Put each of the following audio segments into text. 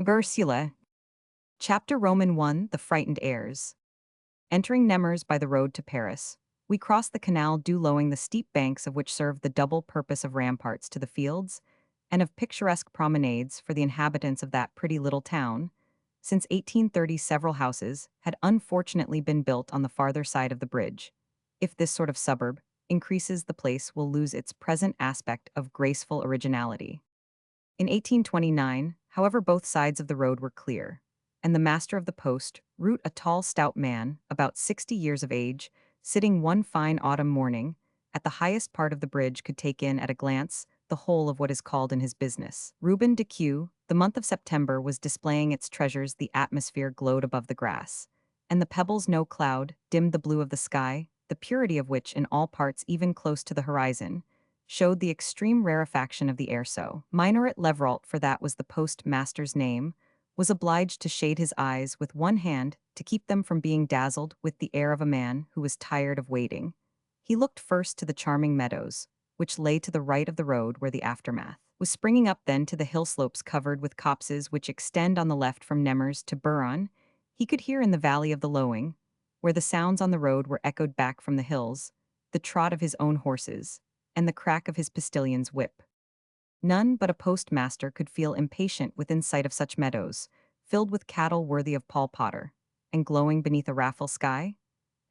Ursula. Chapter Roman 1 The Frightened Heirs. Entering Nemers by the road to Paris, we cross the canal Doulouing, the steep banks of which serve the double purpose of ramparts to the fields and of picturesque promenades for the inhabitants of that pretty little town. Since 1830, several houses had unfortunately been built on the farther side of the bridge. If this sort of suburb increases, the place will lose its present aspect of graceful originality. In 1829, however, both sides of the road were clear, and the master of the post, Root, a tall, stout man, about 60 years of age, sitting one fine autumn morning at the highest part of the bridge, could take in at a glance the whole of what is called in his business. Reuben de Q, the month of September was displaying its treasures. The atmosphere glowed above the grass, and the pebbles, no cloud, dimmed the blue of the sky, the purity of which in all parts, even close to the horizon, showed the extreme rarefaction of the air. So Minoret Levrault, for that was the postmaster's name, was obliged to shade his eyes with one hand to keep them from being dazzled with the air of a man who was tired of waiting. He looked first to the charming meadows, which lay to the right of the road where the aftermath was springing up, then to the hill slopes covered with copses which extend on the left from Nemers to Buron. He could hear in the valley of the Lowing, where the sounds on the road were echoed back from the hills, the trot of his own horses, and the crack of his postilion's whip. None but a postmaster could feel impatient within sight of such meadows, filled with cattle worthy of Paul Potter, and glowing beneath a raffle sky,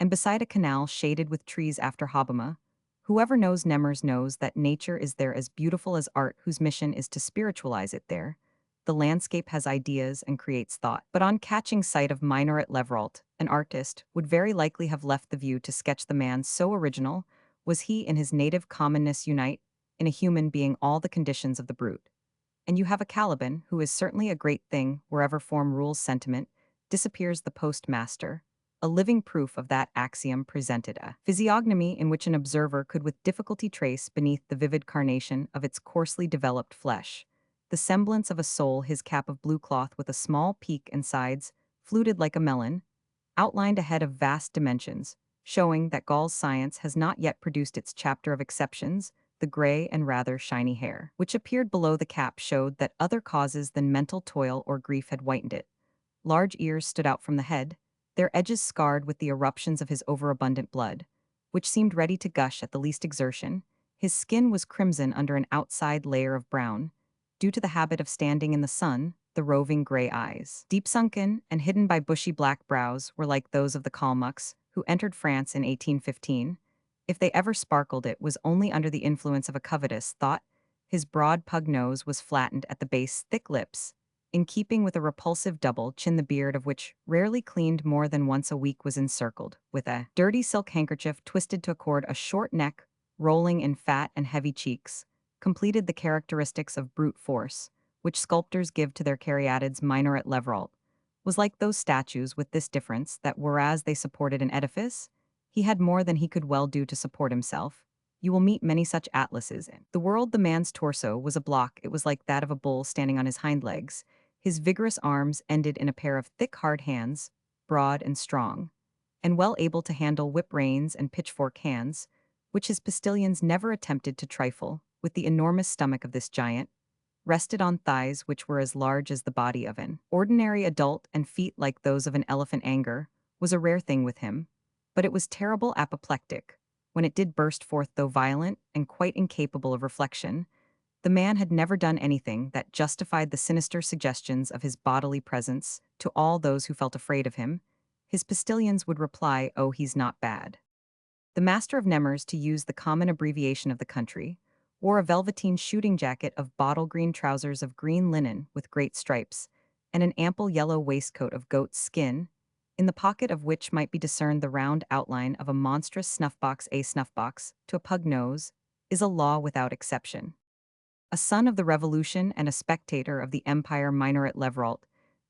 and beside a canal shaded with trees after Hobbema. Whoever knows Nemers knows that nature is there as beautiful as art, whose mission is to spiritualize it there. The landscape has ideas and creates thought. But on catching sight of Minoret Levrault, an artist would very likely have left the view to sketch the man so original was he in his native commonness unite in a human being all the conditions of the brute. And you have a Caliban, who is certainly a great thing wherever form rules sentiment, disappears the postmaster, a living proof of that axiom, presented a physiognomy in which an observer could with difficulty trace beneath the vivid carnation of its coarsely developed flesh the semblance of a soul. His cap of blue cloth with a small peak and sides, fluted like a melon, outlined a head of vast dimensions, showing that Gall's science has not yet produced its chapter of exceptions. The gray and rather shiny hair, which appeared below the cap, showed that other causes than mental toil or grief had whitened it. Large ears stood out from the head, their edges scarred with the eruptions of his overabundant blood, which seemed ready to gush at the least exertion. His skin was crimson under an outside layer of brown, due to the habit of standing in the sun. The roving gray eyes, deep sunken and hidden by bushy black brows, were like those of the Kalmucks, who entered France in 1815. If they ever sparkled, it was only under the influence of a covetous thought. His broad pug nose was flattened at the base, thick lips, in keeping with a repulsive double chin, the beard of which, rarely cleaned more than once a week, was encircled with a dirty silk handkerchief twisted to accord. A short neck, rolling in fat and heavy cheeks, completed the characteristics of brute force, which sculptors give to their caryatids. Minoret Levrault was like those statues, with this difference, that whereas they supported an edifice, he had more than he could well do to support himself. You will meet many such atlases in the world. The man's torso was a block. It was like that of a bull standing on his hind legs. His vigorous arms ended in a pair of thick, hard hands, broad and strong, and well able to handle whip reins and pitchfork hands, which his postilions never attempted to trifle with. The enormous stomach of this giant rested on thighs which were as large as the body of an ordinary adult, and feet like those of an elephant. Anger was a rare thing with him, but it was terrible apoplectic when it did burst forth. Though violent and quite incapable of reflection, the man had never done anything that justified the sinister suggestions of his bodily presence to all those who felt afraid of him. His postilions would reply, "Oh, he's not bad." The master of Nemers, to use the common abbreviation of the country, wore a velveteen shooting jacket of bottle green, trousers of green linen with great stripes, and an ample yellow waistcoat of goat's skin, in the pocket of which might be discerned the round outline of a monstrous snuff-box. A snuff-box, to a pug nose, is a law without exception. A son of the Revolution and a spectator of the Empire, Minoret Levrault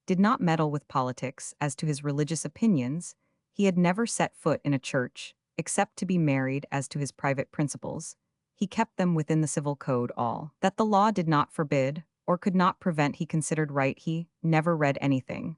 did not meddle with politics. As to his religious opinions, he had never set foot in a church, except to be married. As to his private principles, he kept them within the civil code. All that the law did not forbid, or could not prevent, he considered right. He never read anything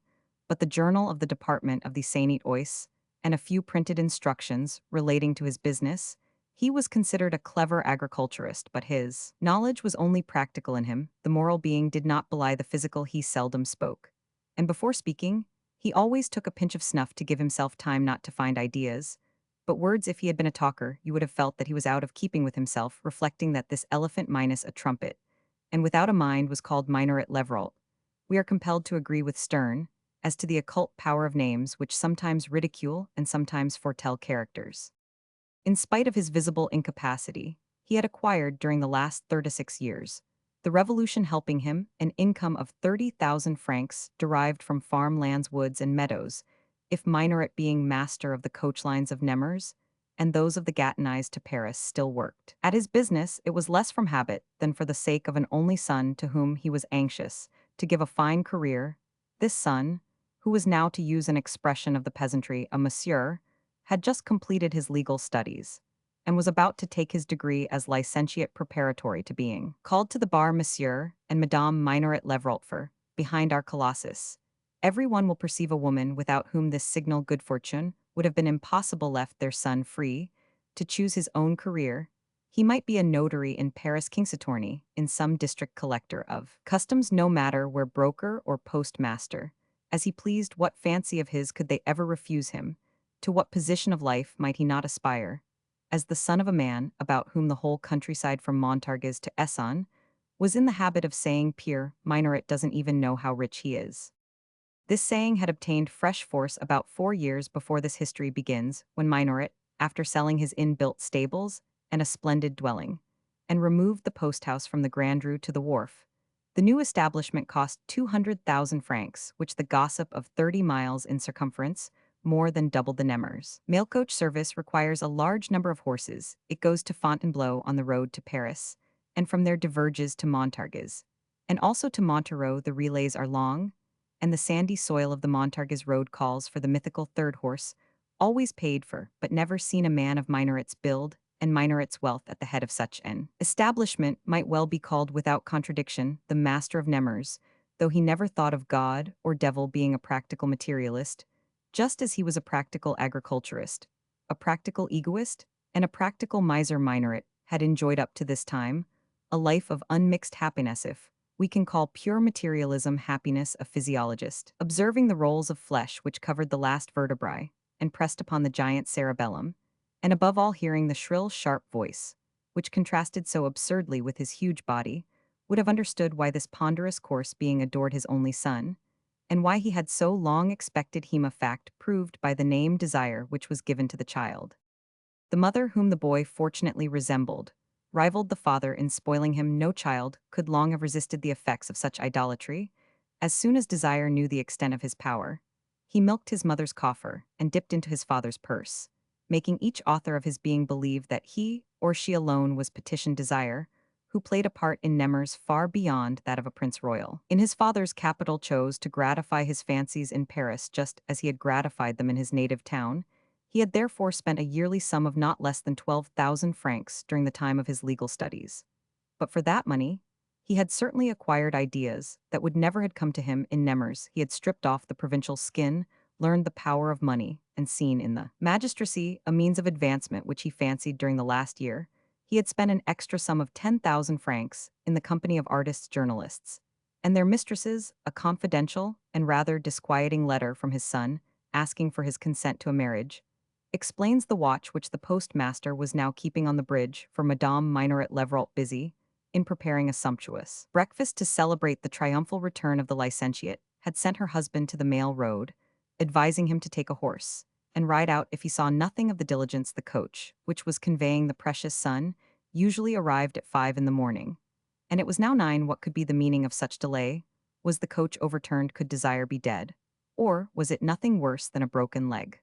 but the journal of the department of the Saint Ois, and a few printed instructions relating to his business. He was considered a clever agriculturist, but his knowledge was only practical in him. The moral being did not belie the physical, he seldom spoke. And before speaking, he always took a pinch of snuff to give himself time not to find ideas. But words, if he had been a talker, you would have felt that he was out of keeping with himself, reflecting that this elephant minus a trumpet, and without a mind was called minor at Leveralt. We are compelled to agree with Sterne as to the occult power of names which sometimes ridicule and sometimes foretell characters. In spite of his visible incapacity, he had acquired during the last 36 years, the revolution helping him, an income of 30,000 francs derived from farm lands, woods, and meadows, if Minoret being master of the coach lines of Nemers, and those of the Gatineys to Paris still worked. At his business, it was less from habit than for the sake of an only son to whom he was anxious to give a fine career. This son, who was now, to use an expression of the peasantry, a monsieur, had just completed his legal studies, and was about to take his degree as licentiate preparatory to being called to the bar. Monsieur and Madame Minoret Levroltfer, behind our colossus. Every one will perceive a woman without whom this signal good fortune would have been impossible left their son free to choose his own career. He might be a notary in Paris, King's Attorney, in some district collector of customs, no matter where, broker or postmaster. As he pleased, what fancy of his could they ever refuse him? To what position of life might he not aspire? As the son of a man, about whom the whole countryside from Montargis to Essonne was in the habit of saying, Pierre Minoret doesn't even know how rich he is. This saying had obtained fresh force about 4 years before this history begins, when Minoret, after selling his inn-built stables and a splendid dwelling, and removed the post-house from the Grand Rue to the wharf, the new establishment cost 200,000 francs, which the gossip of 30 miles in circumference more than doubled the Nemers. Mail coach service requires a large number of horses. It goes to Fontainebleau on the road to Paris, and from there diverges to Montargis. And also to Montereau the relays are long, and the sandy soil of the Montargis road calls for the mythical third horse, always paid for, but never seen a man of Minoret's build and Minoret's wealth at the head of such an establishment might well be called without contradiction the master of Nemers, though he never thought of God or devil, being a practical materialist, just as he was a practical agriculturist, a practical egoist, and a practical miser. Minoret had enjoyed up to this time a life of unmixed happiness, if we can call pure materialism happiness. A physiologist, observing the rolls of flesh which covered the last vertebrae and pressed upon the giant cerebellum, and above all hearing the shrill, sharp voice, which contrasted so absurdly with his huge body, would have understood why this ponderous corse being adored his only son, and why he had so long expected him, a fact proved by the name Desire which was given to the child. The mother, whom the boy fortunately resembled, rivaled the father in spoiling him. No child could long have resisted the effects of such idolatry. As soon as Desire knew the extent of his power, he milked his mother's coffer and dipped into his father's purse, making each author of his being believe that he or she alone was petitioned Desire, who played a part in Nemers far beyond that of a prince royal. In his father's capital chose to gratify his fancies in Paris just as he had gratified them in his native town. He had therefore spent a yearly sum of not less than 12,000 francs during the time of his legal studies. But for that money, he had certainly acquired ideas that would never have come to him in Nemers. He had stripped off the provincial skin, learned the power of money, and seen in the magistracy a means of advancement which he fancied during the last year. He had spent an extra sum of 10,000 francs in the company of artists, journalists, and their mistresses, a confidential and rather disquieting letter from his son, asking for his consent to a marriage, explains the watch which the postmaster was now keeping on the bridge for Madame Minoret Levralt, busy in preparing a sumptuous breakfast to celebrate the triumphal return of the licentiate, had sent her husband to the mail road, advising him to take a horse and ride out if he saw nothing of the diligence. The coach, which was conveying the precious son, usually arrived at 5 in the morning, and it was now 9. What could be the meaning of such delay? Was the coach overturned? Could Desire be dead? Or was it nothing worse than a broken leg?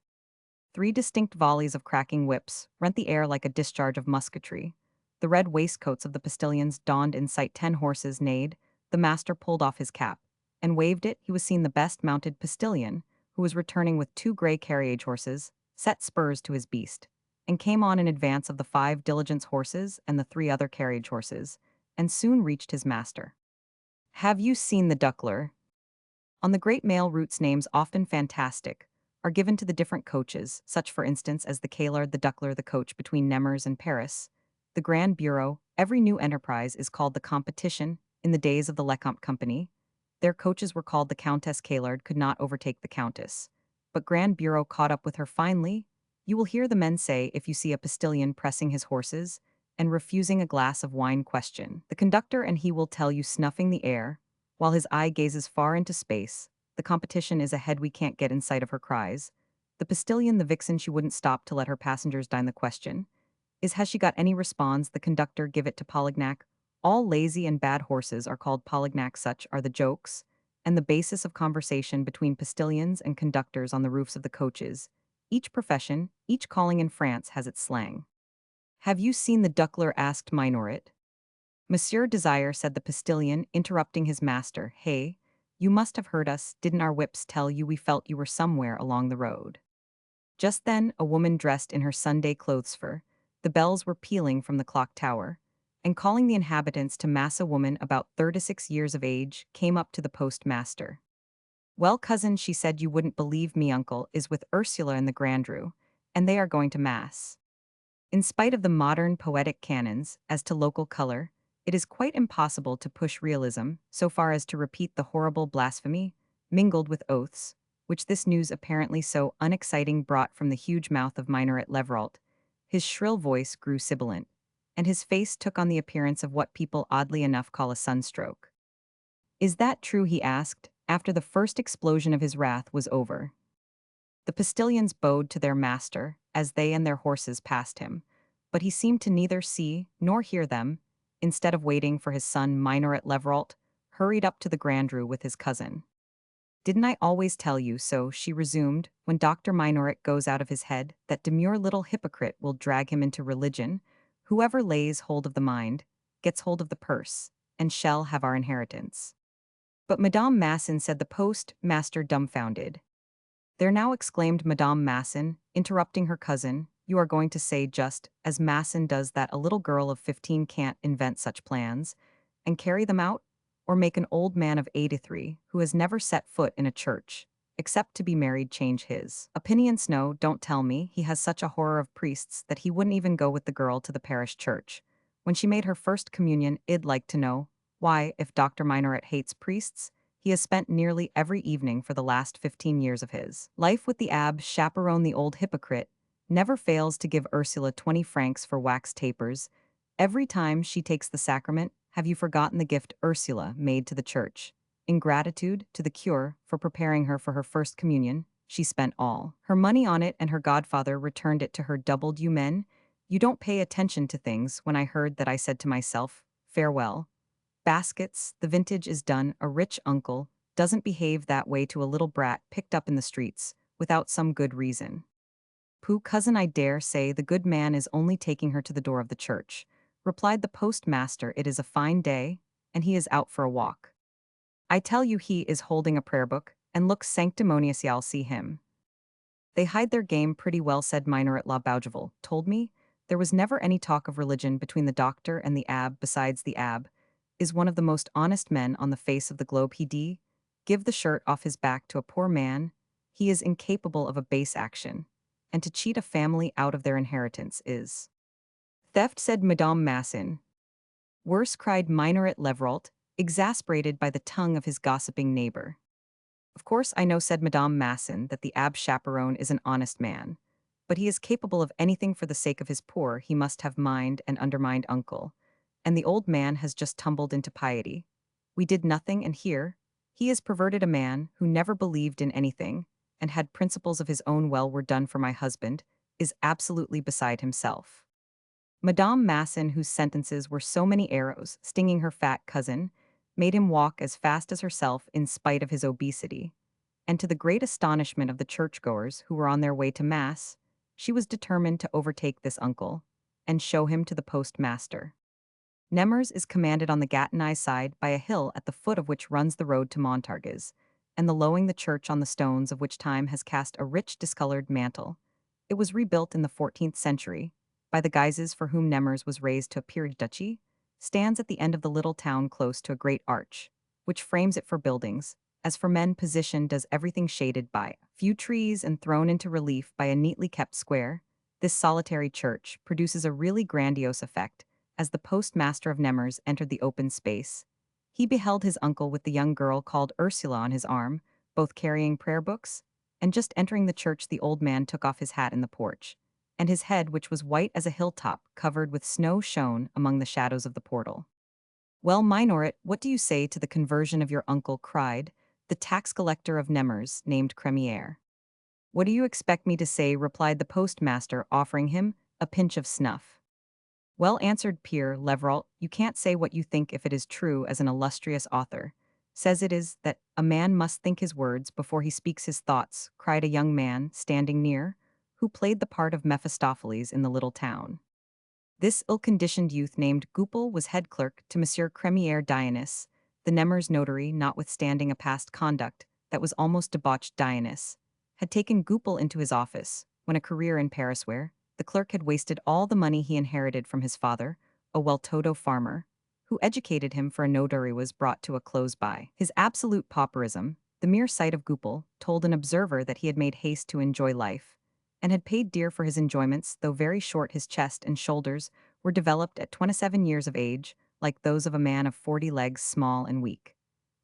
3 distinct volleys of cracking whips rent the air like a discharge of musketry. The red waistcoats of the postilions donned in sight. 10 horses neighed. The master pulled off his cap and waved it. He was seen the best mounted postilion, who was returning with 2 gray carriage horses, set spurs to his beast, and came on in advance of the 5 diligence horses and the 3 other carriage horses, and soon reached his master. Have you seen the Duckler? On the great mail routes, names often fantastic are given to the different coaches, such for instance as the Caillard, the Duckler, the coach between Nemers and Paris. The Grand Bureau, every new enterprise is called the competition. In the days of the Lecomte Company, their coaches were called the Countess Caillard could not overtake the Countess. But Grand Bureau caught up with her finally. You will hear the men say if you see a postilion pressing his horses and refusing a glass of wine question. The conductor and he will tell you snuffing the air, while his eye gazes far into space. The competition is ahead we can't get in sight of her cries. The postilion the vixen she wouldn't stop to let her passengers dine the question is has she got any response the conductor give it to Polignac. All lazy and bad horses are called Polignac such are the jokes and the basis of conversation between postilions and conductors on the roofs of the coaches. Each profession, each calling in France has its slang. Have you seen the Duckler asked Minoret. Monsieur Desire said the postilion, interrupting his master, hey, you must have heard us, didn't our whips tell you we felt you were somewhere along the road? Just then, a woman dressed in her Sunday clothes for, the bells were pealing from the clock tower, and calling the inhabitants to mass a woman about 36 years of age, came up to the postmaster. Well, cousin, she said you wouldn't believe me uncle is with Ursula and the Grandru, and they are going to mass. In spite of the modern poetic canons as to local color, it is quite impossible to push realism so far as to repeat the horrible blasphemy, mingled with oaths, which this news apparently so unexciting brought from the huge mouth of Minoret Levrault. His shrill voice grew sibilant, and his face took on the appearance of what people oddly enough call a sunstroke. Is that true? He asked, after the first explosion of his wrath was over. The postilions bowed to their master, as they and their horses passed him, but he seemed to neither see nor hear them. Instead of waiting for his son Minoret Levrault, hurried up to the Grandru with his cousin. Didn't I always tell you so, she resumed, when Dr. Minoret goes out of his head, that demure little hypocrite will drag him into religion? Whoever lays hold of the mind, gets hold of the purse, and shall have our inheritance. But Madame Masson, said the post-master dumbfounded. There now, exclaimed Madame Masson, interrupting her cousin, you are going to say just as Masson does that a little girl of 15 can't invent such plans and carry them out, or make an old man of 83 who has never set foot in a church, except to be married, change his opinions? No, don't tell me he has such a horror of priests that he wouldn't even go with the girl to the parish church. When she made her first communion, I'd like to know why, if Dr. Minoret hates priests, he has spent nearly every evening for the last 15 years of his life with the Abbe Chaperon. The old hypocrite never fails to give Ursula 20 francs for wax tapers every time she takes the sacrament. Have you forgotten the gift Ursula made to the church? In gratitude to the cure for preparing her for her first communion, she spent all her money on it, and her godfather returned it to her doubled. You men, you don't pay attention to things. When I heard that, I said to myself, farewell. Baskets, the vintage is done. A rich uncle doesn't behave that way to a little brat picked up in the streets, without some good reason. Pooh, cousin, I dare say the good man is only taking her to the door of the church, replied the postmaster. It is a fine day, and he is out for a walk. I tell you he is holding a prayer book, and looks sanctimonious. Y'all see him. They hide their game pretty well, said Minoret La Bougival. Told me there was never any talk of religion between the doctor and the abbe. Besides, the abbe is one of the most honest men on the face of the globe. He give the shirt off his back to a poor man. He is incapable of a base action, and to cheat a family out of their inheritance is theft, said Madame Masson. Worse, cried Minoret Levrault, exasperated by the tongue of his gossiping neighbor. Of course I know, said Madame Masson, that the Abbe Chaperon is an honest man, but he is capable of anything for the sake of his poor. He must have mind and undermined uncle, and the old man has just tumbled into piety. We did nothing, and here he has perverted a man who never believed in anything and had principles of his own. Well, were done for my husband is absolutely beside himself. Madame Masson, whose sentences were so many arrows stinging her fat cousin, made him walk as fast as herself in spite of his obesity, and to the great astonishment of the churchgoers who were on their way to Mass, she was determined to overtake this uncle and show him to the postmaster. Nemers is commanded on the Gatineau side by a hill at the foot of which runs the road to Montargis, and the Lowing, the church on the stones of which time has cast a rich discolored mantle. It was rebuilt in the 14th century by the Guises, for whom Nemers was raised to a peerage duchy, stands at the end of the little town close to a great arch, which frames it for buildings, as for men, position does everything shaded by few trees and thrown into relief by a neatly kept square. This solitary church produces a really grandiose effect. As the postmaster of Nemers entered the open space, he beheld his uncle with the young girl called Ursula on his arm, both carrying prayer books, and just entering the church the old man took off his hat in the porch, and his head, which was white as a hilltop covered with snow, shone among the shadows of the portal. "Well, my Norit, what do you say to the conversion of your uncle?" cried the tax collector of Nemers, named Cremiere. "What do you expect me to say?" replied the postmaster, offering him a pinch of snuff. "Well," answered Pierre Levrault, "you can't say what you think if it is true, as an illustrious author says it is, that a man must think his words before he speaks his thoughts," cried a young man standing near, who played the part of Mephistopheles in the little town. This ill-conditioned youth named Goupil was head clerk to Monsieur Cremiere Dionys, the Nemers notary. Notwithstanding a past conduct that was almost debauched, Dionys had taken Goupil into his office when a career in Paris where the clerk had wasted all the money he inherited from his father, a well-to-do farmer, who educated him for a notary, was brought to a close by his absolute pauperism. The mere sight of Goupil told an observer that he had made haste to enjoy life, and had paid dear for his enjoyments. Though very short, his chest and shoulders were developed at 27 years of age, like those of a man of 40, legs small and weak,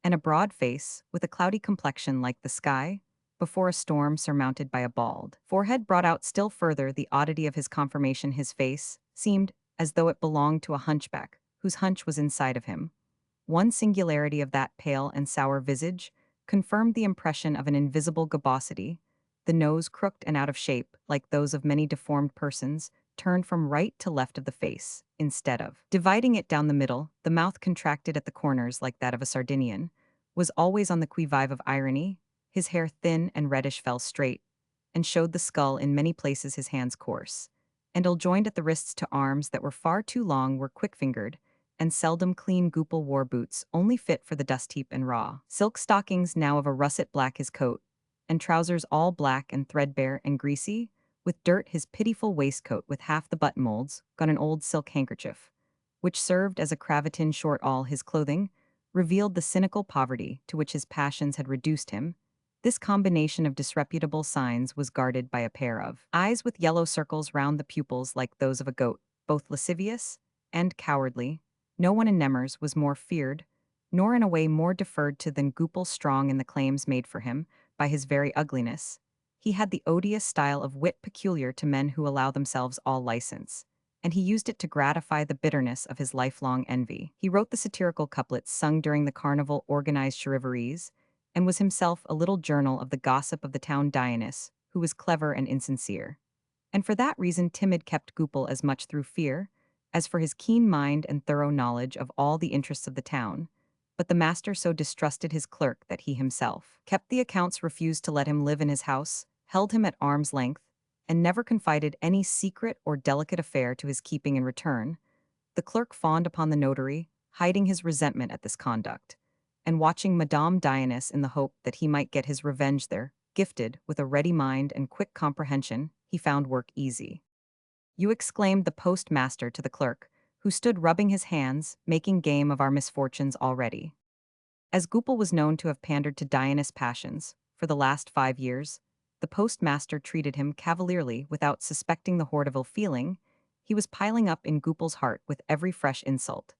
and a broad face, with a cloudy complexion like the sky before a storm, surmounted by a bald forehead, brought out still further the oddity of his conformation. His face seemed as though it belonged to a hunchback, whose hunch was inside of him. One singularity of that pale and sour visage confirmed the impression of an invisible gabosity. The nose, crooked and out of shape, like those of many deformed persons, turned from right to left of the face, instead of dividing it down the middle. The mouth, contracted at the corners like that of a Sardinian, was always on the qui vive of irony. His hair, thin and reddish, fell straight, and showed the skull in many places. His hands, coarse and ill-joined at the wrists to arms that were far too long, were quick-fingered, and seldom clean. Goupil wore boots only fit for the dust heap, and raw silk stockings, now of a russet black, his coat, and trousers all black and threadbare and greasy with dirt. His pitiful waistcoat, with half the buttonholes got an old silk handkerchief, which served as a cravatin short. All his clothing revealed the cynical poverty to which his passions had reduced him. This combination of disreputable signs was guarded by a pair of eyes with yellow circles round the pupils like those of a goat, both lascivious and cowardly. No one in Nemers was more feared, nor in a way more deferred to, than Goupil, strong in the claims made for him by his very ugliness. He had the odious style of wit peculiar to men who allow themselves all license, and he used it to gratify the bitterness of his lifelong envy. He wrote the satirical couplets sung during the carnival organized charivaries, and was himself a little journal of the gossip of the town. Dionys, who was clever and insincere, and for that reason timid, kept Goupil as much through fear as for his keen mind and thorough knowledge of all the interests of the town. But the master so distrusted his clerk that he himself kept the accounts, refused to let him live in his house, held him at arm's length, and never confided any secret or delicate affair to his keeping. In return, the clerk fawned upon the notary, hiding his resentment at this conduct, and watching Madame Dionys in the hope that he might get his revenge there. Gifted with a ready mind and quick comprehension, he found work easy. "You," exclaimed the postmaster to the clerk, who stood rubbing his hands, "making game of our misfortunes already." As Goupil was known to have pandered to Dionys' passions for the last 5 years, the postmaster treated him cavalierly without suspecting the hoard of ill feeling he was piling up in Goupil's heart with every fresh insult.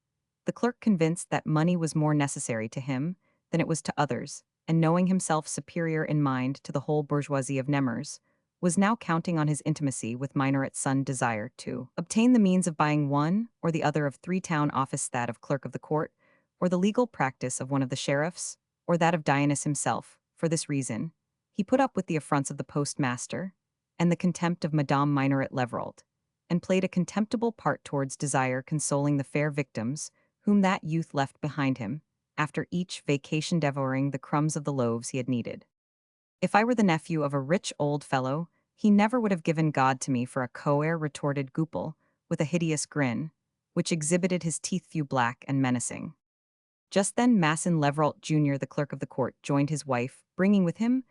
The clerk, convinced that money was more necessary to him than it was to others, and knowing himself superior in mind to the whole bourgeoisie of Nemers, was now counting on his intimacy with Minoret's son, desire to obtain the means of buying one or the other of 3 town office, that of clerk of the court, or the legal practice of one of the sheriffs, or that of Dionys himself. For this reason, he put up with the affronts of the postmaster and the contempt of Madame Minoret Levrault, and played a contemptible part towards desire, consoling the fair victims whom that youth left behind him, after each vacation devouring the crumbs of the loaves he had kneaded. "If I were the nephew of a rich old fellow, he never would have given God to me for a co-heir," retorted Goupil, with a hideous grin, which exhibited his teeth, few black and menacing. Just then Masson Levrault Jr., the clerk of the court, joined his wife, bringing with him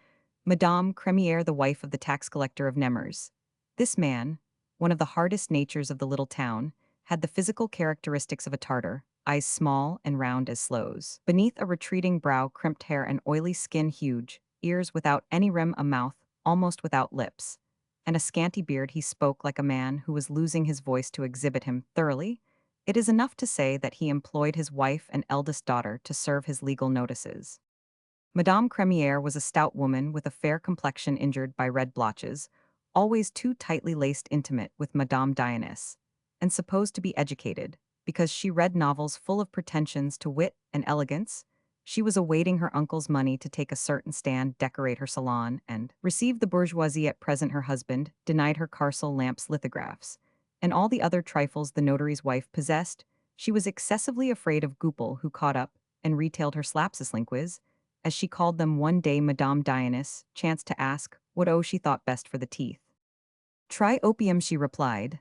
Madame Cremiere, the wife of the tax collector of Nemers. This man, one of the hardest natures of the little town, had the physical characteristics of a Tartar, eyes small and round as sloes. Beneath a retreating brow, crimped hair and oily skin huge, ears without any rim, a mouth almost without lips, and a scanty beard, he spoke like a man who was losing his voice to exhibit him thoroughly. It is enough to say that he employed his wife and eldest daughter to serve his legal notices. Madame Crémière was a stout woman with a fair complexion injured by red blotches, always too tightly laced, intimate with Madame Dionys, and supposed to be educated, because she read novels full of pretensions to wit and elegance. She was awaiting her uncle's money to take a certain stand, decorate her salon, and receive the bourgeoisie. At present her husband denied her Carcel lamps, lithographs, and all the other trifles the notary's wife possessed. She was excessively afraid of Goupil, who caught up and retailed her slapsislinquiz, as she called them. One day Madame Dionys chanced to ask what she thought best for the teeth. Try opium, she replied.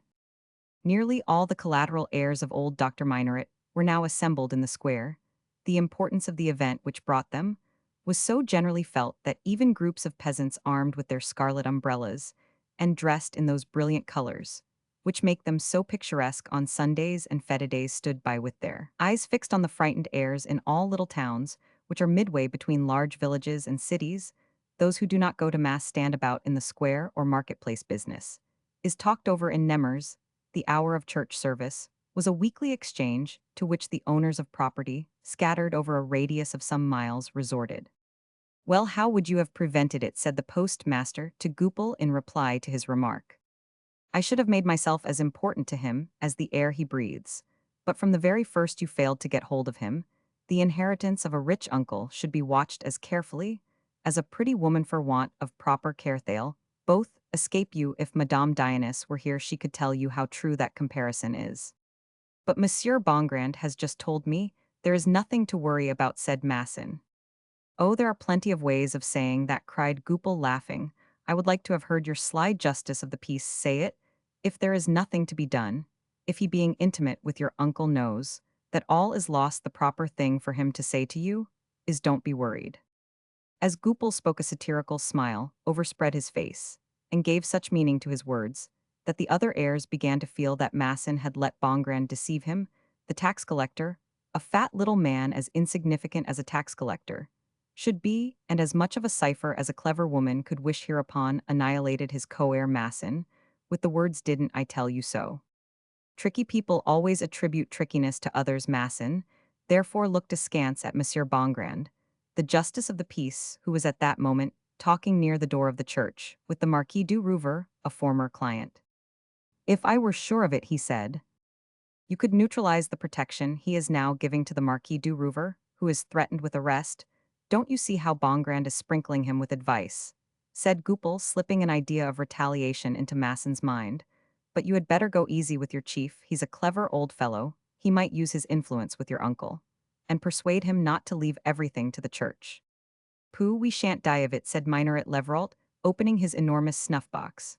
Nearly all the collateral heirs of old Dr. Minoret were now assembled in the square. The importance of the event which brought them was so generally felt that even groups of peasants armed with their scarlet umbrellas and dressed in those brilliant colors, which make them so picturesque on Sundays and fete days, stood by with their eyes fixed on the frightened heirs. In all little towns, which are midway between large villages and cities, those who do not go to mass stand about in the square or marketplace. Business is talked over in Nemers. The hour of church service was a weekly exchange to which the owners of property, scattered over a radius of some miles, resorted. Well, how would you have prevented it, said the postmaster to Goupil in reply to his remark. I should have made myself as important to him as the air he breathes. But from the very first you failed to get hold of him. The inheritance of a rich uncle should be watched as carefully as a pretty woman for want of proper care. They'll both escape you. If Madame Dionys were here, she could tell you how true that comparison is. But Monsieur Bongrand has just told me there is nothing to worry about, said Masson. Oh, there are plenty of ways of saying that, cried Goupil, laughing. I would like to have heard your sly justice of the peace say it. If there is nothing to be done, if he, being intimate with your uncle, knows that all is lost, the proper thing for him to say to you is, don't be worried. As Goupil spoke, a satirical smile overspread his face, and gave such meaning to his words, that the other heirs began to feel that Masson had let Bongrand deceive him. The tax collector, a fat little man as insignificant as a tax collector should be, and as much of a cipher as a clever woman could wish, hereupon annihilated his co-heir Masson with the words, didn't I tell you so? Tricky people always attribute trickiness to others. Masson therefore looked askance at Monsieur Bongrand, the justice of the peace, who was at that moment talking near the door of the church with the Marquis du Rouvre, a former client. If I were sure of it, he said, you could neutralize the protection he is now giving to the Marquis du Rouvre, who is threatened with arrest. Don't you see how Bongrand is sprinkling him with advice? Said Goupil, slipping an idea of retaliation into Masson's mind. But you had better go easy with your chief. He's a clever old fellow. He might use his influence with your uncle and persuade him not to leave everything to the church. Pooh, we shan't die of it, said Minoret Levrault, opening his enormous snuff-box.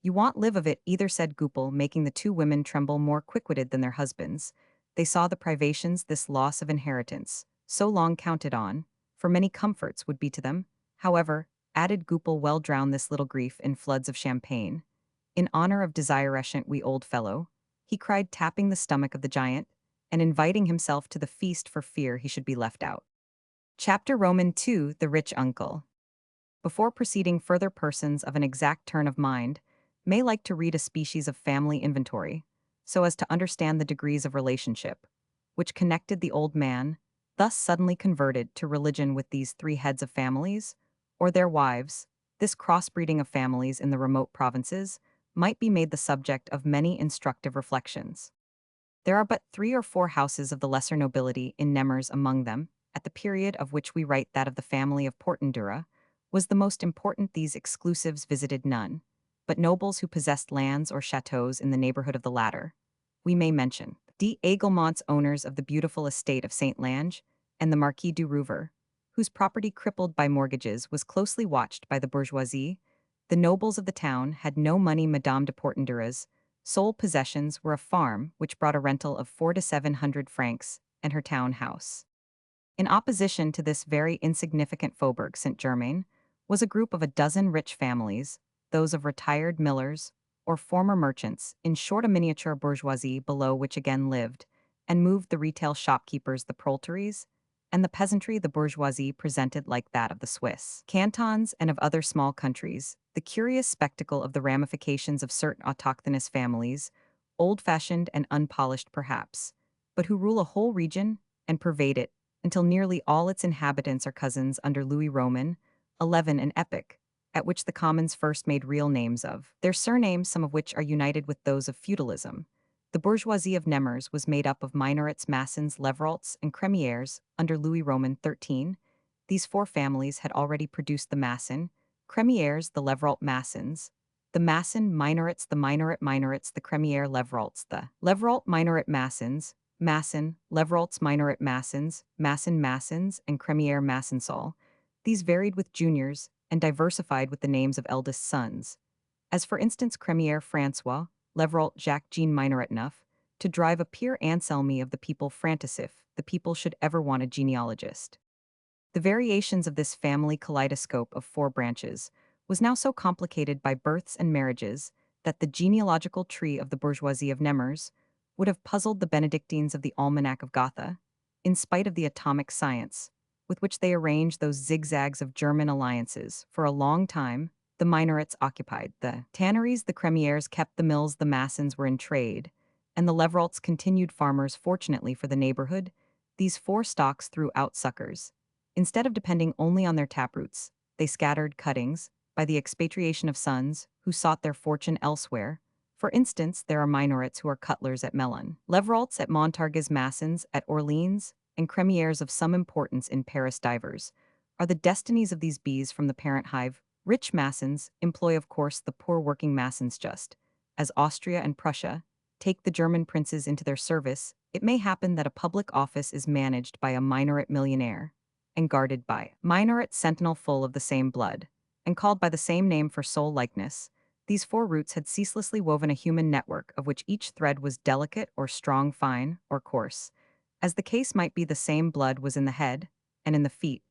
You won't live of it either, said Goupil, making the two women tremble more quick-witted than their husbands. They saw the privations this loss of inheritance, so long counted on, for many comforts would be to them. However, added Goupil, well drown this little grief in floods of champagne. In honor of Desirescent, we old fellow, he cried, tapping the stomach of the giant, and inviting himself to the feast for fear he should be left out. Chapter Roman II, The Rich Uncle. Before proceeding further, persons of an exact turn of mind may like to read a species of family inventory, so as to understand the degrees of relationship which connected the old man, thus suddenly converted to religion, with these three heads of families, or their wives. This crossbreeding of families in the remote provinces might be made the subject of many instructive reflections. There are but 3 or 4 houses of the lesser nobility in Nemers. Among them, at the period of which we write, that of the family of Portendura was the most important. These exclusives visited none but nobles who possessed lands or chateaux in the neighborhood of the latter. We may mention D. Aiglemont's owners of the beautiful estate of Saint Lange, and the Marquis du Rouvre, whose property, crippled by mortgages, was closely watched by the bourgeoisie. The nobles of the town had no money. Madame de Portendura's sole possessions were a farm which brought a rental of 400 to 700 francs, and her town house. In opposition to this very insignificant Faubourg Saint-Germain was a group of a dozen rich families, those of retired millers or former merchants, in short a miniature bourgeoisie, below which again lived and moved the retail shopkeepers the proletaries, and the peasantry the bourgeoisie presented like that of the Swiss cantons and of other small countries. The curious spectacle of the ramifications of certain autochthonous families, old-fashioned and unpolished perhaps, but who rule a whole region and pervade it until nearly all its inhabitants are cousins under Louis Roman, 11 an epoch, at which the commons first made real names of their surnames, some of which are united with those of feudalism. The bourgeoisie of Nemers was made up of minorates, Massins, Leveralts, and Crémières under Louis Roman 13. These four families had already produced the Massin, Crémières, the Leveralt Massins, the Massin minorates, the minorates, the Crémière Leveralts, the Leveralt minorate Massins, Massin, Leveralts minorate Massins, Massins, and Crémière Massinsol. These varied with juniors and diversified with the names of eldest sons, as for instance Crémière François, Leveralt Jacques Jean Minoret enough, to drive a pure Anselmi of the people Franticif, the people should ever want a genealogist. The variations of this family kaleidoscope of four branches was now so complicated by births and marriages that the genealogical tree of the bourgeoisie of Nemers would have puzzled the Benedictines of the Almanac of Gotha, in spite of the atomic science, with which they arranged those zigzags of German alliances. For a long time, the minorates occupied the tanneries, the Crémières kept the mills, the Massins were in trade, and the Leveralts continued farmers. Fortunately for the neighborhood, these four stocks threw out suckers. Instead of depending only on their taproots, they scattered cuttings by the expatriation of sons who sought their fortune elsewhere. For instance, there are minorates who are cutlers at Melun, Leveralts at Montargis, Massins at Orleans, and Crémières of some importance in Paris. Divers are the destinies of these bees from the parent hive. Rich Massins employ, of course, the poor working Massins, just as Austria and Prussia take the German princes into their service. It may happen that a public office is managed by a minorate millionaire and guarded by minorate sentinel full of the same blood, and called by the same name for soul likeness. These four roots had ceaselessly woven a human network of which each thread was delicate or strong, fine or coarse. As the case might be, the same blood was in the head and in the feet,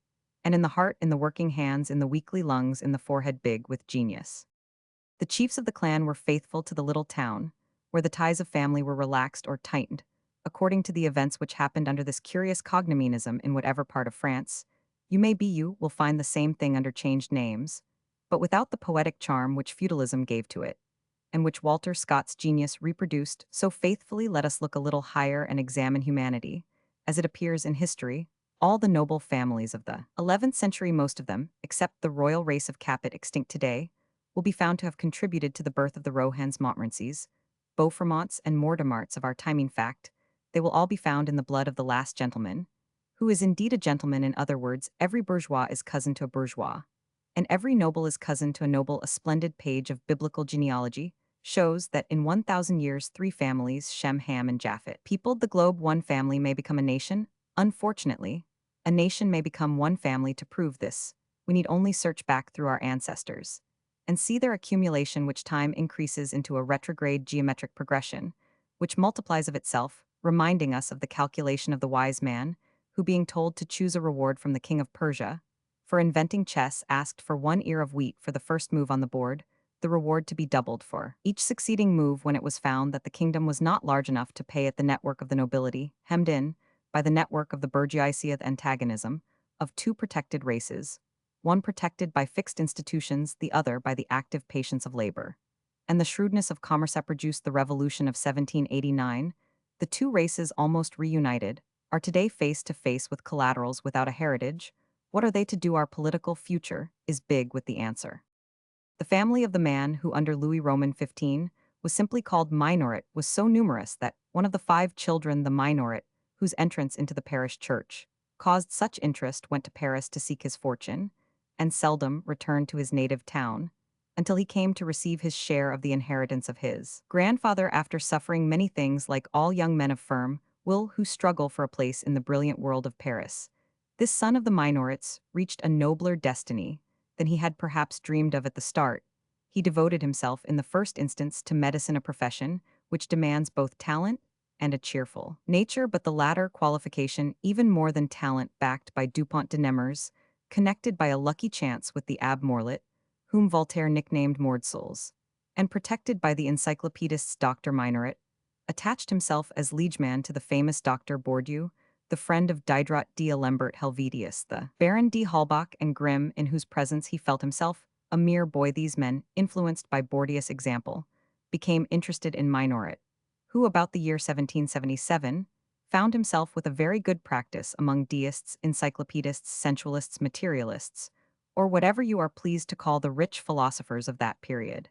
and in the heart, in the working hands, in the weakly lungs, in the forehead big with genius. The chiefs of the clan were faithful to the little town, where the ties of family were relaxed or tightened, according to the events which happened under this curious cognomenism in whatever part of France. You will find the same thing under changed names, but without the poetic charm which feudalism gave to it, and which Walter Scott's genius reproduced so faithfully. Let us look a little higher and examine humanity, as it appears in history. All the noble families of the 11th century, most of them, except the royal race of Capet extinct today, will be found to have contributed to the birth of the Rohans, Montmorencys, Beauformonts, and Mortemarts of our time. In fact, they will all be found in the blood of the last gentleman, who is indeed a gentleman. In other words, every bourgeois is cousin to a bourgeois, and every noble is cousin to a noble. A splendid page of biblical genealogy shows that in 1,000 years 3 families, Shem, Ham, and Japhet, peopled the globe. One family may become a nation. Unfortunately, a nation may become one family. To prove this, we need only search back through our ancestors and see their accumulation, which time increases into a retrograde geometric progression, which multiplies of itself, reminding us of the calculation of the wise man, who, being told to choose a reward from the king of Persia for inventing chess, asked for 1 ear of wheat for the first move on the board, the reward to be doubled for each succeeding move. When it was found that the kingdom was not large enough to pay it, the network of the nobility, hemmed in by the network of the bourgeoisie, the antagonism of 2 protected races, one protected by fixed institutions, the other by the active patience of labor, and the shrewdness of commerce, produced the revolution of 1789. The 2 races, almost reunited, are today face to face with collaterals without a heritage. What are they to do? Our political future is big with the answer. The family of the man who, under Louis Roman 15, was simply called minoret was so numerous that one of the 5 children, the minoret, whose entrance into the parish church caused such interest, went to Paris to seek his fortune, and seldom returned to his native town until he came to receive his share of the inheritance of his grandfather. After suffering many things, like all young men of firm will who struggle for a place in the brilliant world of Paris, this son of the minorates reached a nobler destiny than he had perhaps dreamed of at the start. He devoted himself in the first instance to medicine, a profession which demands both talent and a cheerful nature, but the latter qualification, even more than talent, backed by Dupont de Nemers, connected by a lucky chance with the Abbé Morlet, whom Voltaire nicknamed Mordsoles, and protected by the encyclopedists Dr. Minoret, attached himself as liegeman to the famous Dr. Bourdieu, the friend of Diderot d'Alembert Helvetius, the Baron de Halbach and Grimm, in whose presence he felt himself a mere boy. These men, influenced by Bourdieu's example, became interested in Minoret, who about the year 1777 found himself with a very good practice among deists, encyclopedists, sensualists, materialists, or whatever you are pleased to call the rich philosophers of that period.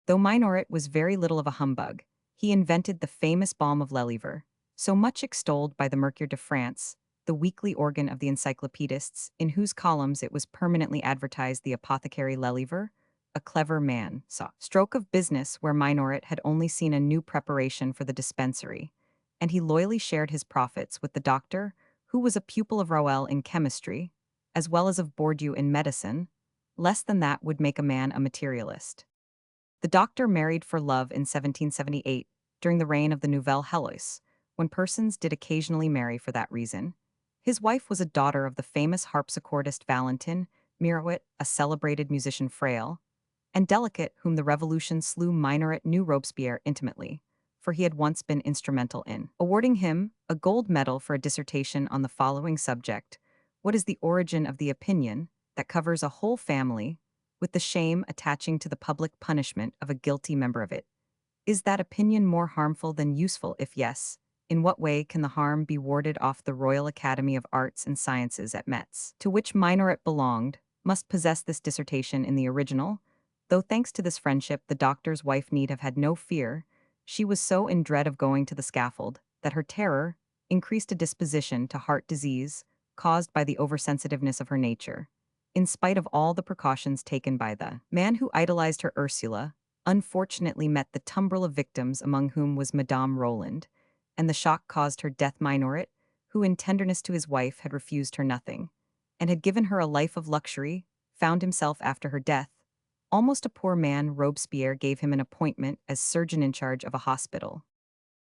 Though Minoret was very little of a humbug, he invented the famous balm of Lelièvre, so much extolled by the Mercure de France, the weekly organ of the encyclopedists, in whose columns it was permanently advertised the apothecary Lelièvre, a clever man, saw stroke of business where Minoret had only seen a new preparation for the dispensary, and he loyally shared his profits with the doctor, who was a pupil of Rouelle in chemistry, as well as of Bourdieu in medicine. Less than that would make a man a materialist. The doctor married for love in 1778, during the reign of the Nouvelle Heloise, when persons did occasionally marry for that reason. His wife was a daughter of the famous harpsichordist Valentin Mirouet, a celebrated musician frail and delicate whom the Revolution slew. Minoret knew Robespierre intimately, for he had once been instrumental in awarding him a gold medal for a dissertation on the following subject: what is the origin of the opinion that covers a whole family, with the shame attaching to the public punishment of a guilty member of it? Is that opinion more harmful than useful? If yes, in what way can the harm be warded off? The Royal Academy of Arts and Sciences at Metz, to which Minoret belonged, must possess this dissertation in the original, though thanks to this friendship the doctor's wife need have had no fear. She was so in dread of going to the scaffold that her terror increased a disposition to heart disease caused by the oversensitiveness of her nature. In spite of all the precautions taken by the man who idolized her, Ursula unfortunately met the tumbril of victims, among whom was Madame Roland, and the shock caused her death. Minoret, who in tenderness to his wife had refused her nothing, and had given her a life of luxury, found himself after her death almost a poor man. Robespierre gave him an appointment as surgeon in charge of a hospital.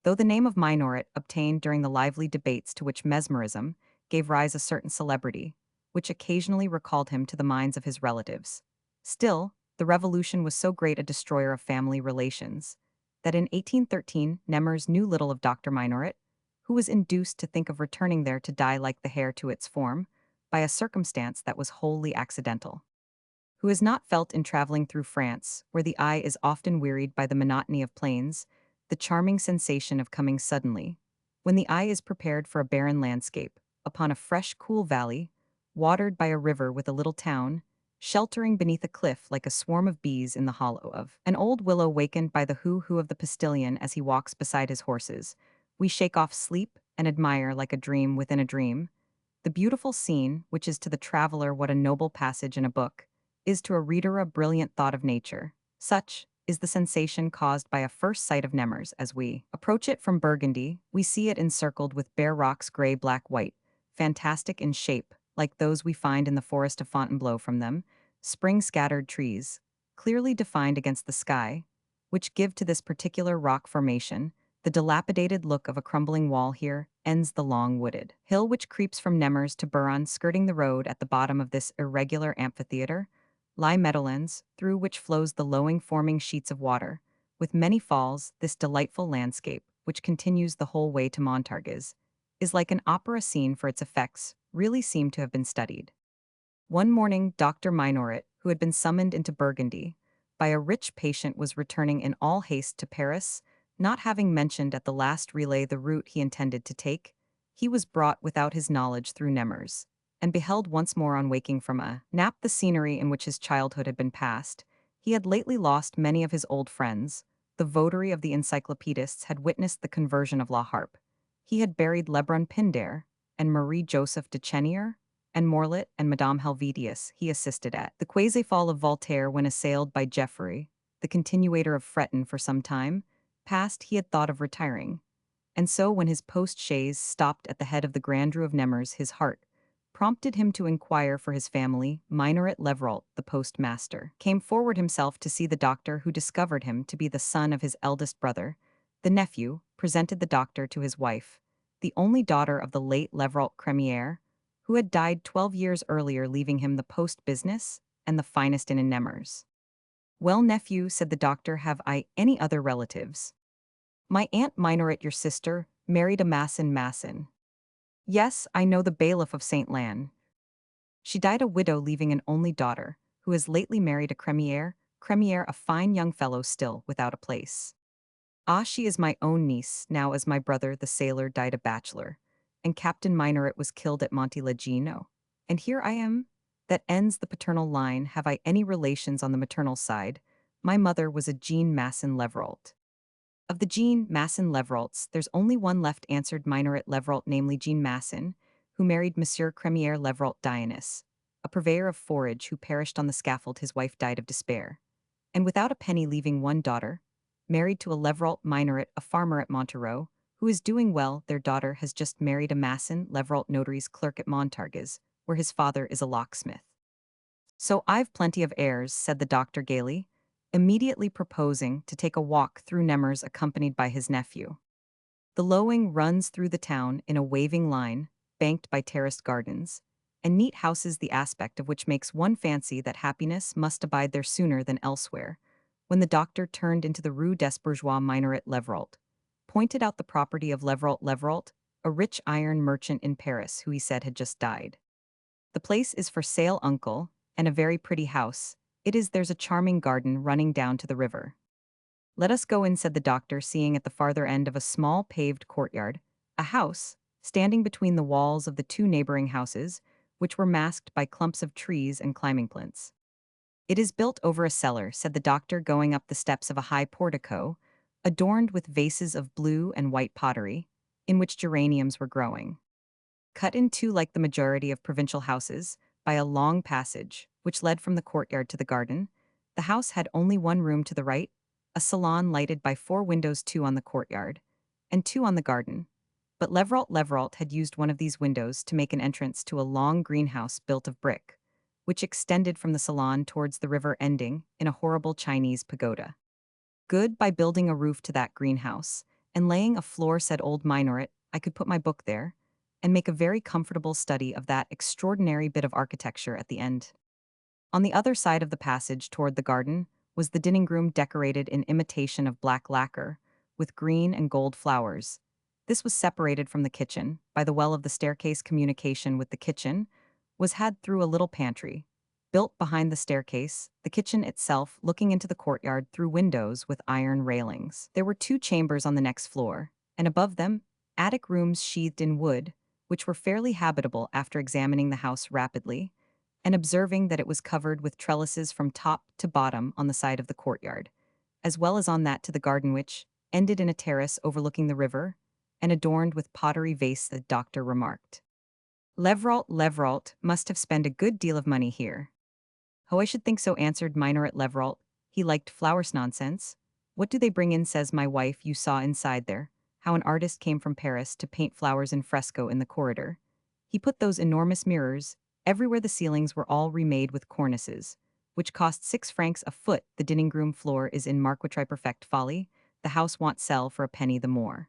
Though the name of Minoret obtained during the lively debates to which mesmerism gave rise a certain celebrity, which occasionally recalled him to the minds of his relatives, still, the revolution was so great a destroyer of family relations that in 1813 Nemers knew little of Dr. Minoret, who was induced to think of returning there to die like the hair to its form, by a circumstance that was wholly accidental. Who has not felt in traveling through France, where the eye is often wearied by the monotony of plains, the charming sensation of coming suddenly, when the eye is prepared for a barren landscape, upon a fresh, cool valley, watered by a river, with a little town, sheltering beneath a cliff like a swarm of bees in the hollow of an old willow, wakened by the hoo-hoo of the postilion as he walks beside his horses. We shake off sleep and admire, like a dream within a dream, the beautiful scene, which is to the traveler what a noble passage in a book is to a reader a brilliant thought of nature. Such is the sensation caused by a first sight of Nemers. As we approach it from Burgundy, we see it encircled with bare rocks, gray, black, white, fantastic in shape, like those we find in the forest of Fontainebleau. From them spring scattered trees, clearly defined against the sky, which give to this particular rock formation the dilapidated look of a crumbling wall. Here ends the long wooded hill which creeps from Nemers to Buron. Skirting the road at the bottom of this irregular amphitheater lie meadowlands, through which flows the lowing forming sheets of water, with many falls. This delightful landscape, which continues the whole way to Montargis, is like an opera scene, for its effects really seem to have been studied. One morning Dr. Minoret, who had been summoned into Burgundy by a rich patient, was returning in all haste to Paris, not having mentioned at the last relay the route he intended to take. He was brought without his knowledge through Nemers, and beheld once more, on waking from a nap, the scenery in which his childhood had been passed. He had lately lost many of his old friends. The votary of the encyclopedists had witnessed the conversion of La Harpe. He had buried Lebrun Pindare and Marie Joseph de Chenier, and Morlet and Madame Helvetius he assisted at the quasi-fall of Voltaire when assailed by Geoffroy, the continuator of Freton. For some time past he had thought of retiring, and so when his post-chaise stopped at the head of the grandeur of Nemers, his heart prompted him to inquire for his family. Minoret Levrault, the postmaster, came forward himself to see the doctor, who discovered him to be the son of his eldest brother. The nephew presented the doctor to his wife, the only daughter of the late Levrault Cremiere, who had died 12 years earlier, leaving him the post business and the finest inn in Nemers. "Well, nephew," said the doctor, "have I any other relatives?" My aunt Minoret, your sister, married a Masson. Yes, I know the bailiff of St. Lan. She died a widow, leaving an only daughter, who has lately married a Cremiere, a fine young fellow still without a place. Ah, she is my own niece, now as my brother, the sailor, died a bachelor, and Captain Minoret was killed at Montelegino. And here I am. That ends the paternal line. Have I any relations on the maternal side? My mother was a Jean Masson Leveralt. Of the Jean Masson Leveralts, there's only one left, answered Minoret Leveralt, namely Jean Masson, who married Monsieur Cremiere Leveralt Dionys, a purveyor of forage who perished on the scaffold. His wife died of despair, and without a penny, leaving one daughter, married to a Leveralt Minoret, a farmer at Montereau, who is doing well. Their daughter has just married a Masson Leveralt notary's clerk at Montargis, where his father is a locksmith. So I've plenty of heirs, said the doctor gaily, immediately proposing to take a walk through Nemours accompanied by his nephew. The Lowing runs through the town in a waving line, banked by terraced gardens, and neat houses, the aspect of which makes one fancy that happiness must abide there sooner than elsewhere. When the doctor turned into the Rue des Bourgeois, Minoret Leveralt pointed out the property of Leveralt, a rich iron merchant in Paris who he said had just died. The place is for sale, uncle, and a very pretty house. It is. There's a charming garden running down to the river. Let us go in, said the doctor, seeing at the farther end of a small paved courtyard a house, standing between the walls of the two neighboring houses, which were masked by clumps of trees and climbing plinths. It is built over a cellar, said the doctor, going up the steps of a high portico, adorned with vases of blue and white pottery, in which geraniums were growing. Cut in two like the majority of provincial houses, by a long passage, which led from the courtyard to the garden, the house had only one room to the right, a salon lighted by four windows, two on the courtyard, and two on the garden. But Leveralt had used one of these windows to make an entrance to a long greenhouse built of brick, which extended from the salon towards the river, ending in a horrible Chinese pagoda. Good, by building a roof to that greenhouse, and laying a floor, said old Minoret, I could put my book there, and make a very comfortable study of that extraordinary bit of architecture at the end. On the other side of the passage toward the garden was the dining room, decorated in imitation of black lacquer, with green and gold flowers. This was separated from the kitchen by the well of the staircase. Communication with the kitchen was had through a little pantry, built behind the staircase, the kitchen itself looking into the courtyard through windows with iron railings. There were two chambers on the next floor, and above them, attic rooms sheathed in wood, which were fairly habitable. After examining the house rapidly, and observing that it was covered with trellises from top to bottom on the side of the courtyard, as well as on that to the garden, which ended in a terrace overlooking the river, and adorned with pottery vase, the doctor remarked. Leveralt must have spent a good deal of money here. Oh, I should think so, answered Minoret Leveralt. He liked flowers. Nonsense. What do they bring in, says my wife. You saw inside there how an artist came from Paris to paint flowers in fresco in the corridor. He put those enormous mirrors everywhere. The ceilings were all remade with cornices, which cost 6 francs a foot. The dining room floor is in marquetry, perfect folly. The house won't sell for a penny the more.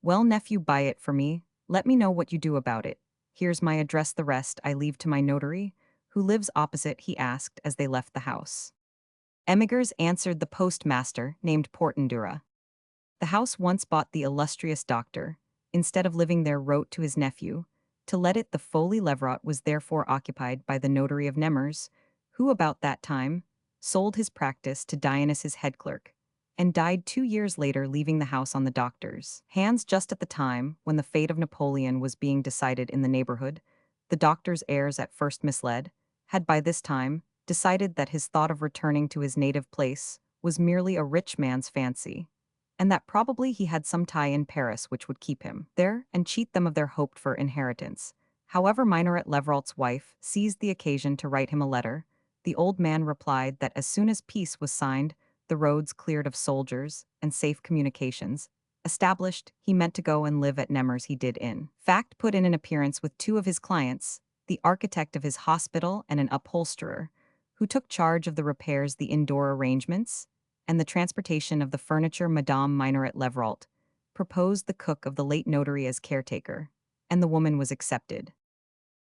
Well, nephew, buy it for me. Let me know what you do about it. Here's my address. The rest I leave to my notary, who lives opposite, he asked as they left the house. Emigers, answered the postmaster, named Portendura. The house once bought the illustrious doctor, instead of living there, wrote to his nephew to let it. The Folie Leverot was therefore occupied by the notary of Nemours, who about that time sold his practice to Dionys, his head clerk, and died 2 years later, leaving the house on the doctor's hands just at the time when the fate of Napoleon was being decided in the neighborhood. The doctor's heirs, at first misled, had by this time decided that his thought of returning to his native place was merely a rich man's fancy, and that probably he had some tie in Paris which would keep him there and cheat them of their hoped-for inheritance. However, Minoret Leveralt's wife seized the occasion to write him a letter. The old man replied that as soon as peace was signed, the roads cleared of soldiers, and safe communications established, he meant to go and live at Nemours. He did in fact put in an appearance with 2 of his clients, the architect of his hospital and an upholsterer, who took charge of the repairs, the indoor arrangements, and the transportation of the furniture. Madame Minoret Leveralt proposed the cook of the late notary as caretaker, and the woman was accepted.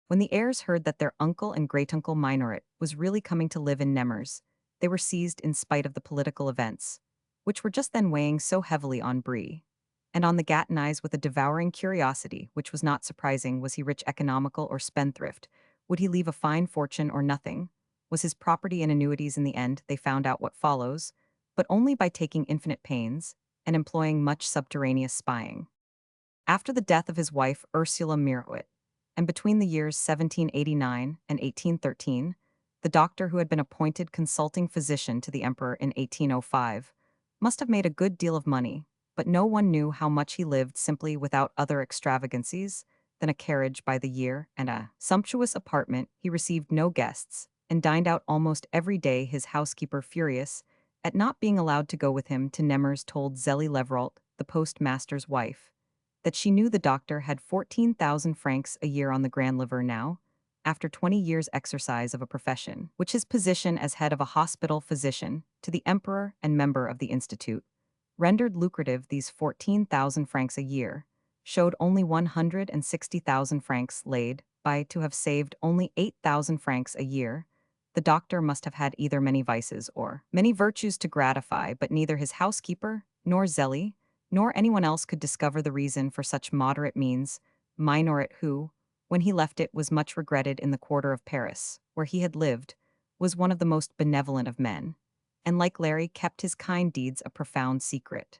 When the heirs heard that their uncle and great-uncle Minoret was really coming to live in Nemours, they were seized, in spite of the political events, which were just then weighing so heavily on Brie. And on the Gatton eyes with a devouring curiosity, which was not surprising. Was he rich, economical, or spendthrift? Would he leave a fine fortune or nothing? Was his property and annuities in the end? They found out what follows, but only by taking infinite pains and employing much subterraneous spying. After the death of his wife Ursula Mirowit, and between the years 1789 and 1813, the doctor who had been appointed consulting physician to the emperor in 1805 must have made a good deal of money, but no one knew how much he lived simply without other extravagancies than a carriage by the year and a sumptuous apartment. He received no guests and dined out almost every day. His housekeeper, furious at not being allowed to go with him to Nemers, told Zélie Leveralt, the postmaster's wife, that she knew the doctor had 14,000 francs a year on the grand liver now, after 20 years' exercise of a profession, which his position as head of a hospital physician to the emperor and member of the institute rendered lucrative. These 14,000 francs a year showed only 160,000 francs laid by to have saved only 8,000 francs a year. The doctor must have had either many vices or many virtues to gratify, but neither his housekeeper, nor Zélie, nor anyone else could discover the reason for such moderate means. Minoret, who, when he left it, was much regretted in the quarter of Paris, where he had lived, was one of the most benevolent of men, and like Larry kept his kind deeds a profound secret.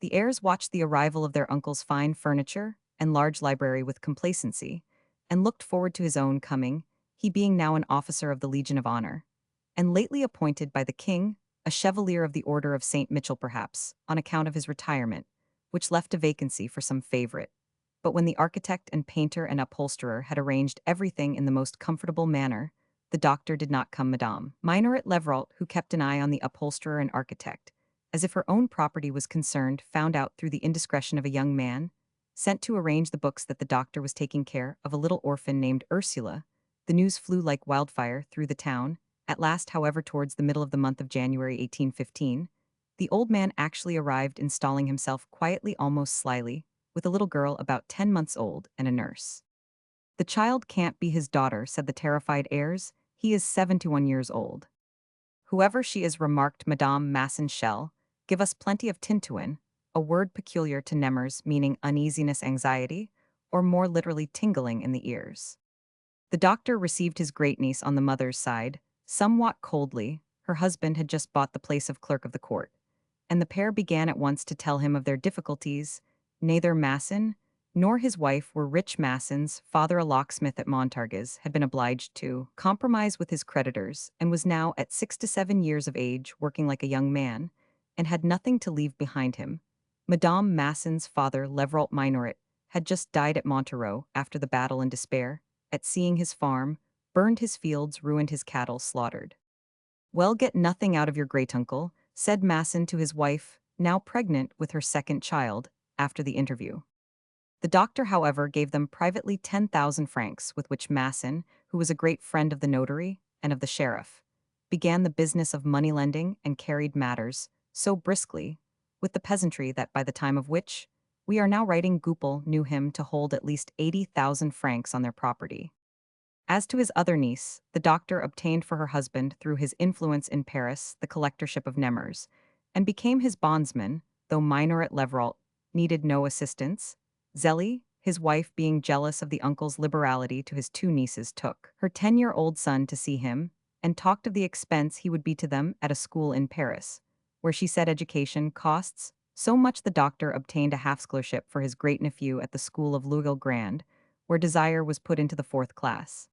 The heirs watched the arrival of their uncle's fine furniture and large library with complacency, and looked forward to his own coming, he being now an officer of the Legion of Honor, and lately appointed by the king, a chevalier of the Order of St. Michel perhaps, on account of his retirement, which left a vacancy for some favorite. But when the architect and painter and upholsterer had arranged everything in the most comfortable manner, the doctor did not come. Madame Minoret Leveralt, who kept an eye on the upholsterer and architect, as if her own property was concerned, found out through the indiscretion of a young man, sent to arrange the books, that the doctor was taking care of a little orphan named Ursula. The news flew like wildfire through the town. At last, however, towards the middle of the month of January 1815, the old man actually arrived, installing himself quietly, almost slyly, with a little girl about 10 months old and a nurse. "The child can't be his daughter," said the terrified heirs. "He is 71 years old." "Whoever she is," remarked Madame Masson, "shall give us plenty of tintuin," a word peculiar to Nemers, meaning uneasiness, anxiety, or more literally tingling in the ears. The doctor received his great-niece on the mother's side somewhat coldly. Her husband had just bought the place of clerk of the court, and the pair began at once to tell him of their difficulties. Neither Masson nor his wife were rich. Masson's father, a locksmith at Montargis, had been obliged to compromise with his creditors and was now at 6 to 7 years of age, working like a young man, and had nothing to leave behind him. Madame Masson's father, Leveralt Minoret, had just died at Montereau after the battle, in despair at seeing his farm burned, his fields ruined, his cattle slaughtered. "Well, get nothing out of your great-uncle," said Masson to his wife, now pregnant with her second child, after the interview. The doctor, however, gave them privately 10,000 francs, with which Masson, who was a great friend of the notary and of the sheriff, began the business of money-lending and carried matters so briskly with the peasantry that by the time of which we are now writing, Goupil knew him to hold at least 80,000 francs on their property. As to his other niece, the doctor obtained for her husband, through his influence in Paris, the collectorship of Nemers, and became his bondsman, though Minoret Leveralt needed no assistance. Zélie, his wife, being jealous of the uncle's liberality to his two nieces, took her 10-year-old son to see him, and talked of the expense he would be to them at a school in Paris, where she said education costs so much. The doctor obtained a half-scholarship for his great-nephew at the school of Louisville Grand, where Desire was put into the 4th class.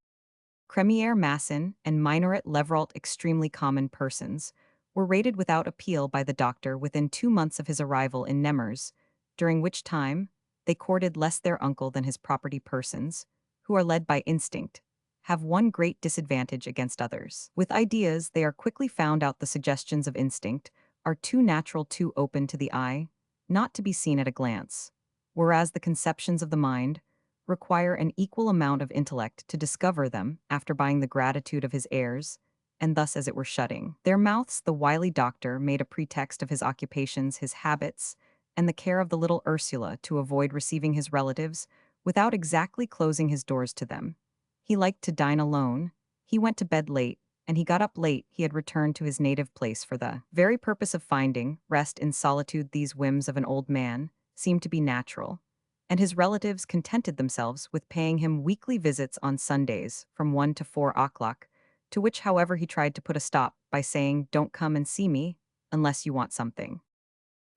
Crémière, Masson, and Minoret Leveralt, extremely common persons, were rated without appeal by the doctor within 2 months of his arrival in Nemers, during which time they courted less their uncle than his property. Persons, who are led by instinct, have one great disadvantage against others. With ideas, they are quickly found out. The suggestions of instinct are too natural, too open to the eye, not to be seen at a glance, whereas the conceptions of the mind require an equal amount of intellect to discover them. After buying the gratitude of his heirs, and thus as it were shutting their mouths, the wily doctor made a pretext of his occupations, his habits, and the care of the little Ursula, to avoid receiving his relatives without exactly closing his doors to them. He liked to dine alone, he went to bed late, and he got up late. He had returned to his native place for the very purpose of finding rest in solitude. These whims of an old man seemed to be natural, and his relatives contented themselves with paying him weekly visits on Sundays from 1 to 4 o'clock, to which, however, he tried to put a stop by saying, "Don't come and see me unless you want something."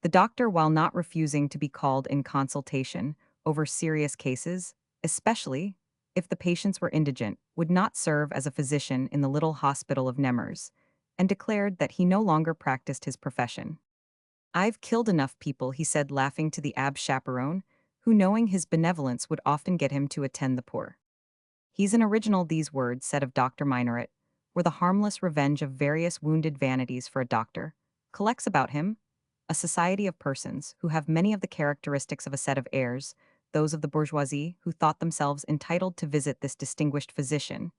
The doctor, while not refusing to be called in consultation over serious cases, especially if the patients were indigent, would not serve as a physician in the little hospital of Nemers, and declared that he no longer practiced his profession. "I've killed enough people," he said, laughing to the abbe chaperone, who, knowing his benevolence, would often get him to attend the poor. "He's an original." These words, said of Dr. Minoret, were the harmless revenge of various wounded vanities, for a doctor collects about him a society of persons who have many of the characteristics of a set of heirs, those of the bourgeoisie who thought themselves entitled to visit this distinguished physician,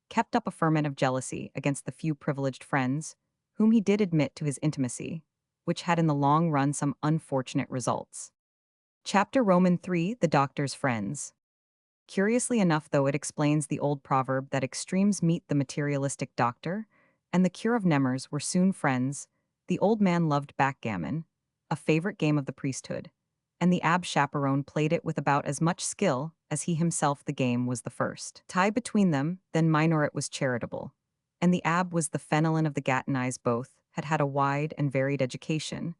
kept up a ferment of jealousy against the few privileged friends, whom he did admit to his intimacy, which had in the long run some unfortunate results. Chapter Roman 3: The Doctor's Friends. Curiously enough, though, it explains the old proverb that extremes meet the materialistic doctor, and the cure of Nemers were soon friends. The old man loved backgammon, a favorite game of the priesthood, and the abbe chaperone played it with about as much skill as he himself. The game was the first tie between them, then Minoret was charitable, and the abbe was the fenelon of the Gatinize. Both had had a wide and varied education.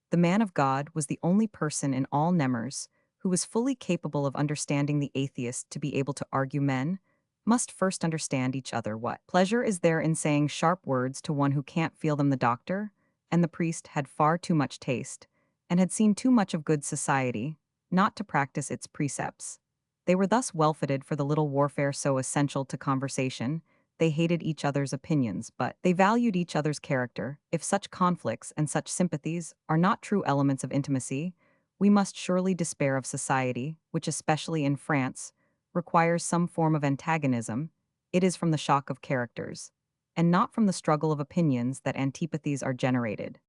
The man of God was the only person in all Nemers who was fully capable of understanding the atheist. To be able to argue, men must first understand each other. What pleasure is there in saying sharp words to one who can't feel them? The doctor and the priest had far too much taste, and had seen too much of good society, not to practice its precepts. They were thus well fitted for the little warfare so essential to conversation. They hated each other's opinions, but they valued each other's character. If such conflicts and such sympathies are not true elements of intimacy, we must surely despair of society, which, especially in France, requires some form of antagonism. It is from the shock of characters, and not from the struggle of opinions, that antipathies are generated.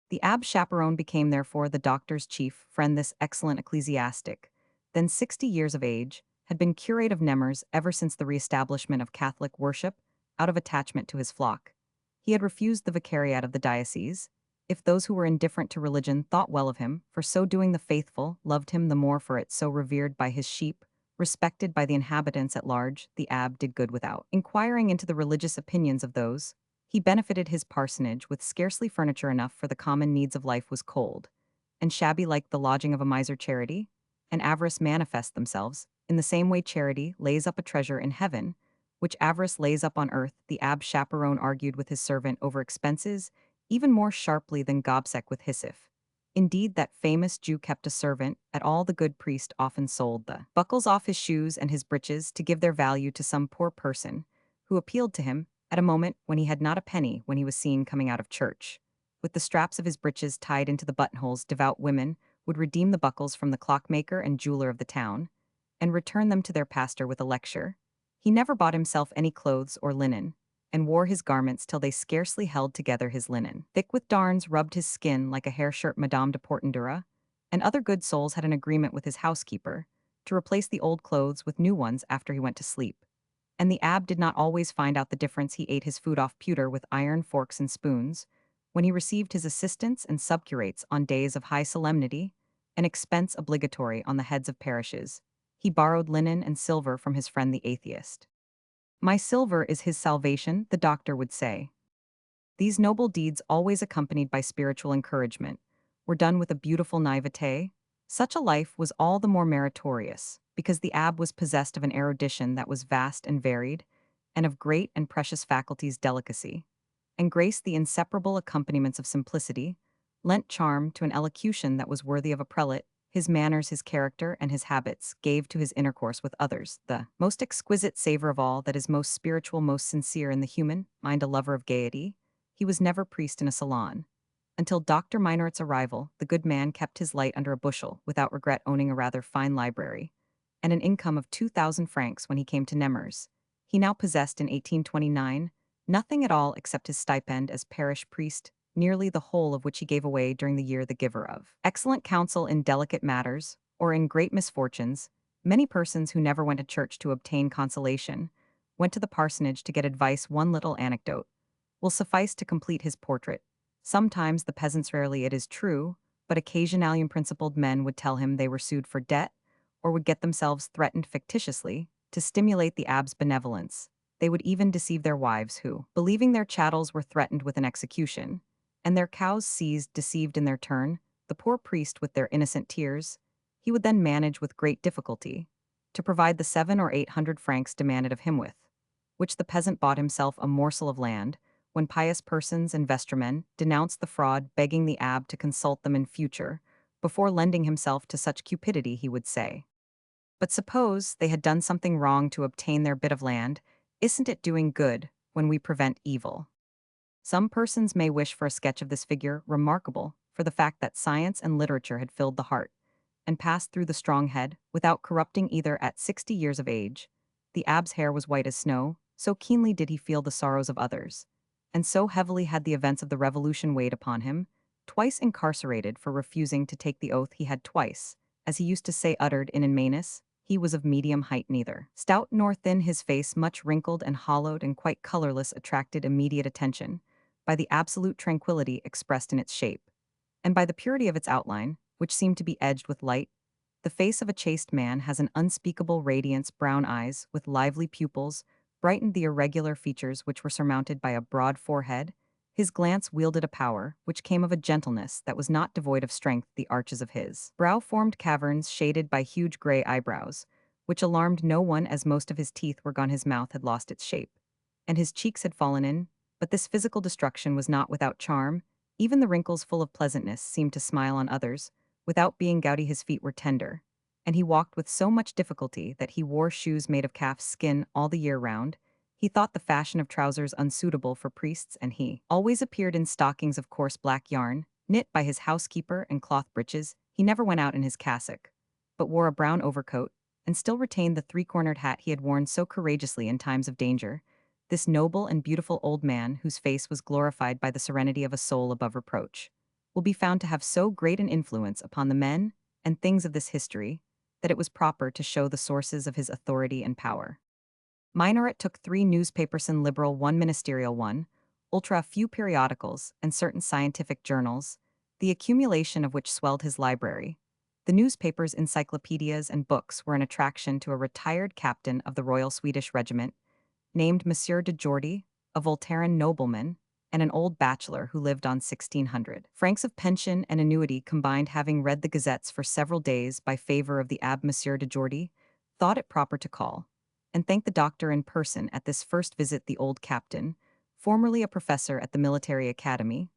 The abbe chaperone became therefore the doctor's chief friend. This excellent ecclesiastic, then 60 years of age, had been curate of Nemers ever since the re-establishment of Catholic worship, out of attachment to his flock. He had refused the vicariate of the diocese. If those who were indifferent to religion thought well of him, for so doing the faithful loved him the more for it. So revered by his sheep, respected by the inhabitants at large, the abbe did good without inquiring into the religious opinions of those. He benefited his parsonage with scarcely furniture enough for the common needs of life. Was cold and shabby like the lodging of a miser. Charity and avarice manifest themselves in the same way. Charity lays up a treasure in heaven, which avarice lays up on earth. The abbe chaperone argued with his servant over expenses even more sharply than Gobseck with Hyssoph. Indeed, that famous Jew kept a servant at all. The good priest often sold the buckles off his shoes and his breeches to give their value to some poor person who appealed to him at a moment when he had not a penny. When he was seen coming out of church with the straps of his breeches tied into the buttonholes, devout women would redeem the buckles from the clockmaker and jeweler of the town, and return them to their pastor with a lecture. He never bought himself any clothes or linen, and wore his garments till they scarcely held together. His linen, thick with darns, rubbed his skin like a hair shirt. Madame de Portendura and other good souls had an agreement with his housekeeper to replace the old clothes with new ones after he went to sleep. And the abbe did not always find out the difference. He ate his food off pewter with iron forks and spoons. When he received his assistants and subcurates on days of high solemnity, an expense obligatory on the heads of parishes, he borrowed linen and silver from his friend the atheist. "My silver is his salvation," the doctor would say. These noble deeds, always accompanied by spiritual encouragement, were done with a beautiful naivete. Such a life was all the more meritorious, because the abbe was possessed of an erudition that was vast and varied, and of great and precious faculties. Delicacy and grace, the inseparable accompaniments of simplicity, lent charm to an elocution that was worthy of a prelate. His manners, his character, and his habits gave to his intercourse with others the most exquisite savor of all that is most spiritual, most sincere in the human mind. A lover of gaiety, he was never priest in a salon. Until Dr. Minoret's arrival, the good man kept his light under a bushel, without regret, owning a rather fine library, and an income of 2,000 francs when he came to Nemers. He now possessed in 1829 nothing at all except his stipend as parish priest, nearly the whole of which he gave away during the year. The giver of excellent counsel in delicate matters, or in great misfortunes, many persons who never went to church to obtain consolation went to the parsonage to get advice. One little anecdote will suffice to complete his portrait. Sometimes the peasants, rarely it is true, but occasionally unprincipled men would tell him they were sued for debt, or would get themselves threatened fictitiously to stimulate the abbé's benevolence. They would even deceive their wives who, believing their chattels were threatened with an execution, and their cows seized, deceived in their turn, the poor priest with their innocent tears, he would then manage with great difficulty to provide the 700 or 800 francs demanded of him with, which the peasant bought himself a morsel of land, when pious persons and vestrymen denounced the fraud, begging the abbé to consult them in future, before lending himself to such cupidity. He would say, "But suppose they had done something wrong to obtain their bit of land, isn't it doing good when we prevent evil?" Some persons may wish for a sketch of this figure, remarkable for the fact that science and literature had filled the heart and passed through the strong head without corrupting either. At 60 years of age, the abbé's hair was white as snow, so keenly did he feel the sorrows of others, and so heavily had the events of the Revolution weighed upon him. Twice incarcerated for refusing to take the oath, he had twice, as he used to say, uttered in Manus. He was of medium height, neither stout nor thin. His face, much wrinkled and hollowed and quite colorless, attracted immediate attention by the absolute tranquility expressed in its shape, and by the purity of its outline, which seemed to be edged with light. The face of a chaste man has an unspeakable radiance. Brown eyes, with lively pupils, brightened the irregular features which were surmounted by a broad forehead. His glance wielded a power which came of a gentleness that was not devoid of strength. The arches of his brow formed caverns shaded by huge gray eyebrows, which alarmed no one, as most of his teeth were gone. His mouth had lost its shape, and his cheeks had fallen in, but this physical destruction was not without charm. Even the wrinkles, full of pleasantness, seemed to smile on others, without being gouty. His feet were tender, and he walked with so much difficulty that he wore shoes made of calf's skin all the year round. He thought the fashion of trousers unsuitable for priests, and he always appeared in stockings of coarse black yarn, knit by his housekeeper, and cloth breeches. He never went out in his cassock, but wore a brown overcoat, and still retained the three-cornered hat he had worn so courageously in times of danger. This noble and beautiful old man, whose face was glorified by the serenity of a soul above reproach, will be found to have so great an influence upon the men and things of this history that it was proper to show the sources of his authority and power. Minoret took 3 newspapers, an liberal one, ministerial one, ultra, a few periodicals, and certain scientific journals, the accumulation of which swelled his library. The newspapers, encyclopedias, and books were an attraction to a retired captain of the Royal Swedish Regiment, named Monsieur de Jordy, a Voltairean nobleman, and an old bachelor who lived on 1,600 francs of pension and annuity combined. Having read the gazettes for several days by favor of the Abbé, Monsieur de Jordy thought it proper to call and thank the doctor in person. At this first visit, the old captain, formerly a professor at the military academy,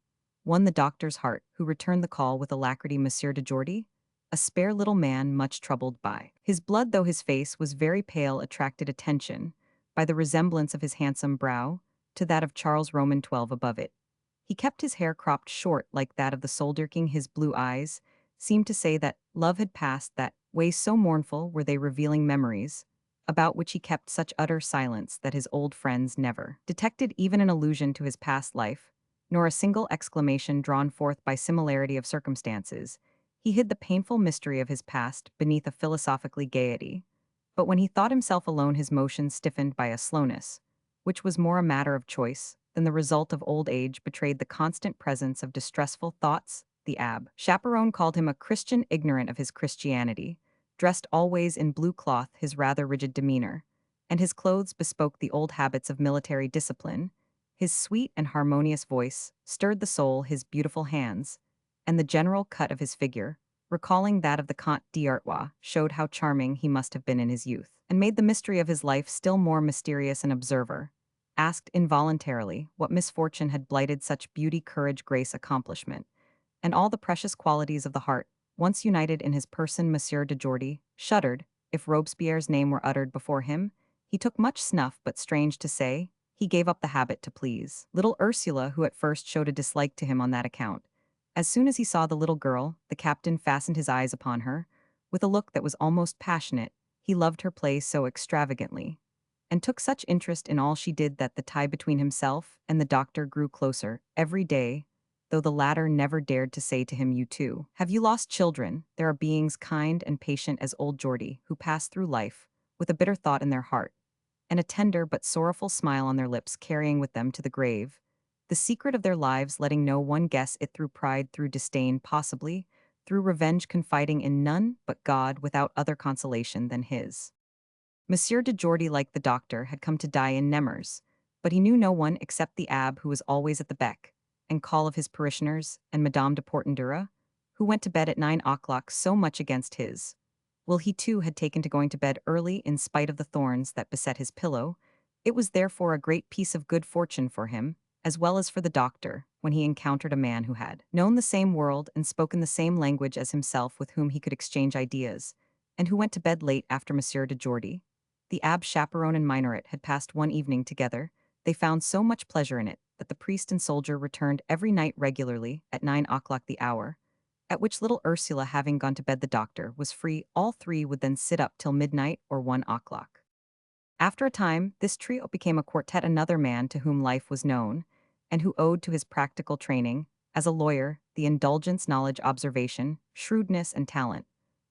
won the doctor's heart, who returned the call with alacrity. Monsieur de Jordy, a spare little man much troubled by his blood, though his face was very pale, attracted attention by the resemblance of his handsome brow to that of Charles Roman 12 above it. He kept his hair cropped short like that of the soldier king. His blue eyes seemed to say that love had passed that way, so mournful were they, revealing memories about which he kept such utter silence that his old friends never detected even an allusion to his past life, nor a single exclamation drawn forth by similarity of circumstances. He hid the painful mystery of his past beneath a philosophically gaiety, but when he thought himself alone, his motions, stiffened by a slowness, which was more a matter of choice than the result of old age, betrayed the constant presence of distressful thoughts. The Abbé chaperone called him a Christian, ignorant of his Christianity, dressed always in blue cloth, his rather rigid demeanor, and his clothes bespoke the old habits of military discipline. His sweet and harmonious voice stirred the soul, his beautiful hands, and the general cut of his figure, recalling that of the Comte d'Artois, showed how charming he must have been in his youth, and made the mystery of his life still more mysterious. An observer asked involuntarily what misfortune had blighted such beauty, courage, grace, accomplishment, and all the precious qualities of the heart, once united in his person. Monsieur de Jordy shuddered. If Robespierre's name were uttered before him, he took much snuff, but strange to say, he gave up the habit to please little Ursula, who at first showed a dislike to him on that account. As soon as he saw the little girl, the captain fastened his eyes upon her, with a look that was almost passionate. He loved her play so extravagantly, and took such interest in all she did, that the tie between himself and the doctor grew closer every day, though the latter never dared to say to him, "You too, have you lost children?" There are beings kind and patient as old Jordy, who pass through life with a bitter thought in their heart, and a tender but sorrowful smile on their lips carrying with them to the grave. The secret of their lives letting no one guess it through pride, through disdain, possibly, through revenge confiding in none but God without other consolation than his. Monsieur de Jordy, like the doctor, had come to die in Nemers, but he knew no one except the abbe who was always at the beck and call of his parishioners and Madame de Portendura, who went to bed at 9 o'clock so much against his will he too had taken to going to bed early in spite of the thorns that beset his pillow. It was therefore a great piece of good fortune for him, as well as for the doctor, when he encountered a man who had known the same world and spoken the same language as himself, with whom he could exchange ideas, and who went to bed late after Monsieur de Jordy. The abbe chaperone and minaret had passed one evening together. They found so much pleasure in it that the priest and soldier returned every night regularly at 9 o'clock, the hour at which little Ursula, having gone to bed the doctor, was free. All three would then sit up till midnight or 1 o'clock. After a time, this trio became a quartet. Another man to whom life was known, and who owed to his practical training, as a lawyer, the indulgence, knowledge, observation, shrewdness, and talent,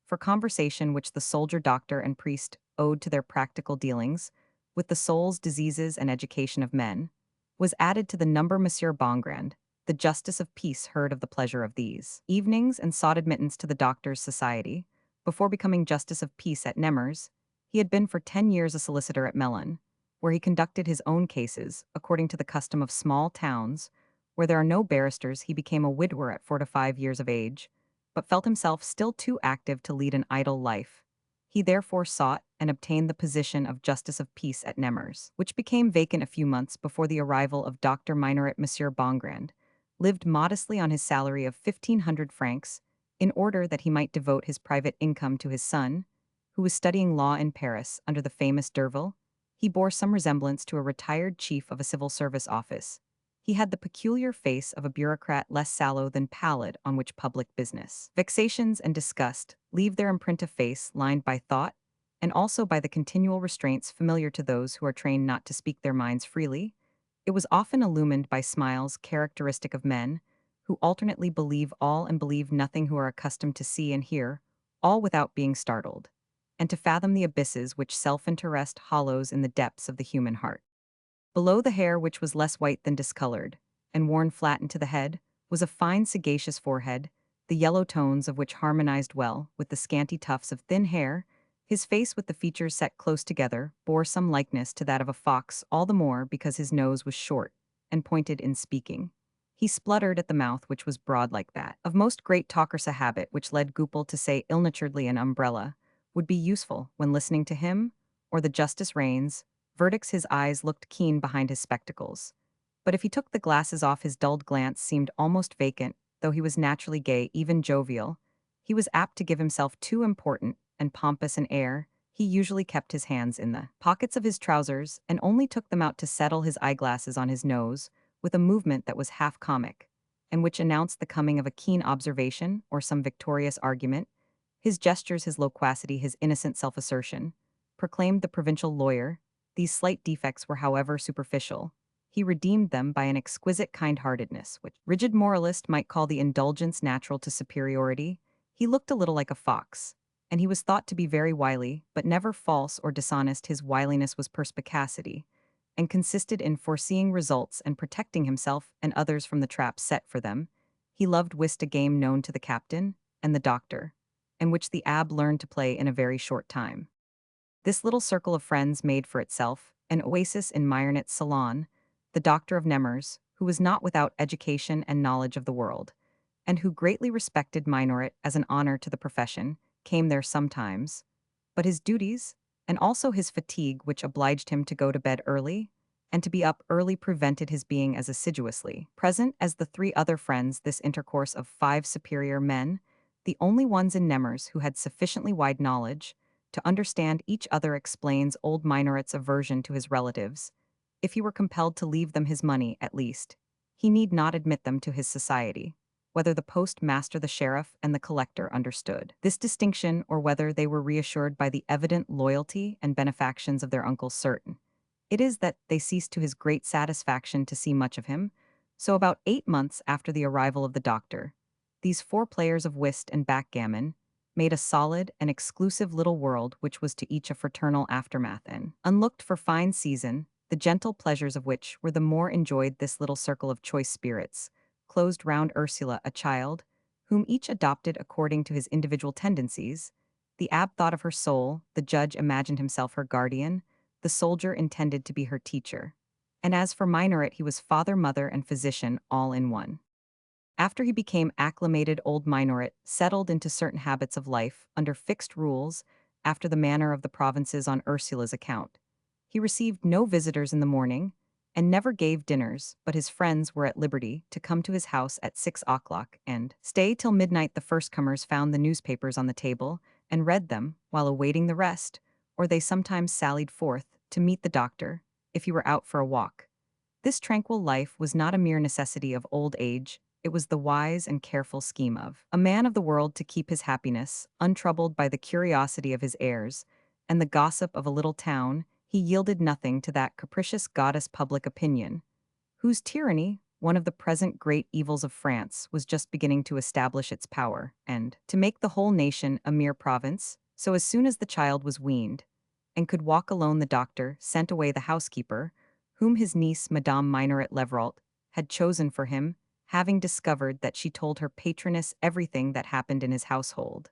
for conversation which the soldier, doctor, and priest owed to their practical dealings with the souls, diseases, and education of men, was added to the number. Monsieur Bongrand, the justice of peace, heard of the pleasure of these evenings and sought admittance to the doctor's society. Before becoming justice of peace at Nemers, he had been for 10 years a solicitor at Melun, where he conducted his own cases according to the custom of small towns, where there are no barristers. He became a widower at 45 years of age, but felt himself still too active to lead an idle life. He therefore sought and obtained the position of justice of peace at Nemers, which became vacant a few months before the arrival of Dr. Minaret. Monsieur Bongrand lived modestly on his salary of 1,500 francs, in order that he might devote his private income to his son, who was studying law in Paris under the famous Derville. He bore some resemblance to a retired chief of a civil service office. He had the peculiar face of a bureaucrat, less sallow than pallid, on which public business, vexations, and disgust leave their imprint. Of face lined by thought, and also by the continual restraints familiar to those who are trained not to speak their minds freely. It was often illumined by smiles characteristic of men who alternately believe all and believe nothing, who are accustomed to see and hear all without being startled, and to fathom the abysses which self-interest hollows in the depths of the human heart. Below the hair, which was less white than discolored, and worn flat into the head, was a fine sagacious forehead, the yellow tones of which harmonized well with the scanty tufts of thin hair. His face, with the features set close together, bore some likeness to that of a fox, all the more because his nose was short and pointed in speaking. He spluttered at the mouth, which was broad like that of most great talkers, a habit which led Goupil to say ill-naturedly an umbrella would be useful when listening to him, or the justice Rains verdicts. His eyes looked keen behind his spectacles, but if he took the glasses off, his dulled glance seemed almost vacant. Though he was naturally gay, even jovial, he was apt to give himself too important and pompous an air. He usually kept his hands in the pockets of his trousers and only took them out to settle his eyeglasses on his nose, with a movement that was half comic, and which announced the coming of a keen observation or some victorious argument. His gestures, his loquacity, his innocent self-assertion, proclaimed the provincial lawyer. These slight defects were, however, superficial. He redeemed them by an exquisite kind-heartedness, which rigid moralist might call the indulgence natural to superiority. He looked a little like a fox, and he was thought to be very wily, but never false or dishonest. His wiliness was perspicacity, and consisted in foreseeing results and protecting himself and others from the traps set for them. He loved whist, a game known to the captain and the doctor, and which the abbe learned to play in a very short time. This little circle of friends made for itself an oasis in Myrnit's salon. The doctor of Nemers, who was not without education and knowledge of the world, and who greatly respected Minoret as an honor to the profession, came there sometimes, but his duties, and also his fatigue, which obliged him to go to bed early and to be up early, prevented his being as assiduously present as the three other friends. This intercourse of 5 superior men, the only ones in Nemers who had sufficiently wide knowledge to understand each other, explains old Minoret's aversion to his relatives. If he were compelled to leave them his money, at least, he need not admit them to his society. Whether the postmaster, the sheriff, and the collector understood this distinction, or whether they were reassured by the evident loyalty and benefactions of their uncle, certain it is that they ceased to his great satisfaction to see much of him. So about 8 months after the arrival of the doctor, these 4 players of whist and backgammon made a solid and exclusive little world which was to each a fraternal aftermath in. Unlooked for fine season, the gentle pleasures of which were the more enjoyed this little circle of choice spirits, closed round Ursula a child, whom each adopted according to his individual tendencies. The abb thought of her soul, the judge imagined himself her guardian, the soldier intended to be her teacher. And as for Minoret, he was father, mother, and physician all in one. After he became acclimated old Minoret, settled into certain habits of life, under fixed rules, after the manner of the provinces on Ursula's account. He received no visitors in the morning, and never gave dinners, but his friends were at liberty to come to his house at 6 o'clock and stay till midnight. The first comers found the newspapers on the table, and read them, while awaiting the rest, or they sometimes sallied forth to meet the doctor, if he were out for a walk. This tranquil life was not a mere necessity of old age, it was the wise and careful scheme of a man of the world to keep his happiness, untroubled by the curiosity of his heirs, and the gossip of a little town. He yielded nothing to that capricious goddess public opinion, whose tyranny, one of the present great evils of France, was just beginning to establish its power, and to make the whole nation a mere province. So as soon as the child was weaned, and could walk alone, the doctor sent away the housekeeper, whom his niece Madame Minoret Levrault had chosen for him, having discovered that she told her patroness everything that happened in his household.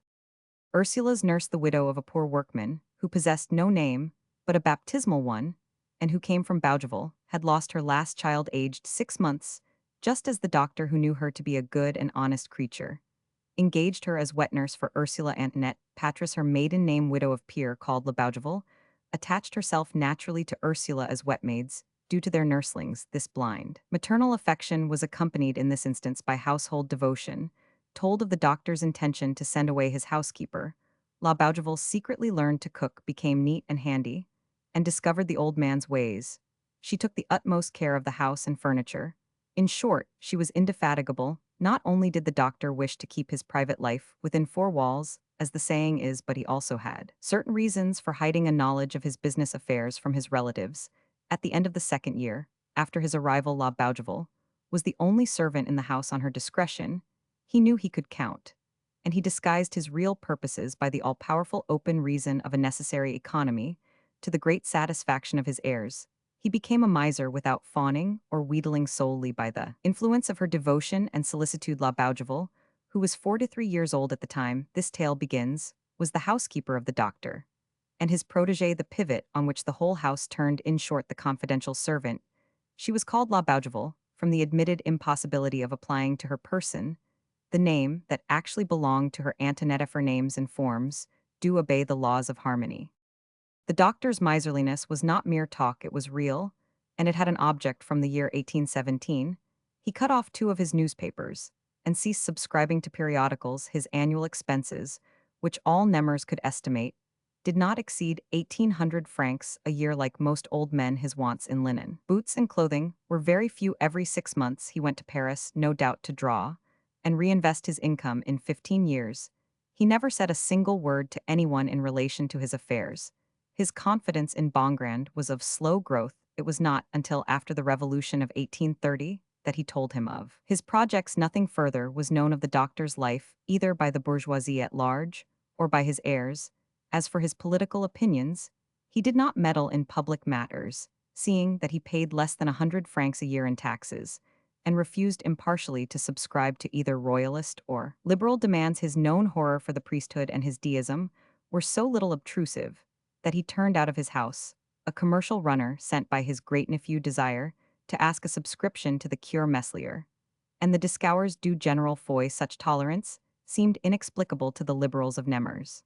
Ursula's nurse, the widow of a poor workman, who possessed no name, but a baptismal one, and who came from Bougival, had lost her last child aged 6 months, just as the doctor, who knew her to be a good and honest creature, engaged her as wet nurse for Ursula Antoinette Patris, her maiden name, widow of peer called Le Bougival, attached herself naturally to Ursula as wet maids, due to their nurslings. This blind maternal affection was accompanied in this instance by household devotion. Told of the doctor's intention to send away his housekeeper, La Bougival secretly learned to cook, became neat and handy, and discovered the old man's ways. She took the utmost care of the house and furniture. In short, she was indefatigable. Not only did the doctor wish to keep his private life within four walls, as the saying is, but he also had certain reasons for hiding a knowledge of his business affairs from his relatives. At the end of the second year, after his arrival, La Bougival was the only servant in the house on her discretion. He knew he could count, and he disguised his real purposes by the all-powerful open reason of a necessary economy, to the great satisfaction of his heirs. He became a miser without fawning or wheedling, solely by the influence of her devotion and solicitude. La Bougival, who was 43 years old at the time this tale begins, was the housekeeper of the doctor, and his protégé the pivot on which the whole house turned, in short, the confidential servant. She was called La Bougival from the admitted impossibility of applying to her person the name that actually belonged to her Antoinette. For names and forms do obey the laws of harmony. The doctor's miserliness was not mere talk, it was real, and it had an object. From the year 1817, he cut off two of his newspapers, and ceased subscribing to periodicals. His annual expenses, which all Nemers could estimate, did not exceed 1,800 francs a year. Like most old men, his wants in linen, boots, and clothing were very few. Every 6 months he went to Paris, no doubt to draw and reinvest his income in 15 years. He never said a single word to anyone in relation to his affairs. His confidence in Bongrand was of slow growth. It was not until after the Revolution of 1830 that he told him of his projects. Nothing further was known of the doctor's life, either by the bourgeoisie at large or by his heirs. As for his political opinions, he did not meddle in public matters, seeing that he paid less than 100 francs a year in taxes, and refused impartially to subscribe to either royalist or liberal demands. His known horror for the priesthood and his deism were so little obtrusive that he turned out of his house a commercial runner sent by his great-nephew Desire to ask a subscription to the Cure Meslier, and the Discours du General Foy. Such tolerance seemed inexplicable to the liberals of Nemers.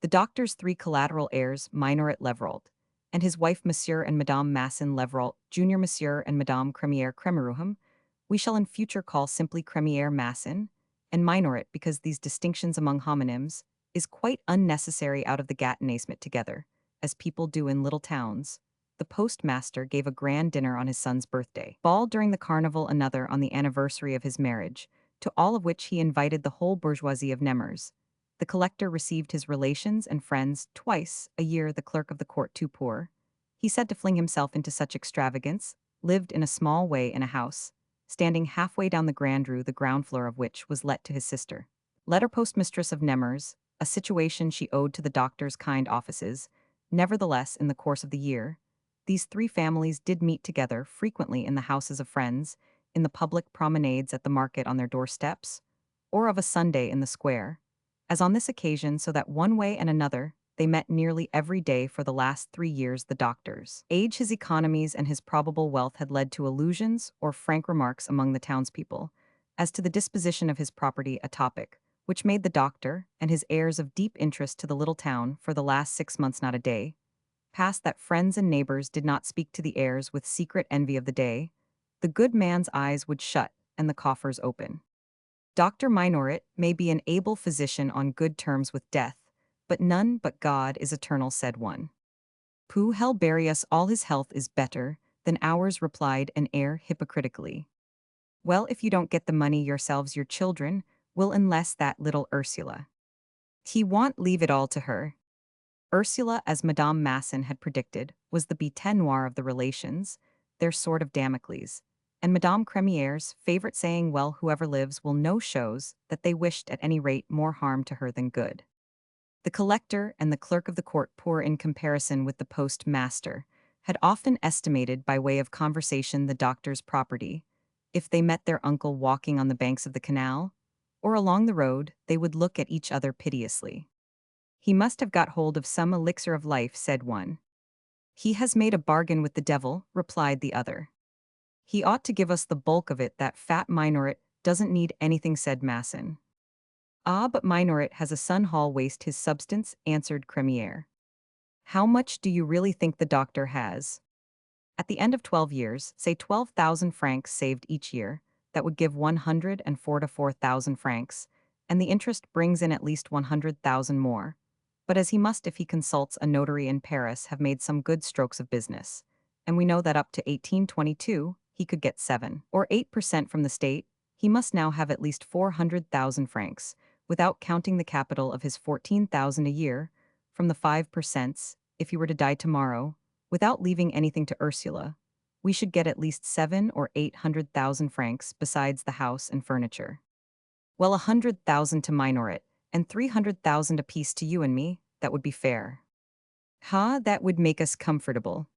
The doctor's three collateral heirs, Minoret Levrault, and his wife Monsieur and Madame Masson Levrault, Junior Monsieur and Madame Crémière Cremerouham, we shall in future call simply Crémière Masson, and Minoret, because these distinctions among homonyms is quite unnecessary. Out of the Gâtinais together, as people do in little towns. The postmaster gave a grand dinner on his son's birthday, ball during the carnival, another on the anniversary of his marriage, to all of which he invited the whole bourgeoisie of Nemers. The collector received his relations and friends twice a year. The clerk of the court, too poor, he said, to fling himself into such extravagance, lived in a small way in a house standing halfway down the Grand Rue, the ground floor of which was let to his sister, letter postmistress of Nemers, a situation she owed to the doctor's kind offices. Nevertheless, in the course of the year, these three families did meet together frequently in the houses of friends, in the public promenades at the market on their doorsteps, or of a Sunday in the square. As on this occasion, so that one way and another, they met nearly every day for the last 3 years. The doctor's age, his economies, and his probable wealth had led to allusions or frank remarks among the townspeople as to the disposition of his property, a topic which made the doctor and his heirs of deep interest to the little town for the last 6 months. Not a day passed that friends and neighbors did not speak to the heirs with secret envy of the day. The good man's eyes would shut and the coffers open. Dr. Minoret may be an able physician on good terms with death, but none but God is eternal, said one. Who hell bury us, all his health is better than ours, replied an heir hypocritically. Well, if you don't get the money yourselves, your children will, unless that little Ursula. He won't leave it all to her. Ursula, as Madame Masson had predicted, was the bête noire of the relations, their sword of Damocles, and Madame Crémiere's favorite saying, well, whoever lives will know, shows that they wished at any rate more harm to her than good. The collector and the clerk of the court, poor in comparison with the postmaster, had often estimated by way of conversation the doctor's property. If they met their uncle walking on the banks of the canal, or along the road, they would look at each other piteously. He must have got hold of some elixir of life, said one. He has made a bargain with the devil, replied the other. He ought to give us the bulk of it, that fat Minoret doesn't need anything, said Masson. Ah, but Minoret has a son, haul waste his substance, answered Crémière. How much do you really think the doctor has? At the end of 12 years, say 12,000 francs saved each year, that would give 144,000 francs, and the interest brings in at least 100,000 more. But as he must, if he consults a notary in Paris, have made some good strokes of business, and we know that up to 1822, he could get 7 or 8% from the state, he must now have at least 400,000 francs, without counting the capital of his 14,000 a year, from the 5%, if he were to die tomorrow, without leaving anything to Ursula. We should get at least 7 or 800,000 francs besides the house and furniture. Well, 100,000 to Minoret, and 300,000 apiece to you and me, that would be fair. That would make us comfortable.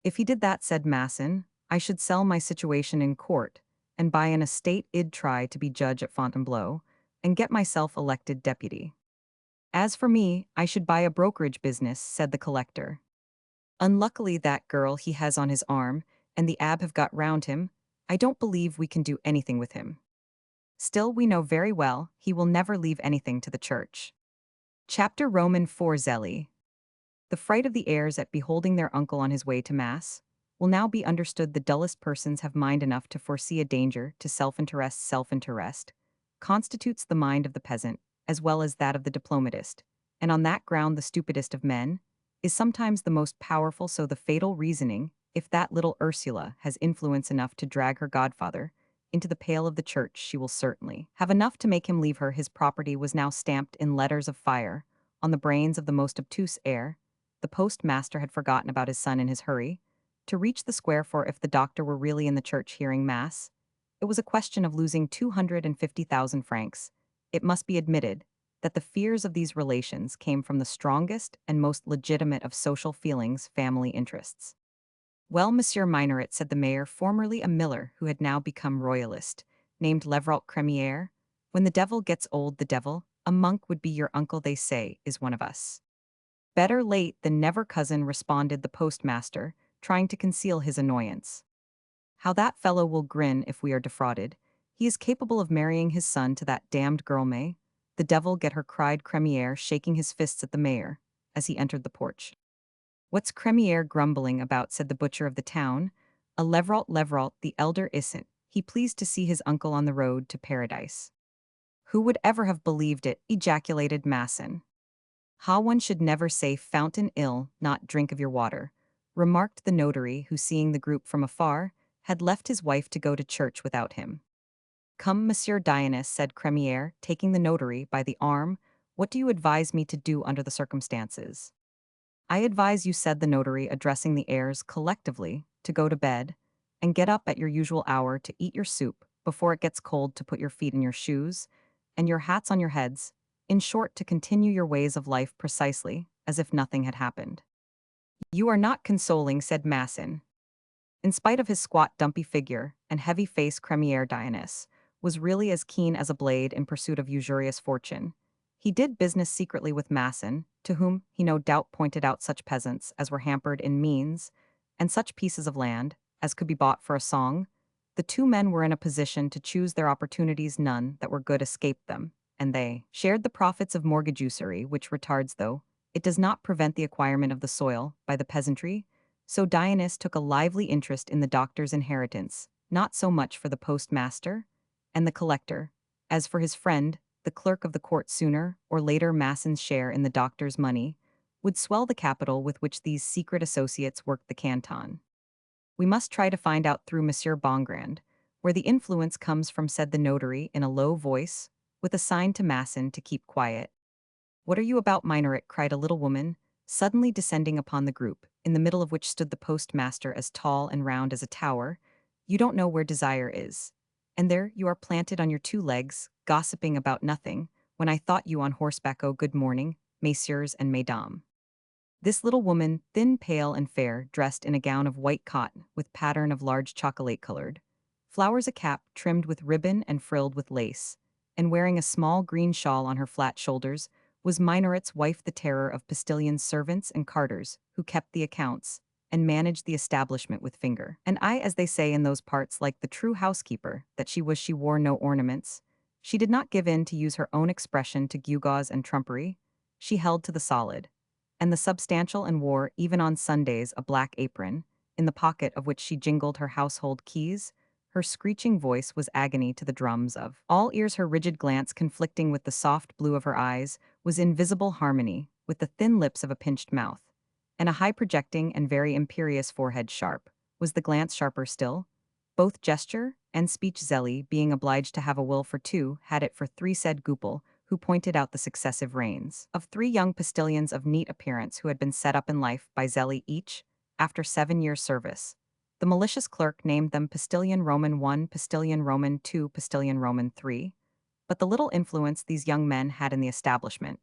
If he did that, said Masson, I should sell my situation in court, and buy an estate. I'd try to be judge at Fontainebleau, and get myself elected deputy. As for me, I should buy a brokerage business, said the collector. Unluckily that girl he has on his arm, and the abbe have got round him, I don't believe we can do anything with him. Still, we know very well he will never leave anything to the church. Chapter Roman 4 Zeli. The fright of the heirs at beholding their uncle on his way to Mass will now be understood. The dullest persons have mind enough to foresee a danger to self-interest. Self-interest constitutes the mind of the peasant, as well as that of the diplomatist, and on that ground the stupidest of men is sometimes the most powerful. So the fatal reasoning, if that little Ursula has influence enough to drag her godfather into the pale of the church, she will certainly have enough to make him leave her. His property was now stamped in letters of fire on the brains of the most obtuse heir. The postmaster had forgotten about his son in his hurry to reach the square, for if the doctor were really in the church hearing Mass, it was a question of losing 250,000 francs. It must be admitted that the fears of these relations came from the strongest and most legitimate of social feelings, family interests. Well, Monsieur Minoret, said the mayor, formerly a miller who had now become royalist, named Levrault Crémière, when the devil gets old, the devil, a monk, would be your uncle, they say, is one of us. Better late than never, cousin, responded the postmaster, trying to conceal his annoyance. How that fellow will grin if we are defrauded. He is capable of marrying his son to that damned girl May. The devil get her, cried Crémière, shaking his fists at the mayor as he entered the porch. What's Crémière grumbling about, said the butcher of the town. A Levrault the elder isn't he pleased to see his uncle on the road to paradise? Who would ever have believed it, ejaculated Masson. How one should never say fountain ill, not drink of your water, remarked the notary, who, seeing the group from afar, had left his wife to go to church without him. Come, Monsieur Dionys, said Crémière, taking the notary by the arm, what do you advise me to do under the circumstances? I advise you, said the notary, addressing the heirs collectively, to go to bed, and get up at your usual hour to eat your soup, before it gets cold, to put your feet in your shoes, and your hats on your heads, In short, to continue your ways of life precisely, as if nothing had happened. You are not consoling, said Masson. In spite of his squat, dumpy figure and heavy face, Cremiere Dionys was really as keen as a blade in pursuit of usurious fortune. He did business secretly with Masson, to whom he no doubt pointed out such peasants as were hampered in means, and such pieces of land as could be bought for a song. The two men were in a position to choose their opportunities, none that were good escaped them, and they shared the profits of mortgage usury, which retards, though it does not prevent the acquirement of the soil by the peasantry. So Dionys took a lively interest in the doctor's inheritance, not so much for the postmaster and the collector, as for his friend, the clerk of the court. Sooner or later Masson's share in the doctor's money would swell the capital with which these secret associates worked the canton. We must try to find out through Monsieur Bongrand, where the influence comes from, said the notary in a low voice, with a sign to Masson to keep quiet. What are you about, Minoret? Cried a little woman, suddenly descending upon the group, in the middle of which stood the postmaster, as tall and round as a tower. You don't know where Desire is. And there you are, planted on your two legs, gossiping about nothing, when I thought you on horseback. Oh, good morning, messieurs and mesdames. This little woman, thin, pale, and fair, dressed in a gown of white cotton, with pattern of large chocolate-colored flowers, a cap trimmed with ribbon and frilled with lace, and wearing a small green shawl on her flat shoulders, was Minoret's wife, the terror of postilions, servants, and carters, who kept the accounts and managed the establishment with finger and eye, as they say in those parts. Like the true housekeeper that she was, she wore no ornaments. She did not give in, to use her own expression, to gewgaws and trumpery. She held to the solid and the substantial, and wore, even on Sundays, a black apron, in the pocket of which she jingled her household keys. Her screeching voice was agony to the drums of all ears. Her rigid glance, conflicting with the soft blue of her eyes, was in visible harmony with the thin lips of a pinched mouth, and a high projecting and very imperious forehead. Sharp was the glance, sharper still. Both gesture and speech, Zélie, being obliged to have a will for two, had it for three, said Goupil, who pointed out the successive reigns of three young postilions of neat appearance who had been set up in life by Zélie each, after 7 years' service. The malicious clerk named them Postilion Roman 1, Postilion Roman 2, Postilion Roman 3, but the little influence these young men had in the establishment,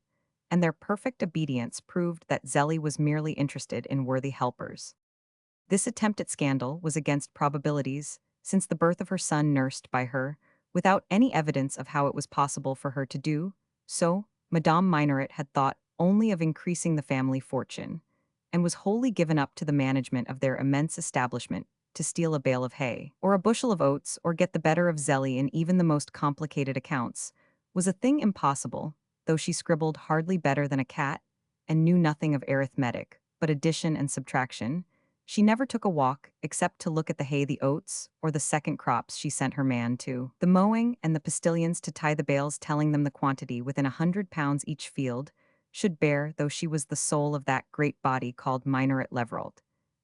and their perfect obedience, proved that Zélie was merely interested in worthy helpers. This attempt at scandal was against probabilities, since the birth of her son, nursed by her, without any evidence of how it was possible for her to do so. Madame Minoret had thought only of increasing the family fortune, and was wholly given up to the management of their immense establishment. To steal a bale of hay, or a bushel of oats, or get the better of Zélie in even the most complicated accounts, was a thing impossible, though she scribbled hardly better than a cat, and knew nothing of arithmetic, but addition and subtraction. She never took a walk, except to look at the hay, the oats, or the second crops. She sent her man to the mowing, and the postilions to tie the bales, telling them the quantity within 100 pounds each field should bear, though she was the soul of that great body called Minoret Leveralt,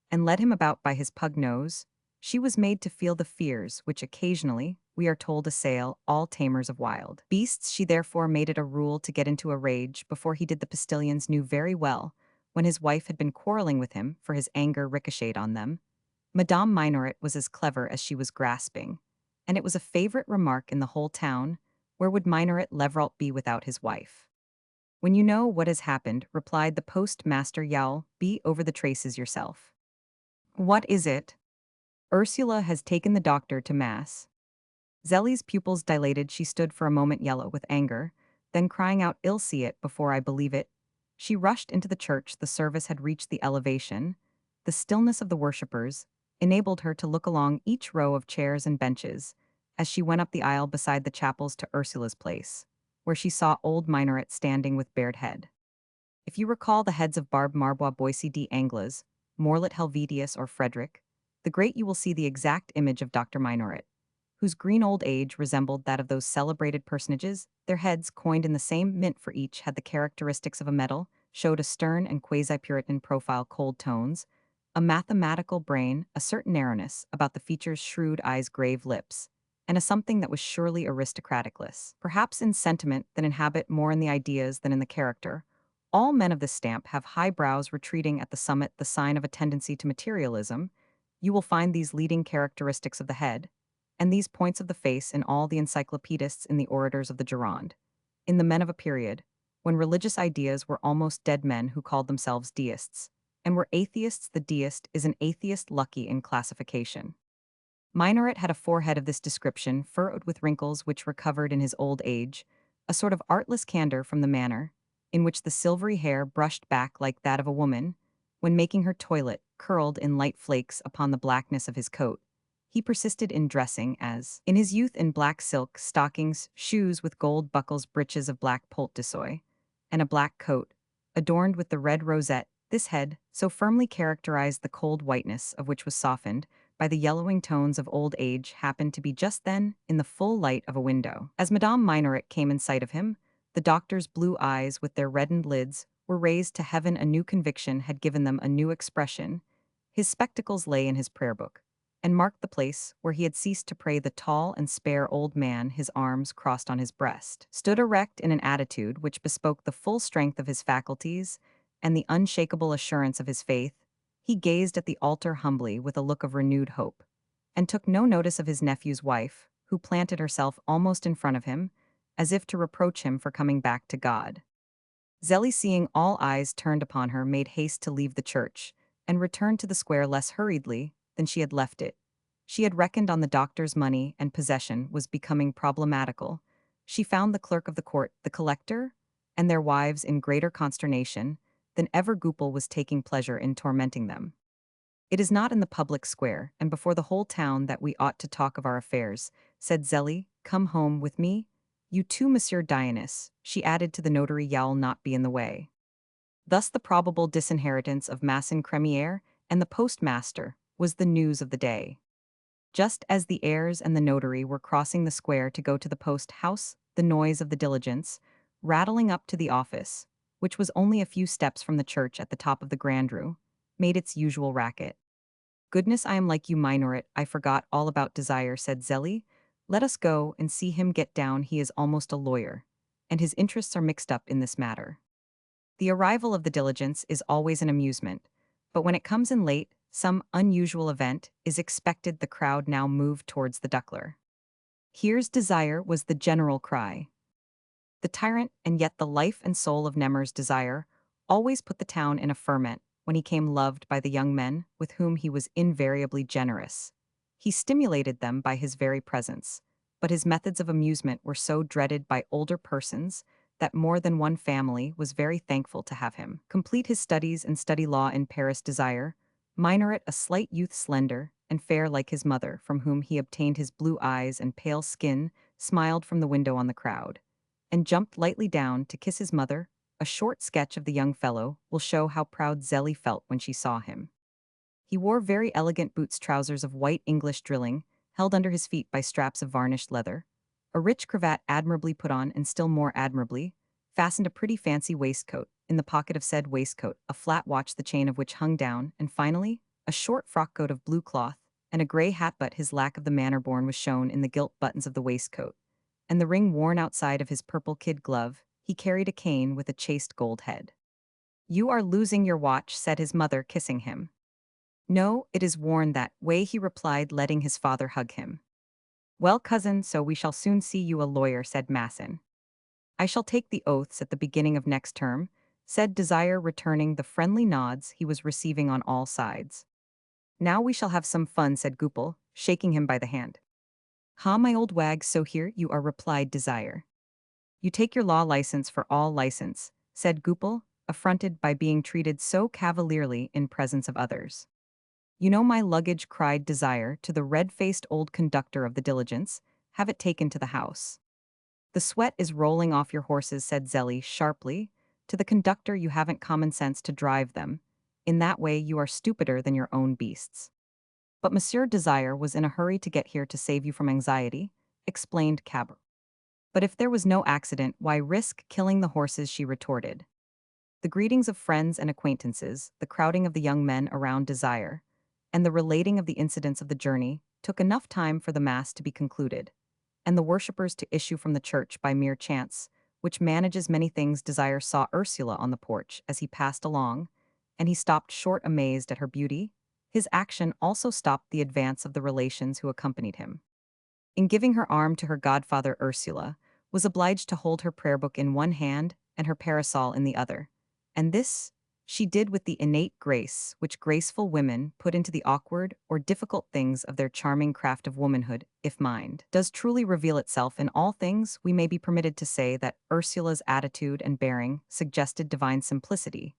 and led him about by his pug nose. She was made to feel the fears which occasionally, we are told, assail all tamers of wild beasts. She therefore made it a rule to get into a rage before he did. The postilions knew very well when his wife had been quarreling with him, for his anger ricocheted on them. Madame Minoret was as clever as she was grasping, and it was a favorite remark in the whole town, where would Minoret Leveralt be without his wife? When you know what has happened, replied the postmaster, you'll be over the traces yourself. What is it? Ursula has taken the doctor to mass. Zélie's pupils dilated. She stood for a moment yellow with anger, then crying out, "I'll see it before I believe it." She rushed into the church. The service had reached the elevation. The stillness of the worshippers enabled her to look along each row of chairs and benches as she went up the aisle beside the chapels to Ursula's place, where she saw old Minoret standing with bared head. If you recall the heads of Barbe Marbois, Boissy d'Anglas, Morlet Helvetius, or Frederick the Great, you will see the exact image of Dr. Minoret, whose green old age resembled that of those celebrated personages. Their heads, coined in the same mint for each, had the characteristics of a medal, showed a stern and quasi-Puritan profile, cold tones, a mathematical brain, a certain narrowness about the features, shrewd eyes, grave lips, and a something that was surely aristocraticless, perhaps in sentiment than in habit, more in the ideas than in the character. All men of this stamp have high brows retreating at the summit, the sign of a tendency to materialism. You will find these leading characteristics of the head, and these points of the face, in all the encyclopedists, in the orators of the Gironde, in the men of a period, when religious ideas were almost dead men who called themselves deists, and were atheists. The deist is an atheist lucky in classification. Minoret had a forehead of this description, furrowed with wrinkles which recovered in his old age, a sort of artless candor from the manner, in which the silvery hair brushed back like that of a woman, when making her toilet, curled in light flakes upon the blackness of his coat. He persisted in dressing as, in his youth, in black silk, stockings, shoes with gold buckles, breeches of black poult de soie, and a black coat, adorned with the red rosette. This head so firmly characterized the cold whiteness of which was softened by the yellowing tones of old age happened to be just then in the full light of a window. As Madame Minoret came in sight of him, the doctor's blue eyes with their reddened lids were raised to heaven. A new conviction had given them a new expression. His spectacles lay in his prayer book, and marked the place where he had ceased to pray. The tall and spare old man, his arms crossed on his breast, stood erect in an attitude which bespoke the full strength of his faculties and the unshakable assurance of his faith. He gazed at the altar humbly with a look of renewed hope, and took no notice of his nephew's wife, who planted herself almost in front of him, as if to reproach him for coming back to God. Zélie, seeing all eyes turned upon her, made haste to leave the church, and returned to the square less hurriedly than she had left it. She had reckoned on the doctor's money, and possession was becoming problematical. She found the clerk of the court, the collector, and their wives in greater consternation than ever. Goupil was taking pleasure in tormenting them. "It is not in the public square, and before the whole town, that we ought to talk of our affairs," said Zélie. "Come home with me. You too, Monsieur Dionys," she added to the notary. "You'll not be in the way." Thus the probable disinheritance of Masson Crémière and the postmaster was the news of the day. Just as the heirs and the notary were crossing the square to go to the post-house, the noise of the diligence, rattling up to the office, which was only a few steps from the church at the top of the Grand Rue, made its usual racket. "Goodness, I am like you, Minoret, I forgot all about Desire," said Zélie. "Let us go and see him get down. He is almost a lawyer, and his interests are mixed up in this matter." The arrival of the diligence is always an amusement, but when it comes in late, some unusual event is expected. The crowd now moved towards the Duckler. "Here's Desire," was the general cry. The tyrant, and yet the life and soul of Nemours, Desire, always put the town in a ferment when he came, loved by the young men with whom he was invariably generous. He stimulated them by his very presence, but his methods of amusement were so dreaded by older persons that more than one family was very thankful to have him complete his studies and study law in Paris. Desire, Minoret, a slight youth, slender and fair like his mother, from whom he obtained his blue eyes and pale skin, smiled from the window on the crowd, and jumped lightly down to kiss his mother. A short sketch of the young fellow will show how proud Zélie felt when she saw him. He wore very elegant boots, trousers of white English drilling, held under his feet by straps of varnished leather, a rich cravat admirably put on, and still more admirably fastened a pretty fancy waistcoat. In the pocket of said waistcoat, a flat watch, the chain of which hung down, and finally, a short frock coat of blue cloth, and a grey hat. But his lack of the manner born was shown in the gilt buttons of the waistcoat, and the ring worn outside of his purple kid glove. He carried a cane with a chased gold head. "You are losing your watch," said his mother, kissing him. "No, it is worn that way," he replied, letting his father hug him. "Well, cousin, so we shall soon see you a lawyer," said Masson. "I shall take the oaths at the beginning of next term," said Desire, returning the friendly nods he was receiving on all sides. "Now we shall have some fun," said Goupil, shaking him by the hand. "Ha, my old wag, so here you are," replied Desire. "You take your law license for all license," said Goupil, affronted by being treated so cavalierly in presence of others. "You know my luggage," cried Desire to the red-faced old conductor of the diligence. "Have it taken to the house." "The sweat is rolling off your horses," said Zélie sharply. "To the conductor, you haven't common sense to drive them. In that way you are stupider than your own beasts." "But Monsieur Desire was in a hurry to get here to save you from anxiety," explained Cabot. "But if there was no accident, why risk killing the horses?" she retorted. The greetings of friends and acquaintances, the crowding of the young men around Desire, and the relating of the incidents of the journey took enough time for the Mass to be concluded, and the worshippers to issue from the church by mere chance, which manages many things. Desire saw Ursula on the porch as he passed along, and he stopped short, amazed at her beauty. His action also stopped the advance of the relations who accompanied him. In giving her arm to her godfather Ursula, was obliged to hold her prayer book in one hand and her parasol in the other. And this she did with the innate grace which graceful women put into the awkward or difficult things of their charming craft of womanhood. If mind does truly reveal itself in all things, we may be permitted to say that Ursula's attitude and bearing suggested divine simplicity.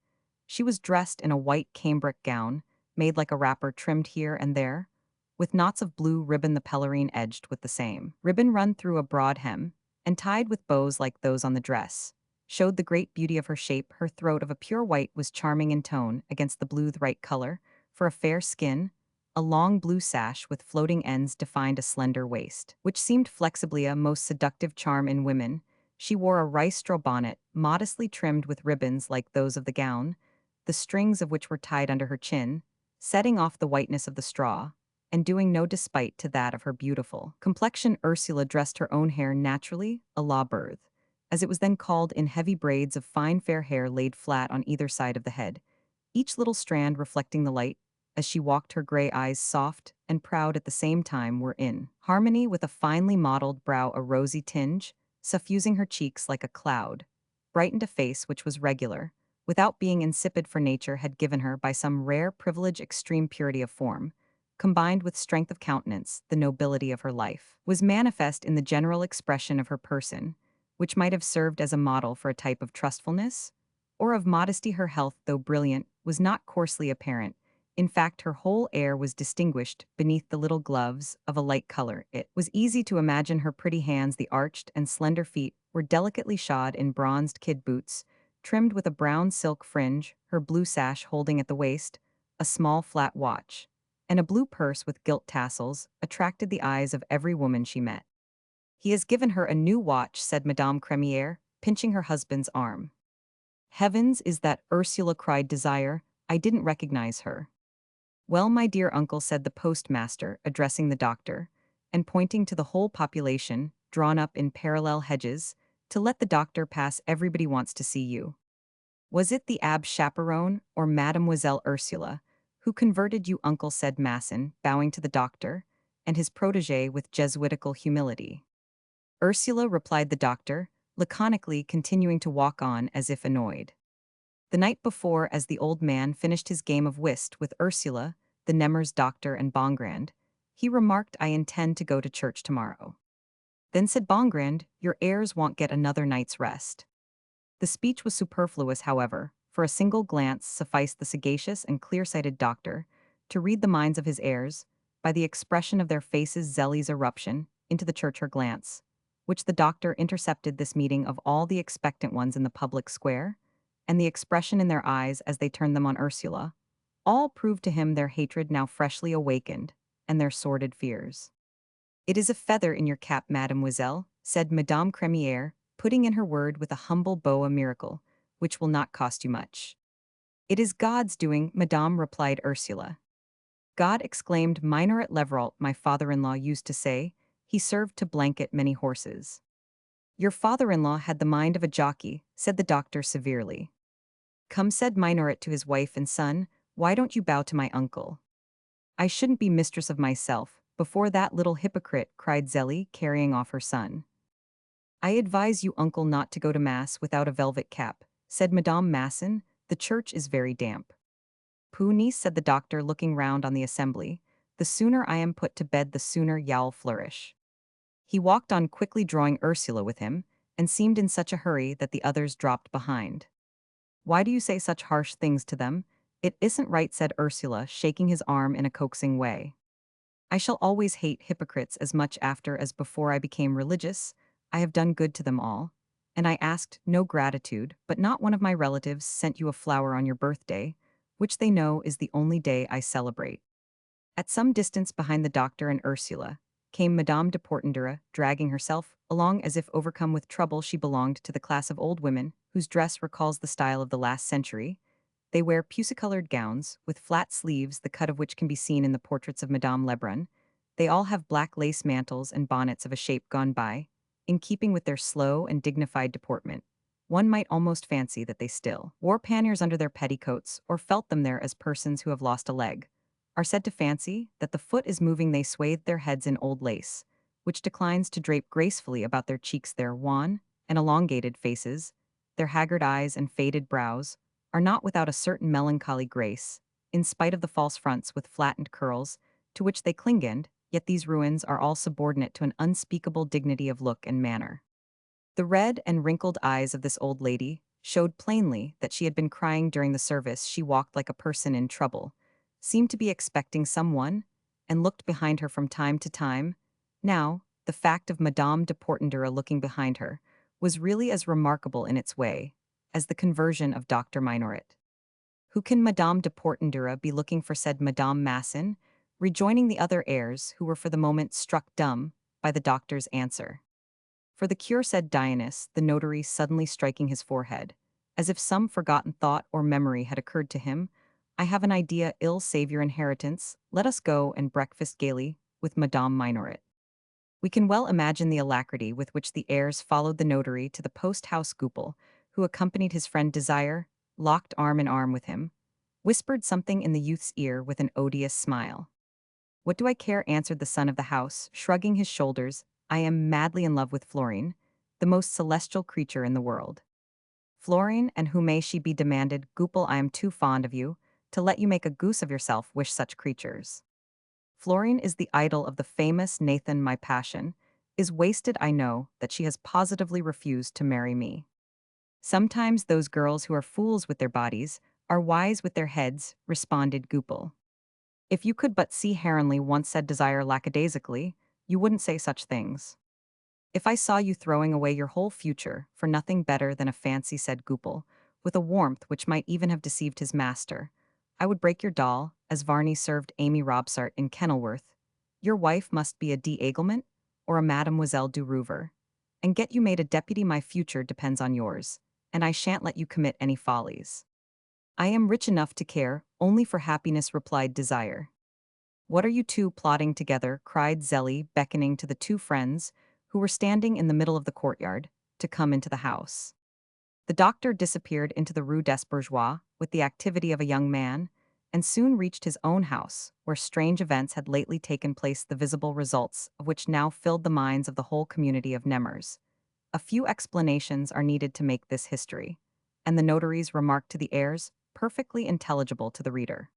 She was dressed in a white cambric gown, made like a wrapper trimmed here and there, with knots of blue ribbon, the pelerine edged with the same ribbon run through a broad hem, and tied with bows like those on the dress, showed the great beauty of her shape. Her throat of a pure white was charming in tone against the blue right color, for a fair skin. A long blue sash with floating ends defined a slender waist, which seemed flexibly a most seductive charm in women. She wore a rice straw bonnet, modestly trimmed with ribbons like those of the gown, the strings of which were tied under her chin, setting off the whiteness of the straw, and doing no despite to that of her beautiful complexion. Ursula dressed her own hair naturally, a la birth, as it was then called, in heavy braids of fine fair hair laid flat on either side of the head, each little strand reflecting the light. As she walked, her gray eyes, soft and proud at the same time, were in harmony with a finely modeled brow. A rosy tinge, suffusing her cheeks like a cloud, brightened a face which was regular, without being insipid, for nature had given her, by some rare privilege, extreme purity of form, combined with strength of countenance. The nobility of her life was manifest in the general expression of her person, which might have served as a model for a type of trustfulness or of modesty. Her health, though brilliant, was not coarsely apparent. In fact, her whole air was distinguished beneath the little gloves of a light color. It was easy to imagine her pretty hands. The arched and slender feet were delicately shod in bronzed kid boots, trimmed with a brown silk fringe, her blue sash holding at the waist a small flat watch, and a blue purse with gilt tassels attracted the eyes of every woman she met. "He has given her a new watch," said Madame Crémière, pinching her husband's arm. "Heavens, is that Ursula?" cried Desire. "I didn't recognize her." "Well, my dear uncle," said the postmaster, addressing the doctor, and pointing to the whole population, drawn up in parallel hedges, "to let the doctor pass. Everybody wants to see you." "Was it the abbe chaperon, or Mademoiselle Ursula, who converted you, uncle?" said Masson, bowing to the doctor and his protégé with Jesuitical humility. "Ursula," replied the doctor, laconically, continuing to walk on as if annoyed. "The night before, as the old man finished his game of whist with Ursula, the Nemers, doctor, and Bongrand, he remarked, 'I intend to go to church tomorrow.' Then said Bongrand, 'Your heirs won't get another night's rest.'" The speech was superfluous, however, for a single glance sufficed the sagacious and clear-sighted doctor to read the minds of his heirs by the expression of their faces. Zélie's eruption into the church, her glance, which the doctor intercepted, this meeting of all the expectant ones in the public square, and the expression in their eyes as they turned them on Ursula, all proved to him their hatred now freshly awakened, and their sordid fears. "It is a feather in your cap, mademoiselle," said Madame Crémière, putting in her word with a humble bow, "a miracle, which will not cost you much." "It is God's doing, madame," replied Ursula. "God!" exclaimed Minoret Levrault. "My father-in-law used to say, he served to blanket many horses." "Your father-in-law had the mind of a jockey," said the doctor severely. "Come," said Minoret to his wife and son, "why don't you bow to my uncle?" "I shouldn't be mistress of myself before that little hypocrite," cried Zélie, carrying off her son. "I advise you, uncle, not to go to mass without a velvet cap," said Madame Masson. "The church is very damp." "Pooh, niece," said the doctor, looking round on the assembly. "The sooner I am put to bed, the sooner you'll flourish." He walked on quickly, drawing Ursula with him, and seemed in such a hurry that the others dropped behind. "Why do you say such harsh things to them? It isn't right," said Ursula, shaking his arm in a coaxing way. "I shall always hate hypocrites as much after as before I became religious. I have done good to them all, and I asked no gratitude, but not one of my relatives sent you a flower on your birthday, which they know is the only day I celebrate." At some distance behind the doctor and Ursula came Madame de Portenduère, dragging herself along as if overcome with trouble. She belonged to the class of old women whose dress recalls the style of the last century. They wear pussy-colored gowns, with flat sleeves, the cut of which can be seen in the portraits of Madame Lebrun. They all have black lace mantles and bonnets of a shape gone by, in keeping with their slow and dignified deportment. One might almost fancy that they still wore panniers under their petticoats, or felt them there, as persons who have lost a leg are said to fancy that the foot is moving. They swathed their heads in old lace, which declines to drape gracefully about their cheeks. Their wan and elongated faces, their haggard eyes and faded brows, are not without a certain melancholy grace, in spite of the false fronts with flattened curls, to which they cling, and yet these ruins are all subordinate to an unspeakable dignity of look and manner. The red and wrinkled eyes of this old lady showed plainly that she had been crying during the service. She walked like a person in trouble, seemed to be expecting someone, and looked behind her from time to time. Now, the fact of Madame de Portendura looking behind her was really as remarkable in its way as the conversion of Dr. Minoret. Who can Madame de Portendura be looking for, said Madame Masson, rejoining the other heirs who were for the moment struck dumb by the doctor's answer. For the cure, said Dionys, the notary, suddenly striking his forehead, as if some forgotten thought or memory had occurred to him. I have an idea. Ill save your inheritance. Let us go and breakfast gaily with Madame Minoret. We can well imagine the alacrity with which the heirs followed the notary to the post-house. Goupil, who accompanied his friend Desire, locked arm in arm with him, whispered something in the youth's ear with an odious smile. What do I care, answered the son of the house, shrugging his shoulders. I am madly in love with Florine, the most celestial creature in the world. Florine, and who may she be, demanded Goupil. I am too fond of you to let you make a goose of yourself. Wish such creatures. Florine is the idol of the famous Nathan. My passion is wasted. I know that she has positively refused to marry me. Sometimes those girls who are fools with their bodies are wise with their heads, responded Goupil. If you could but see Heronley once, said Desire lackadaisically, you wouldn't say such things. If I saw you throwing away your whole future for nothing better than a fancy, said Goupil, with a warmth which might even have deceived his master, I would break your doll, as Varney served Amy Robsart in Kenilworth. Your wife must be a d'Aiglement or a Mademoiselle du Rouvre, and get you made a deputy. My future depends on yours, and I shan't let you commit any follies. I am rich enough to care only for happiness, replied Desire. What are you two plotting together? Cried Zélie, beckoning to the two friends, who were standing in the middle of the courtyard, to come into the house. The doctor disappeared into the Rue des Bourgeois with the activity of a young man, and soon reached his own house, where strange events had lately taken place, the visible results of which now filled the minds of the whole community of Nemers. A few explanations are needed to make this history, and the notary's remark to the heirs perfectly intelligible to the reader.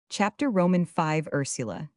Chapter Roman 5. Ursula.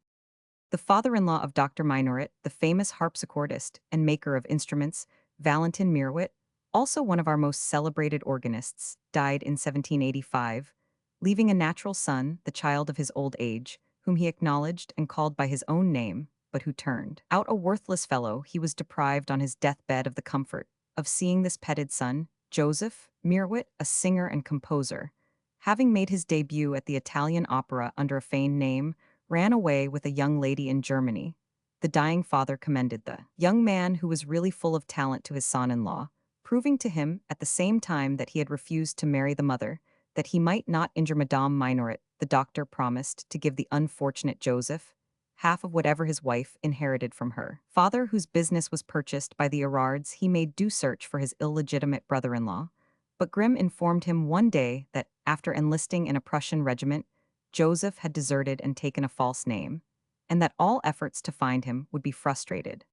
The father-in-law of Dr. Minoret, the famous harpsichordist and maker of instruments, Valentin Mirouet, also one of our most celebrated organists, died in 1785, leaving a natural son, the child of his old age, whom he acknowledged and called by his own name, but who turned out a worthless fellow. He was deprived on his deathbed of the comfort of seeing this petted son, Joseph Mirouet, a singer and composer, having made his debut at the Italian opera under a feigned name, ran away with a young lady in Germany. The dying father commended the young man, who was really full of talent, to his son-in-law, proving to him at the same time that he had refused to marry the mother, that he might not injure Madame Minoret. The doctor promised to give the unfortunate Joseph half of whatever his wife inherited from her father, whose business was purchased by the Erards. He made due search for his illegitimate brother-in-law, but Grimm informed him one day that, after enlisting in a Prussian regiment, Joseph had deserted and taken a false name, and that all efforts to find him would be frustrated.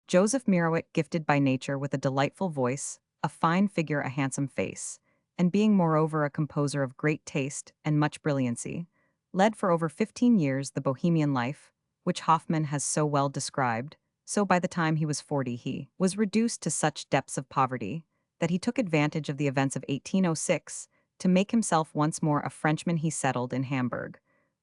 Joseph Mirouet, gifted by nature with a delightful voice, a fine figure, a handsome face, and being moreover a composer of great taste and much brilliancy, led for over 15 years the Bohemian life, which Hoffmann has so well described. So by the time he was 40 he was reduced to such depths of poverty that he took advantage of the events of 1806 to make himself once more a Frenchman. He settled in Hamburg,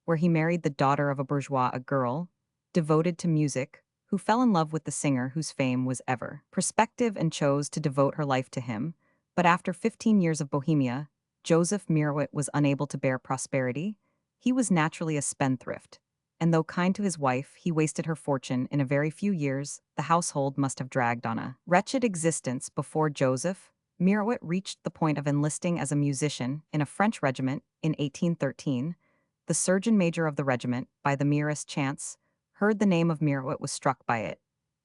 where he married the daughter of a bourgeois, a girl devoted to music, who fell in love with the singer whose fame was ever prospective and chose to devote her life to him. But after 15 years of Bohemia, Joseph Mirouet was unable to bear prosperity. He was naturally a spendthrift, and though kind to his wife, he wasted her fortune in a very few years. The household must have dragged on a wretched existence before Joseph Mirouet reached the point of enlisting as a musician in a French regiment in 1813. The surgeon major of the regiment, by the merest chance, heard the name of Mirouet, was struck by it,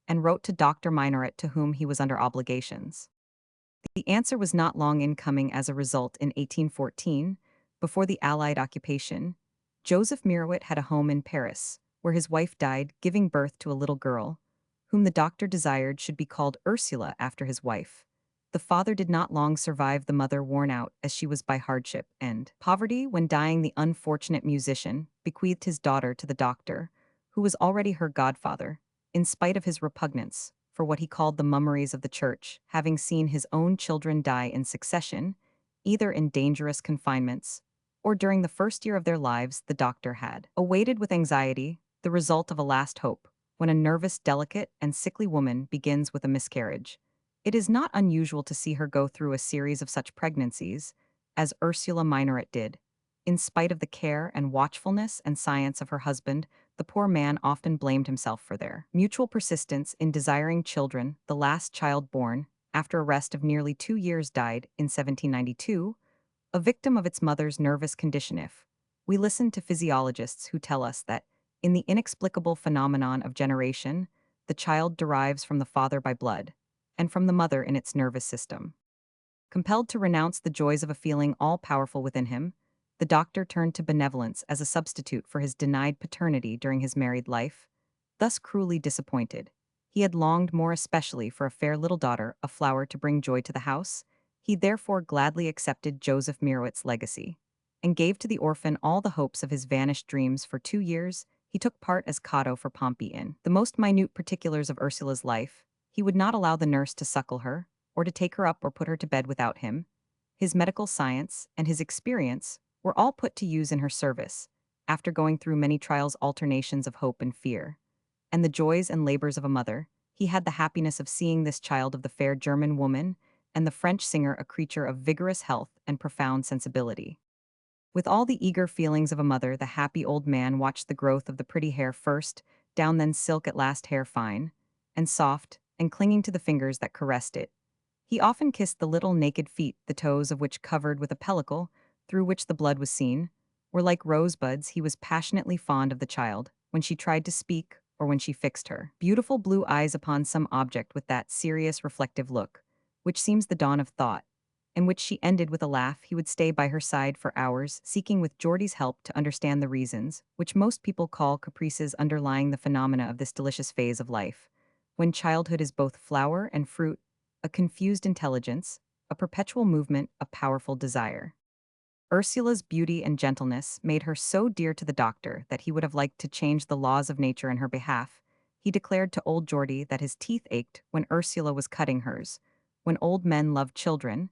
and wrote to Dr. Minoret, to whom he was under obligations. The answer was not long in coming. As a result, in 1814, before the Allied occupation, Joseph Mirouet had a home in Paris, where his wife died, giving birth to a little girl, whom the doctor desired should be called Ursula after his wife. The father did not long survive the mother, worn out as she was by hardship and poverty. When dying, the unfortunate musician bequeathed his daughter to the doctor, who was already her godfather, in spite of his repugnance for what he called the mummeries of the church, having seen his own children die in succession, either in dangerous confinements or during the first year of their lives. The doctor had awaited with anxiety the result of a last hope. When a nervous, delicate, and sickly woman begins with a miscarriage, it is not unusual to see her go through a series of such pregnancies, as Ursula Minoret did. In spite of the care and watchfulness and science of her husband, the poor man often blamed himself for their mutual persistence in desiring children. The last child born, after a rest of nearly 2 years, died in 1792, a victim of its mother's nervous condition. If we listen to physiologists who tell us that, in the inexplicable phenomenon of generation, the child derives from the father by blood, and from the mother in its nervous system. Compelled to renounce the joys of a feeling all-powerful within him, the doctor turned to benevolence as a substitute for his denied paternity during his married life. Thus cruelly disappointed, he had longed more especially for a fair little daughter, a flower to bring joy to the house. He therefore gladly accepted Joseph Mirowit's legacy, and gave to the orphan all the hopes of his vanished dreams. For 2 years, he took part as Cato for Pompey in the most minute particulars of Ursula's life. He would not allow the nurse to suckle her, or to take her up or put her to bed without him. His medical science and his experience were all put to use in her service, after going through many trials, alternations of hope and fear, and the joys and labors of a mother. He had the happiness of seeing this child of the fair German woman, and the French singer a creature of vigorous health and profound sensibility. With all the eager feelings of a mother, the happy old man watched the growth of the pretty hair first, down, then silk, at last hair fine and soft, and clinging to the fingers that caressed it. He often kissed the little naked feet, the toes of which, covered with a pellicle, through which the blood was seen, were like rosebuds. He was passionately fond of the child, when she tried to speak, or when she fixed her beautiful blue eyes upon some object with that serious, reflective look, which seems the dawn of thought, and which she ended with a laugh. He would stay by her side for hours, seeking with Geordie's help to understand the reasons, which most people call caprices, underlying the phenomena of this delicious phase of life, when childhood is both flower and fruit, a confused intelligence, a perpetual movement, a powerful desire. Ursula's beauty and gentleness made her so dear to the doctor that he would have liked to change the laws of nature in her behalf. He declared to old Geordie that his teeth ached when Ursula was cutting hers. When old men love children,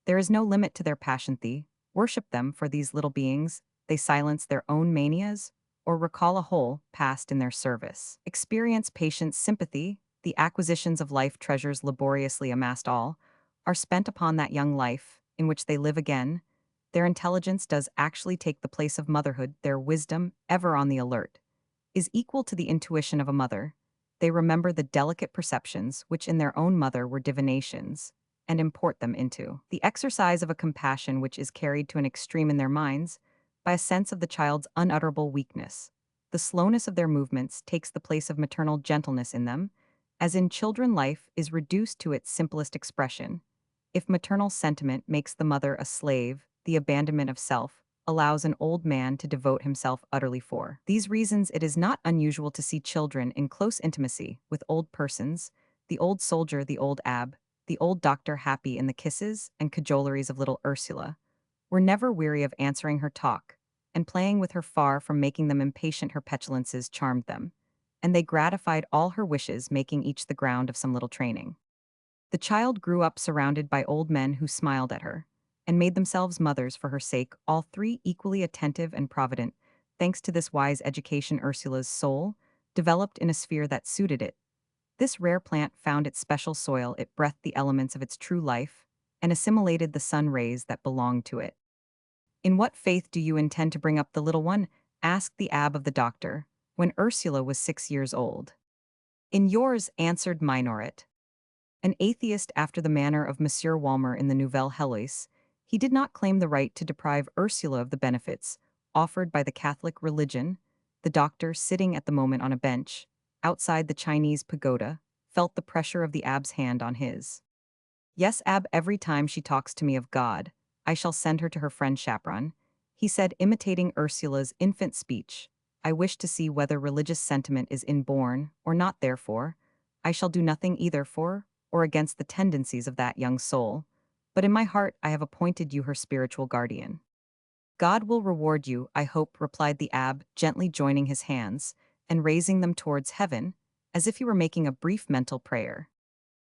there is no limit to their passion. They worship them for these little beings, they silence their own manias, or recall a whole past in their service. Experience, patience, sympathy, the acquisitions of life treasures laboriously amassed, all are spent upon that young life, in which they live again. Their intelligence does actually take the place of motherhood. Their wisdom, ever on the alert, is equal to the intuition of a mother. They remember the delicate perceptions which in their own mother were divinations, and import them into the exercise of a compassion which is carried to an extreme in their minds by a sense of the child's unutterable weakness. The slowness of their movements takes the place of maternal gentleness in them, as in children life is reduced to its simplest expression. If maternal sentiment makes the mother a slave, the abandonment of self allows an old man to devote himself utterly. For these reasons, it is not unusual to see children in close intimacy with old persons, the old soldier, the old abbé, the old doctor, happy in the kisses and cajoleries of little Ursula, were never weary of answering her talk, and playing with her. Far from making them impatient, her petulances charmed them, and they gratified all her wishes, making each the ground of some little training. The child grew up surrounded by old men who smiled at her, and made themselves mothers for her sake, all three equally attentive and provident. Thanks to this wise education, Ursula's soul developed in a sphere that suited it. This rare plant found its special soil, it breathed the elements of its true life, and assimilated the sun rays that belonged to it. "In what faith do you intend to bring up the little one?" asked the abbé of the doctor, when Ursula was 6 years old. "In yours," answered Minoret. An atheist after the manner of Monsieur Walmer in the Nouvelle Heloise, he did not claim the right to deprive Ursula of the benefits offered by the Catholic religion. The doctor, sitting at the moment on a bench outside the Chinese pagoda, felt the pressure of the abbé's hand on his. "Yes, abbé, every time she talks to me of God, I shall send her to her friend Chaperon," he said, imitating Ursula's infant speech. "I wish to see whether religious sentiment is inborn or not. Therefore, I shall do nothing either for or against the tendencies of that young soul, but in my heart I have appointed you her spiritual guardian. God will reward you, I hope, replied the abb, gently joining his hands and raising them towards heaven, as if he were making a brief mental prayer.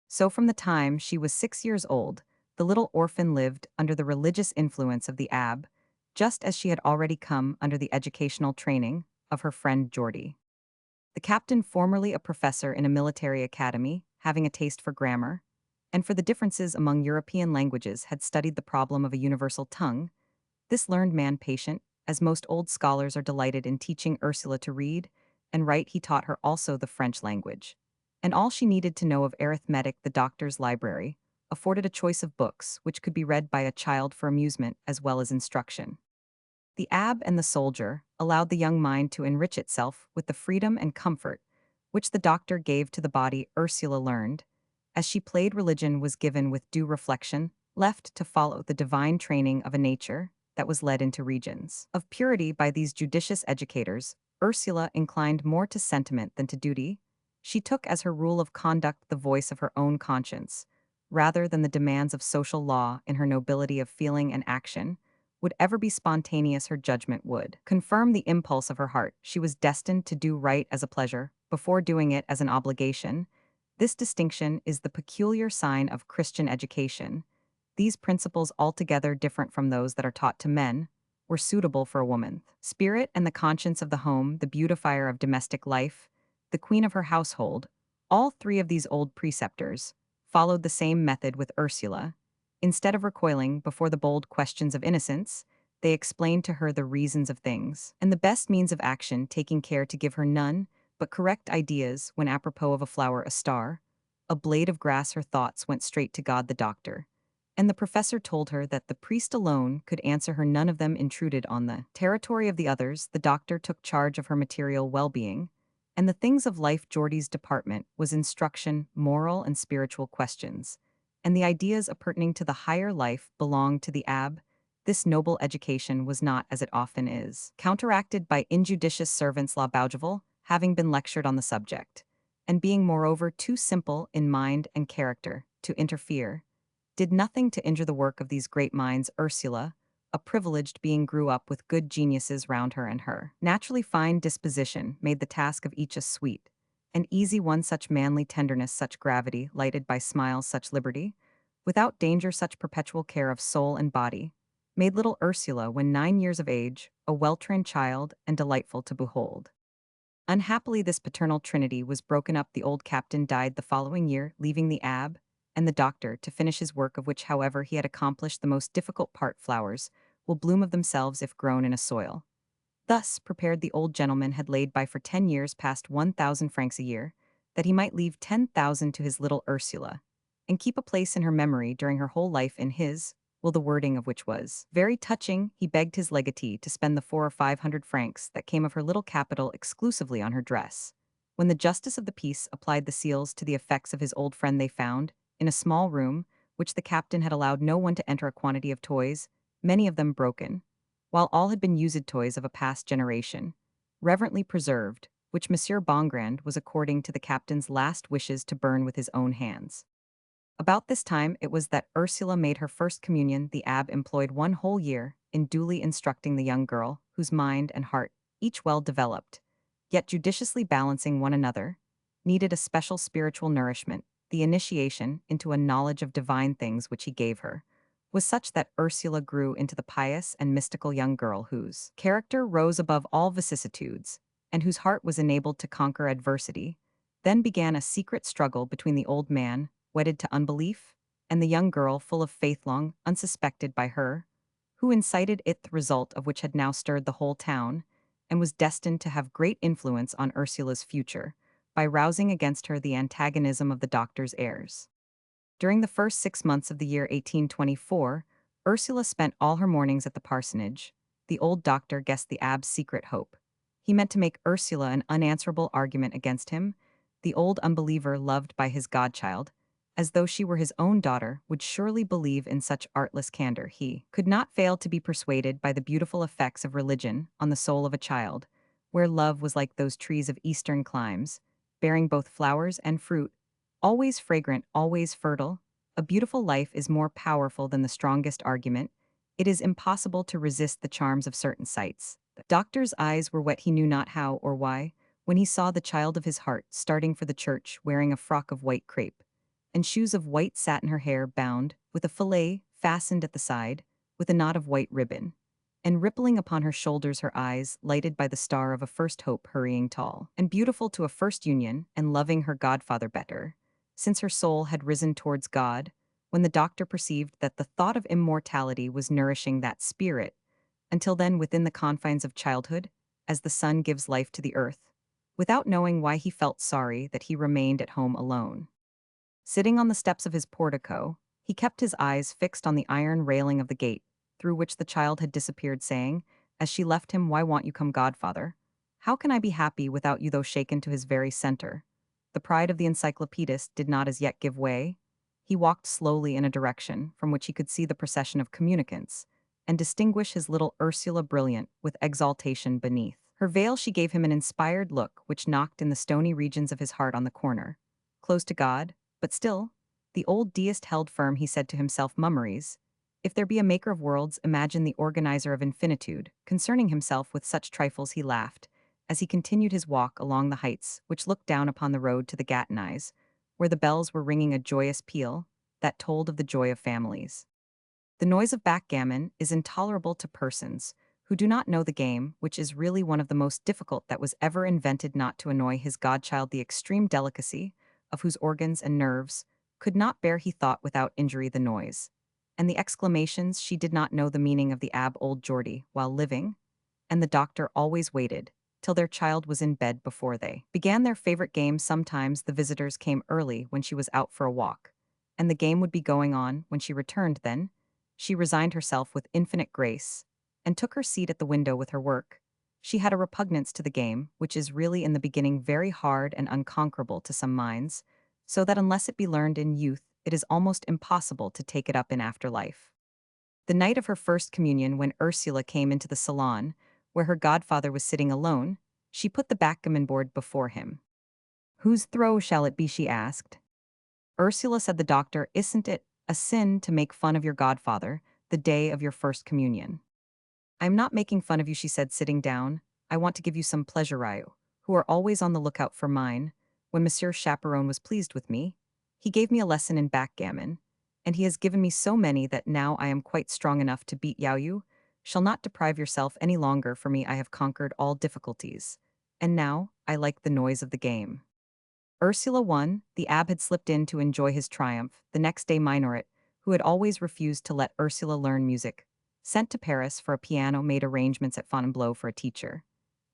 So from the time she was 6 years old, the little orphan lived under the religious influence of the abb, just as she had already come under the educational training of her friend Geordie. The captain, formerly a professor in a military academy, having a taste for grammar, and for the differences among European languages, had studied the problem of a universal tongue. This learned man patient, as most old scholars are delighted in teaching Ursula to read and write, he taught her also the French language. And all she needed to know of arithmetic, the doctor's library afforded a choice of books which could be read by a child for amusement as well as instruction. The abb and the soldier allowed the young mind to enrich itself with the freedom and comfort which the doctor gave to the body. Ursula learned, as she played religion was given with due reflection, left to follow the divine training of a nature that was led into regions of purity by these judicious educators. Ursula inclined more to sentiment than to duty. She took as her rule of conduct the voice of her own conscience, rather than the demands of social law. In her nobility of feeling and action would ever be spontaneous, her judgment would confirm the impulse of her heart. She was destined to do right as a pleasure, before doing it as an obligation. This distinction is the peculiar sign of Christian education. These principles, altogether different from those that are taught to men, were suitable for a woman. Spirit and the conscience of the home, the beautifier of domestic life, the queen of her household, all three of these old preceptors followed the same method with Ursula. Instead of recoiling before the bold questions of innocence, they explained to her the reasons of things, and the best means of action, taking care to give her none but correct ideas. When apropos of a flower, a star, a blade of grass, her thoughts went straight to God the doctor. And the professor told her that the priest alone could answer her. None of them intruded on the territory of the others. The doctor took charge of her material well-being, and the things of life. Geordie's department was instruction, moral and spiritual questions, and the ideas pertaining to the higher life belonged to the abb. This noble education was not, as it often is, counteracted by injudicious servants. La Bougival, having been lectured on the subject, and being moreover too simple in mind and character to interfere, did nothing to injure the work of these great minds. Ursula, a privileged being, grew up with good geniuses round her, and her naturally fine disposition made the task of each a sweet, an easy one. Such manly tenderness, such gravity, lighted by smiles, such liberty, without danger, such perpetual care of soul and body, made little Ursula, when 9 years of age, a well-trained child and delightful to behold. Unhappily, this paternal trinity was broken up. The old captain died the following year, leaving the abb and the doctor to finish his work, of which, however, he had accomplished the most difficult part. Flowers will bloom of themselves if grown in a soil thus prepared. The old gentleman had laid by for 10 years past 1,000 francs a year, that he might leave 10,000 to his little Ursula, and keep a place in her memory during her whole life in his will, the wording of which was very touching. He begged his legatee to spend the 400 or 500 francs that came of her little capital exclusively on her dress. When the justice of the peace applied the seals to the effects of his old friend, they found, in a small room, which the captain had allowed no one to enter, a quantity of toys, many of them broken, while all had been used toys of a past generation, reverently preserved, which Monsieur Bongrand was, according to the captain's last wishes, to burn with his own hands. About this time it was that Ursula made her first communion. The abb employed 1 whole year in duly instructing the young girl, whose mind and heart, each well developed, yet judiciously balancing one another, needed a special spiritual nourishment. The initiation into a knowledge of divine things which he gave her was such that Ursula grew into the pious and mystical young girl whose character rose above all vicissitudes, and whose heart was enabled to conquer adversity. Then began a secret struggle between the old man, wedded to unbelief, and the young girl, full of faith, long unsuspected by her, who incited it, the result of which had now stirred the whole town, and was destined to have great influence on Ursula's future, by rousing against her the antagonism of the doctor's heirs. During the first 6 months of the year 1824, Ursula spent all her mornings at the parsonage. The old doctor guessed the abb's secret hope. He meant to make Ursula an unanswerable argument against him. The old unbeliever, loved by his godchild, as though she were his own daughter, would surely believe in such artless candor. He could not fail to be persuaded by the beautiful effects of religion on the soul of a child, where love was like those trees of eastern climes, bearing both flowers and fruit, always fragrant, always fertile. A beautiful life is more powerful than the strongest argument. It is impossible to resist the charms of certain sights. The doctor's eyes were wet, he knew not how or why, when he saw the child of his heart starting for the church wearing a frock of white crepe and shoes of white satin, her hair bound, with a fillet fastened at the side, with a knot of white ribbon, and rippling upon her shoulders, her eyes lighted by the star of a first hope, hurrying tall and beautiful to a first union, and loving her godfather better, since her soul had risen towards God, when the doctor perceived that the thought of immortality was nourishing that spirit, until then within the confines of childhood, as the sun gives life to the earth, without knowing why he felt sorry that he remained at home alone. Sitting on the steps of his portico, he kept his eyes fixed on the iron railing of the gate, through which the child had disappeared, saying, as she left him, "Why won't you come, godfather? How can I be happy without you?" Though shaken to his very center, the pride of the encyclopedist did not as yet give way. He walked slowly in a direction from which he could see the procession of communicants, and distinguish his little Ursula brilliant with exaltation beneath. Her veil, she gave him an inspired look which knocked in the stony regions of his heart on the corner. Close to God, but still, the old deist held firm, he said to himself, mummeries. If there be a maker of worlds, imagine the organizer of infinitude. Concerning himself with such trifles, he laughed, as he continued his walk along the heights which looked down upon the road to the Gatenize, where the bells were ringing a joyous peal that told of the joy of families. The noise of backgammon is intolerable to persons who do not know the game, which is really one of the most difficult that was ever invented, not to annoy his godchild. The extreme delicacy of whose organs and nerves could not bear, he thought, without injury the noise, and the exclamations. She did not know the meaning of the old Geordie while living, and the doctor always waited till their child was in bed before they began their favorite game. Sometimes the visitors came early when she was out for a walk, and the game would be going on when she returned. Then she resigned herself with infinite grace, and took her seat at the window with her work. She had a repugnance to the game, which is really in the beginning very hard and unconquerable to some minds, so that unless it be learned in youth, it is almost impossible to take it up in after life. The night of her first communion, when Ursula came into the salon, where her godfather was sitting alone, she put the backgammon board before him. "Whose throw shall it be?" she asked. "Ursula," said the doctor. "Isn't it a sin to make fun of your godfather the day of your first communion?" "I am not making fun of you," she said, sitting down. "I want to give you some pleasure, who are always on the lookout for mine. When Monsieur Chaperon was pleased with me, he gave me a lesson in backgammon, and he has given me so many that now I am quite strong enough to beat you. Shall not deprive yourself any longer. For me, I have conquered all difficulties, and now I like the noise of the game." Ursula won. The abbe had slipped in to enjoy his triumph. The next day Minoret, who had always refused to let Ursula learn music, sent to Paris for a piano, made arrangements at Fontainebleau for a teacher,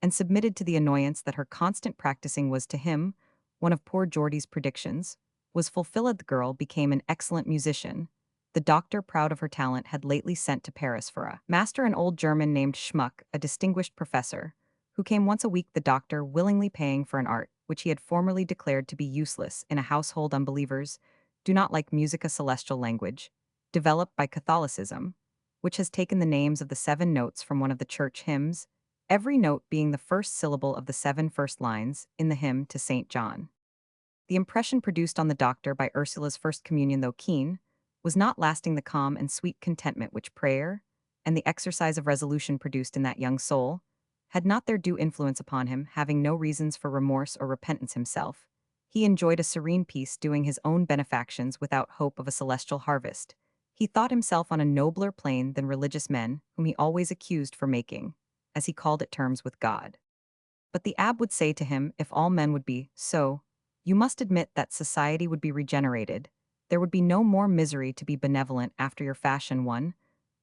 and submitted to the annoyance that her constant practicing was to him one of poor Geordie's predictions, was fulfilled. The girl became an excellent musician. The doctor, proud of her talent, had lately sent to Paris for a master, an old German named Schmuck, a distinguished professor, who came once a week, the doctor willingly paying for an art which he had formerly declared to be useless in a household. Unbelievers do not like music, a celestial language, developed by Catholicism, which has taken the names of the 7 notes from one of the church hymns, every note being the first syllable of the 7 first lines in the hymn to St. John. The impression produced on the doctor by Ursula's first communion, though keen, was not lasting. The calm and sweet contentment which prayer and the exercise of resolution produced in that young soul had not their due influence upon him. Having no reasons for remorse or repentance himself, he enjoyed a serene peace, doing his own benefactions without hope of a celestial harvest. He thought himself on a nobler plane than religious men, whom he always accused for making, as he called it, terms with God. But the abbe would say to him, if all men would be so, you must admit that society would be regenerated. There would be no more misery to be benevolent after your fashion. One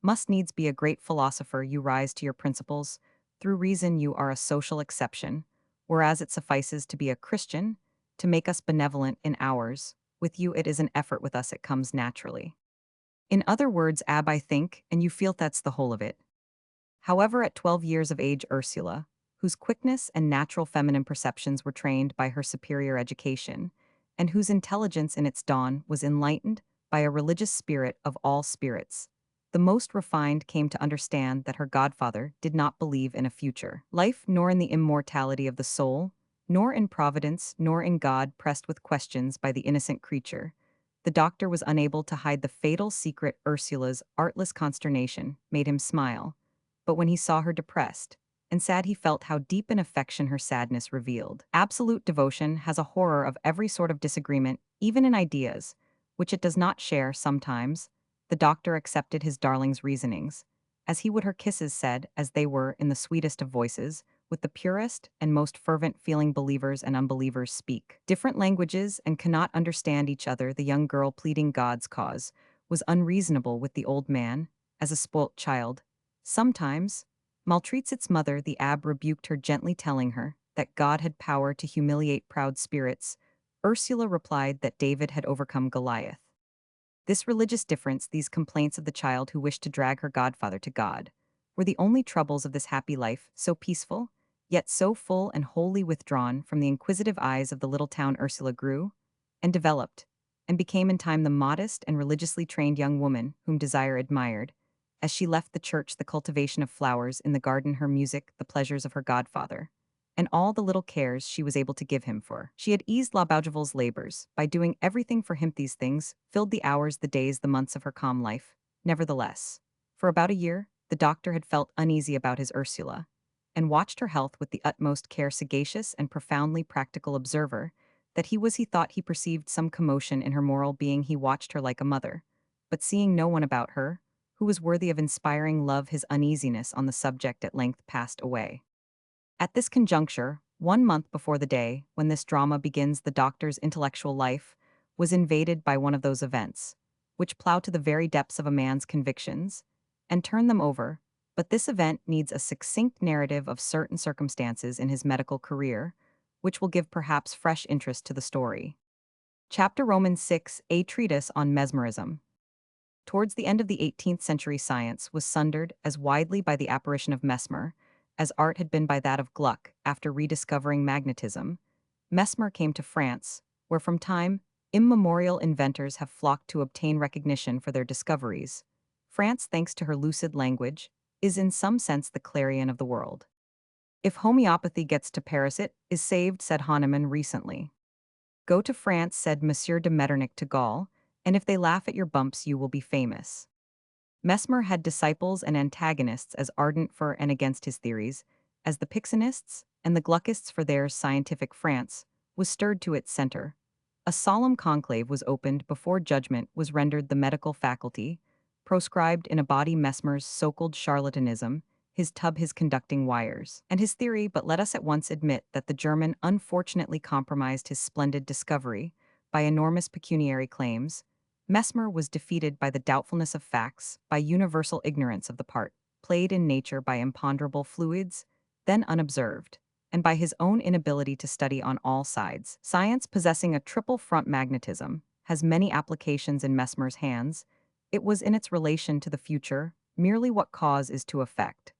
must needs be a great philosopher. You rise to your principles. Through reason you are a social exception, whereas it suffices to be a Christian to make us benevolent in ours. With you it is an effort, with us it comes naturally. In other words, abbe, I think, and you feel that's the whole of it. However, at 12 years of age, Ursula, whose quickness and natural feminine perceptions were trained by her superior education, and whose intelligence in its dawn was enlightened by a religious spirit of all spirits, the most refined, came to understand that her godfather did not believe in a future life, nor in the immortality of the soul, nor in providence, nor in God pressed with questions by the innocent creature. The doctor was unable to hide the fatal secret. Ursula's artless consternation made him smile, but when he saw her depressed and sad, he felt how deep an affection her sadness revealed. Absolute devotion has a horror of every sort of disagreement, even in ideas, which it does not share sometimes. The doctor accepted his darling's reasonings, as he would her kisses said, as they were, in the sweetest of voices, with the purest and most fervent feeling. Believers and unbelievers speak different languages and cannot understand each other. The young girl, pleading God's cause, was unreasonable with the old man, as a spoilt child sometimes maltreats its mother. The abbe rebuked her gently, telling her that God had power to humiliate proud spirits. Ursula replied that David had overcome Goliath. This religious difference, these complaints of the child who wished to drag her godfather to God, were the only troubles of this happy life, so peaceful, yet so full and wholly withdrawn from the inquisitive eyes of the little town. Ursula grew and developed, and became in time the modest and religiously trained young woman whom desire admired. As she left the church, the cultivation of flowers in the garden, her music, the pleasures of her godfather, and all the little cares she was able to give him, for she had eased La Bougival's labors by doing everything for him. These things filled the hours, the days, the months of her calm life. Nevertheless, for about a year, the doctor had felt uneasy about his Ursula, and watched her health with the utmost care. Sagacious and profoundly practical observer that he thought he perceived some commotion in her moral being. He watched her like a mother, but seeing no one about her who was worthy of inspiring love, his uneasiness on the subject at length passed away. At this conjuncture, 1 month before the day when this drama begins, the doctor's intellectual life was invaded by one of those events, which plow to the very depths of a man's convictions and turn them over. But this event needs a succinct narrative of certain circumstances in his medical career, which will give perhaps fresh interest to the story. Chapter Romans 6, a treatise on mesmerism. Towards the end of the 18th century, science was sundered as widely by the apparition of Mesmer as art had been by that of Gluck. After rediscovering magnetism, Mesmer came to France, where from time immemorial inventors have flocked to obtain recognition for their discoveries. France, thanks to her lucid language, is in some sense the clarion of the world. If homeopathy gets to Paris, it is saved, said Hahnemann recently. Go to France, said Monsieur de Metternich to Gall, and if they laugh at your bumps, you will be famous. Mesmer had disciples and antagonists as ardent for and against his theories as the Pixinists and the Gluckists for theirs. Scientific France was stirred to its center. A solemn conclave was opened before judgment was rendered. The medical faculty proscribed in a body Mesmer's so-called charlatanism, his tub, his conducting wires, and his theory. But let us at once admit that the German unfortunately compromised his splendid discovery by enormous pecuniary claims. Mesmer was defeated by the doubtfulness of facts, by universal ignorance of the part played in nature by imponderable fluids, then unobserved, and by his own inability to study on all sides. Science, possessing a triple front magnetism, has many applications in Mesmer's hands. It was in its relation to the future, merely what cause is to effect.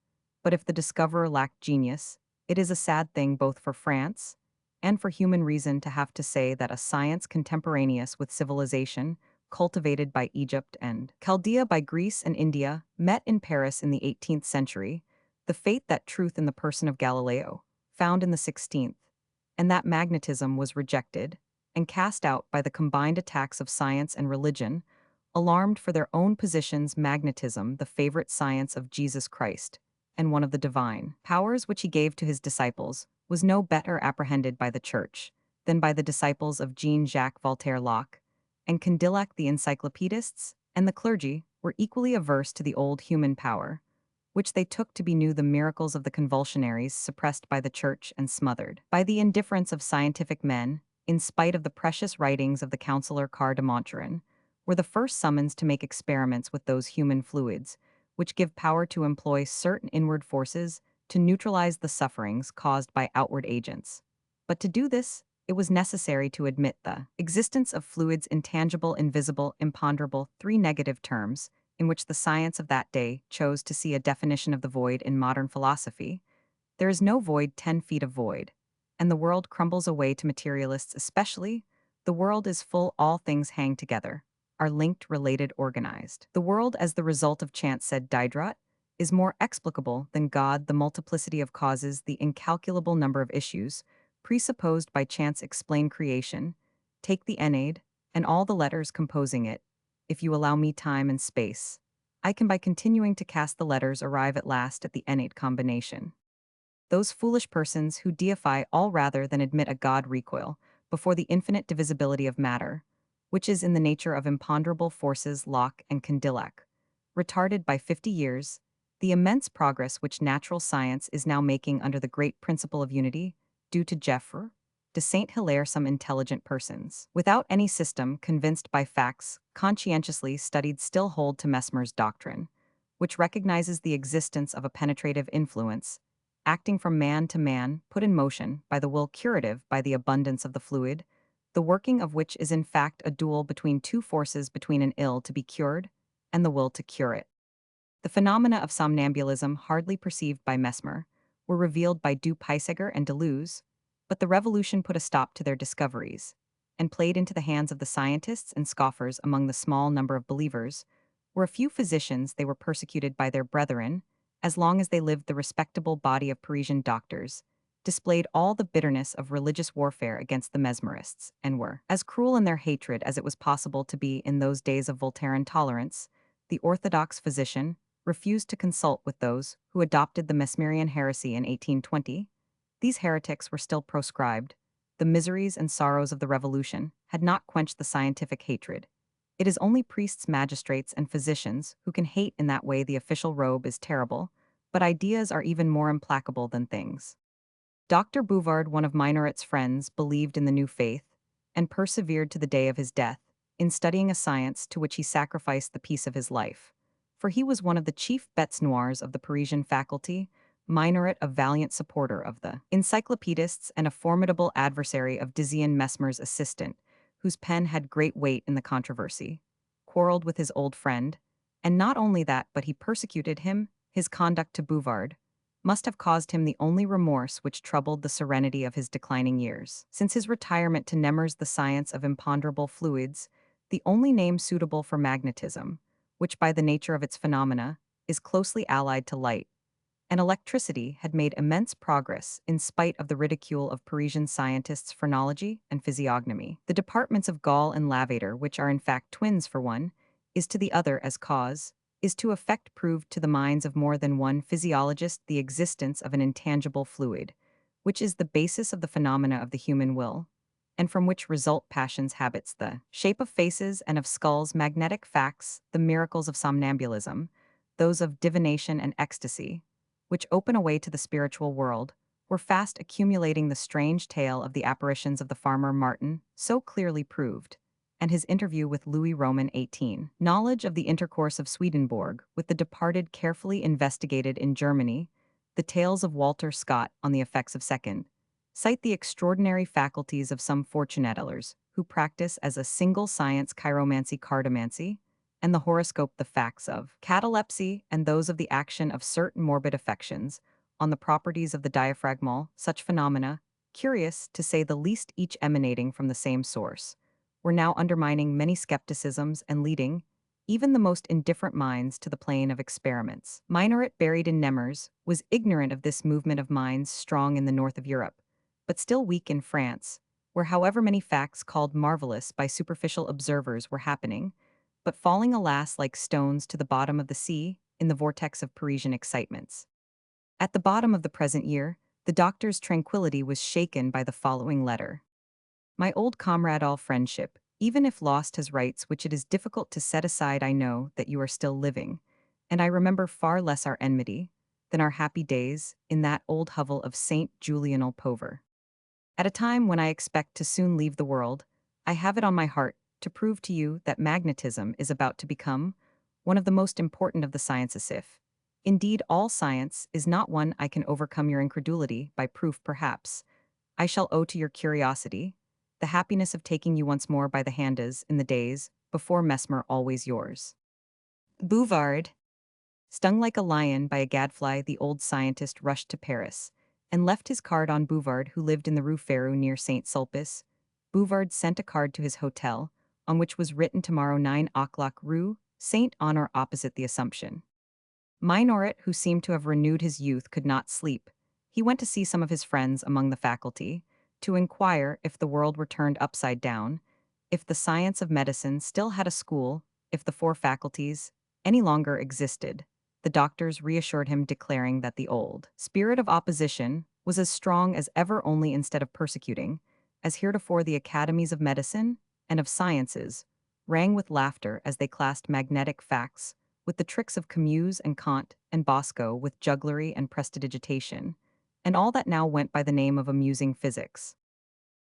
But if the discoverer lacked genius, it is a sad thing both for France and for human reason to have to say that a science contemporaneous with civilization, cultivated by Egypt and Chaldea, by Greece and India, met in Paris in the 18th century, the fate that truth in the person of Galileo found in the 16th, and that magnetism was rejected and cast out by the combined attacks of science and religion. Alarmed for their own positions, magnetism, the favorite science of Jesus Christ, and one of the divine powers which he gave to his disciples, was no better apprehended by the Church than by the disciples of Jean-Jacques Voltaire. Locke and Condillac, the encyclopedists, and the clergy were equally averse to the old human power, which they took to be new. The miracles of the convulsionaries, suppressed by the Church and smothered by the indifference of scientific men, in spite of the precious writings of the Councillor Car de Montgeron, were the first summons to make experiments with those human fluids, which give power to employ certain inward forces to neutralize the sufferings caused by outward agents. But to do this, it was necessary to admit the existence of fluids, intangible, invisible, imponderable, three negative terms, in which the science of that day chose to see a definition of the void. In modern philosophy, there is no void, 10 feet of void, and the world crumbles away. To materialists especially, the world is full, all things hang together, are linked, related, organized. The world, as the result of chance, said Diderot, is more explicable than God. The multiplicity of causes, the incalculable number of issues, presupposed by chance explain creation, take the Ennead, and all the letters composing it, if you allow me time and space. I can by continuing to cast the letters arrive at last at the Ennead combination. Those foolish persons who deify all rather than admit a God recoil before the infinite divisibility of matter, which is in the nature of imponderable forces Locke and Condillac, retarded by 50 years, the immense progress which natural science is now making under the great principle of unity, due to Geoffroy de Saint Hilaire some intelligent persons, without any system, convinced by facts, conscientiously studied still hold to Mesmer's doctrine, which recognizes the existence of a penetrative influence, acting from man to man, put in motion by the will curative by the abundance of the fluid, the working of which is in fact a duel between two forces between an ill to be cured and the will to cure it. The phenomena of somnambulism hardly perceived by Mesmer were revealed by Du Puysegur and Deleuze, but the revolution put a stop to their discoveries and played into the hands of the scientists and scoffers among the small number of believers. Were a few physicians, they were persecuted by their brethren, as long as they lived the respectable body of Parisian doctors, displayed all the bitterness of religious warfare against the mesmerists, and were as cruel in their hatred as it was possible to be in those days of Voltairean tolerance. The orthodox physician refused to consult with those who adopted the Mesmerian heresy in 1820. These heretics were still proscribed. The miseries and sorrows of the revolution had not quenched the scientific hatred. It is only priests, magistrates, and physicians who can hate in that way. The official robe is terrible, but ideas are even more implacable than things. Dr. Bouvard, one of Minoret's friends, believed in the new faith and persevered to the day of his death in studying a science to which he sacrificed the peace of his life. For he was one of the chief bêtes noires of the Parisian faculty, Minoret a valiant supporter of the encyclopedists and a formidable adversary of Dizian Mesmer's assistant, whose pen had great weight in the controversy, quarreled with his old friend, and not only that, but he persecuted him. His conduct to Bouvard must have caused him the only remorse which troubled the serenity of his declining years. Since his retirement to Nemers, the science of imponderable fluids, the only name suitable for magnetism, which by the nature of its phenomena is closely allied to light, and electricity had made immense progress in spite of the ridicule of Parisian scientists' phrenology and physiognomy. The departments of Gall and Lavater, which are in fact twins for one, is to the other as cause, is to effect proved to the minds of more than one physiologist the existence of an intangible fluid, which is the basis of the phenomena of the human will, and from which result passions, habits, the shape of faces and of skulls, magnetic facts, the miracles of somnambulism, those of divination and ecstasy, which open a way to the spiritual world, were fast accumulating. The strange tale of the apparitions of the farmer Martin, so clearly proved, and his interview with Louis Roman 18. Knowledge of the intercourse of Swedenborg with the departed carefully investigated in Germany, the tales of Walter Scott on the effects of second, cite the extraordinary faculties of some fortunatellers who practice as a single science chiromancy, cartomancy, and the horoscope the facts of catalepsy and those of the action of certain morbid affections on the properties of the diaphragmal, such phenomena, curious to say the least, each emanating from the same source, were now undermining many skepticisms and leading even the most indifferent minds to the plane of experiments. Minoret, buried in Nemers, was ignorant of this movement of minds strong in the north of Europe, but still weak in France, where however many facts called marvelous by superficial observers were happening, but falling alas like stones to the bottom of the sea in the vortex of Parisian excitements. At the bottom of the present year, the doctor's tranquility was shaken by the following letter. My old comrade, all friendship, even if lost, has rights which it is difficult to set aside. I know that you are still living, and I remember far less our enmity than our happy days in that old hovel of Saint Julianal Pover. At a time when I expect to soon leave the world, I have it on my heart to prove to you that magnetism is about to become one of the most important of the sciences. If, indeed, all science is not one, I can overcome your incredulity by proof perhaps. I shall owe to your curiosity the happiness of taking you once more by the hand as, in the days before Mesmer, always yours. Bouvard. Stung like a lion by a gadfly, the old scientist rushed to Paris and left his card on Bouvard, who lived in the Rue Ferou near Saint Sulpice. Bouvard sent a card to his hotel, on which was written tomorrow 9 o'clock Rue Saint Honore opposite the Assumption. Minoret, who seemed to have renewed his youth, could not sleep. He went to see some of his friends among the faculty, to inquire if the world were turned upside down, if the science of medicine still had a school, if the four faculties any longer existed. The doctors reassured him, declaring that the old spirit of opposition was as strong as ever, only instead of persecuting, as heretofore the academies of medicine and of sciences rang with laughter as they classed magnetic facts with the tricks of Camus and Kant, and Bosco with jugglery and prestidigitation, and all that now went by the name of amusing physics.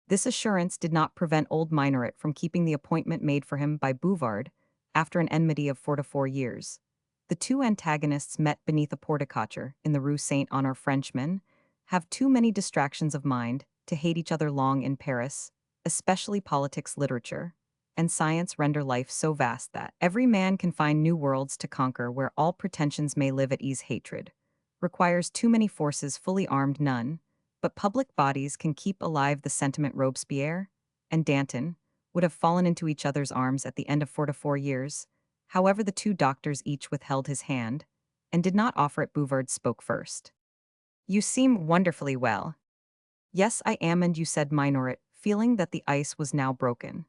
This assurance did not prevent old Minoret from keeping the appointment made for him by Bouvard after an enmity of 4 years. The two antagonists met beneath a porticature in the Rue Saint-Honore. Frenchmen have too many distractions of mind to hate each other long in Paris, especially politics, literature, and science render life so vast that every man can find new worlds to conquer where all pretensions may live at ease. Hatred requires too many forces fully armed, none but public bodies can keep alive the sentiment. Robespierre and Danton would have fallen into each other's arms at the end of 4 years. However, the two doctors each withheld his hand and did not offer it. Bouvard spoke first. "You seem wonderfully well." "Yes, I am, and you," said Minoret, feeling that the ice was now broken.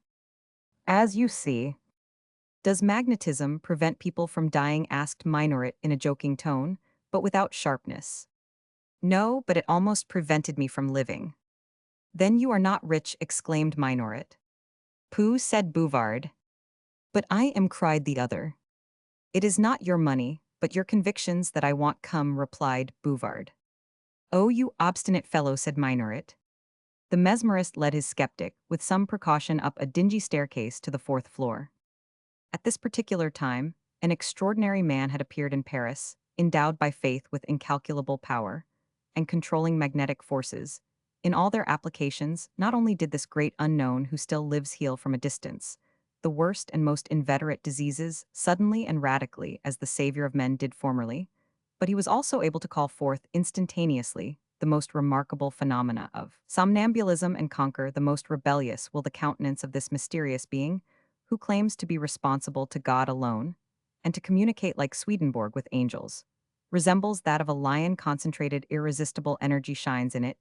"As you see." "Does magnetism prevent people from dying?" asked Minoret in a joking tone, but without sharpness. "No, but it almost prevented me from living." "Then you are not rich," exclaimed Minoret. "Pooh," said Bouvard. "But I am," cried the other. "It is not your money, but your convictions that I want." "Come," replied Bouvard. "Oh, you obstinate fellow," said Minoret. The mesmerist led his skeptic, with some precaution, up a dingy staircase to the 4th floor. At this particular time, an extraordinary man had appeared in Paris, endowed by faith with incalculable power, and controlling magnetic forces. In all their applications, not only did this great unknown who still lives heal from a distance the worst and most inveterate diseases suddenly and radically as the savior of men did formerly, but he was also able to call forth instantaneously the most remarkable phenomena of somnambulism and conquer the most rebellious. Will the countenance of this mysterious being, who claims to be responsible to God alone, and to communicate like Swedenborg with angels, resembles that of a lion. Concentrated irresistible energy shines in it.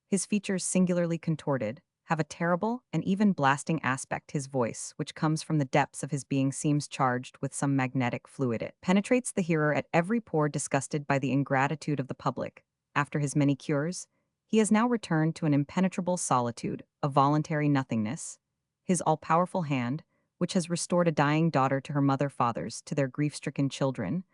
His features, singularly contorted, have a terrible and even blasting aspect. His voice, which comes from the depths of his being, seems charged with some magnetic fluid. It penetrates the hearer at every pore. Disgusted by the ingratitude of the public, after his many cures, he has now returned to an impenetrable solitude, a voluntary nothingness. His all-powerful hand, which has restored a dying daughter to her mother, fathers to their grief-stricken children,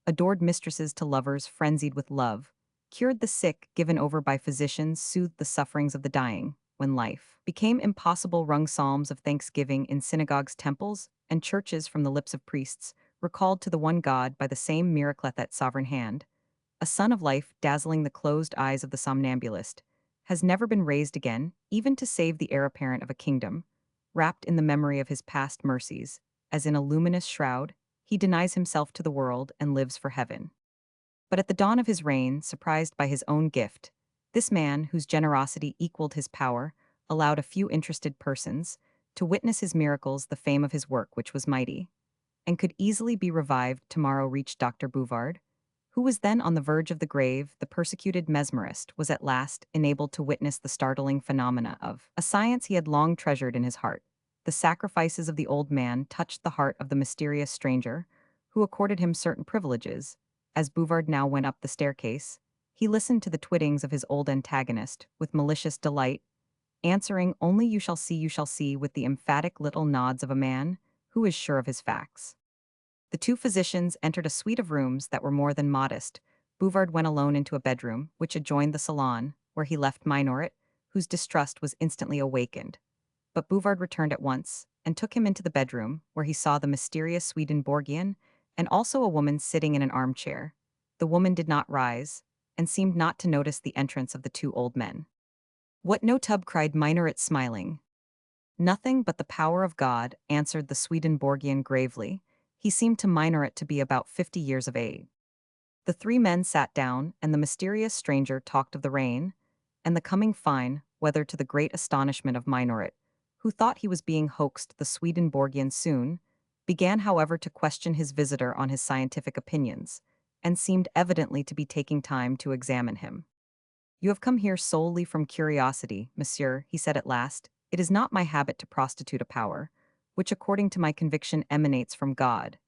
adored mistresses to lovers frenzied with love, cured the sick given over by physicians, soothed the sufferings of the dying, when life became impossible, rung psalms of thanksgiving in synagogues, temples, and churches from the lips of priests, recalled to the one God by the same miracle at that sovereign hand. A sun of life, dazzling the closed eyes of the somnambulist, has never been raised again, even to save the heir apparent of a kingdom. Wrapped in the memory of his past mercies, as in a luminous shroud, he denies himself to the world and lives for heaven. But at the dawn of his reign, surprised by his own gift, this man, whose generosity equaled his power, allowed a few interested persons to witness his miracles. The fame of his work, which was mighty, and could easily be revived tomorrow, reached Dr. Bouvard, who was then on the verge of the grave. The persecuted mesmerist was at last enabled to witness the startling phenomena of a science he had long treasured in his heart. The sacrifices of the old man touched the heart of the mysterious stranger, who accorded him certain privileges. As Bouvard now went up the staircase, he listened to the twittings of his old antagonist with malicious delight, answering only you shall see," with the emphatic little nods of a man who is sure of his facts. The two physicians entered a suite of rooms that were more than modest. Bouvard went alone into a bedroom, which adjoined the salon, where he left Minoret, whose distrust was instantly awakened. But Bouvard returned at once, and took him into the bedroom, where he saw the mysterious Swedenborgian, and also a woman sitting in an armchair. The woman did not rise, and seemed not to notice the entrance of the two old men. "What, no tub?" cried Minoret, smiling. "Nothing but the power of God," answered the Swedenborgian gravely. He seemed to Minoret to be about 50 years of age. The three men sat down, and the mysterious stranger talked of the rain and the coming fine weather, to the great astonishment of Minoret, who thought he was being hoaxed. The Swedenborgian soon began, however, to question his visitor on his scientific opinions, and seemed evidently to be taking time to examine him. You have come here solely from curiosity, monsieur, he said at last. It is not my habit to prostitute a power, which according to my conviction emanates from God.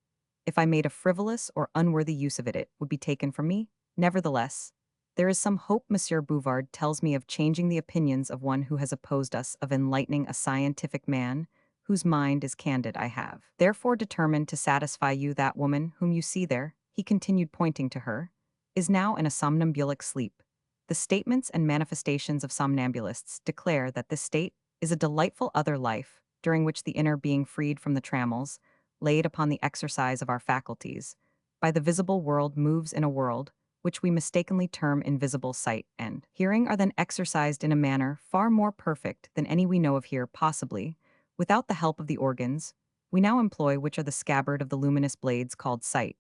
If I made a frivolous or unworthy use of it, it would be taken from me. Nevertheless, there is some hope Monsieur Bouvard tells me of changing the opinions of one who has opposed us, of enlightening a scientific man whose mind is candid I have. Therefore determined to satisfy you, that woman whom you see there, he continued pointing to her, is now in a somnambulic sleep. The statements and manifestations of somnambulists declare that this state is a delightful other life, during which the inner being freed from the trammels, laid upon the exercise of our faculties, by the visible world moves in a world which we mistakenly term invisible sight and hearing are then exercised in a manner far more perfect than any we know of here possibly, without the help of the organs we now employ, which are the scabbard of the luminous blades called sight,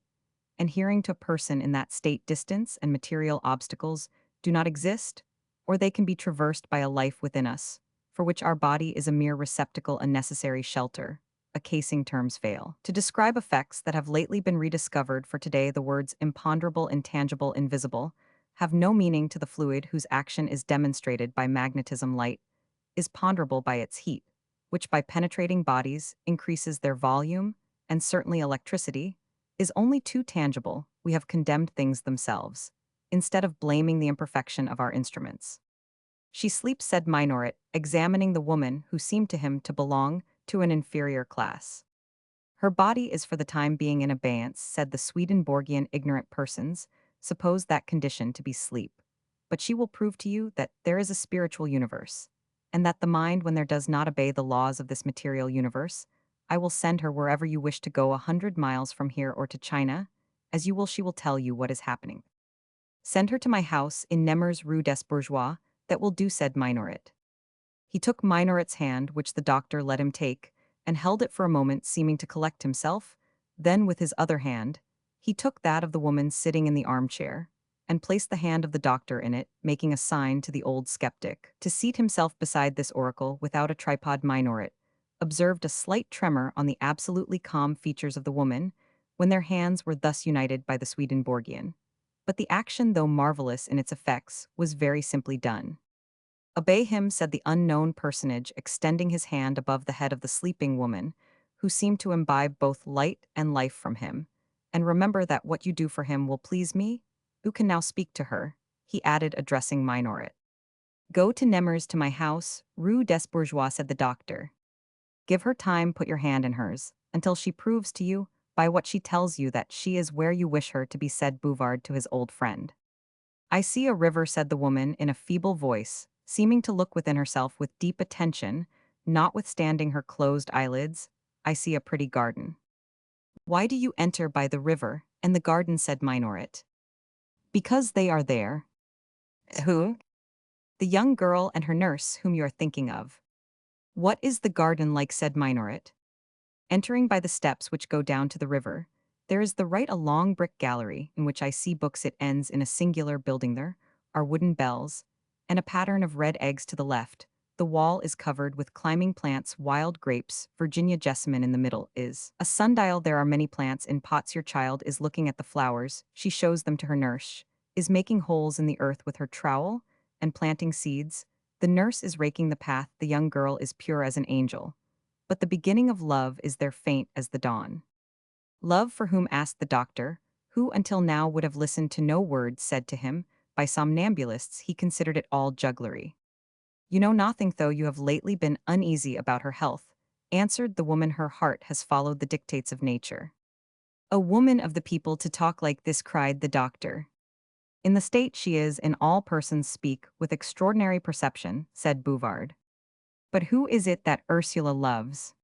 and hearing to a person in that state distance and material obstacles do not exist, or they can be traversed by a life within us, for which our body is a mere receptacle, a necessary shelter. A casing terms fail. To describe effects that have lately been rediscovered for today, the words imponderable, intangible, invisible have no meaning to the fluid whose action is demonstrated by magnetism. Light is ponderable by its heat, which by penetrating bodies increases their volume, and certainly electricity is only too tangible. We have condemned things themselves, instead of blaming the imperfection of our instruments. She sleeps, said Minoret, examining the woman who seemed to him to belong to an inferior class. Her body is for the time being in abeyance, said the Swedenborgian. Ignorant persons suppose that condition to be sleep. But she will prove to you that there is a spiritual universe, and that the mind, when there does not obey the laws of this material universe, I will send her wherever you wish to go, 100 miles from here or to China, as you will, she will tell you what is happening. Send her to my house in Nemers Rue des Bourgeois, that will do, said Minoret. He took Minoret's hand, which the doctor let him take, and held it for a moment, seeming to collect himself. Then, with his other hand, he took that of the woman sitting in the armchair, and placed the hand of the doctor in it, making a sign to the old skeptic to seat himself beside this oracle without a tripod. Minoret observed a slight tremor on the absolutely calm features of the woman when their hands were thus united by the Swedenborgian. But the action, though marvelous in its effects, was very simply done. Obey him, said the unknown personage, extending his hand above the head of the sleeping woman, who seemed to imbibe both light and life from him. And remember that what you do for him will please me. Who can now speak to her? He added, addressing Minoret. Go to Nemers, to my house, Rue des Bourgeois, said the doctor. Give her time, put your hand in hers, until she proves to you, by what she tells you, that she is where you wish her to be, said Bouvard to his old friend. I see a river, said the woman in a feeble voice, seeming to look within herself with deep attention, notwithstanding her closed eyelids. I see a pretty garden. Why do you enter by the river and the garden, said Minoret. Because they are there. Who? The young girl and her nurse whom you are thinking of. What is the garden like, said Minoret. Entering by the steps which go down to the river, there is the right a long brick gallery in which I see books. It ends in a singular building. There are wooden bells, and a pattern of red eggs to the left. The wall is covered with climbing plants, wild grapes, Virginia jessamine. In the middle is a sundial. There are many plants in pots. Your child is looking at the flowers. She shows them to her nurse, is making holes in the earth with her trowel, and planting seeds. The nurse is raking the path. The young girl is pure as an angel. But the beginning of love is there, faint as the dawn. Love for whom, asked the doctor, who until now would have listened to no words said to him by somnambulists. He considered it all jugglery. You know nothing, though you have lately been uneasy about her health, answered the woman. Her heart has followed the dictates of nature. A woman of the people to talk like this, cried the doctor. In the state she is in, all persons speak with extraordinary perception, said Bouvard. But who is it that Ursula loves?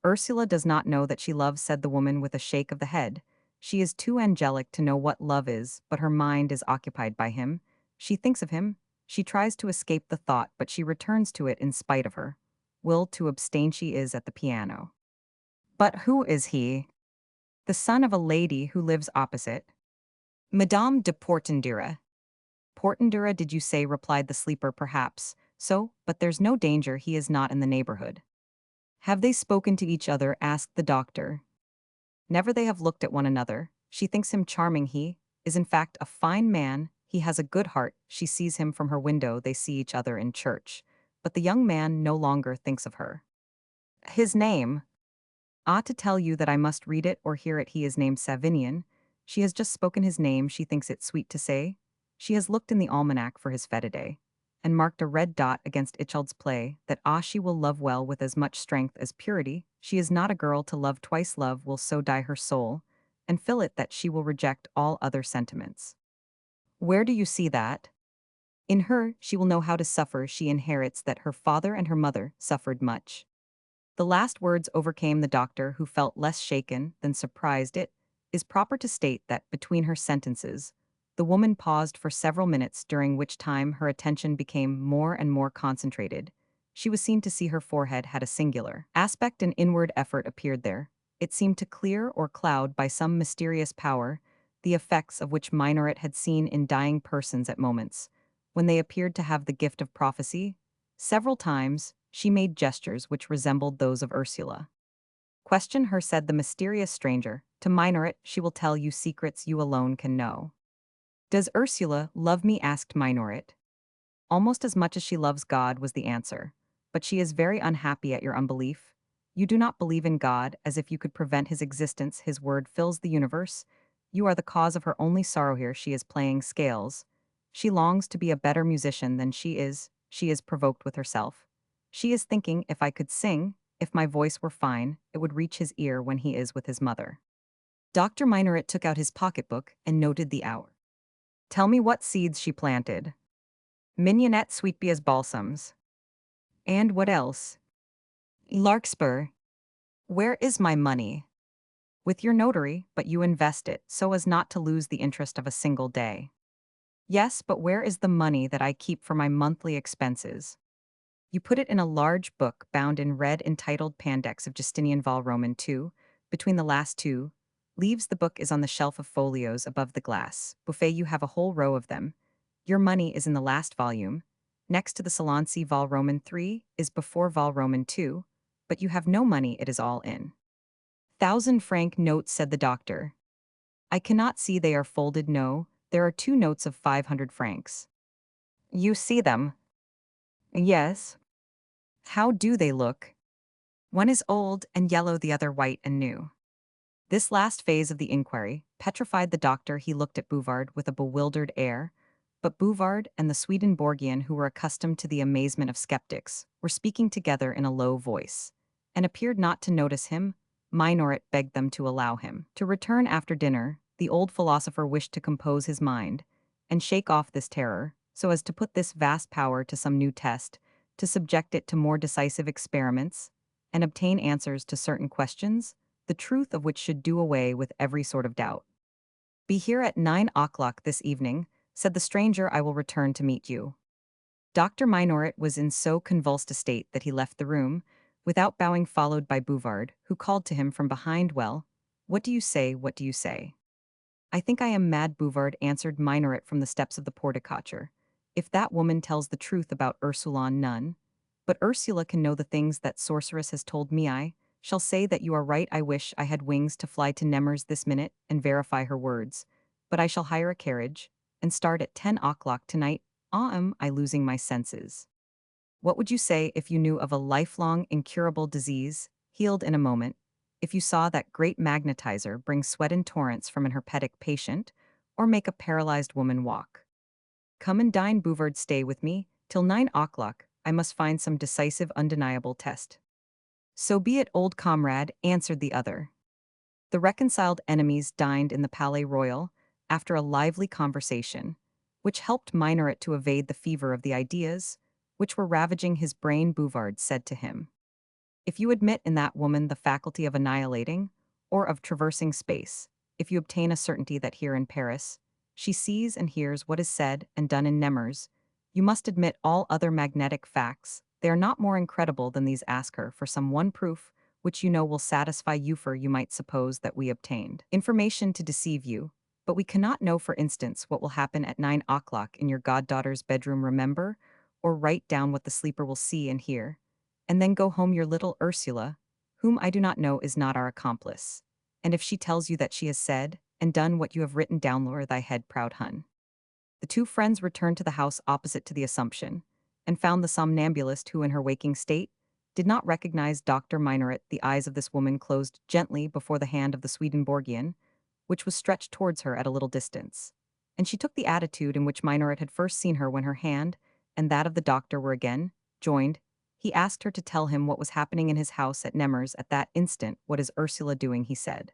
Ursula does not know that she loves, said the woman with a shake of the head. She is too angelic to know what love is, but her mind is occupied by him. She thinks of him. She tries to escape the thought, but she returns to it in spite of her will to abstain. She is at the piano. But who is he? The son of a lady who lives opposite. Madame de Portendura. Portendura, did you say? Replied the sleeper. Perhaps so, but there's no danger. He is not in the neighborhood. Have they spoken to each other? Asked the doctor. Never. They have looked at one another. She thinks him charming. He is in fact a fine man, He has a good heart, she sees him from her window, they see each other in church. But the young man no longer thinks of her. His name. To tell you that I must read it or hear it, he is named Savinian. She has just spoken his name, she thinks it sweet to say. She has looked in the almanac for his fete day, and marked a red dot against Ichald's play, that she will love well with as much strength as purity. She is not a girl to love twice, love will so dye her soul, and fill it that she will reject all other sentiments. Where do you see that? In her, she will know how to suffer, she inherits that her father and her mother suffered much. The last words overcame the doctor, who felt less shaken than surprised. It is proper to state that, between her sentences, the woman paused for several minutes, during which time her attention became more and more concentrated. She was seen to see her forehead had a singular aspect, and inward effort appeared there. It seemed to clear or cloud by some mysterious power, the effects of which Minoret had seen in dying persons at moments, when they appeared to have the gift of prophecy. Several times, she made gestures which resembled those of Ursula. Question her, said the mysterious stranger. To Minoret, she will tell you secrets you alone can know. Does Ursula love me? Asked Minoret. Almost as much as she loves God, was the answer. But she is very unhappy at your unbelief. You do not believe in God, as if you could prevent his existence. His word fills the universe. You are the cause of her only sorrow. Here she is playing scales. She longs to be a better musician than she is. She is provoked with herself. She is thinking, if I could sing, if my voice were fine, it would reach his ear when he is with his mother. Dr. Minoret took out his pocketbook and noted the hour. Tell me what seeds she planted. Mignonette, sweetbeas, balsams. And what else? Larkspur. Where is my money? With your notary, but you invest it so as not to lose the interest of a single day. Yes, but where is the money that I keep for my monthly expenses? You put it in a large book bound in red entitled Pandex of Justinian Vol Roman II. Between the last two leaves the book is on the shelf of folios above the glass. Buffet, you have a whole row of them. Your money is in the last volume. Next to the Salon C Vol Roman III is before Vol Roman II, but you have no money, it is all in 1,000-franc notes, said the doctor. I cannot see, they are folded. No, there are 2 notes of 500 francs. You see them? Yes. How do they look? One is old and yellow, the other white and new. This last phase of the inquiry petrified the doctor. He looked at Bouvard with a bewildered air, but Bouvard and the Swedenborgian, who were accustomed to the amazement of skeptics, were speaking together in a low voice, and appeared not to notice him. Minoret begged them to allow him to return after dinner. The old philosopher wished to compose his mind and shake off this terror, so as to put this vast power to some new test, to subject it to more decisive experiments, and obtain answers to certain questions, the truth of which should do away with every sort of doubt. Be here at 9 o'clock this evening, said the stranger. I will return to meet you. Dr. Minoret was in so convulsed a state that he left the room, without bowing, followed by Bouvard, who called to him from behind, well, what do you say, what do you say? I think I am mad, Bouvard answered Minoret from the steps of the porticature. If that woman tells the truth about Ursula, none but Ursula can know the things that sorceress has told me. I shall say that you are right. I wish I had wings to fly to Nemers this minute and verify her words, but I shall hire a carriage and start at 10 o'clock tonight. Am I losing my senses? What would you say if you knew of a lifelong, incurable disease, healed in a moment, if you saw that great magnetizer bring sweat in torrents from an herpetic patient, or make a paralyzed woman walk? Come and dine, Bouvard. Stay with me till 9 o'clock. I must find some decisive, undeniable test. So be it, old comrade, answered the other. The reconciled enemies dined in the Palais Royal, after a lively conversation, which helped Minoret to evade the fever of the ideas which were ravaging his brain. Bouvard said to him, if you admit in that woman the faculty of annihilating, or of traversing space, if you obtain a certainty that here in Paris she sees and hears what is said and done in Nemers, you must admit all other magnetic facts. They are not more incredible than these. Ask her for some one proof which you know will satisfy you, for you might suppose that we obtained information to deceive you, but we cannot know, for instance, what will happen at 9 o'clock in your goddaughter's bedroom. Remember, or write down what the sleeper will see and hear, and then go home. Your little Ursula, whom I do not know, is not our accomplice, and if she tells you that she has said and done what you have written down, lower thy head, proud Hun. The two friends returned to the house opposite to the Assumption, and found the somnambulist who, in her waking state, did not recognize Dr. Minoret. The eyes of this woman closed gently before the hand of the Swedenborgian, which was stretched towards her at a little distance, and she took the attitude in which Minoret had first seen her when her hand and that of the doctor were again joined. He asked her to tell him what was happening in his house at Nemmers at that instant. "What is Ursula doing?" he said.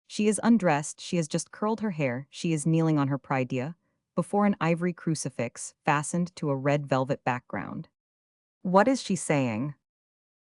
"She is undressed, she has just curled her hair, she is kneeling on her prie-dieu, before an ivory crucifix fastened to a red velvet background." "What is she saying?"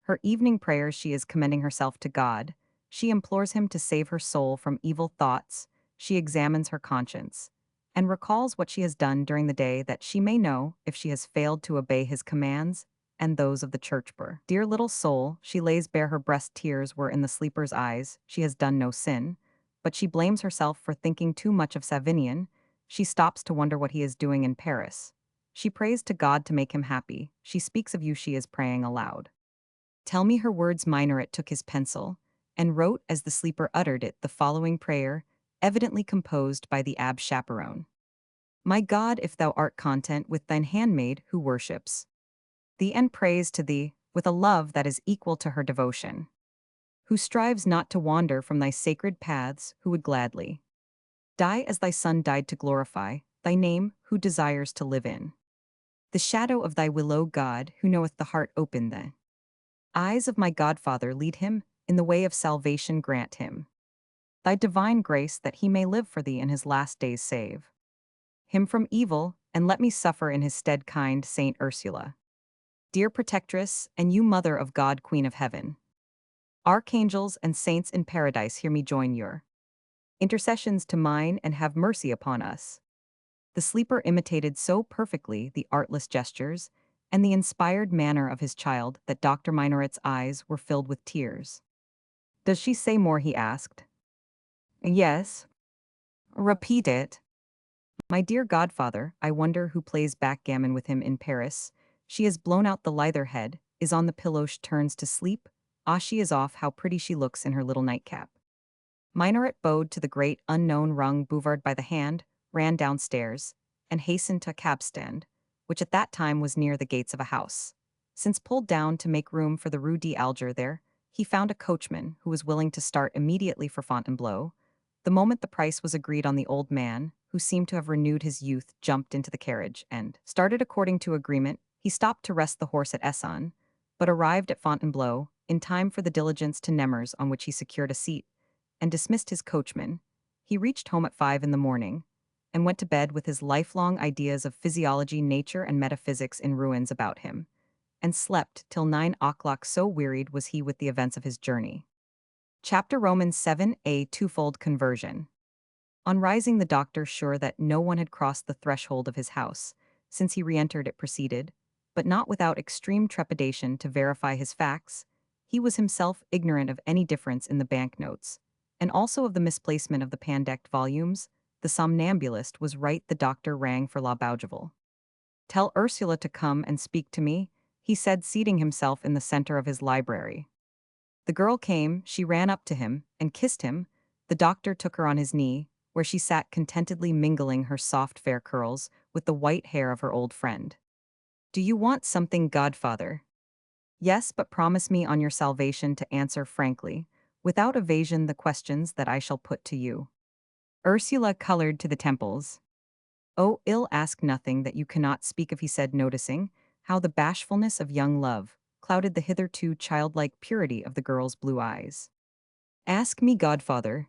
"Her evening prayers. She is commending herself to God. She implores him to save her soul from evil thoughts. She examines her conscience, and recalls what she has done during the day, that she may know if she has failed to obey his commands and those of the church. Dear little soul, she lays bare her breast. Tears were in the sleeper's eyes. She has done no sin, but she blames herself for thinking too much of Savignon. She stops to wonder what he is doing in Paris. She prays to God to make him happy. She speaks of you. She is praying aloud. Tell me her words." Minoret took his pencil and wrote as the sleeper uttered it the following prayer, evidently composed by the Abbe Chaperon. "My God, if thou art content with thine handmaid who worships thee and prays to thee with a love that is equal to her devotion, who strives not to wander from thy sacred paths, who would gladly die as thy Son died to glorify thy name, who desires to live in the shadow of thy will, O God, who knoweth the heart, open the eyes of my Godfather, lead him in the way of salvation, grant him thy divine grace, that he may live for thee in his last days. Save him from evil, and let me suffer in his stead. Kind Saint Ursula, dear protectress, and you Mother of God, Queen of Heaven, archangels and saints in paradise, hear me join your intercessions to mine, and have mercy upon us." The sleeper imitated so perfectly the artless gestures and the inspired manner of his child that Dr. Minoret's eyes were filled with tears. "Does she say more?" he asked. "Yes." "Repeat it." "My dear godfather, I wonder who plays backgammon with him in Paris. She has blown out the lither head, is on the pillow, turns to sleep. Ah, she is off. How pretty she looks in her little nightcap." Minoret bowed to the great unknown, wrung Bouvard by the hand, ran downstairs, and hastened to a cab stand, which at that time was near the gates of a house. Since pulled down to make room for the Rue d'Alger, there he found a coachman who was willing to start immediately for Fontainebleau. The moment the price was agreed on, the old man, who seemed to have renewed his youth, jumped into the carriage and started according to agreement. He stopped to rest the horse at Esson, but arrived at Fontainebleau in time for the diligence to Nemmers, on which he secured a seat and dismissed his coachman. He reached home at 5 in the morning, and went to bed with his lifelong ideas of physiology, nature, and metaphysics in ruins about him, and slept till 9 o'clock, so wearied was he with the events of his journey. Chapter Romans 7, a twofold conversion. On rising, the doctor, sure that no one had crossed the threshold of his house since he re-entered it, proceeded, but not without extreme trepidation, to verify his facts. He was himself ignorant of any difference in the banknotes, and also of the misplacement of the pan-decked volumes. The somnambulist was right. The doctor rang for La Bougival. "Tell Ursula to come and speak to me," he said, seating himself in the center of his library. The girl came. She ran up to him and kissed him. The doctor took her on his knee, where she sat contentedly mingling her soft fair curls with the white hair of her old friend. "Do you want something, godfather?" "Yes, but promise me on your salvation to answer frankly, without evasion, the questions that I shall put to you." Ursula colored to the temples. "Oh, ill ask nothing that you cannot speak of," he said, noticing how the bashfulness of young love clouded the hitherto childlike purity of the girl's blue eyes. "Ask me, godfather.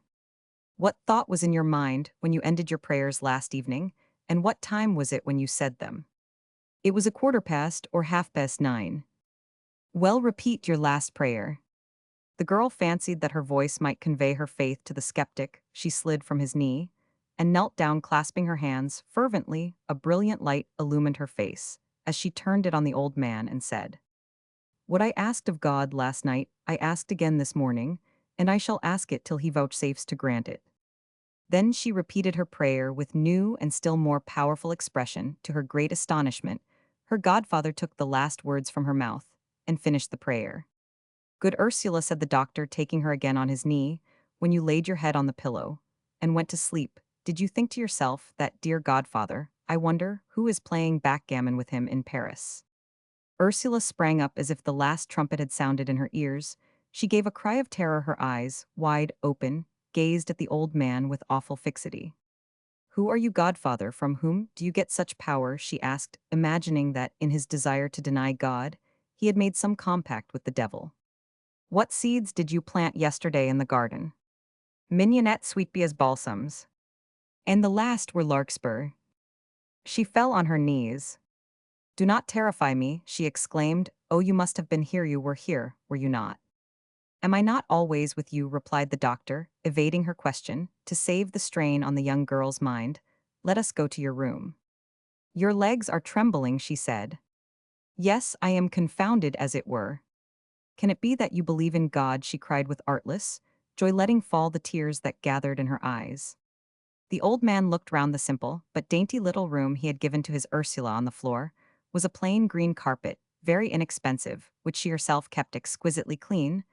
What thought was in your mind when you ended your prayers last evening, and what time was it when you said them?" "It was 1/4 or 9:30. "Well, repeat your last prayer." The girl fancied that her voice might convey her faith to the skeptic. She slid from his knee and knelt down, clasping her hands fervently. A brilliant light illumined her face as she turned it on the old man and said, "What I asked of God last night, I asked again this morning, and I shall ask it till he vouchsafes to grant it." Then she repeated her prayer with new and still more powerful expression. To her great astonishment, her godfather took the last words from her mouth and finished the prayer. "Good Ursula," said the doctor, taking her again on his knee, "when you laid your head on the pillow and went to sleep, did you think to yourself that, dear godfather, I wonder who is playing backgammon with him in Paris. Ursula sprang up as if the last trumpet had sounded in her ears. She gave a cry of terror, her eyes, wide open, gazed at the old man with awful fixity. Who are you, godfather? From whom do you get such power? She asked, imagining that, in his desire to deny God, he had made some compact with the devil. What seeds did you plant yesterday in the garden? Mignonette, sweetbeas, balsams. And the last were larkspur. She fell on her knees. Do not terrify me, she exclaimed. Oh, you must have been here. You were here, were you not? Am I not always with you? Replied the doctor, evading her question. To save the strain on the young girl's mind, let us go to your room. Your legs are trembling, she said. Yes, I am confounded, as it were. Can it be that you believe in God? She cried with artless joy, letting fall the tears that gathered in her eyes. The old man looked round the simple but dainty little room he had given to his Ursula. On the floor was a plain green carpet, very inexpensive, which she herself kept exquisitely clean.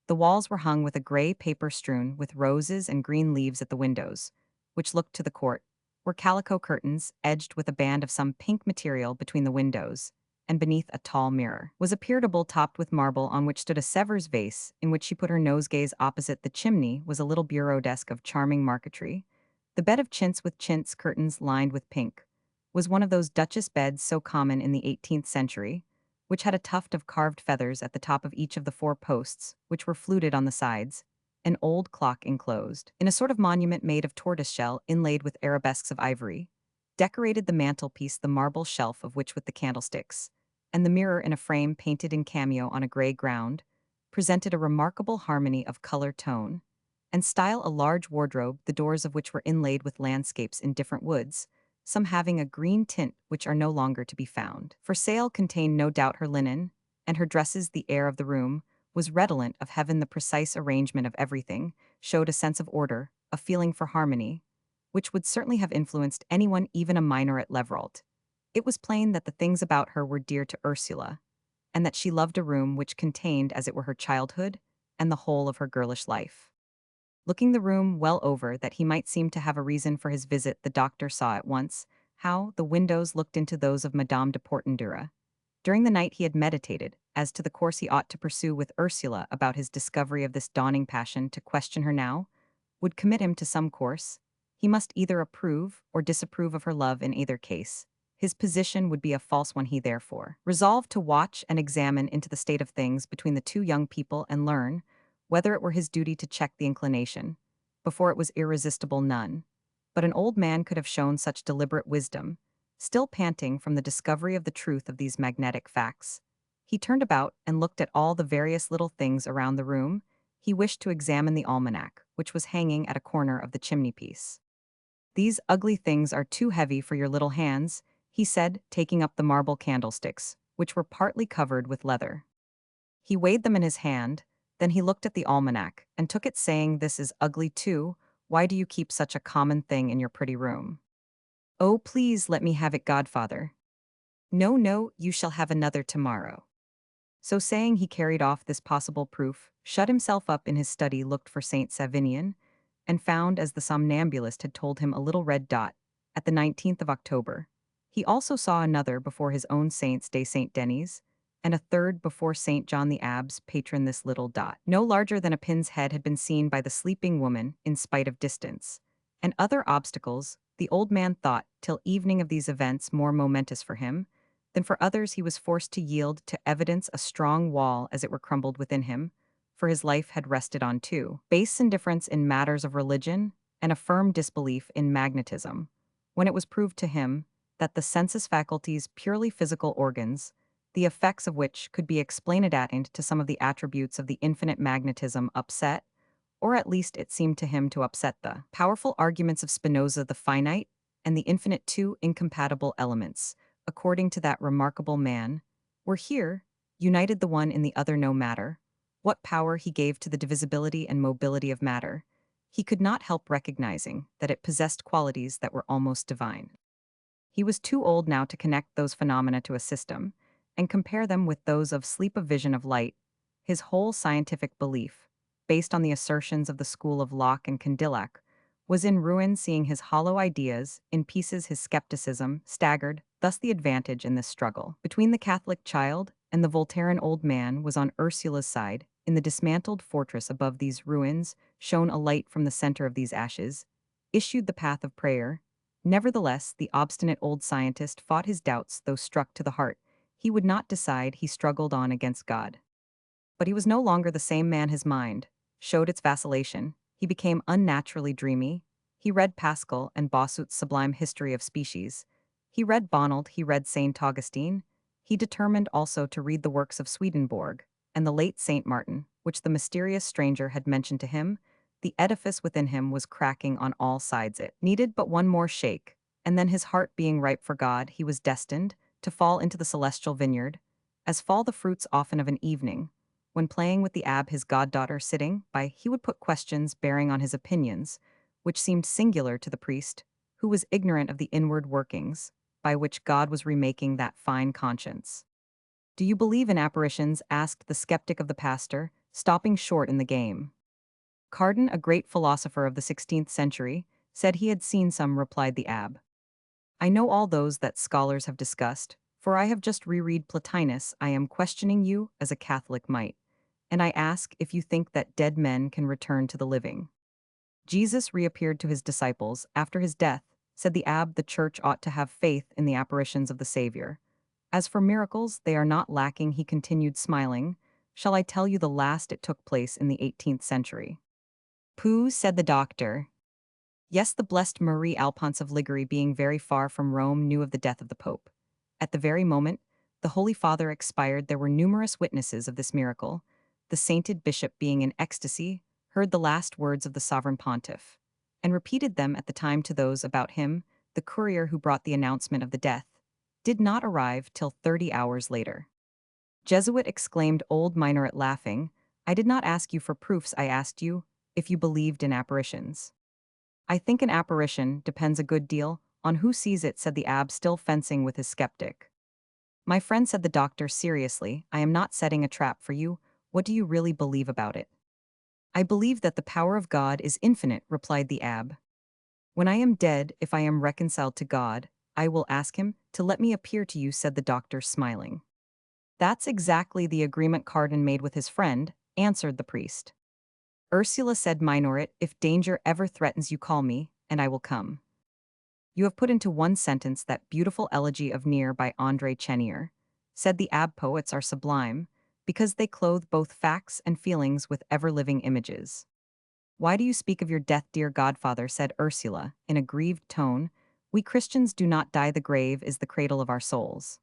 The walls were hung with a gray paper strewn with roses and green leaves. At the windows, which looked to the court, were calico curtains edged with a band of some pink material between the windows, and beneath a tall mirror was a pier table topped with marble on which stood a Sevres vase in which she put her nosegays. Opposite the chimney was a little bureau desk of charming marquetry. The bed of chintz with chintz curtains lined with pink was one of those Duchess beds so common in the 18th century, which had a tuft of carved feathers at the top of each of the four posts, which were fluted on the sides, an old clock enclosed in a sort of monument made of tortoiseshell inlaid with arabesques of ivory, decorated the mantelpiece, the marble shelf of which with the candlesticks, and the mirror in a frame painted in cameo on a gray ground, presented a remarkable harmony of color, tone, and style. A large wardrobe, the doors of which were inlaid with landscapes in different woods, some having a green tint which are no longer to be found. For sale contained no doubt her linen, and her dresses. The air of the room was redolent of heaven. The precise arrangement of everything showed a sense of order, a feeling for harmony, which would certainly have influenced anyone, even a minor at Leveralt. It was plain that the things about her were dear to Ursula, and that she loved a room which contained, as it were, her childhood and the whole of her girlish life. Looking the room well over that he might seem to have a reason for his visit, the doctor saw at once how the windows looked into those of Madame de Portendura. During the night he had meditated as to the course he ought to pursue with Ursula about his discovery of this dawning passion. To question her now would commit him to some course. He must either approve or disapprove of her love. In either case, his position would be a false one. He therefore resolved to watch and examine into the state of things between the two young people and learn whether it were his duty to check the inclination, before it was irresistible. None but an old man could have shown such deliberate wisdom. Still panting from the discovery of the truth of these magnetic facts, he turned about and looked at all the various little things around the room. He wished to examine the almanac, which was hanging at a corner of the chimney-piece. These ugly things are too heavy for your little hands, he said, taking up the marble candlesticks, which were partly covered with leather. He weighed them in his hand. Then he looked at the almanac and took it, saying, This is ugly too. Why do you keep such a common thing in your pretty room? Oh, please let me have it, godfather. No, no, you shall have another tomorrow. So saying, he carried off this possible proof, shut himself up in his study, looked for Saint Savinian, and found, as the somnambulist had told him, a little red dot at the 19th of October. He also saw another before his own saint's day, Saint Denis, and a third before Saint John the Abbot's patron. This little dot, no larger than a pin's head, had been seen by the sleeping woman in spite of distance. And other obstacles, the old man thought, till evening, of these events more momentous for him than for others. He was forced to yield to evidence. A strong wall, as it were, crumbled within him, for his life had rested on two: base indifference in matters of religion and a firm disbelief in magnetism. When it was proved to him that the sensus faculties, purely physical organs, the effects of which could be explained at into some of the attributes of the infinite magnetism, upset, or at least it seemed to him to upset, the powerful arguments of Spinoza, the finite and the infinite, two incompatible elements, according to that remarkable man, were here united, the one in the other. No matter what power he gave to the divisibility and mobility of matter, he could not help recognizing that it possessed qualities that were almost divine. He was too old now to connect those phenomena to a system and compare them with those of sleep, of vision, of light. His whole scientific belief, based on the assertions of the school of Locke and Condillac, was in ruin, seeing his hollow ideas, in pieces his skepticism, staggered, thus the advantage in this struggle. Between the Catholic child and the Voltairean old man was on Ursula's side. In the dismantled fortress above these ruins shone a light from the center of these ashes, issued the path of prayer. Nevertheless, the obstinate old scientist fought his doubts, though struck to the heart. He would not decide, he struggled on against God. But he was no longer the same man. His mind showed its vacillation. He became unnaturally dreamy. He read Pascal and Bossuet's sublime history of species. He read Bonald, he read St. Augustine. He determined also to read the works of Swedenborg and the late St. Martin, which the mysterious stranger had mentioned to him. The edifice within him was cracking on all sides. It needed but one more shake, and then his heart being ripe for God, he was destined to fall into the celestial vineyard, as fall the fruits often of an evening. When playing with the abb, his goddaughter sitting by, he would put questions bearing on his opinions, which seemed singular to the priest, who was ignorant of the inward workings by which God was remaking that fine conscience. "Do you believe in apparitions?" asked the skeptic of the pastor, stopping short in the game. Cardan, a great philosopher of the 16th century, said he had seen some, replied the abb. "I know all those that scholars have discussed, for I have just reread Plotinus. I am questioning you as a Catholic might, and I ask if you think that dead men can return to the living." Jesus reappeared to his disciples after his death, said the abb. The church ought to have faith in the apparitions of the Savior. As for miracles, they are not lacking, he continued, smiling. Shall I tell you the last? It took place in the 18th century. Pooh, said the doctor. Yes, the blessed Marie Alphonse of Liguori, being very far from Rome, knew of the death of the Pope. At the very moment the Holy Father expired, there were numerous witnesses of this miracle. The sainted bishop, being in ecstasy, heard the last words of the sovereign pontiff, and repeated them at the time to those about him. The courier who brought the announcement of the death did not arrive till 30 hours later. Jesuit, exclaimed old Minoret, laughing, I did not ask you for proofs, I asked you if you believed in apparitions. I think an apparition depends a good deal on who sees it, said the abb, still fencing with his skeptic. My friend, said the doctor seriously, I am not setting a trap for you. What do you really believe about it? I believe that the power of God is infinite, replied the abb. When I am dead, if I am reconciled to God, I will ask him to let me appear to you, said the doctor, smiling. That's exactly the agreement Cardan made with his friend, answered the priest. Ursula, said Minoret, if danger ever threatens you, call me, and I will come. You have put into one sentence that beautiful elegy of Near by André Chenier, said the abb. Poets are sublime, because they clothe both facts and feelings with ever-living images. Why do you speak of your death, dear godfather, said Ursula, in a grieved tone. We Christians do not die, the grave is the cradle of our souls.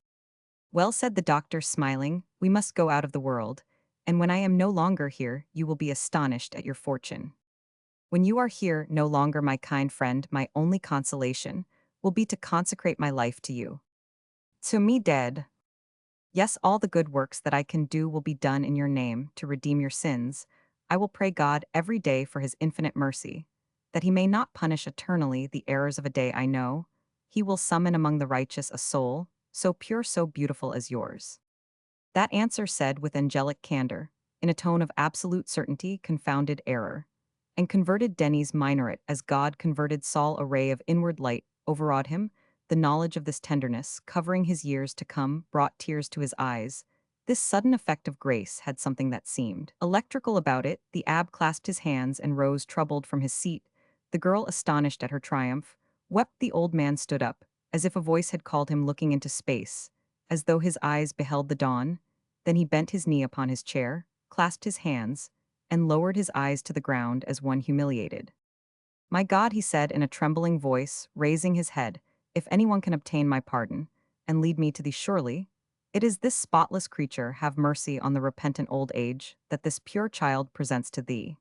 Well, said the doctor, smiling, we must go out of the world, and when I am no longer here, you will be astonished at your fortune. When you are here no longer, my kind friend, my only consolation will be to consecrate my life to you. To me dead. Yes, all the good works that I can do will be done in your name, to redeem your sins. I will pray God every day for his infinite mercy, that he may not punish eternally the errors of a day. I know he will summon among the righteous a soul, so pure, so beautiful as yours. That answer, said with angelic candor, in a tone of absolute certainty, confounded error, and converted Denis Minoret as God converted Saul. A ray of inward light overawed him. The knowledge of this tenderness, covering his years to come, brought tears to his eyes. This sudden effect of grace had something that seemed electrical about it. The abb clasped his hands and rose troubled from his seat. The girl, astonished at her triumph, wept. The old man stood up, as if a voice had called him, looking into space, as though his eyes beheld the dawn. Then he bent his knee upon his chair, clasped his hands, and lowered his eyes to the ground as one humiliated. My God, he said in a trembling voice, raising his head, if anyone can obtain my pardon, and lead me to thee, surely it is this spotless creature. Have mercy on the repentant old age that this pure child presents to thee.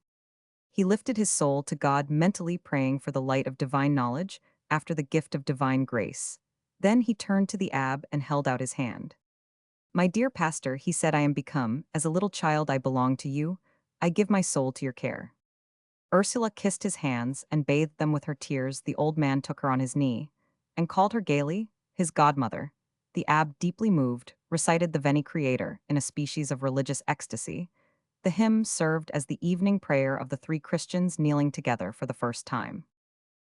He lifted his soul to God, mentally praying for the light of divine knowledge after the gift of divine grace. Then he turned to the abb and held out his hand. My dear pastor, he said, I am become, as a little child I belong to you. I give my soul to your care. Ursula kissed his hands and bathed them with her tears. The old man took her on his knee and called her gaily his godmother. The abb, deeply moved, recited the Veni Creator in a species of religious ecstasy. The hymn served as the evening prayer of the three Christians kneeling together for the first time.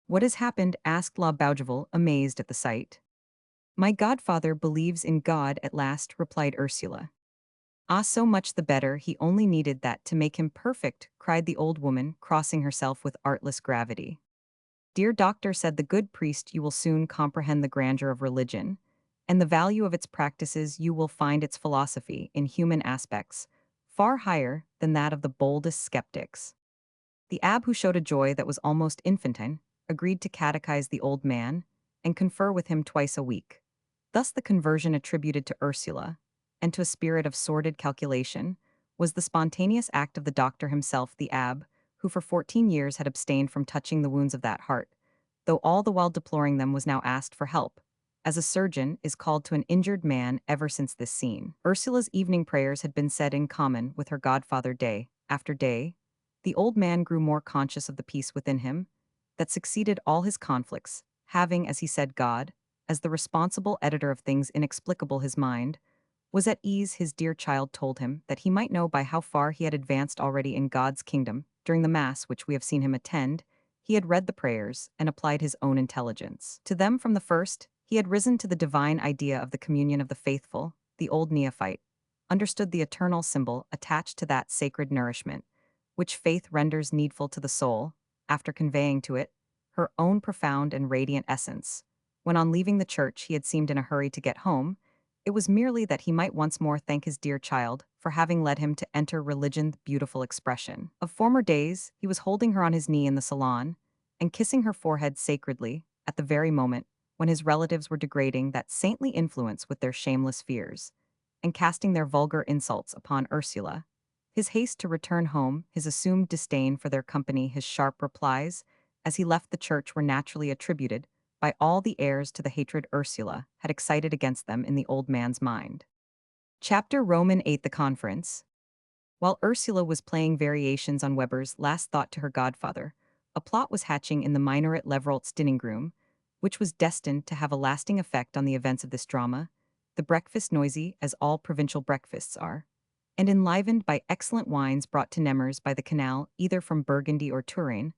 What has happened? Asked La Bougival, amazed at the sight. My godfather believes in God at last, replied Ursula. Ah, so much the better, he only needed that to make him perfect, cried the old woman, crossing herself with artless gravity. Dear doctor, said the good priest, you will soon comprehend the grandeur of religion, and the value of its practices. You will find its philosophy, in human aspects, far higher than that of the boldest skeptics. The abbé, who showed a joy that was almost infantine, agreed to catechize the old man and confer with him twice a week. Thus the conversion attributed to Ursula, and to a spirit of sordid calculation, was the spontaneous act of the doctor himself, the abbé, who for 14 years had abstained from touching the wounds of that heart, though all the while deploring them, was now asked for help, as a surgeon is called to an injured man. Ever since this scene, Ursula's evening prayers had been said in common with her godfather day after day. The old man grew more conscious of the peace within him that succeeded all his conflicts, having, as he said, God, as the responsible editor of things inexplicable. His mind was at ease. His dear child told him that he might know by how far he had advanced already in God's kingdom. During the Mass which we have seen him attend, he had read the prayers and applied his own intelligence to them from the first. He had risen to the divine idea of the communion of the faithful. The old neophyte understood the eternal symbol attached to that sacred nourishment, which faith renders needful to the soul, after conveying to it her own profound and radiant essence. When on leaving the church he had seemed in a hurry to get home, it was merely that he might once more thank his dear child for having led him to enter religion. The beautiful expression of former days, he was holding her on his knee in the salon, and kissing her forehead sacredly, at the very moment when his relatives were degrading that saintly influence with their shameless fears, and casting their vulgar insults upon Ursula. His haste to return home, his assumed disdain for their company, his sharp replies, as he left the church, were naturally attributed by all the heirs to the hatred Ursula had excited against them in the old man's mind. Chapter Roman 8. The conference. While Ursula was playing variations on Weber's Last Thought to her godfather, a plot was hatching in the Minaret Leverolt's dining room, which was destined to have a lasting effect on the events of this drama. The breakfast, noisy as all provincial breakfasts are, and enlivened by excellent wines brought to Nemers by the canal either from Burgundy or Touraine,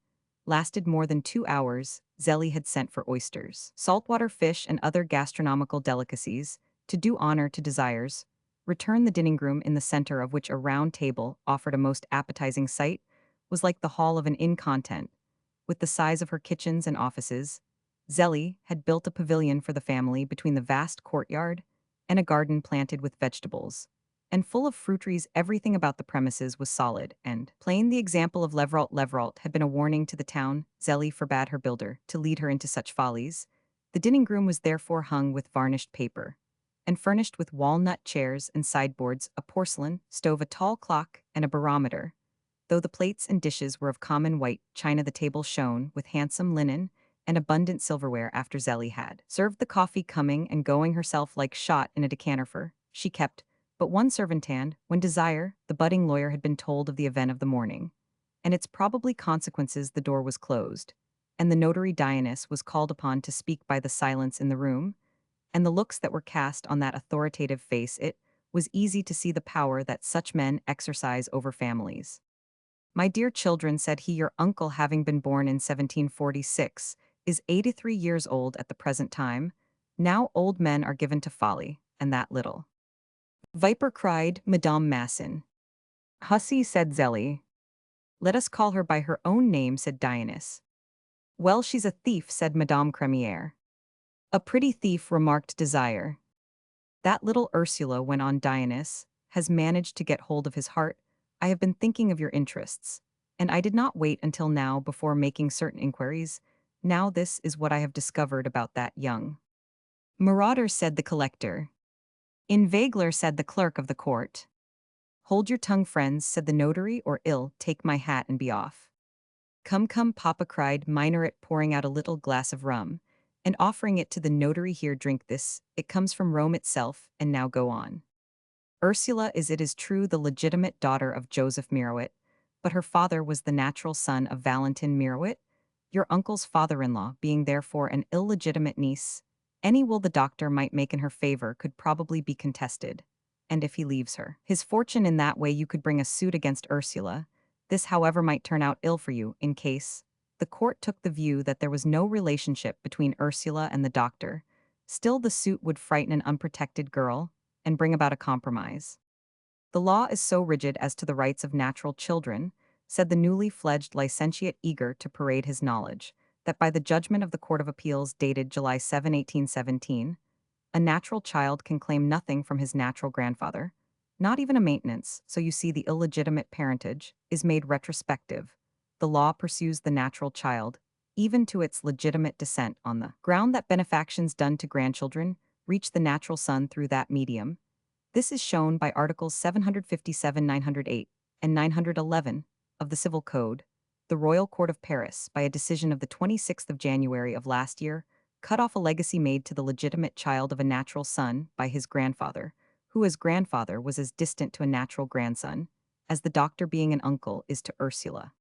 lasted more than 2 hours. Zélie had sent for oysters, saltwater fish, and other gastronomical delicacies, to do honor to desires. Returned the dining room, in the center of which a round table offered a most appetizing sight, was like the hall of an inn content, with the size of her kitchens and offices. Zélie had built a pavilion for the family between the vast courtyard and a garden planted with vegetables and full of fruit trees. Everything about the premises was solid and plain. The example of Leveralt had been a warning to the town. Zélie forbade her builder to lead her into such follies. The dining room was therefore hung with varnished paper, and furnished with walnut chairs and sideboards, a porcelain stove, a tall clock, and a barometer. Though the plates and dishes were of common white china, the table shone with handsome linen and abundant silverware. After Zélie had served the coffee, coming and going herself like shot in a decanter, she kept but one servant hand. When Desire, the budding lawyer, had been told of the event of the morning and its probably consequences, the door was closed, and the notary Dionys was called upon to speak. By the silence in the room and the looks that were cast on that authoritative face, it was easy to see the power that such men exercise over families. My dear children, said he, your uncle, having been born in 1746, is 83 years old at the present time. Now old men are given to folly, and that little viper, cried Madame Masson. Hussy, said Zélie. Let us call her by her own name, said Dionys. Well, she's a thief, said Madame Crémière. A pretty thief, remarked Desire. That little Ursula, went on Dionys, has managed to get hold of his heart. I have been thinking of your interests, and I did not wait until now before making certain inquiries. Now this is what I have discovered about that young marauder, said the collector. Inveigler, said the clerk of the court. Hold your tongue, friends, said the notary, or ill take my hat and be off. Come, come, papa, cried Minaret, pouring out a little glass of rum and offering it to the notary. Here, drink this, it comes from Rome itself, and now go on. Ursula is, it is true, the legitimate daughter of Joseph Mirouet, but her father was the natural son of Valentin Mirouet, your uncle's father-in-law, being therefore an illegitimate niece. Any will the doctor might make in her favor could probably be contested, and if he leaves her his fortune in that way, you could bring a suit against Ursula. This, however, might turn out ill for you, in case The court took the view that there was no relationship between Ursula and the doctor. Still, the suit would frighten an unprotected girl and bring about a compromise. The law is so rigid as to the rights of natural children, said the newly fledged licentiate eager to parade his knowledge, that by the judgment of the Court of Appeals dated July 7, 1817, a natural child can claim nothing from his natural grandfather, not even a maintenance, so you see the illegitimate parentage is made retrospective. The law pursues the natural child, even to its legitimate descent on the ground that benefactions done to grandchildren reach the natural son through that medium. This is shown by Articles 757, 908, and 911 of the Civil Code. The Royal Court of Paris, by a decision of the 26th of January of last year, cut off a legacy made to the legitimate child of a natural son by his grandfather, who as grandfather was as distant to a natural grandson, as the doctor being an uncle is to Ursula.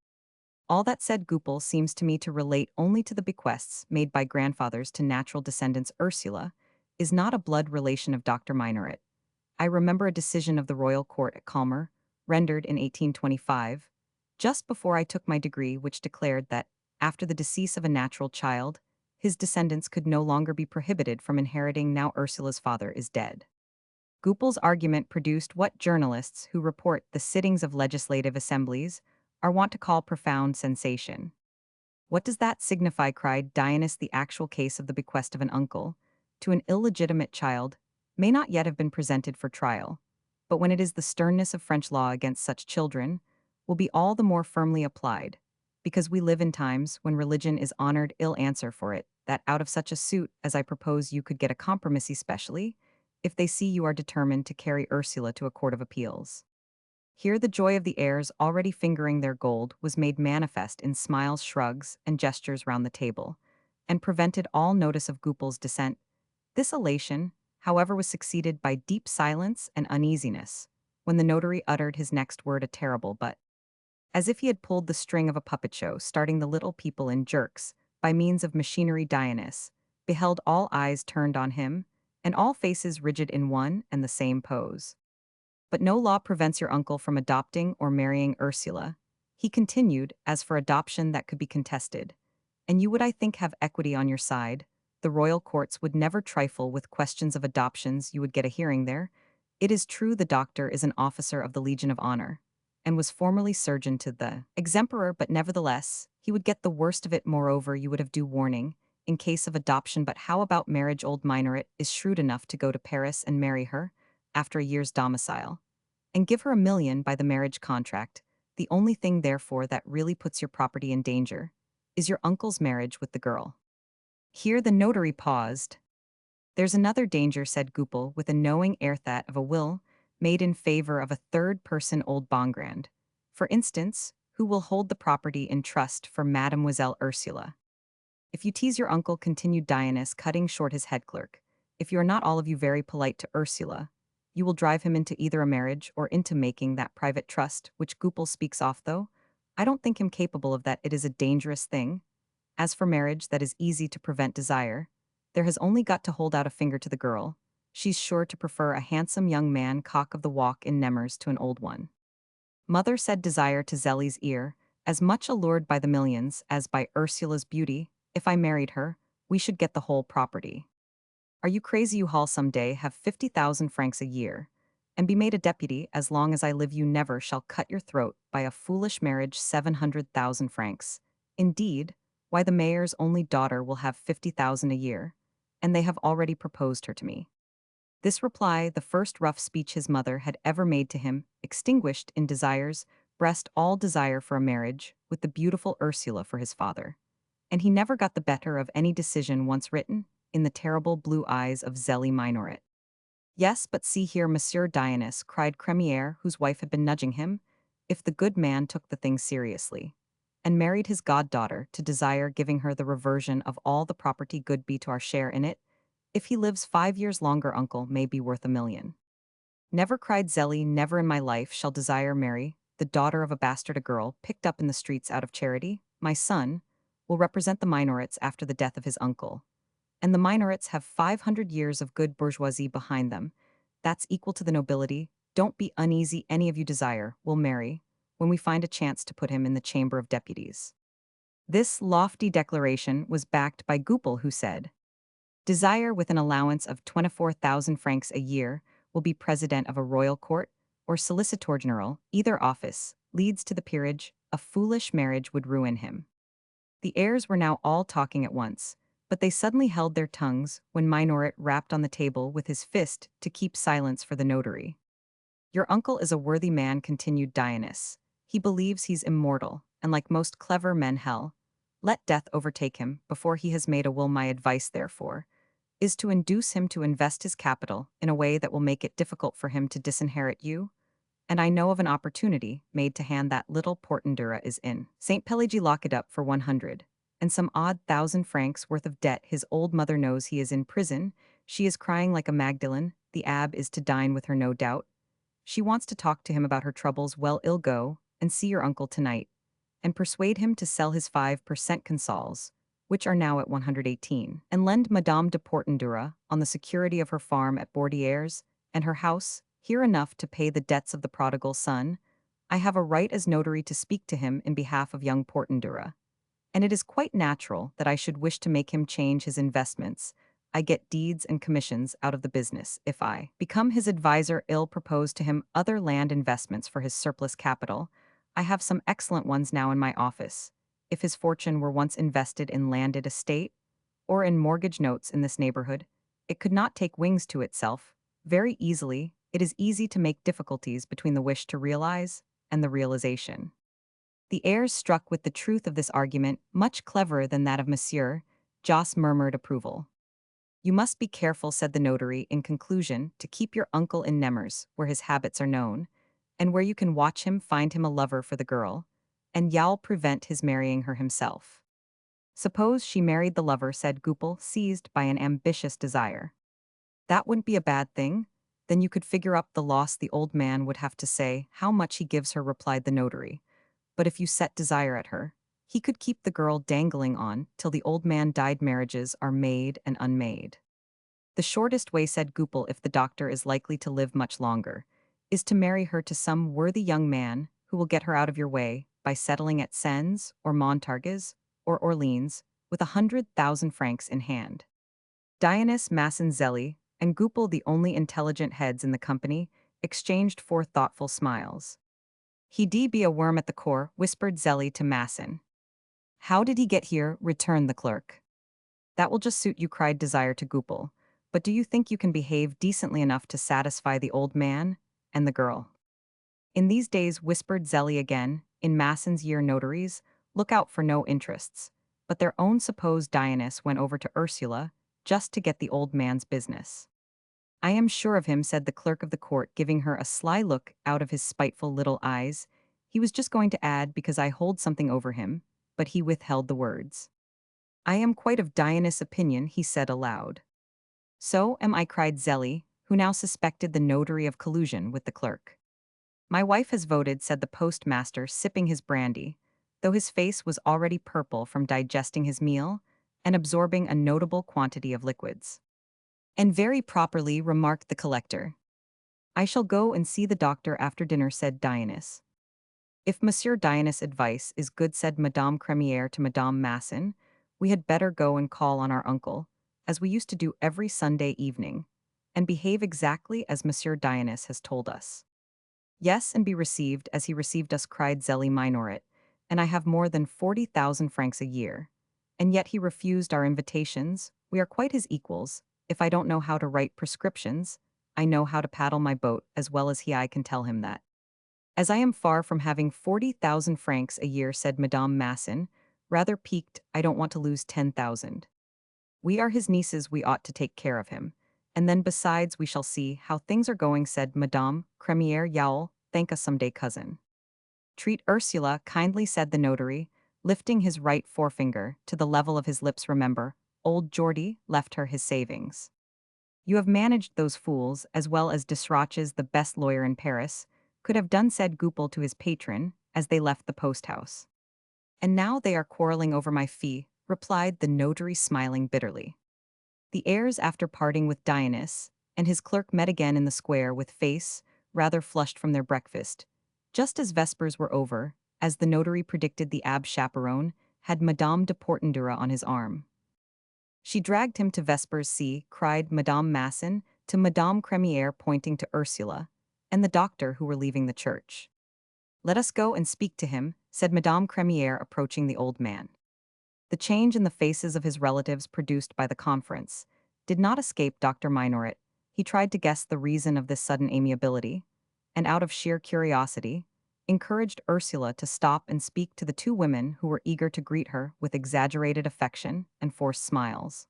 All that said Goupil seems to me to relate only to the bequests made by grandfathers to natural descendants. Ursula is not a blood relation of Dr. Minoret. I remember a decision of the Royal Court at Calmer, rendered in 1825, just before I took my degree, which declared that, after the decease of a natural child, his descendants could no longer be prohibited from inheriting now Ursula's father is dead. Goupil's argument produced what journalists who report the sittings of legislative assemblies are wont to call profound sensation. What does that signify? Cried Dionys. The actual case of the bequest of an uncle to an illegitimate child may not yet have been presented for trial, but when it is, the sternness of French law against such children will be all the more firmly applied, because we live in times when religion is honored. Ill answer for it, that out of such a suit as I propose you could get a compromise, especially if they see you are determined to carry Ursula to a court of appeals. Here the joy of the heirs already fingering their gold was made manifest in smiles, shrugs, and gestures round the table, and prevented all notice of Goupil's dissent. This elation, however, was succeeded by deep silence and uneasiness, when the notary uttered his next word, a terrible but, as if he had pulled the string of a puppet show, starting the little people in jerks, by means of machinery. Dionys beheld all eyes turned on him, and all faces rigid in one and the same pose. But no law prevents your uncle from adopting or marrying Ursula, he continued, as for adoption that could be contested, and you would, I think, have equity on your side. The royal courts would never trifle with questions of adoptions. You would get a hearing there. It is true the doctor is an officer of the Legion of Honor, and was formerly surgeon to the Exemperor, but nevertheless, he would get the worst of it. Moreover, you would have due warning in case of adoption. But how about marriage? Old Minoret is shrewd enough to go to Paris and marry her, after a year's domicile, and give her $1 million by the marriage contract. The only thing, therefore, that really puts your property in danger is your uncle's marriage with the girl. Here the notary paused. There's another danger, said Goupil, with a knowing air, that of a will made in favor of a third person. Old Bongrand, for instance, who will hold the property in trust for Mademoiselle Ursula. If you tease your uncle, continued Dionys, cutting short his head clerk, if you are not all of you very polite to Ursula, you will drive him into either a marriage or into making that private trust which Goupil speaks of, though I don't think him capable of that. It is a dangerous thing. As for marriage, that is easy to prevent. Desire, there has only got to hold out a finger to the girl. She's sure to prefer a handsome young man, cock of the walk in Nemers, to an old one. Mother, said Desire to Zélie's ear, as much allured by the millions as by Ursula's beauty, if I married her, we should get the whole property. Are you crazy? You haul some day, have 50,000 francs a year, and be made a deputy. As long as I live, you never shall cut your throat by a foolish marriage. 700,000 francs. Indeed, why, the mayor's only daughter will have 50,000 a year, and they have already proposed her to me. This reply, the first rough speech his mother had ever made to him, extinguished in Desire's breast all desire for a marriage with the beautiful Ursula for his father, and he never got the better of any decision once written in the terrible blue eyes of Zélie Minoret. Yes, but see here, Monsieur Dionys, cried Crémière, whose wife had been nudging him, if the good man took the thing seriously, and married his goddaughter to Desire, giving her the reversion of all the property, good be to our share in it, if he lives 5 years longer, uncle may be worth $1 million. Never, cried Zélie, never in my life shall Desire marry the daughter of a bastard, a girl picked up in the streets out of charity. My son will represent the Minorets after the death of his uncle, and the Minorets have 500 years of good bourgeoisie behind them. That's equal to the nobility. Don't be uneasy, any of you. Desire will marry when we find a chance to put him in the Chamber of Deputies. This lofty declaration was backed by Goupil, who said, Desire, with an allowance of 24,000 francs a year, will be president of a royal court or solicitor general, either office, leads to the peerage. A foolish marriage would ruin him. The heirs were now all talking at once, but they suddenly held their tongues when Minoret rapped on the table with his fist to keep silence for the notary. Your uncle is a worthy man, continued Dionys. He believes he's immortal, and like most clever men, let death overtake him before he has made a will. My advice, therefore, is to induce him to invest his capital in a way that will make it difficult for him to disinherit you, and I know of an opportunity made to hand that little Portendura is in. St. Pelagi lock it up for 100, and some odd £1,000 worth of debt. His old mother knows he is in prison. She is crying like a Magdalene. The abbe is to dine with her, no doubt. She wants to talk to him about her troubles. Well, I'll go and see your uncle tonight, and persuade him to sell his 5% consols, which are now at 118, and lend Madame de Portendura on the security of her farm at Bordières and her house, here enough to pay the debts of the prodigal son. I have a right as notary to speak to him in behalf of young Portendura, and it is quite natural that I should wish to make him change his investments. I get deeds and commissions out of the business. If I become his advisor, I'll propose to him other land investments for his surplus capital. I have some excellent ones now in my office. If his fortune were once invested in landed estate or in mortgage notes in this neighborhood, it could not take wings to itself. Very easily, it is easy to make difficulties between the wish to realize and the realization. The heirs, struck with the truth of this argument, much cleverer than that of Monsieur, Joss murmured approval. You must be careful, said the notary in conclusion, to keep your uncle in Nemers, where his habits are known, and where you can watch him find him a lover for the girl, and you'll prevent his marrying her himself. Suppose she married the lover, said Goupil, seized by an ambitious desire. That wouldn't be a bad thing. Then you could figure up the loss the old man would have to say how much he gives her, replied the notary. But if you set desire at her, he could keep the girl dangling on till the old man died. Marriages are made and unmade. The shortest way, said Goupil, if the doctor is likely to live much longer, is to marry her to some worthy young man who will get her out of your way by settling at Sens or Montargis or Orleans with 100,000 francs in hand. Dionys, Masson, Zélie, and Goupil, the only intelligent heads in the company, exchanged 4 thoughtful smiles. He be a worm at the core, whispered Zélie to Masson. How did he get here? Returned the clerk. That will just suit you, cried Desire to Goupil. But do you think you can behave decently enough to satisfy the old man and the girl? In these days, whispered Zélie again, in Masson's year notaries, look out for no interests. But their own. Suppose Dionys went over to Ursula just to get the old man's business. I am sure of him, said the clerk of the court, giving her a sly look out of his spiteful little eyes. He was just going to add, because I hold something over him, but he withheld the words. I am quite of Dionys' opinion, he said aloud. So am I, cried Zélie, who now suspected the notary of collusion with the clerk. My wife has voted, said the postmaster, sipping his brandy, though his face was already purple from digesting his meal and absorbing a notable quantity of liquids. And very properly, remarked the collector. I shall go and see the doctor after dinner, said Dionys. If Monsieur Dionys' advice is good, said Madame Crémière to Madame Masson, we had better go and call on our uncle, as we used to do every Sunday evening, and behave exactly as Monsieur Dionys has told us. Yes, and be received as he received us, cried Zélie Minoret, and I have more than 40,000 francs a year. And yet he refused our invitations. We are quite his equals. If I don't know how to write prescriptions, I know how to paddle my boat as well as he. I can tell him that. As I am far from having 40,000 francs a year, said Madame Masson, rather piqued, I don't want to lose 10,000. We are his nieces, we ought to take care of him. And then besides we shall see how things are going, said Madame Crémière. You'll thank us some day, cousin. Treat Ursula kindly, said the notary, lifting his right forefinger to the level of his lips. Remember, old Geordie left her his savings. You have managed those fools as well as Desroches, the best lawyer in Paris, could have done, said Goupil to his patron, as they left the post-house. And now they are quarreling over my fee, replied the notary, smiling bitterly. The heirs, after parting with Dionys and his clerk, met again in the square with face rather flushed from their breakfast, just as vespers were over, as the notary predicted. The abbe chaperon had Madame de Portendura on his arm. She dragged him to Vespers see, cried Madame Masson, to Madame Crémière pointing to Ursula, and the doctor who were leaving the church. Let us go and speak to him, said Madame Crémière approaching the old man. The change in the faces of his relatives produced by the conference did not escape Dr. Minoret. He tried to guess the reason of this sudden amiability, and out of sheer curiosity, encouraged Ursula to stop and speak to the two women who were eager to greet her with exaggerated affection and forced smiles.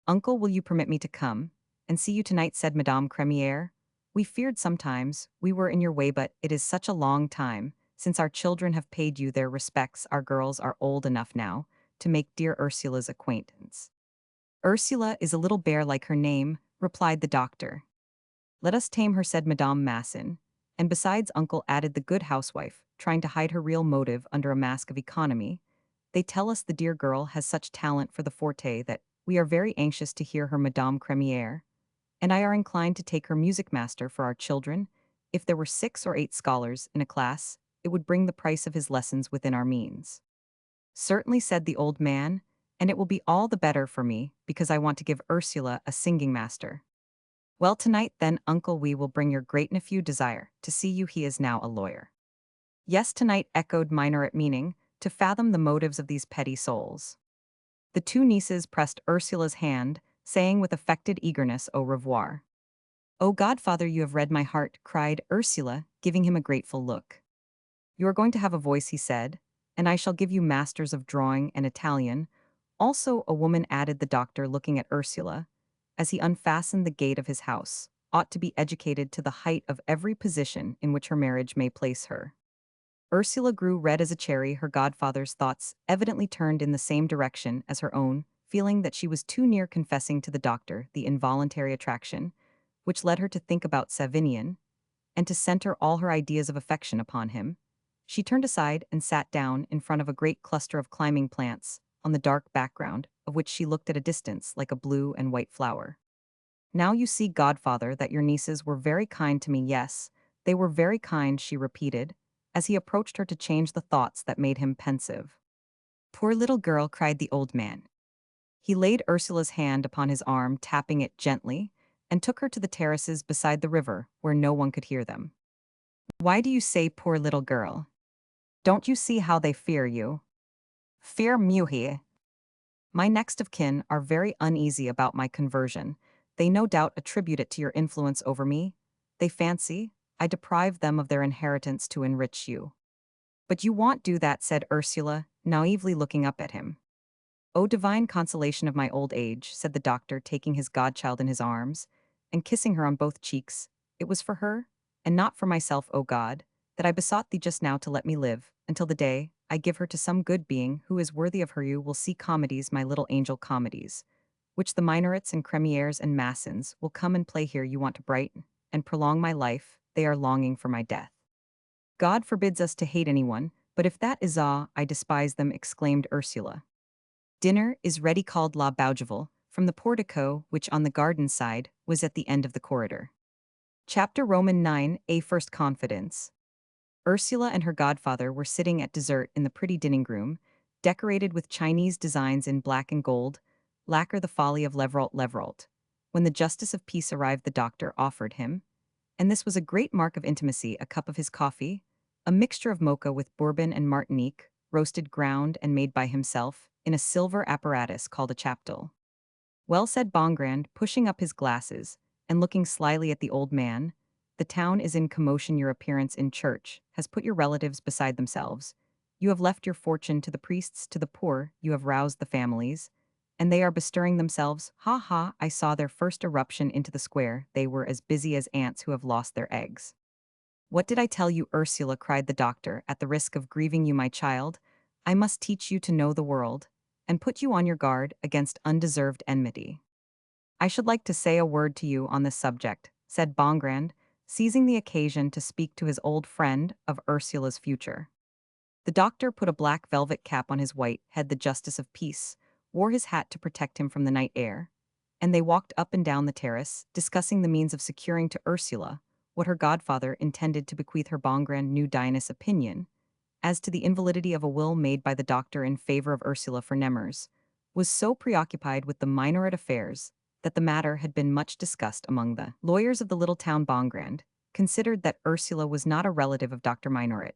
Uncle, will you permit me to come and see you tonight, said Madame Crémière. We feared sometimes we were in your way, but it is such a long time since our children have paid you their respects. Our girls are old enough now to make dear Ursula's acquaintance. Ursula is a little bear like her name, replied the doctor. Let us tame her, said Madame Masson, and besides, uncle, added the good housewife, trying to hide her real motive under a mask of economy. They tell us the dear girl has such talent for the forte that we are very anxious to hear her. Madame Crémière and I are inclined to take her music master for our children. If there were 6 or 8 scholars in a class, it would bring the price of his lessons within our means. Certainly, said the old man, and it will be all the better for me, because I want to give Ursula a singing master. Well, tonight then, uncle, we will bring your great-nephew Desire to see you. He is now a lawyer. Yes, tonight, echoed Minoret, meaning to fathom the motives of these petty souls. The two nieces pressed Ursula's hand, saying with affected eagerness, au revoir. Oh, godfather, you have read my heart, cried Ursula, giving him a grateful look. You are going to have a voice, he said, and I shall give you masters of drawing and Italian. Also a woman, added the doctor, looking at Ursula, as he unfastened the gate of his house, ought to be educated to the height of every position in which her marriage may place her. Ursula grew red as a cherry. Her godfather's thoughts evidently turned in the same direction as her own, feeling that she was too near confessing to the doctor the involuntary attraction, which led her to think about Savignon, and to center all her ideas of affection upon him. She turned aside and sat down in front of a great cluster of climbing plants, on the dark background of which she looked at a distance like a blue and white flower. Now you see, godfather, that your nieces were very kind to me. Yes, they were very kind, she repeated, as he approached her to change the thoughts that made him pensive. Poor little girl, cried the old man. He laid Ursula's hand upon his arm, tapping it gently, and took her to the terraces beside the river, where no one could hear them. Why do you say poor little girl? Don't you see how they fear you? Fear me? My next of kin are very uneasy about my conversion. They no doubt attribute it to your influence over me. They fancy I deprive them of their inheritance to enrich you. But you won't do that, said Ursula, naively looking up at him. O divine consolation of my old age, said the doctor, taking his godchild in his arms, and kissing her on both cheeks. It was for her, and not for myself, O God, that I besought thee just now to let me live, until the day I give her to some good being who is worthy of her. You will see comedies, my little angel, comedies, which the Minorets and Crémières and Massons will come and play here. You want to brighten and prolong my life, they are longing for my death. God forbids us to hate anyone, but if that is all, I despise them, exclaimed Ursula. Dinner is ready, called La Bougival, from the portico which on the garden side was at the end of the corridor. Chapter Roman 9, A First Confidence. Ursula and her godfather were sitting at dessert in the pretty dining room, decorated with Chinese designs in black and gold, lacquer the folly of Levrault. When the justice of peace arrived, the doctor offered him, and this was a great mark of intimacy, a cup of his coffee, a mixture of mocha with Bourbon and Martinique, roasted, ground, and made by himself, in a silver apparatus called a chaptel. Well, said Bongrand, pushing up his glasses, and looking slyly at the old man, the town is in commotion. Your appearance in church has put your relatives beside themselves. You have left your fortune to the priests, to the poor, you have roused the families, and they are bestirring themselves. Ha ha, I saw their first eruption into the square. They were as busy as ants who have lost their eggs. What did I tell you, Ursula, cried the doctor, at the risk of grieving you, my child? I must teach you to know the world, and put you on your guard against undeserved enmity. I should like to say a word to you on this subject, said Bongrand, seizing the occasion to speak to his old friend of Ursula's future. The doctor put a black velvet cap on his white head. The justice of peace wore his hat to protect him from the night air, and they walked up and down the terrace, discussing the means of securing to Ursula what her godfather intended to bequeath her. Bongrand knew Diana's opinion, as to the invalidity of a will made by the doctor in favor of Ursula for Nemers, was so preoccupied with the minorate affairs that the matter had been much discussed among the lawyers of the little town Bongrand, considered that Ursula was not a relative of Dr. Minoret,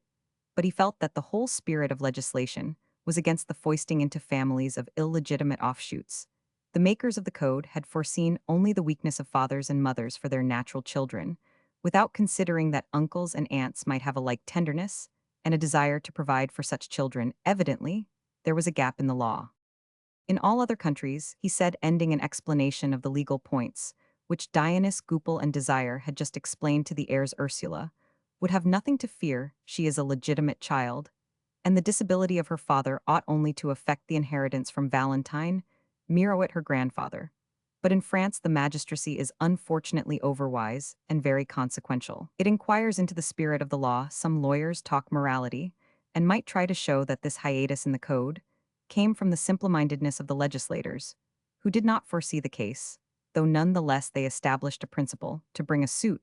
but he felt that the whole spirit of legislation was against the foisting into families of illegitimate offshoots. The makers of the code had foreseen only the weakness of fathers and mothers for their natural children, without considering that uncles and aunts might have a like tenderness and a desire to provide for such children. Evidently, there was a gap in the law. In all other countries, he said, ending an explanation of the legal points, which Dionys, Goupil, and Desire had just explained to the heirs Ursula, would have nothing to fear, she is a legitimate child, and the disability of her father ought only to affect the inheritance from Valentine, Miroet her grandfather. But in France the magistracy is unfortunately overwise and very consequential. It inquires into the spirit of the law, some lawyers talk morality, and might try to show that this hiatus in the code came from the simple-mindedness of the legislators, who did not foresee the case, though none the less they established a principle, to bring a suit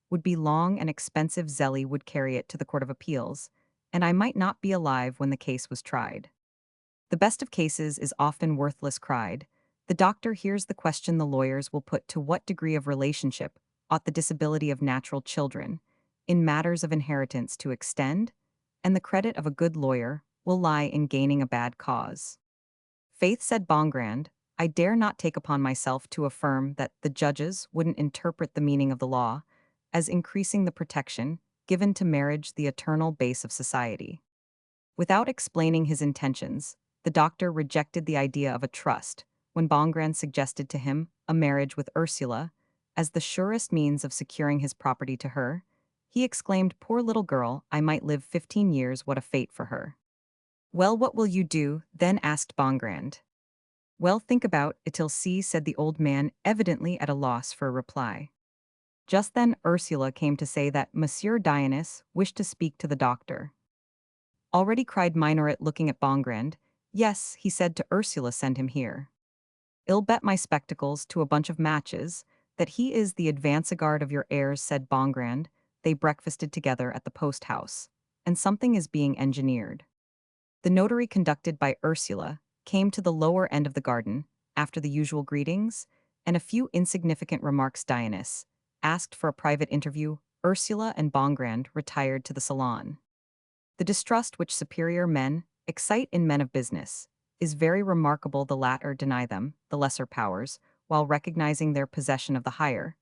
would be long and expensive. Zelli would carry it to the Court of Appeals, and I might not be alive when the case was tried. The best of cases is often worthless cried. The doctor hears the question the lawyers will put: to what degree of relationship ought the disability of natural children, in matters of inheritance, to extend? And the credit of a good lawyer will lie in gaining a bad cause. Faith, said Bongrand, I dare not take upon myself to affirm that the judges wouldn't interpret the meaning of the law as increasing the protection given to marriage, the eternal base of society. Without explaining his intentions, the doctor rejected the idea of a trust when Bongrand suggested to him a marriage with Ursula as the surest means of securing his property to her. He exclaimed, poor little girl, I might live 15 years, what a fate for her. Well, what will you do, then? Asked Bongrand. Well, think about it till see, said the old man, evidently at a loss for a reply. Just then Ursula came to say that Monsieur Dionys wished to speak to the doctor. Already, cried Minoret, looking at Bongrand. Yes, he said to Ursula, send him here. I'll bet my spectacles to a bunch of matches that he is the advance-guard of your heirs, said Bongrand. They breakfasted together at the post house, and something is being engineered. The notary, conducted by Ursula, came to the lower end of the garden, after the usual greetings and a few insignificant remarks. Dionys asked for a private interview. Ursula and Bongrand retired to the salon. The distrust which superior men excite in men of business is very remarkable. The latter deny them, the lesser powers, while recognizing their possession of the higher.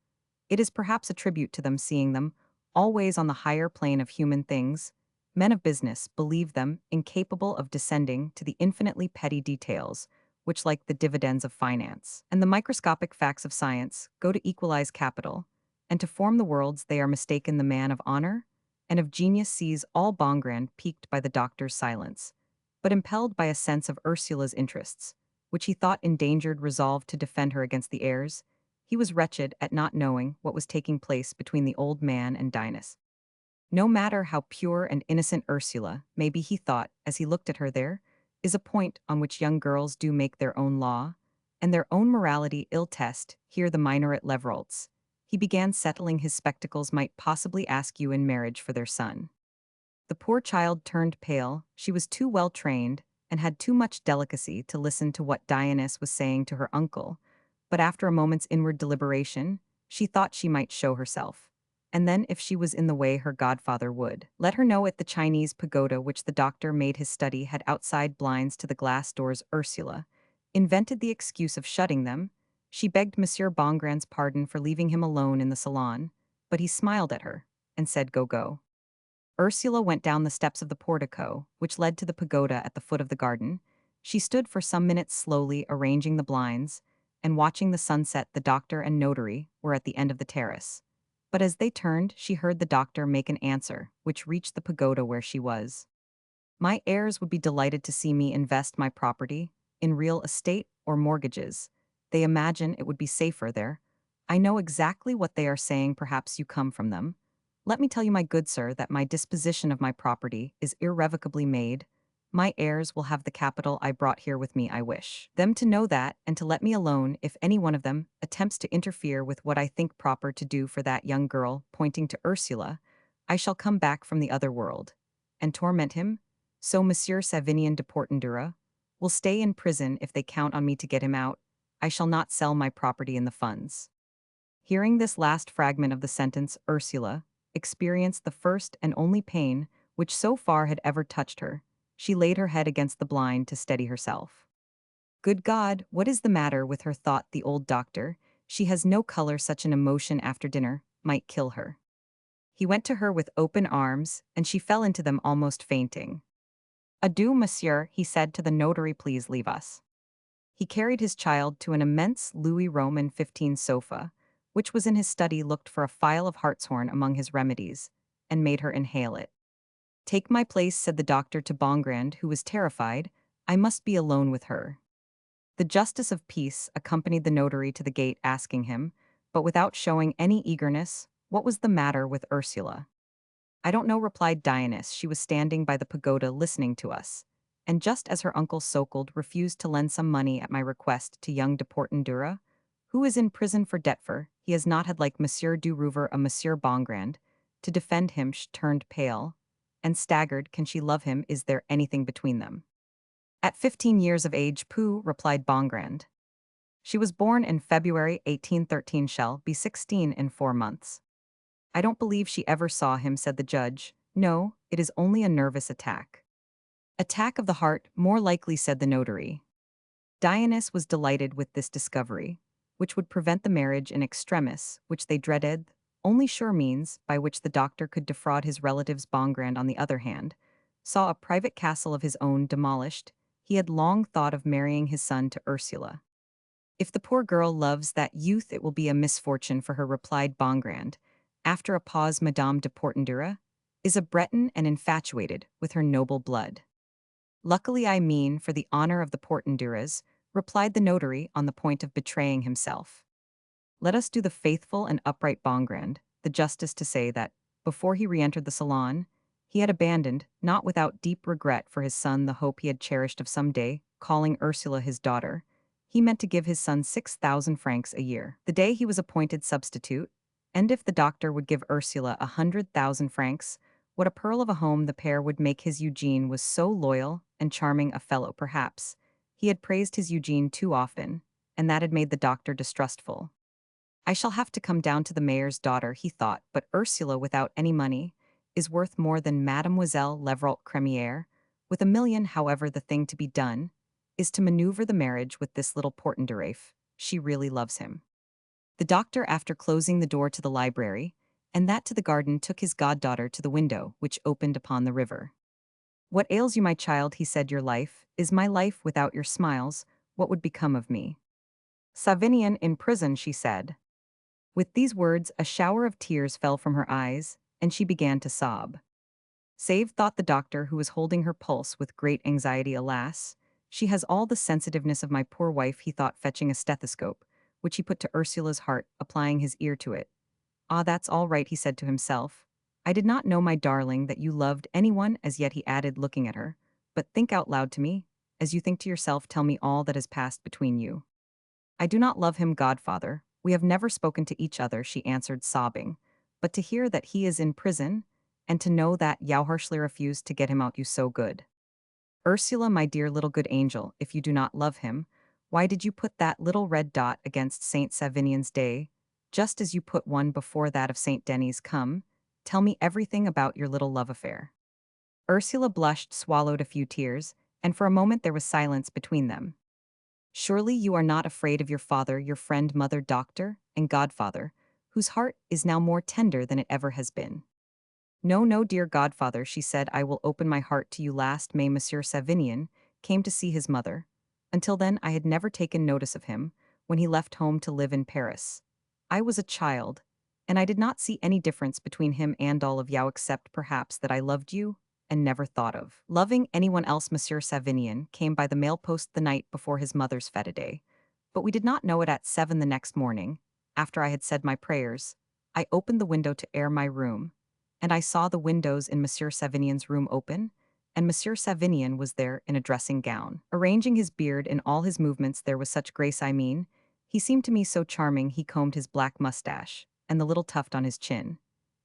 It is perhaps a tribute to them, seeing them always on the higher plane of human things. Men of business believe them incapable of descending to the infinitely petty details, which, like the dividends of finance and the microscopic facts of science, go to equalize capital, and to form the worlds. They are mistaken. The man of honor and of genius sees all. Bongrand, piqued by the doctor's silence, but impelled by a sense of Ursula's interests, which he thought endangered, resolved to defend her against the heirs. He was wretched at not knowing what was taking place between the old man and Dionys. No matter how pure and innocent Ursula may be, he thought, as he looked at her, there is a point on which young girls do make their own law, and their own morality ill test. Here the Minoret Leverolts, he began settling his spectacles, might possibly ask you in marriage for their son. The poor child turned pale. She was too well trained and had too much delicacy to listen to what Dionys was saying to her uncle, but after a moment's inward deliberation, she thought she might show herself. And then, if she was in the way, her godfather would let her know. At the Chinese pagoda, which the doctor made his study, had outside blinds to the glass doors. Ursula invented the excuse of shutting them. She begged Monsieur Bongrand's pardon for leaving him alone in the salon, but he smiled at her and said, go, go. Ursula went down the steps of the portico, which led to the pagoda at the foot of the garden. She stood for some minutes slowly arranging the blinds and watching the sunset. The doctor and notary were at the end of the terrace, but as they turned, she heard the doctor make an answer, which reached the pagoda where she was. My heirs would be delighted to see me invest my property in real estate or mortgages. They imagine it would be safer there. I know exactly what they are saying. Perhaps you come from them. Let me tell you, my good sir, that my disposition of my property is irrevocably made. My heirs will have the capital I brought here with me. I wish them to know that, and to let me alone if any one of them attempts to interfere with what I think proper to do for that young girl. Pointing to Ursula, I shall come back from the other world and torment him. So Monsieur Savinien de Portendura will stay in prison if they count on me to get him out. I shall not sell my property in the funds. Hearing this last fragment of the sentence, Ursula experienced the first and only pain which so far had ever touched her. She laid her head against the blind to steady herself. Good God, what is the matter with her, thought the old doctor. She has no color, such an emotion after dinner might kill her. He went to her with open arms, and she fell into them almost fainting. Adieu, monsieur, he said to the notary, please leave us. He carried his child to an immense Louis Roman 15 sofa, which was in his study, looked for a phial of hartshorn among his remedies, and made her inhale it. Take my place, said the doctor to Bongrand, who was terrified. I must be alone with her. The justice of peace accompanied the notary to the gate, asking him, but without showing any eagerness, what was the matter with Ursula. I don't know, replied Dionys. She was standing by the pagoda listening to us. And just as her uncle Sokold refused to lend some money at my request to young de Portendura, who is in prison for debt, for he has not had, like Monsieur du Rouvre a Monsieur Bongrand, to defend him. She turned pale and staggered. Can she love him? Is there anything between them? At 15 years of age, pooh, replied Bongrand. She was born in February 1813, shall be 16 in 4 months. I don't believe she ever saw him, said the judge. No, it is only a nervous attack. Attack of the heart, more likely, said the notary. Dionys was delighted with this discovery, which would prevent the marriage in extremis, which they dreaded, only sure means by which the doctor could defraud his relatives. Bongrand, on the other hand, saw a private castle of his own demolished. He had long thought of marrying his son to Ursula. If the poor girl loves that youth, it will be a misfortune for her, replied Bongrand. After a pause, Madame de Portendura is a Breton and infatuated with her noble blood. Luckily, I mean, for the honor of the Portenduras, replied the notary, on the point of betraying himself. Let us do the faithful and upright Bongrand the justice to say that, before he re-entered the salon, he had abandoned, not without deep regret for his son, the hope he had cherished of some day calling Ursula his daughter. He meant to give his son 6,000 francs a year, the day he was appointed substitute, and if the doctor would give Ursula 100,000 francs, what a pearl of a home the pair would make. His Eugene was so loyal and charming a fellow. Perhaps he had praised his Eugene too often, and that had made the doctor distrustful. I shall have to come down to the mayor's daughter, he thought, but Ursula without any money is worth more than Mademoiselle Leveralt Cremiere. With 1,000,000, however, the thing to be done is to maneuver the marriage with this little Portenduraif. She really loves him. The doctor, after closing the door to the library, and that to the garden, took his goddaughter to the window, which opened upon the river. What ails you, my child? He said. Your life is my life. Without your smiles, what would become of me? Savinien in prison, she said. With these words, a shower of tears fell from her eyes, and she began to sob. Save, thought the doctor, who was holding her pulse with great anxiety. Alas, she has all the sensitiveness of my poor wife, he thought, fetching a stethoscope, which he put to Ursula's heart, applying his ear to it. Ah, that's all right, he said to himself. I did not know, my darling, that you loved anyone as yet, he added, looking at her. But think out loud to me. As you think to yourself, tell me all that has passed between you. I do not love him, godfather. We have never spoken to each other, she answered, sobbing. But to hear that he is in prison, and to know that Jauharshly refused to get him out, you so good. Ursula, my dear little good angel, if you do not love him, why did you put that little red dot against Saint Savinian's day, just as you put one before that of Saint Denis? Come, tell me everything about your little love affair. Ursula blushed, swallowed a few tears, and for a moment there was silence between them. Surely you are not afraid of your father, your friend, mother, doctor, and godfather, whose heart is now more tender than it ever has been. No, no, dear godfather, she said, I will open my heart to you. Last May Monsieur Savinian came to see his mother. Until then I had never taken notice of him, when he left home to live in Paris. I was a child, and I did not see any difference between him and all of you, except perhaps that I loved you, and never thought of loving anyone else. Monsieur Savinian came by the mail post the night before his mother's fete day, but we did not know it. At 7 the next morning, after I had said my prayers, I opened the window to air my room, and I saw the windows in Monsieur Savinian's room open, and Monsieur Savinian was there in a dressing gown, arranging his beard in all his movements. There was such grace, I mean. He seemed to me so charming. He combed his black mustache, and the little tuft on his chin,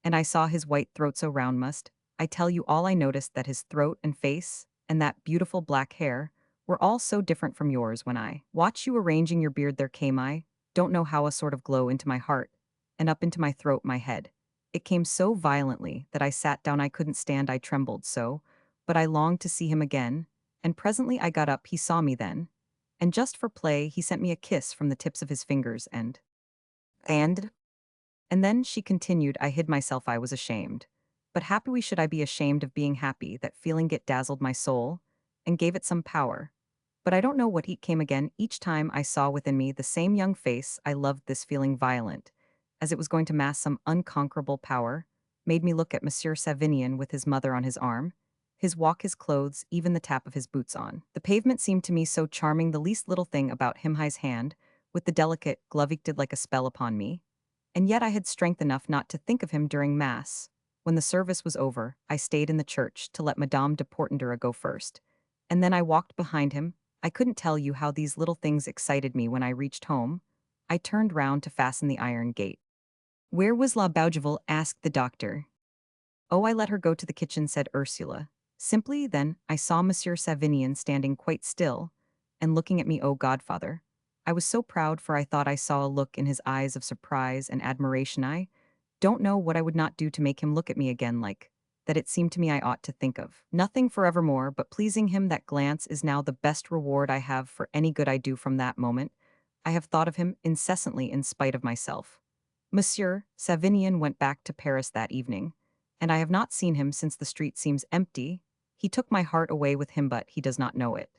and I saw his white throat so round. Must I tell you all I noticed? That his throat and face and that beautiful black hair were all so different from yours when I watched you arranging your beard there came I, don't know how a sort of glow into my heart, and up into my throat, my head. It came so violently that I sat down I couldn't stand I trembled so, but I longed to see him again, and presently I got up he saw me then, and just for play he sent me a kiss from the tips of his fingers and and then she continued I hid myself I was ashamed. But happy should I be ashamed of being happy that feeling it dazzled my soul, and gave it some power. But I don't know what heat came again each time I saw within me the same young face I loved this feeling violent, as it was going to mass some unconquerable power, made me look at Monsieur Savinian with his mother on his arm, his walk his clothes, even the tap of his boots on. The pavement seemed to me so charming the least little thing about him his hand, with the delicate glove did like a spell upon me, and yet I had strength enough not to think of him during Mass. When the service was over, I stayed in the church to let Madame de Portendura go first, and then I walked behind him. I couldn't tell you how these little things excited me when I reached home. I turned round to fasten the iron gate. Where was La Bougival? Asked the doctor. Oh, I let her go to the kitchen, said Ursula. Simply then, I saw Monsieur Savinian standing quite still, and looking at me, oh godfather. I was so proud, for I thought I saw a look in his eyes of surprise and admiration. I don't know what I would not do to make him look at me again like that. It seemed to me I ought to think of nothing forevermore but pleasing him. That glance is now the best reward I have for any good I do. From that moment, I have thought of him incessantly in spite of myself. Monsieur Savinian went back to Paris that evening, and I have not seen him since. The street seems empty. He took my heart away with him, but he does not know it.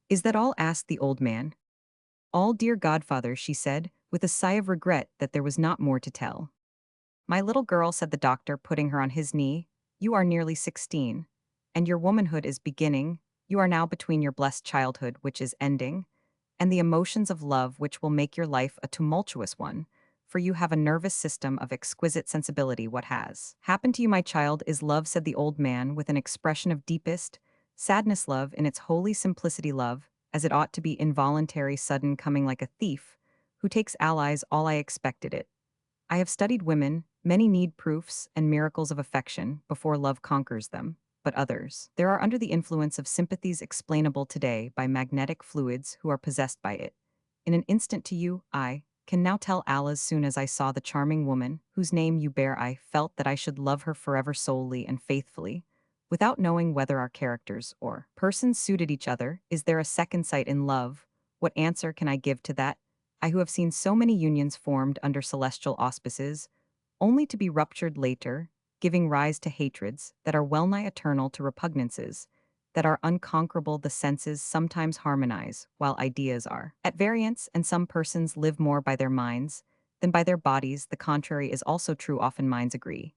Is that all? Asked the old man. All, dear godfather, she said, with a sigh of regret that there was not more to tell. My little girl, said the doctor, putting her on his knee, you are nearly 16, and your womanhood is beginning. You are now between your blessed childhood, which is ending, and the emotions of love, which will make your life a tumultuous one, for you have a nervous system of exquisite sensibility. What has happened to you, my child, is love, said the old man with an expression of deepest sadness. Love in its holy simplicity, love, as it ought to be, involuntary, sudden, coming like a thief, who takes allies. All I expected it. I have studied women, many need proofs and miracles of affection before love conquers them, but others, there are under the influence of sympathies explainable today by magnetic fluids who are possessed by it. In an instant to you, I can now tell all. As soon as I saw the charming woman whose name you bear, I felt that I should love her forever solely and faithfully, without knowing whether our characters or persons suited each other. Is there a second sight in love? What answer can I give to that? I who have seen so many unions formed under celestial auspices, only to be ruptured later, giving rise to hatreds that are well-nigh eternal, to repugnances that are unconquerable. The senses sometimes harmonize, while ideas are at variance, and some persons live more by their minds than by their bodies. The contrary is also true. Often minds agree,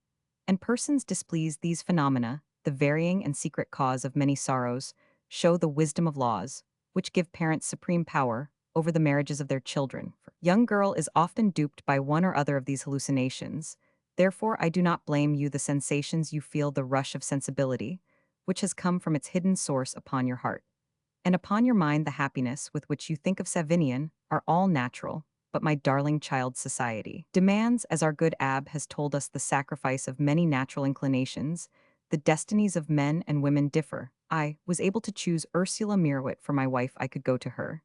and persons displease. These phenomena, the varying and secret cause of many sorrows, show the wisdom of laws, which give parents supreme power over the marriages of their children. For young girl is often duped by one or other of these hallucinations. Therefore, I do not blame you. The sensations you feel, the rush of sensibility, which has come from its hidden source upon your heart, and upon your mind, the happiness with which you think of Savinian, are all natural. But my darling child, society demands, as our good Ab has told us, the sacrifice of many natural inclinations. The destinies of men and women differ. I was able to choose Ursula Mirowit for my wife. I could go to her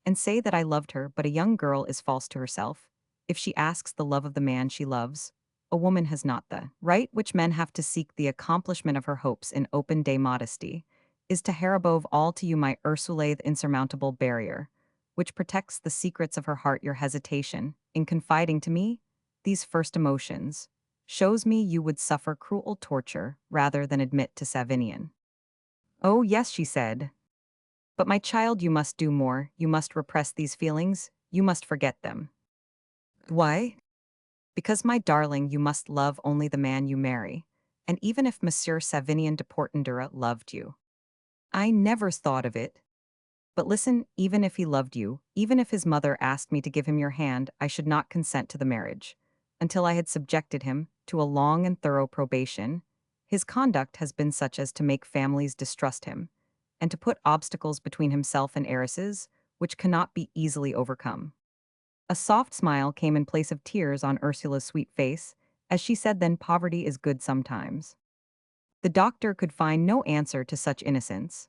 and say that I loved her, but a young girl is false to herself if she asks the love of the man she loves. A woman has not the right which men have to seek the accomplishment of her hopes in open day modesty, is to her above all to you, my Ursule, the insurmountable barrier, which protects the secrets of her heart. Your hesitation in confiding to me these first emotions shows me you would suffer cruel torture rather than admit to Savinian. Oh yes, she said. But my child, you must do more. You must repress these feelings. You must forget them. Why? Because, my darling, you must love only the man you marry. And even if Monsieur Savinian de Portendura loved you. I never thought of it. But listen, even if he loved you, even if his mother asked me to give him your hand, I should not consent to the marriage until I had subjected him to a long and thorough probation. His conduct has been such as to make families distrust him, and to put obstacles between himself and heiresses, which cannot be easily overcome. A soft smile came in place of tears on Ursula's sweet face, as she said, then poverty is good sometimes. The doctor could find no answer to such innocence.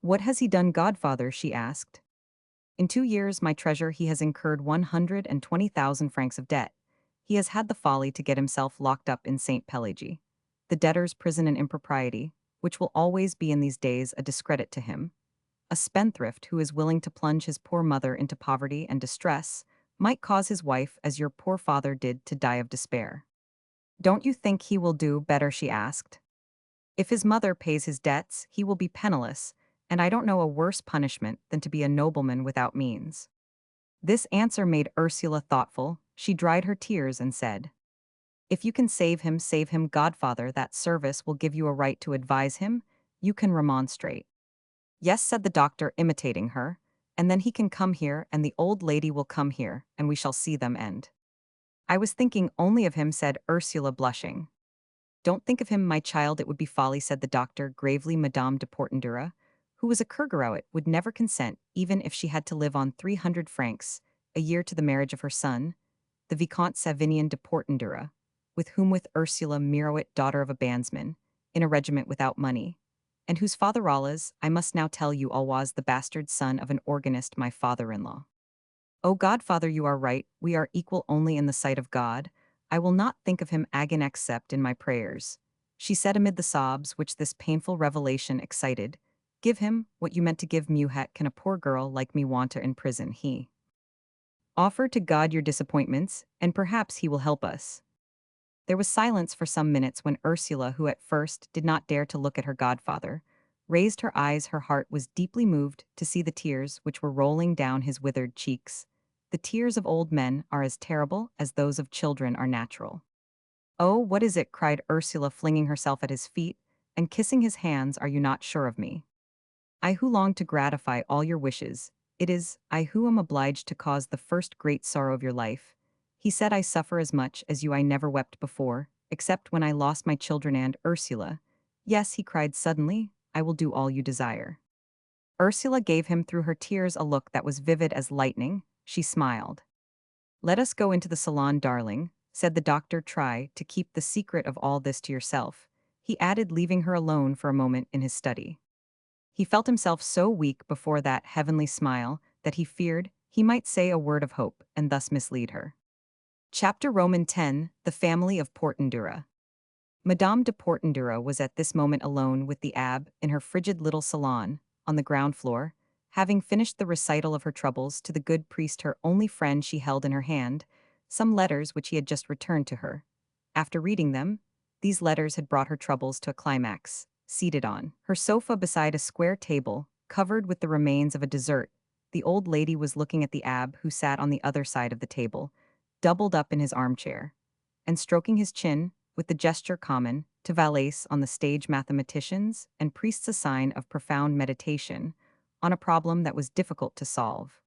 "What has he done, godfather?" she asked. "In 2 years, my treasure, he has incurred 120,000 francs of debt. He has had the folly to get himself locked up in St. Pelagie, the debtor's prison and impropriety, which will always be in these days a discredit to him. A spendthrift who is willing to plunge his poor mother into poverty and distress might cause his wife, as your poor father did, to die of despair." "Don't you think he will do better?" she asked. "If his mother pays his debts, he will be penniless, and I don't know a worse punishment than to be a nobleman without means." This answer made Ursula thoughtful. She dried her tears and said, "If you can save him, godfather. That service will give you a right to advise him. You can remonstrate." "Yes," said the doctor, imitating her, "and then he can come here, and the old lady will come here, and we shall see them end." "I was thinking only of him," said Ursula, blushing. "Don't think of him, my child, it would be folly," said the doctor gravely. Madame de Portendura, who was a Kergarouet, would never consent, even if she had to live on 300 francs a year, to the marriage of her son, the Vicomte Savinian de Portendura, with Ursula Mirouet, daughter of a bandsman, in a regiment without money, and whose father Rollaz, I must now tell you all, was the bastard son of an organist, my father-in-law. "Oh, godfather, you are right, we are equal only in the sight of God. I will not think of him again except in my prayers," she said amid the sobs which this painful revelation excited. "Give him what you meant to give Muhet. Can a poor girl like me want her in prison? He offer to God your disappointments, and perhaps he will help us." There was silence for some minutes when Ursula, who at first did not dare to look at her godfather, raised her eyes. Her heart was deeply moved to see the tears which were rolling down his withered cheeks. The tears of old men are as terrible as those of children are natural. "Oh, what is it?" cried Ursula, flinging herself at his feet and kissing his hands. "Are you not sure of me? I who long to gratify all your wishes. It is I who am obliged to cause the first great sorrow of your life." He said, "I suffer as much as you. I never wept before, except when I lost my children and Ursula." "Yes," he cried suddenly, "I will do all you desire." Ursula gave him through her tears a look that was vivid as lightning. She smiled. "Let us go into the salon, darling," said the doctor. "Try to keep the secret of all this to yourself," he added, leaving her alone for a moment in his study. He felt himself so weak before that heavenly smile that he feared he might say a word of hope and thus mislead her. Chapter Roman 10, The Family of Portendura. Madame de Portendura was at this moment alone with the abbe in her frigid little salon, on the ground floor, having finished the recital of her troubles to the good priest, her only friend. She held in her hand some letters which he had just returned to her. After reading them, these letters had brought her troubles to a climax. Seated on her sofa beside a square table, covered with the remains of a dessert, the old lady was looking at the abbe, who sat on the other side of the table, doubled up in his armchair, and stroking his chin with the gesture common to valets on the stage, mathematicians and priests, a sign of profound meditation on a problem that was difficult to solve.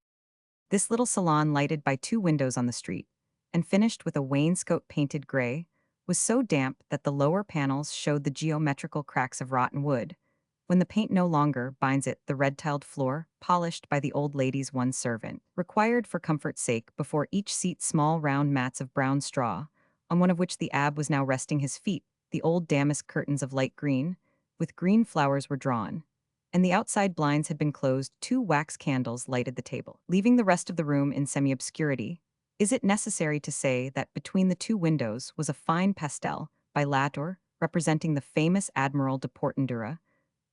This little salon, lighted by 2 windows on the street, and finished with a wainscot painted gray, was so damp that the lower panels showed the geometrical cracks of rotten wood. When the paint no longer binds it, the red-tiled floor, polished by the old lady's one servant, required for comfort's sake before each seat small round mats of brown straw, on one of which the abbe was now resting his feet. The old damask curtains of light green, with green flowers, were drawn, and the outside blinds had been closed. 2 wax candles lighted the table, leaving the rest of the room in semi-obscurity. Is it necessary to say that between the 2 windows was a fine pastel by Latour, representing the famous Admiral de Portendura,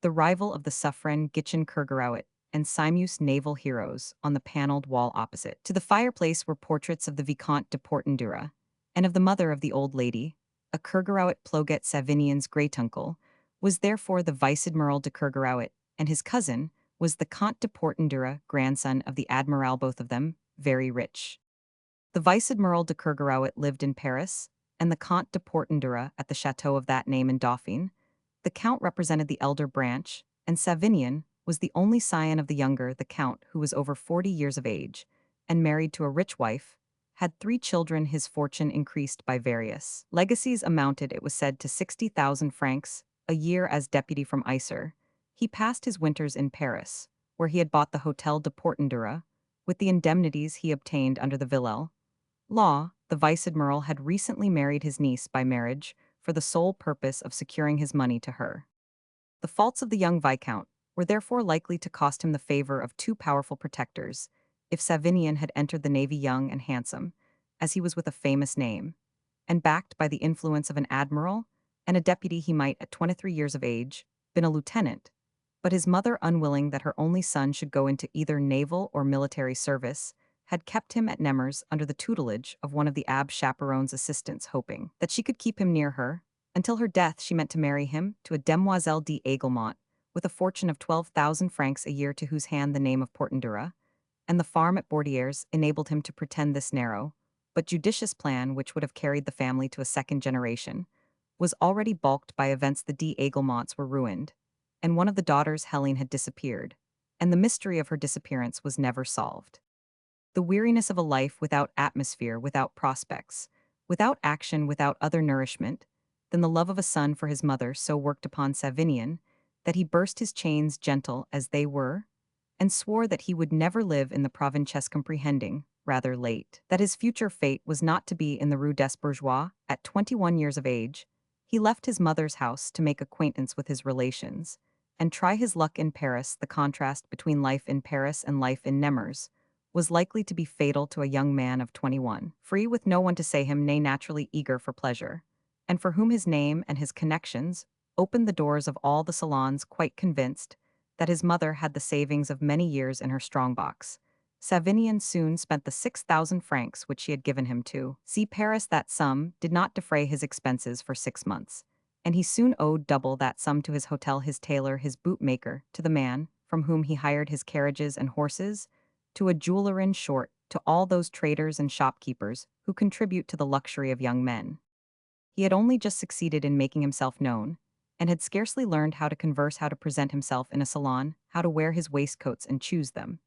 the rival of the Suffren Gitchen Kergarouet and Simus naval heroes? On the paneled wall opposite to the fireplace were portraits of the Vicomte de Portendura and of the mother of the old lady. A Kergarouet, Ploget Savinian's great-uncle, was therefore the Vice-Admiral de Kergarouet, and his cousin was the Comte de Portendura, grandson of the Admiral, both of them very rich. The Vice-Admiral de Kergarouet lived in Paris, and the Comte de Portendura at the chateau of that name in Dauphine. The Count represented the elder branch, and Savinian was the only scion of the younger. The Count, who was over 40 years of age, and married to a rich wife, had 3 children. His fortune increased by various legacies, amounted, it was said, to 60,000 francs a year. As deputy from Isère, he passed his winters in Paris, where he had bought the Hôtel de Portendura, with the indemnities he obtained under the Villèle law. The vice-admiral had recently married his niece by marriage, for the sole purpose of securing his money to her. The faults of the young Viscount were therefore likely to cost him the favor of two powerful protectors, if Savinian had entered the navy young and handsome, as he was with a famous name, and backed by the influence of an admiral and a deputy he might, at 23 years of age, been a lieutenant, but his mother, unwilling that her only son should go into either naval or military service, had kept him at Nemours under the tutelage of one of the Abbe Chaperon's assistants, hoping that she could keep him near her. Until her death, she meant to marry him to a demoiselle d'Aiglemont, with a fortune of 12,000 francs a year, to whose hand the name of Portendura and the farm at Bordiers enabled him to pretend. This narrow, but judicious plan, which would have carried the family to a second generation, was already balked by events. The d'Aiglemonts were ruined, and one of the daughters, Helene, had disappeared, and the mystery of her disappearance was never solved. The weariness of a life without atmosphere, without prospects, without action, without other nourishment than the love of a son for his mother, so worked upon Savinian that he burst his chains, gentle as they were, and swore that he would never live in the provinces, comprehending, rather late, that his future fate was not to be in the Rue des Bourgeois. At 21 years of age, he left his mother's house to make acquaintance with his relations and try his luck in Paris. The contrast between life in Paris and life in Nemours was likely to be fatal to a young man of 21, free, with no one to say him nay, naturally eager for pleasure, and for whom his name and his connections opened the doors of all the salons, quite convinced that his mother had the savings of many years in her strongbox. Savinian soon spent the 6,000 francs which she had given him to see Paris. That sum did not defray his expenses for 6 months, and he soon owed double that sum to his hotel, his tailor, his bootmaker, to the man from whom he hired his carriages and horses, to a jeweler, in short, to all those traders and shopkeepers who contribute to the luxury of young men. He had only just succeeded in making himself known, and had scarcely learned how to converse, how to present himself in a salon, how to wear his waistcoats and choose them,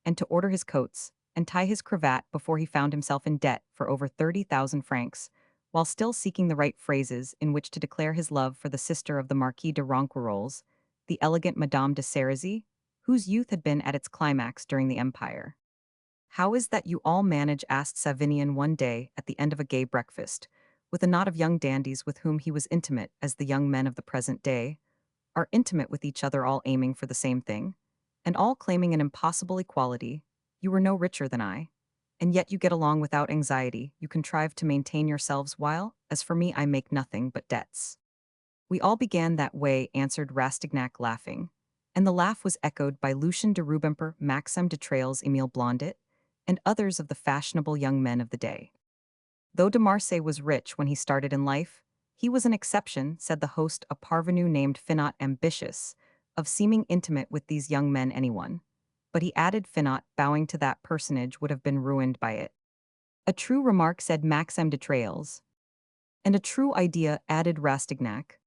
and to order his coats and tie his cravat, before he found himself in debt for over 30,000 francs, while still seeking the right phrases in which to declare his love for the sister of the Marquis de Ronquerolles, the elegant Madame de Cerisy, whose youth had been at its climax during the Empire. "How is that you all manage?" asked Savinian one day at the end of a gay breakfast, with a knot of young dandies with whom he was intimate, as the young men of the present day are intimate with each other, all aiming for the same thing, and all claiming an impossible equality. "You were no richer than I, and yet you get along without anxiety. You contrive to maintain yourselves, while, as for me, I make nothing but debts." "We all began that way," answered Rastignac, laughing, and the laugh was echoed by Lucien de Rubempré, Maxime de Trailles, Émile Blondet, and others of the fashionable young men of the day. Though de Marsay was rich when he started in life, he was an exception, said the host, a parvenu named Finot, ambitious of seeming intimate with these young men. Anyone, but he added, Finot, bowing to that personage, would have been ruined by it. "A true remark," said Maxime de Trailles. "And a true idea," added Rastignac.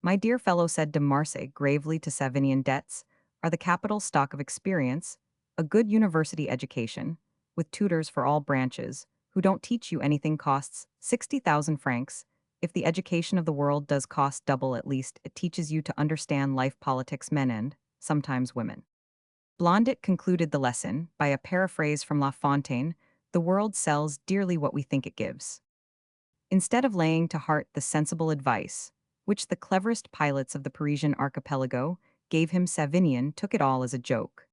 "My dear fellow," said de Marsay gravely to Savinian, "debts are the capital stock of experience. A good university education, with tutors for all branches, who don't teach you anything, costs 60,000 francs. If the education of the world does cost double, at least it teaches you to understand life, politics, men, and sometimes women." Blondet concluded the lesson by a paraphrase from La Fontaine: "The world sells dearly what we think it gives." Instead of laying to heart the sensible advice which the cleverest pilots of the Parisian archipelago gave him, Savinian took it all as a joke.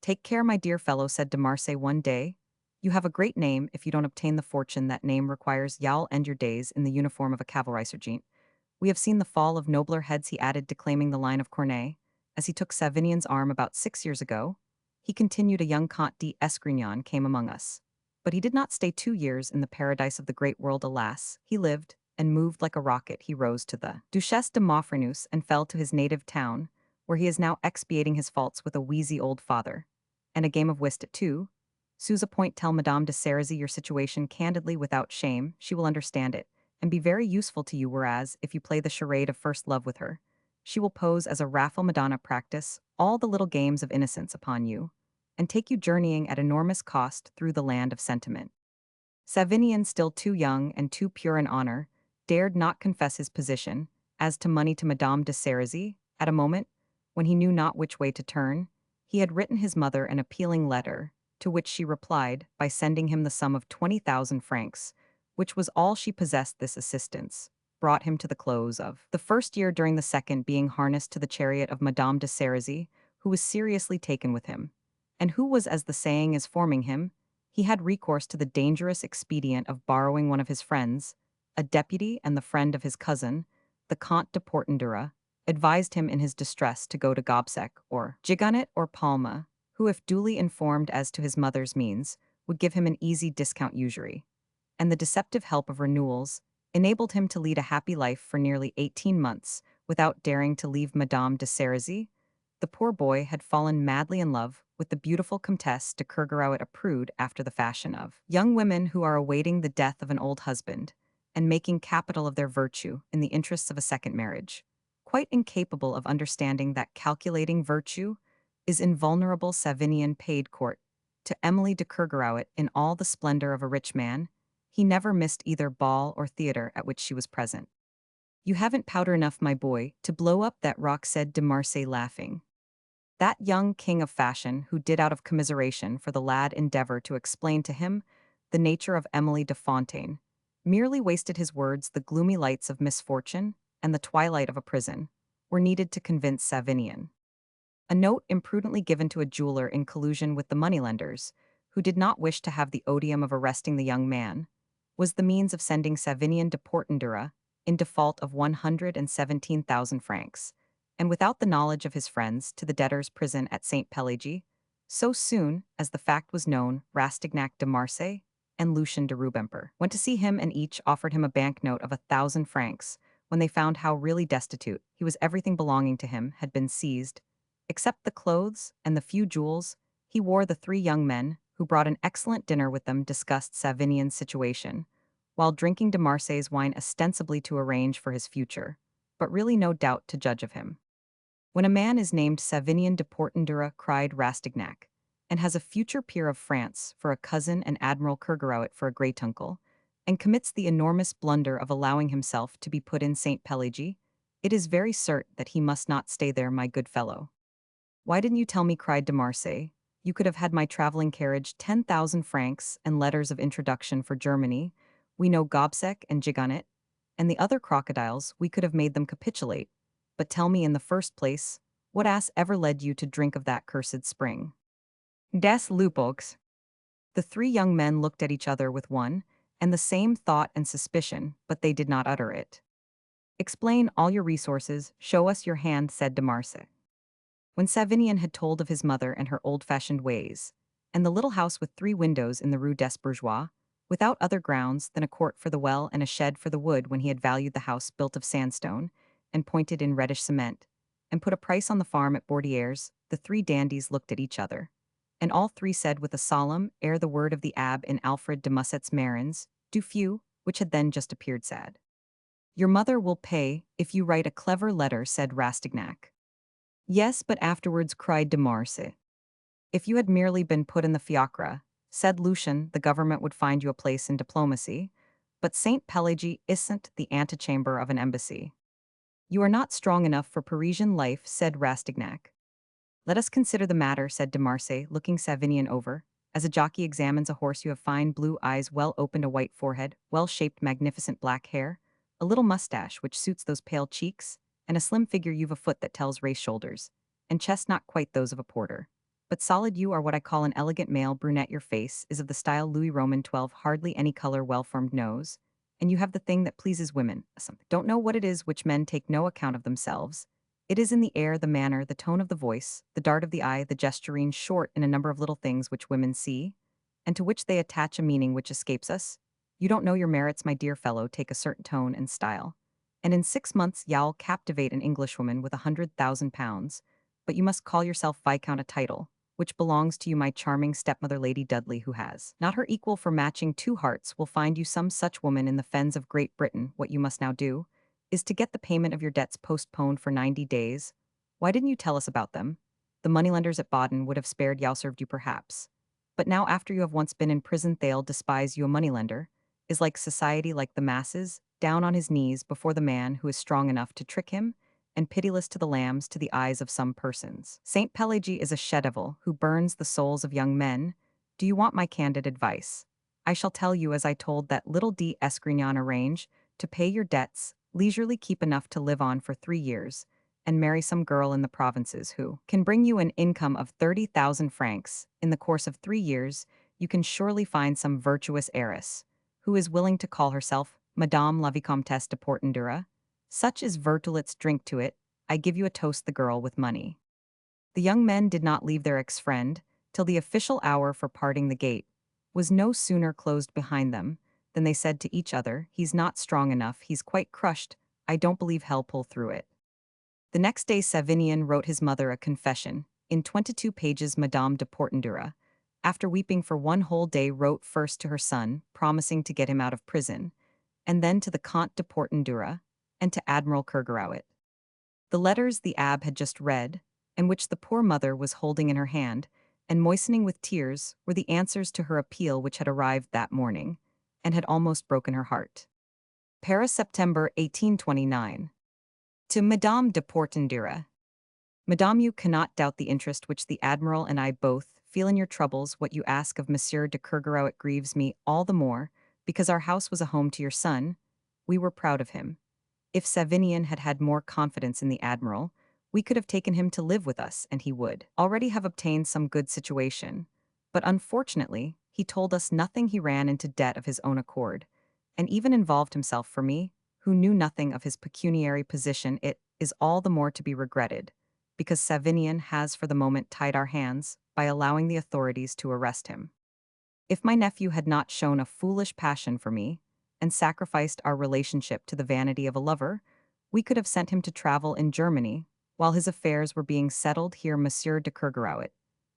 "Take care, my dear fellow," said de Marsay one day. "You have a great name. If you don't obtain the fortune that name requires, you'll end your days in the uniform of a cavalry sergeant. We have seen the fall of nobler heads," he added, declaiming the line of Corneille, as he took Savinian's arm about 6 years ago. He continued, "A young Comte d'Esgrignon came among us, but he did not stay 2 years in the paradise of the great world. Alas, he lived and moved like a rocket. He rose to the Duchesse de Maufrigneuse and fell to his native town, where he is now expiating his faults with a wheezy old father. And a game of whist at 2. Sous a point. Tell Madame de Cerisy your situation candidly, without shame. She will understand it, and be very useful to you, whereas, if you play the charade of first love with her, she will pose as a Raphael Madonna, practice all the little games of innocence upon you, and take you journeying at enormous cost through the land of sentiment." Savinian, still too young and too pure in honor, dared not confess his position as to money to Madame de Cerisy. At a moment when he knew not which way to turn, he had written his mother an appealing letter, to which she replied by sending him the sum of 20,000 francs, which was all she possessed. This assistance brought him to the close of the first year, during the second being harnessed to the chariot of Madame de Serizy, who was seriously taken with him, and who was, as the saying is, forming him. He had recourse to the dangerous expedient of borrowing one of his friends, a deputy and the friend of his cousin, the Comte de Portendura, advised him in his distress to go to Gobseck or Gigonnet or Palma, who, if duly informed as to his mother's means, would give him an easy discount usury, and the deceptive help of renewals enabled him to lead a happy life for nearly 18 months without daring to leave Madame de Serizy. The poor boy had fallen madly in love with the beautiful Comtesse de Kergeraut, a prude after the fashion of young women who are awaiting the death of an old husband and making capital of their virtue in the interests of a second marriage, quite incapable of understanding that calculating virtue is invulnerable. Savinian paid court to Emily de Kergeraut in all the splendor of a rich man. He never missed either ball or theater at which she was present. "You haven't powder enough, my boy, to blow up that rock," said de Marsay, laughing. That young king of fashion, who did out of commiseration for the lad endeavor to explain to him the nature of Emily de Fontaine, merely wasted his words. The gloomy lights of misfortune and the twilight of a prison were needed to convince Savinian. A note imprudently given to a jeweler in collusion with the moneylenders, who did not wish to have the odium of arresting the young man, was the means of sending Savinian de Portendura in default of 117,000 francs, and without the knowledge of his friends, to the debtors' prison at St. Pelagie. So soon as the fact was known, Rastignac de Marsay and Lucien de Rubemper went to see him, and each offered him a banknote of 1,000 francs. When they found how really destitute he was, everything belonging to him had been seized, except the clothes and the few jewels he wore. The three young men, who brought an excellent dinner with them, discussed Savinian's situation, while drinking de Marsay's wine, ostensibly to arrange for his future, but really no doubt to judge of him. "When a man is named Savinian de Portendura," cried Rastignac, "and has a future peer of France for a cousin and Admiral Kergeraut for a great-uncle, and commits the enormous blunder of allowing himself to be put in St. Pelagie, it is very certain that he must not stay there, my good fellow." "Why didn't you tell me?" cried de Marsay. "You could have had my traveling carriage, 10,000 francs, and letters of introduction for Germany. We know Gobseck and Gigonnet, and the other crocodiles. We could have made them capitulate. But tell me, in the first place, what ass ever led you to drink of that cursed spring?" "Des Lupogs." The three young men looked at each other with one and the same thought and suspicion, but they did not utter it. "Explain all your resources, show us your hand," said de Marsay. When Savinian had told of his mother and her old-fashioned ways, and the little house with 3 windows in the Rue des Bourgeois, without other grounds than a court for the well and a shed for the wood, when he had valued the house built of sandstone, and pointed in reddish cement, and put a price on the farm at Bordiers, the 3 dandies looked at each other, and all 3 said with a solemn air the word of the Abbé in Alfred de Musset's Marins, du Feu, which had then just appeared, said. "Your mother will pay if you write a clever letter," said Rastignac. "Yes, but afterwards," cried de Marsay. "If you had merely been put in the fiacre," said Lucien, "the government would find you a place in diplomacy, but St. Pelagie isn't the antechamber of an embassy." "You are not strong enough for Parisian life," said Rastignac. "Let us consider the matter," said de Marsay, looking Savinian over. "As a jockey examines a horse, you have fine blue eyes, well opened, a white forehead, well-shaped, magnificent black hair, a little mustache which suits those pale cheeks, and a slim figure. You've a foot that tells race shoulders, and chest not quite those of a porter, but solid. You are what I call an elegant male brunette. Your face is of the style Louis Roman 12, hardly any color, well-formed nose, and you have the thing that pleases women, something. Don't know what it is, which men take no account of themselves. It is in the air, the manner, the tone of the voice, the dart of the eye, the gesturine, short, in a number of little things which women see, and to which they attach a meaning which escapes us. You don't know your merits, my dear fellow. Take a certain tone and style, and in 6 months you'll captivate an Englishwoman with 100,000 pounds. But you must call yourself Viscount, a title which belongs to you. My charming stepmother, Lady Dudley, who has not her equal for matching 2 hearts, will find you some such woman in the fens of Great Britain. What you must now do is to get the payment of your debts postponed for 90 days. Why didn't you tell us about them? The moneylenders at Baden would have spared you, served you perhaps. But now, after you have once been in prison, they'll despise you. A moneylender is like society, like the masses, down on his knees before the man who is strong enough to trick him, and pitiless to the lambs to the eyes of some persons. St. Pelagie is a she-devil who burns the souls of young men. Do you want my candid advice? I shall tell you, as I told that little D. Esgrignon, arrange to pay your debts, leisurely keep enough to live on for 3 years, and marry some girl in the provinces who can bring you an income of 30,000 francs. In the course of 3 years, you can surely find some virtuous heiress who is willing to call herself Madame la Vicomtesse de Portendura. Such is Vertulet's drink to it. I give you a toast, the girl with money. The young men did not leave their ex-friend till the official hour for parting. The gate was no sooner closed behind them than they said to each other, "He's not strong enough, he's quite crushed, I don't believe he'll pull through it." The next day Savinien wrote his mother a confession, in 22 pages. Madame de Portendura, after weeping for one whole day, wrote first to her son, promising to get him out of prison, and then to the Comte de Portendura, and to Admiral Kergarouet. The letters the abbe had just read, and which the poor mother was holding in her hand, and moistening with tears, were the answers to her appeal which had arrived that morning, and had almost broken her heart. Paris, September 1829. To Madame de Portendura. Madame, you cannot doubt the interest which the Admiral and I both feel in your troubles. What you ask of Monsieur de Kergarouet grieves me all the more, because our house was a home to your son. We were proud of him. If Savinien had had more confidence in the Admiral, we could have taken him to live with us, and he would already have obtained some good situation. But unfortunately, he told us nothing. He ran into debt of his own accord, and even involved himself for me, who knew nothing of his pecuniary position. It is all the more to be regretted, because Savinien has for the moment tied our hands by allowing the authorities to arrest him. If my nephew had not shown a foolish passion for me, and sacrificed our relationship to the vanity of a lover, we could have sent him to travel in Germany, while his affairs were being settled here. Monsieur de Kergarouet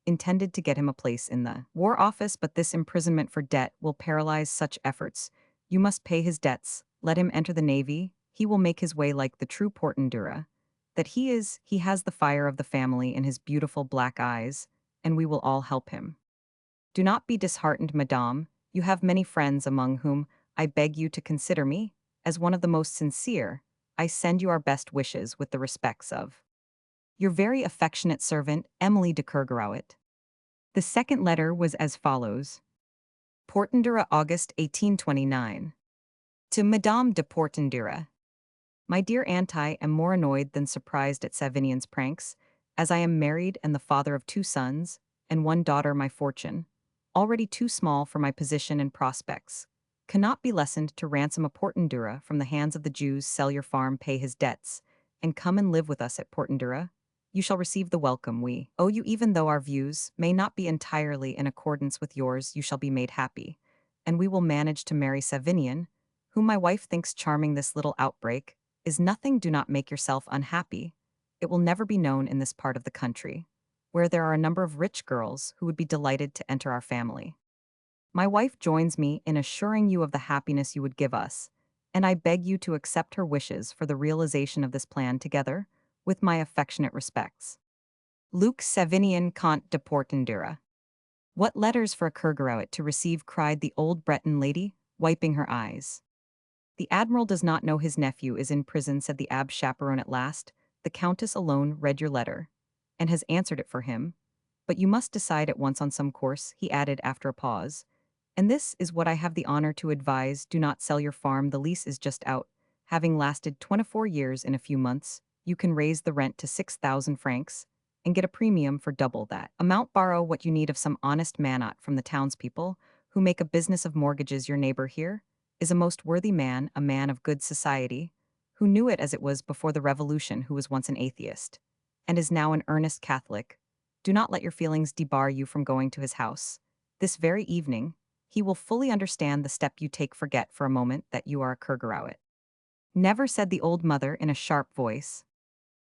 intended to get him a place in the War Office, but this imprisonment for debt will paralyze such efforts. You must pay his debts, let him enter the navy, he will make his way like the true Portendura. That he has the fire of the family in his beautiful black eyes, and we will all help him. Do not be disheartened, madame, you have many friends among whom I beg you to consider me as one of the most sincere. I send you our best wishes with the respects of your very affectionate servant, Emily de Kergarouet. The second letter was as follows. Portendura, August 1829. To Madame de Portendura. My dear aunt, I am more annoyed than surprised at Savinien's pranks, as I am married and the father of 2 sons, and 1 daughter. My fortune, already too small for my position and prospects, cannot be lessened to ransom a Portendura from the hands of the Jews. Sell your farm, pay his debts, and come and live with us at Portendura. You shall receive the welcome we owe you. Even though our views may not be entirely in accordance with yours, you shall be made happy, and we will manage to marry Savinien, whom my wife thinks charming. This little outbreak is nothing. Do not make yourself unhappy. It will never be known in this part of the country, where there are a number of rich girls who would be delighted to enter our family. My wife joins me in assuring you of the happiness you would give us, and I beg you to accept her wishes for the realization of this plan, together with my affectionate respects. Luc Savinien, Comte de Portendura. What letters for a Kergarouet to receive, cried the old Breton lady, wiping her eyes. The Admiral does not know his nephew is in prison, said the abbe chaperon at last. The Countess alone read your letter, and has answered it for him. But you must decide at once on some course, he added after a pause. And this is what I have the honor to advise. Do not sell your farm. The lease is just out. Having lasted 24 years in a few months, you can raise the rent to 6,000 francs and get a premium for double that amount. Borrow what you need of some honest manot from the townspeople who make a business of mortgages. Your neighbor here is a most worthy man, a man of good society, who knew it as it was before the Revolution, who was once an atheist, and is now an earnest Catholic. Do not let your feelings debar you from going to his house this very evening. He will fully understand the step you take. Forget for a moment that you are a Kergarouet. Never, said the old mother in a sharp voice.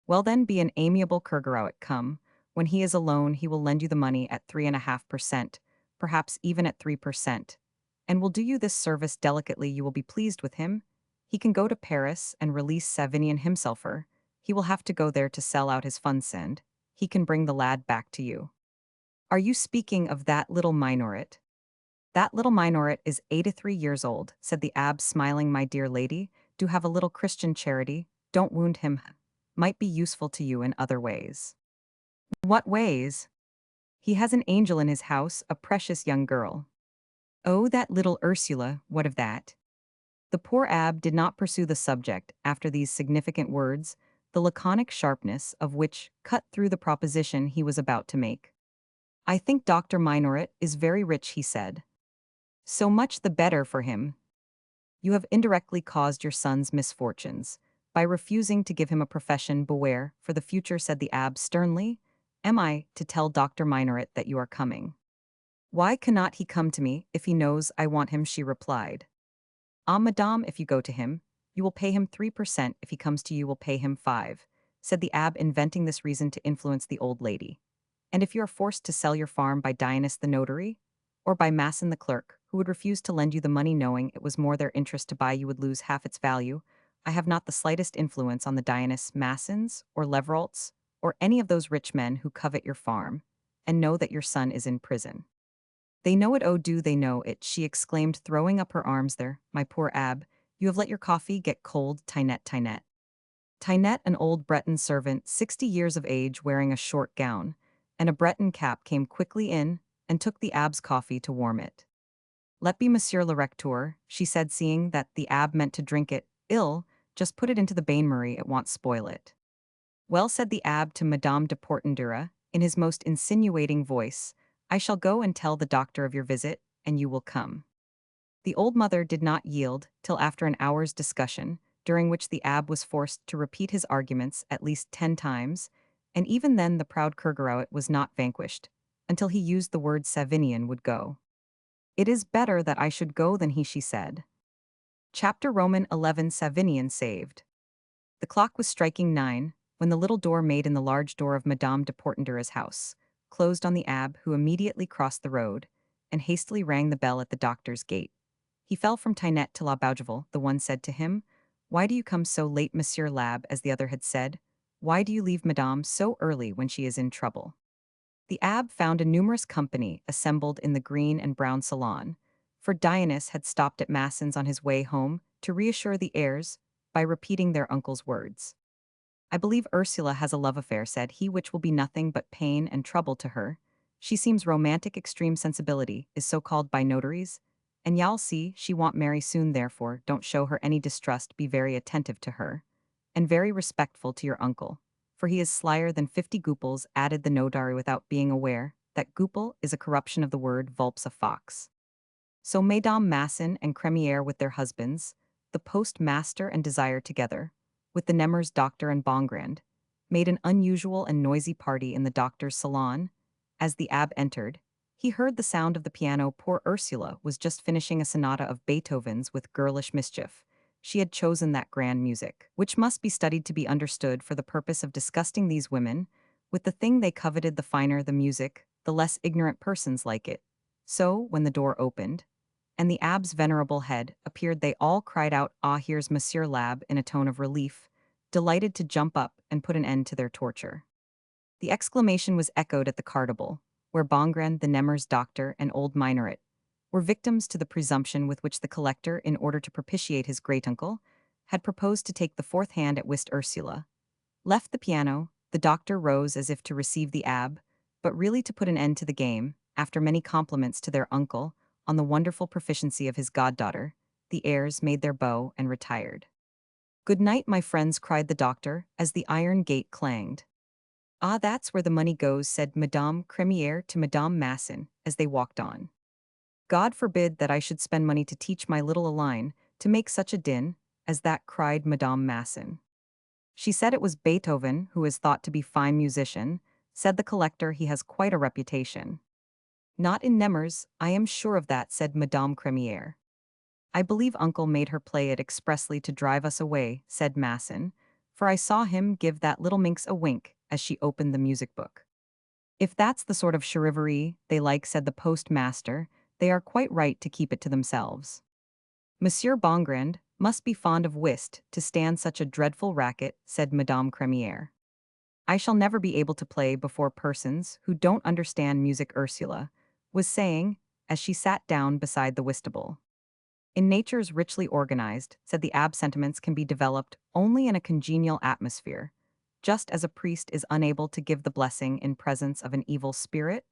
Well then, be an amiable Kergarouet. Come, when he is alone he will lend you the money at 3.5%, perhaps even at 3%, and will do you this service delicately. You will be pleased with him. He can go to Paris and release Savinien himself. He will have to go there to sell out his funds, and he can bring the lad back to you. Are you speaking of that little Minoret? That little Minoret is 83 years old, said the abbe, smiling. My dear lady, do have a little Christian charity, don't wound him. Might be useful to you in other ways. What ways? He has an angel in his house, a precious young girl. Oh, that little Ursula, what of that? The poor abbe did not pursue the subject after these significant words, the laconic sharpness of which cut through the proposition he was about to make. I think Dr. Minoret is very rich, he said. So much the better for him. You have indirectly caused your son's misfortunes. By refusing to give him a profession, beware, for the future, said the abbe sternly. Am I to tell Dr. Minoret that you are coming? Why cannot he come to me if he knows I want him? She replied. Ah, madame, if you go to him, you will pay him 3%. If he comes to you, will pay him 5, said the abbe, inventing this reason to influence the old lady. And if you are forced to sell your farm by Dionys the notary, or by Masson the clerk, who would refuse to lend you the money knowing it was more their interest to buy, you would lose half its value, I have not the slightest influence on the Dionys Massons, or Leveralts, or any of those rich men who covet your farm, and know that your son is in prison. They know it, oh do they know it, she exclaimed, throwing up her arms. There, my poor abbe, you have let your coffee get cold, Tinette, Tinette. Tinette, an old Breton servant, 60 years of age, wearing a short gown and a Breton cap, came quickly in and took the abbe's coffee to warm it. Let be, monsieur le recteur, she said, seeing that the abbe meant to drink it. Ill, just put it into the bain-marie, it won't spoil it. Well, said the abbe to Madame de Portendura, in his most insinuating voice, I shall go and tell the doctor of your visit, and you will come. The old mother did not yield till after an hour's discussion, during which the abbe was forced to repeat his arguments at least 10 times, and even then the proud Kergarouet was not vanquished, until he used the word Savinian would go. It is better that I should go than he, she said. Chapter Roman 11. Savinian saved. The clock was striking 9, when the little door made in the large door of Madame de Portendura's house closed on the abbe, who immediately crossed the road, and hastily rang the bell at the doctor's gate. He fell from Tinette to La Bougival. The one said to him, Why do you come so late, Monsieur Lab? As the other had said, Why do you leave Madame so early when she is in trouble? The abbe found a numerous company assembled in the green and brown salon, for Dionys had stopped at Masson's on his way home to reassure the heirs by repeating their uncle's words. I believe Ursula has a love affair, said he, which will be nothing but pain and trouble to her. She seems romantic, extreme sensibility is so called by notaries, and y'all see she won't marry soon, therefore don't show her any distrust, be very attentive to her, and very respectful to your uncle, for he is slyer than 50 goupils, added the notary without being aware that goupil is a corruption of the word vulpes, a fox. So Mesdames Masson and Crémière with their husbands, the postmaster and Desire together, with the Nemers doctor and Bongrand, made an unusual and noisy party in the doctor's salon. As the abbe entered, he heard the sound of the piano. Poor Ursula was just finishing a sonata of Beethoven's with girlish mischief. She had chosen that grand music, which must be studied to be understood, for the purpose of disgusting these women with the thing they coveted. The finer the music, the less ignorant persons like it. So, when the door opened, and the abbe's venerable head appeared, they all cried out, Ah, here's Monsieur Lab, in a tone of relief, delighted to jump up and put an end to their torture. The exclamation was echoed at the cartable, where Bongrand, the Nemers doctor, and old Minoret were victims to the presumption with which the collector, in order to propitiate his great-uncle, had proposed to take the fourth hand at whist. Ursula left the piano, the doctor rose as if to receive the abbe, but really to put an end to the game, after many compliments to their uncle on the wonderful proficiency of his goddaughter. The heirs made their bow and retired. Good night, my friends, cried the doctor, as the iron gate clanged. Ah, that's where the money goes, said Madame Crémière to Madame Masson, as they walked on. God forbid that I should spend money to teach my little Aline to make such a din as that, cried Madame Masson. She said it was Beethoven, who is thought to be fine musician, said the collector, he has quite a reputation. Not in Nemers, I am sure of that, said Madame Crémière. I believe uncle made her play it expressly to drive us away, said Masson, for I saw him give that little minx a wink as she opened the music book. If that's the sort of charivari they like, said the postmaster, they are quite right to keep it to themselves. Monsieur Bongrand must be fond of whist to stand such a dreadful racket, said Madame Crémière. I shall never be able to play before persons who don't understand music, Ursula was saying, as she sat down beside the whistable. In natures richly organized, said the abbe, sentiments can be developed only in a congenial atmosphere, just as a priest is unable to give the blessing in presence of an evil spirit,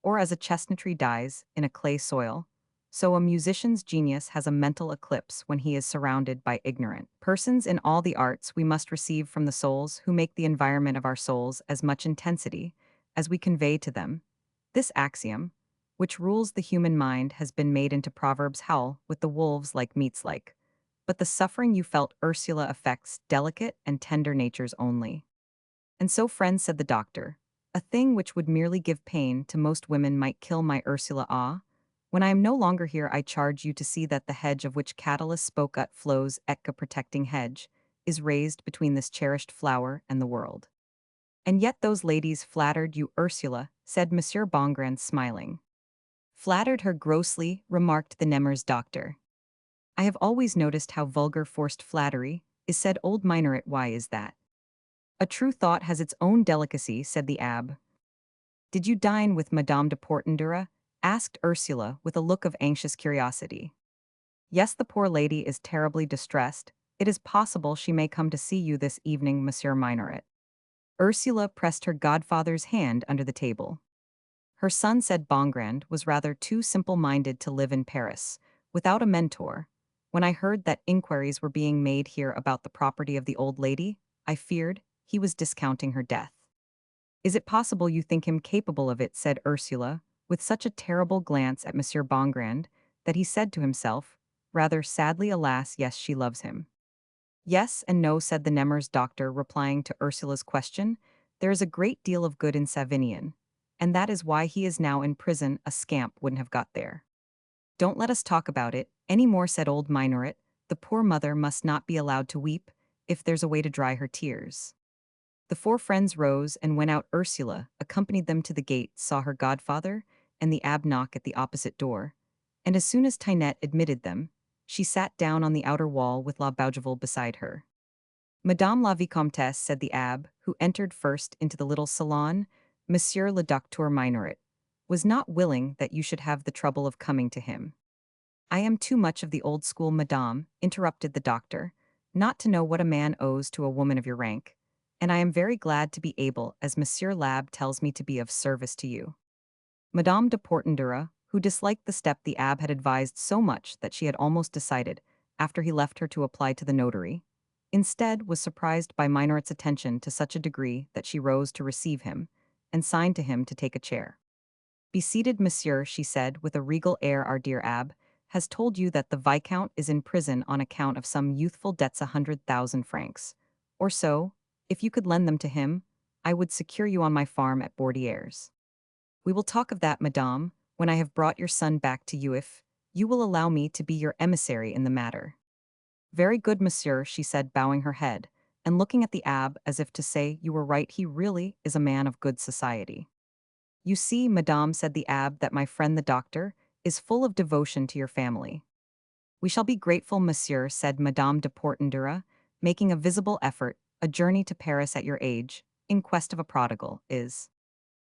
or as a chestnut tree dies in a clay soil, So a musician's genius has a mental eclipse when he is surrounded by ignorant persons in all the arts we must receive from the souls who make the environment of our souls as much intensity as we convey to them. This axiom, which rules the human mind, has been made into proverbs: howl with the wolves like meats like. But the suffering you felt, Ursula, affects delicate and tender natures only. And so, friend, said the doctor, a thing which would merely give pain to most women might kill my Ursula. Ah, when I am no longer here, I charge you to see that the hedge of which Catullus spoke at flows etka protecting hedge, is raised between this cherished flower and the world. And yet those ladies flattered you, Ursula, said Monsieur Bongrand, smiling. Flattered her grossly, remarked the Nemers doctor. I have always noticed how vulgar forced flattery is, said old Minoret. Why is that? A true thought has its own delicacy, said the abbe. Did you dine with Madame de Portendura? Asked Ursula with a look of anxious curiosity. Yes, the poor lady is terribly distressed. It is possible she may come to see you this evening, Monsieur Minoret. Ursula pressed her godfather's hand under the table. Her son, said Bongrand, was rather too simple-minded to live in Paris, without a mentor. When I heard that inquiries were being made here about the property of the old lady, I feared he was discounting her death. Is it possible you think him capable of it? Said Ursula, with such a terrible glance at Monsieur Bongrand, that he said to himself, rather sadly, alas, yes, she loves him. Yes and no, said the Nemers doctor, replying to Ursula's question. There is a great deal of good in Savinian, and that is why he is now in prison. A scamp wouldn't have got there. Don't let us talk about it any more, said old Minoret. The poor mother must not be allowed to weep, if there's a way to dry her tears. The four friends rose and went out. Ursula accompanied them to the gate, saw her godfather and the abbe knock at the opposite door, and as soon as Tinette admitted them, she sat down on the outer wall with La Bougival beside her. Madame la Vicomtesse, said the abbe, who entered first into the little salon, Monsieur le Docteur Minoret was not willing that you should have the trouble of coming to him. I am too much of the old school, madame, interrupted the doctor, not to know what a man owes to a woman of your rank, and I am very glad to be able, as Monsieur Lab tells me, to be of service to you. Madame de Portendura, who disliked the step the abbe had advised so much that she had almost decided, after he left her, to apply to the notary, instead was surprised by Minoret's attention to such a degree that she rose to receive him, and signed to him to take a chair. Be seated, monsieur, she said with a regal air. Our dear abbe has told you that the Viscount is in prison on account of some youthful debts, 100,000 francs, or so. If you could lend them to him, I would secure you on my farm at Bordières. We will talk of that, madame, when I have brought your son back to you, if you will allow me to be your emissary in the matter. Very good, monsieur, she said, bowing her head, and looking at the abbe as if to say, you were right, he really is a man of good society. You see, madame, said the abbe, that my friend the doctor is full of devotion to your family. We shall be grateful, monsieur, said Madame de Portendura, making a visible effort. A journey to Paris at your age, in quest of a prodigal, is.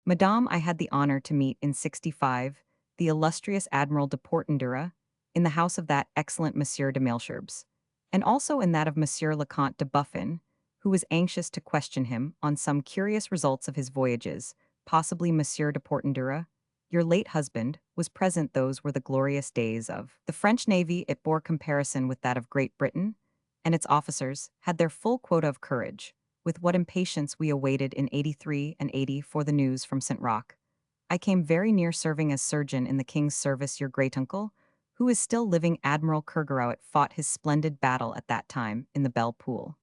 Madame, I had the honor to meet in '65 the illustrious Admiral de Portendura in the house of that excellent Monsieur de Malesherbes, and also in that of Monsieur le Comte de Buffon, who was anxious to question him on some curious results of his voyages. Possibly Monsieur de Portendura, your late husband, was present. Those were the glorious days of the French Navy. It bore comparison with that of Great Britain, and its officers had their full quota of courage. With what impatience we awaited in '83 and '80 for the news from St. Roch. I came very near serving as surgeon in the king's service. Your great-uncle, who is still living, Admiral Kergorowet, fought his splendid battle at that time in the Belle Poule.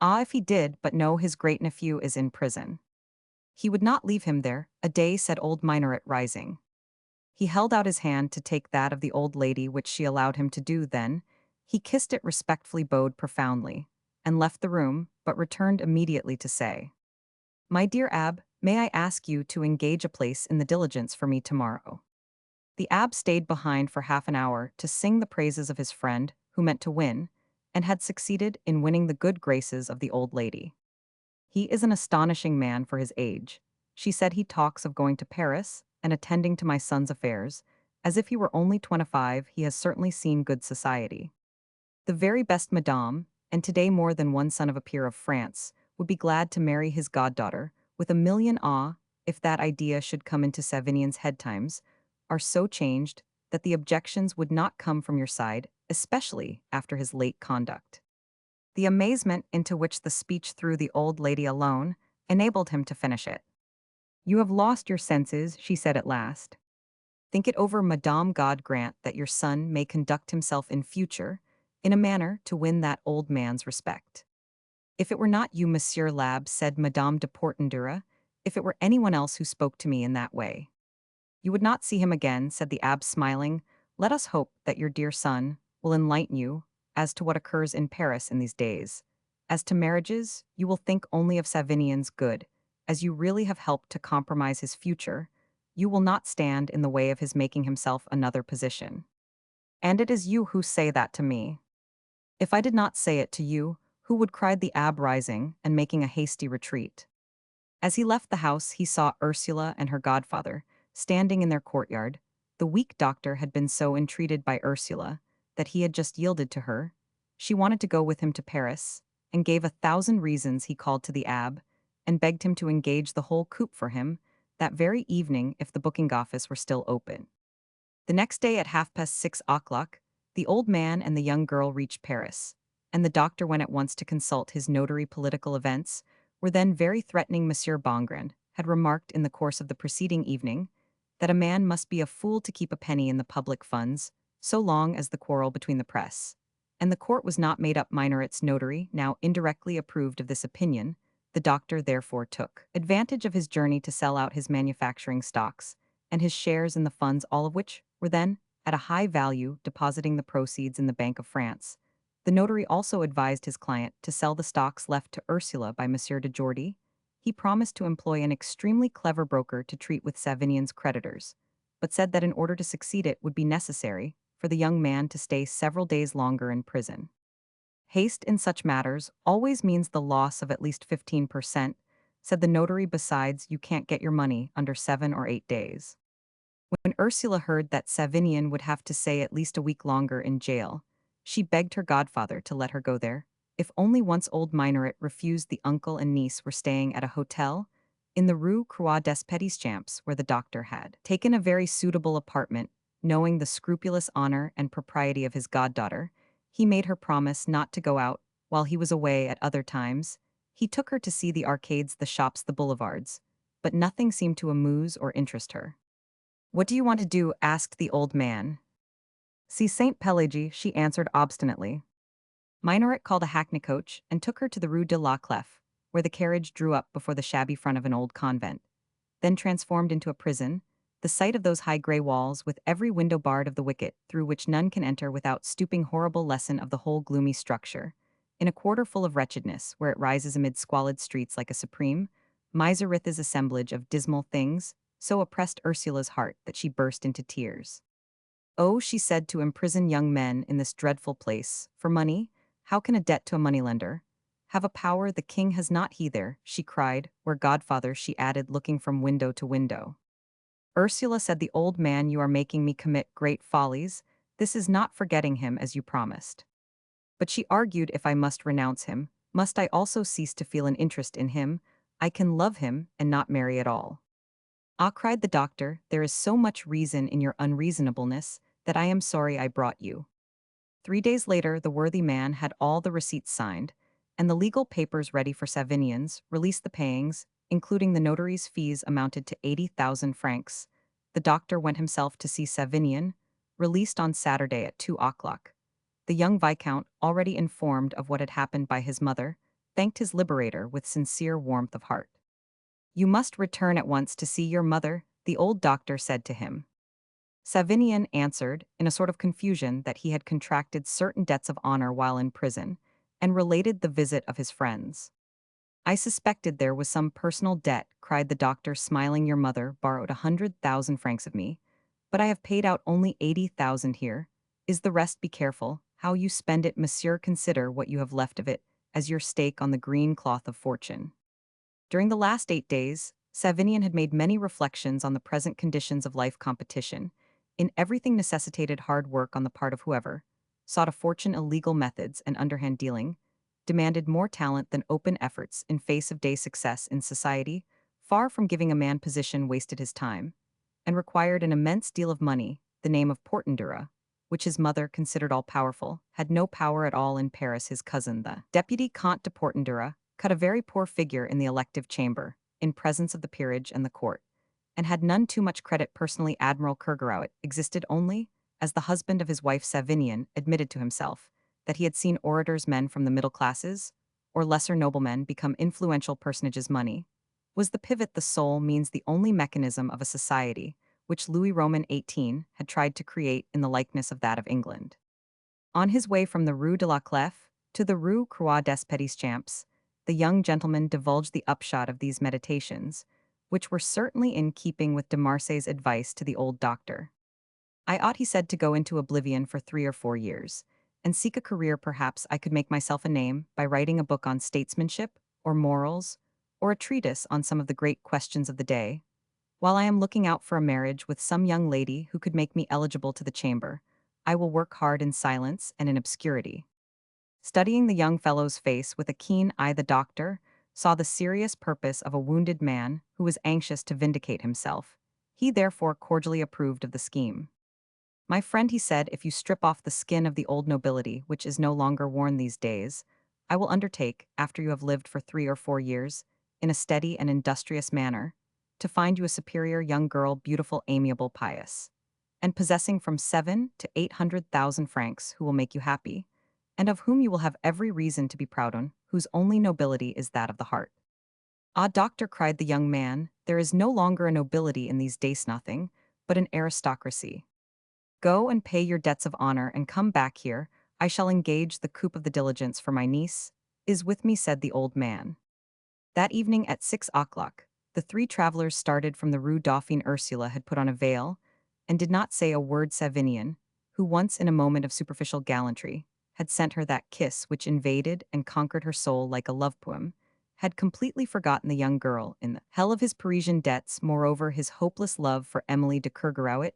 Ah, if he did, but no, his great-nephew is in prison. He would not leave him there a day, said old Minoret, rising. He held out his hand to take that of the old lady, which she allowed him to do. Then he kissed it respectfully, bowed profoundly, and left the room, but returned immediately to say, my dear abbe, may I ask you to engage a place in the diligence for me tomorrow? The abbe stayed behind for half an hour to sing the praises of his friend, who meant to win, and had succeeded in winning the good graces of the old lady. He is an astonishing man for his age. She said he talks of going to Paris and attending to my son's affairs, as if he were only 25. He has certainly seen good society. The very best, madame, and today more than one son of a peer of France would be glad to marry his goddaughter, with 1,000,000. If that idea should come into Savinian's head, times are so changed that the objections would not come from your side, especially after his late conduct. The amazement into which the speech threw the old lady alone enabled him to finish it. "You have lost your senses," she said at last. "Think it over, Madame. God grant that your son may conduct himself in future in a manner to win that old man's respect." "If it were not you, Monsieur Lab," said Madame de Portendura, "if it were anyone else who spoke to me in that way." "You would not see him again," said the abbe, smiling. "Let us hope that your dear son will enlighten you as to what occurs in Paris in these days. As to marriages, you will think only of Savinian's good, as you really have helped to compromise his future. You will not stand in the way of his making himself another position. And it is you who say that to me." "If I did not say it to you, who would?" cried the abbe, rising and making a hasty retreat. As he left the house, he saw Ursula and her godfather standing in their courtyard. The weak doctor had been so entreated by Ursula that he had just yielded to her. She wanted to go with him to Paris, and gave 1,000 reasons. He called to the abbe, and begged him to engage the whole coupe for him that very evening if the booking office were still open. The next day at 6:30, the old man and the young girl reached Paris, and the doctor went at once to consult his notary. Political events were then very threatening. Monsieur Bongrand had remarked in the course of the preceding evening that a man must be a fool to keep a penny in the public funds so long as the quarrel between the press and the court was not made up. Minoret's notary now indirectly approved of this opinion. The doctor therefore took advantage of his journey to sell out his manufacturing stocks and his shares in the funds, all of which were then, at a high value, depositing the proceeds in the Bank of France. The notary also advised his client to sell the stocks left to Ursula by Monsieur de Jordy. He promised to employ an extremely clever broker to treat with Savinian's creditors, but said that in order to succeed it would be necessary for the young man to stay several days longer in prison. "Haste in such matters always means the loss of at least 15%, said the notary. "Besides, you can't get your money under 7 or 8 days. When Ursula heard that Savinian would have to stay at least a week longer in jail, she begged her godfather to let her go there. If only once old Minoret refused. The uncle and niece were staying at a hotel in the Rue Croix des Petits Champs, where the doctor had taken a very suitable apartment. Knowing the scrupulous honor and propriety of his goddaughter, he made her promise not to go out while he was away at other times. He took her to see the arcades, the shops, the boulevards, but nothing seemed to amuse or interest her. "What do you want to do?" asked the old man. "See St. Pelagie," she answered obstinately. Minoret called a hackney coach and took her to the Rue de la Clef, where the carriage drew up before the shabby front of an old convent, then transformed into a prison. The sight of those high grey walls, with every window barred of the wicket through which none can enter without stooping, horrible lesson of the whole gloomy structure. In a quarter full of wretchedness, where it rises amid squalid streets like a supreme, miserithous assemblage of dismal things, so oppressed Ursula's heart that she burst into tears. "Oh," she said, "to imprison young men in this dreadful place, for money, how can a debt to a moneylender have a power the king has not? He there," she cried, "where godfather," she added, looking from window to window. "Ursula," said the old man, "you are making me commit great follies. This is not forgetting him as you promised." But she argued, if I must renounce him, must I also cease to feel an interest in him? I can love him and not marry at all. "Ah," cried the doctor, "there is so much reason in your unreasonableness that I am sorry I brought you." 3 days later, the worthy man had all the receipts signed, and the legal papers ready for Savinian's, released the payings, including the notary's fees amounted to 80,000 francs. The doctor went himself to see Savinian, released on Saturday at 2 o'clock. The young viscount, already informed of what had happened by his mother, thanked his liberator with sincere warmth of heart. "You must return at once to see your mother," the old doctor said to him. Savinian answered, in a sort of confusion, that he had contracted certain debts of honor while in prison, and related the visit of his friends. "I suspected there was some personal debt," cried the doctor, smiling. "Your mother borrowed 100,000 francs of me, but I have paid out only 80,000 here. Is the rest? Be careful how you spend it, monsieur. Consider what you have left of it as your stake on the green cloth of fortune." During the last 8 days, Savinian had made many reflections on the present conditions of life. Competition in everything necessitated hard work on the part of whoever sought a fortune. Illegal methods and underhand dealing demanded more talent than open efforts in face of day. Success in society, far from giving a man position, wasted his time, and required an immense deal of money. the name of Portendura, which his mother considered all-powerful, had no power at all in Paris. His cousin, the deputy Comte de Portendura, cut a very poor figure in the elective chamber, in presence of the peerage and the court, and had none too much credit. Personally, Admiral Kergarouet existed only, as the husband of his wife Savinian admitted to himself, that he had seen orators, men from the middle classes, or lesser noblemen, become influential personages. Money was the pivot, the soul, means the only mechanism of a society, which Louis Roman XVIII had tried to create in the likeness of that of England. On his way from the Rue de la Clef to the Rue Croix des Petits Champs, the young gentleman divulged the upshot of these meditations, which were certainly in keeping with de Marsay's advice to the old doctor. I ought, he said, to go into oblivion for 3 or 4 years, and seek a career. Perhaps I could make myself a name by writing a book on statesmanship, or morals, or a treatise on some of the great questions of the day, while I am looking out for a marriage with some young lady who could make me eligible to the chamber. I will work hard in silence and in obscurity. Studying the young fellow's face with a keen eye, the doctor saw the serious purpose of a wounded man who was anxious to vindicate himself. He therefore cordially approved of the scheme. My friend, he said, if you strip off the skin of the old nobility, which is no longer worn these days, I will undertake, after you have lived for 3 or 4 years, in a steady and industrious manner, to find you a superior young girl, beautiful, amiable, pious, and possessing from 7 to 800,000 francs, who will make you happy, and of whom you will have every reason to be proud on, whose only nobility is that of the heart. Ah, doctor, cried the young man, there is no longer a nobility in these days, nothing, but an aristocracy. Go and pay your debts of honor and come back here. I shall engage the coupe of the diligence, for my niece is with me, said the old man. That evening at 6 o'clock, the 3 travelers started from the Rue Dauphine. Ursula had put on a veil and did not say a word. Savinian, who once in a moment of superficial gallantry had sent her that kiss which invaded and conquered her soul like a love poem, had completely forgotten the young girl in the hell of his Parisian debts. Moreover, his hopeless love for Emily de Kergarouet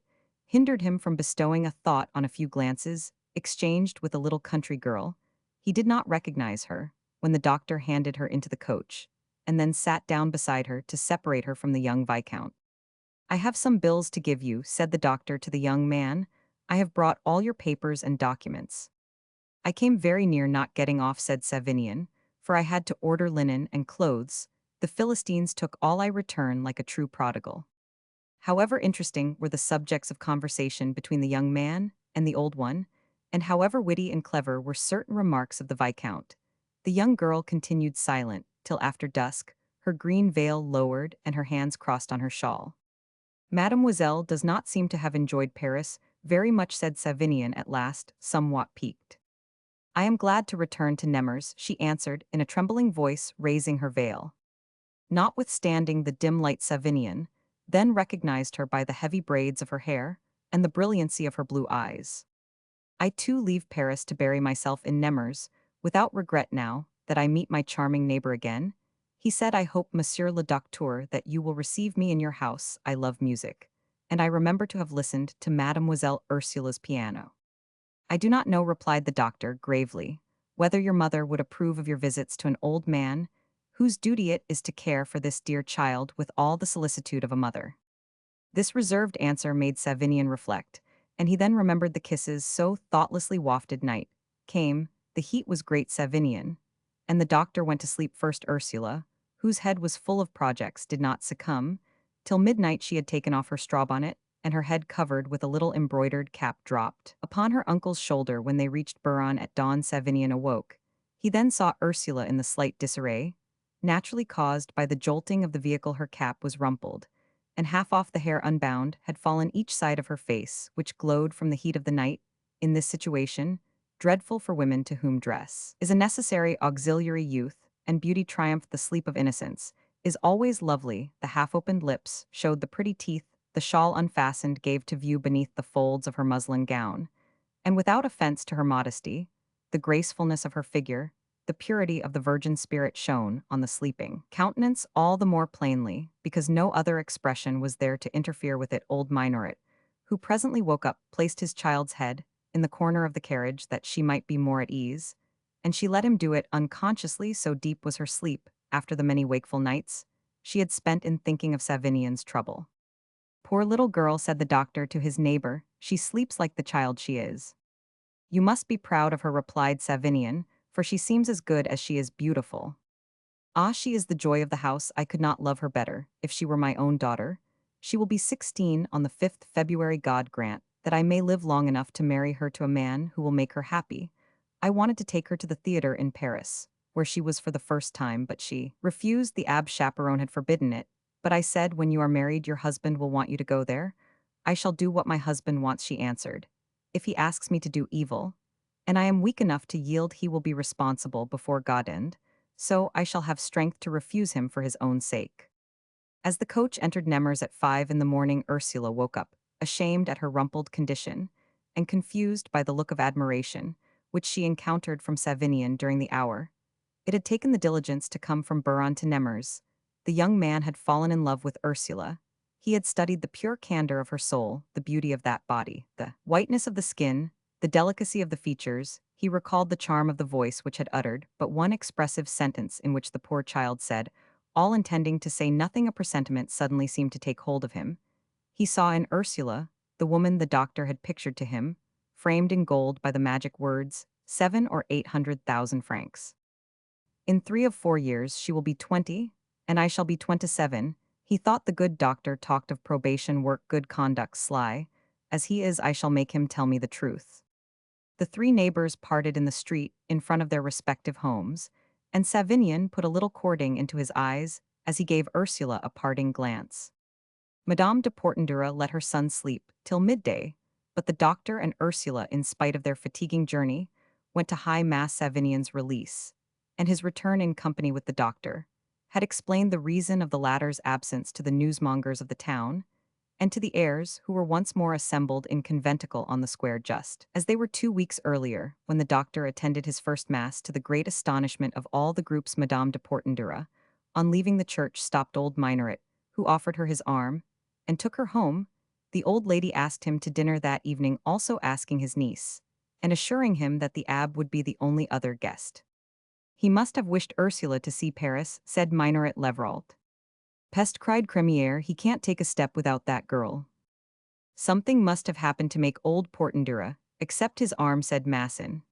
hindered him from bestowing a thought on a few glances exchanged with a little country girl. He did not recognize her when the doctor handed her into the coach, and then sat down beside her to separate her from the young viscount. I have some bills to give you, said the doctor to the young man. I have brought all your papers and documents. I came very near not getting off, said Savinian, for I had to order linen and clothes. The Philistines took all I returned like a true prodigal. However interesting were the subjects of conversation between the young man and the old one, and however witty and clever were certain remarks of the viscount, the young girl continued silent till after dusk, her green veil lowered and her hands crossed on her shawl. Mademoiselle does not seem to have enjoyed Paris very much, said Savinian at last, somewhat piqued. I am glad to return to Nemours, she answered in a trembling voice, raising her veil. Notwithstanding the dim light, Savinian then recognized her by the heavy braids of her hair and the brilliancy of her blue eyes. I too leave Paris to bury myself in Nemours, without regret now that I meet my charming neighbor again. He said, I hope, Monsieur le Docteur, that you will receive me in your house. I love music, and I remember to have listened to Mademoiselle Ursula's piano. I do not know, replied the doctor gravely, whether your mother would approve of your visits to an old man whose duty it is to care for this dear child with all the solicitude of a mother. This reserved answer made Savinian reflect, and he then remembered the kisses so thoughtlessly wafted. Night came, the heat was great. Savinian and the doctor went to sleep first. Ursula, whose head was full of projects, did not succumb. Till midnight she had taken off her straw bonnet, and her head covered with a little embroidered cap dropped upon her uncle's shoulder. When they reached Buron at dawn, Savinian awoke. He then saw Ursula in the slight disarray, naturally caused by the jolting of the vehicle. Her cap was rumpled, and half off the hair unbound had fallen each side of her face, which glowed from the heat of the night. In this situation, dreadful for women to whom dress is a necessary auxiliary, youth and beauty triumphed. The sleep of innocence is always lovely. The half-opened lips showed the pretty teeth. The shawl unfastened gave to view beneath the folds of her muslin gown, and without offense to her modesty, the gracefulness of her figure, the purity of the virgin spirit shone on the sleeping countenance all the more plainly, because no other expression was there to interfere with it. Old Minoret, who presently woke up, placed his child's head in the corner of the carriage that she might be more at ease, and she let him do it unconsciously, so deep was her sleep after the many wakeful nights she had spent in thinking of Savinian's trouble. Poor little girl, said the doctor to his neighbor, She sleeps like the child she is. You must be proud of her, replied Savinian, for she seems as good as she is beautiful. Ah, she is the joy of the house. I could not love her better, if she were my own daughter. She will be 16 on the 5th February. God grant that I may live long enough to marry her to a man who will make her happy. I wanted to take her to the theater in Paris, where she was for the first time, but she refused. The ab chaperone had forbidden it. But I said, when you are married, your husband will want you to go there. I shall do what my husband wants, she answered. If he asks me to do evil, and I am weak enough to yield, he will be responsible before God, and so I shall have strength to refuse him for his own sake. As the coach entered Nemers at 5 in the morning, Ursula woke up, ashamed at her rumpled condition, and confused by the look of admiration which she encountered from Savinian during the hour. It had taken the diligence to come from Buron to Nemers. The young man had fallen in love with Ursula. He had studied the pure candor of her soul, the beauty of that body, the whiteness of the skin, the delicacy of the features. He recalled the charm of the voice which had uttered but one expressive sentence, in which the poor child said, all intending to say nothing. A presentiment suddenly seemed to take hold of him. He saw in Ursula the woman the doctor had pictured to him, framed in gold by the magic words, 700,000 or 800,000 francs. In 3 or 4 years she will be 20, and I shall be 27. He thought the good doctor talked of probation work, good conduct, sly. As he is, I shall make him tell me the truth. The three neighbors parted in the street in front of their respective homes, and Savinian put a little cording into his eyes as he gave Ursula a parting glance. Madame de Portendura let her son sleep till midday, but the doctor and Ursula, in spite of their fatiguing journey, went to high mass. Savinian's release, and his return in company with the doctor, had explained the reason of the latter's absence to the newsmongers of the town, and to the heirs who were once more assembled in conventicle on the square, just as they were 2 weeks earlier, when the doctor attended his first mass to the great astonishment of all the groups. Madame de Portendura, on leaving the church, stopped old Minoret, who offered her his arm, and took her home. The old lady asked him to dinner that evening, also asking his niece, and assuring him that the abbe would be the only other guest. He must have wished Ursula to see Paris, said Minoret Levrault. Peste, cried Cremiere, he can't take a step without that girl. Something must have happened to make old Portendura accept his arm, said Masson.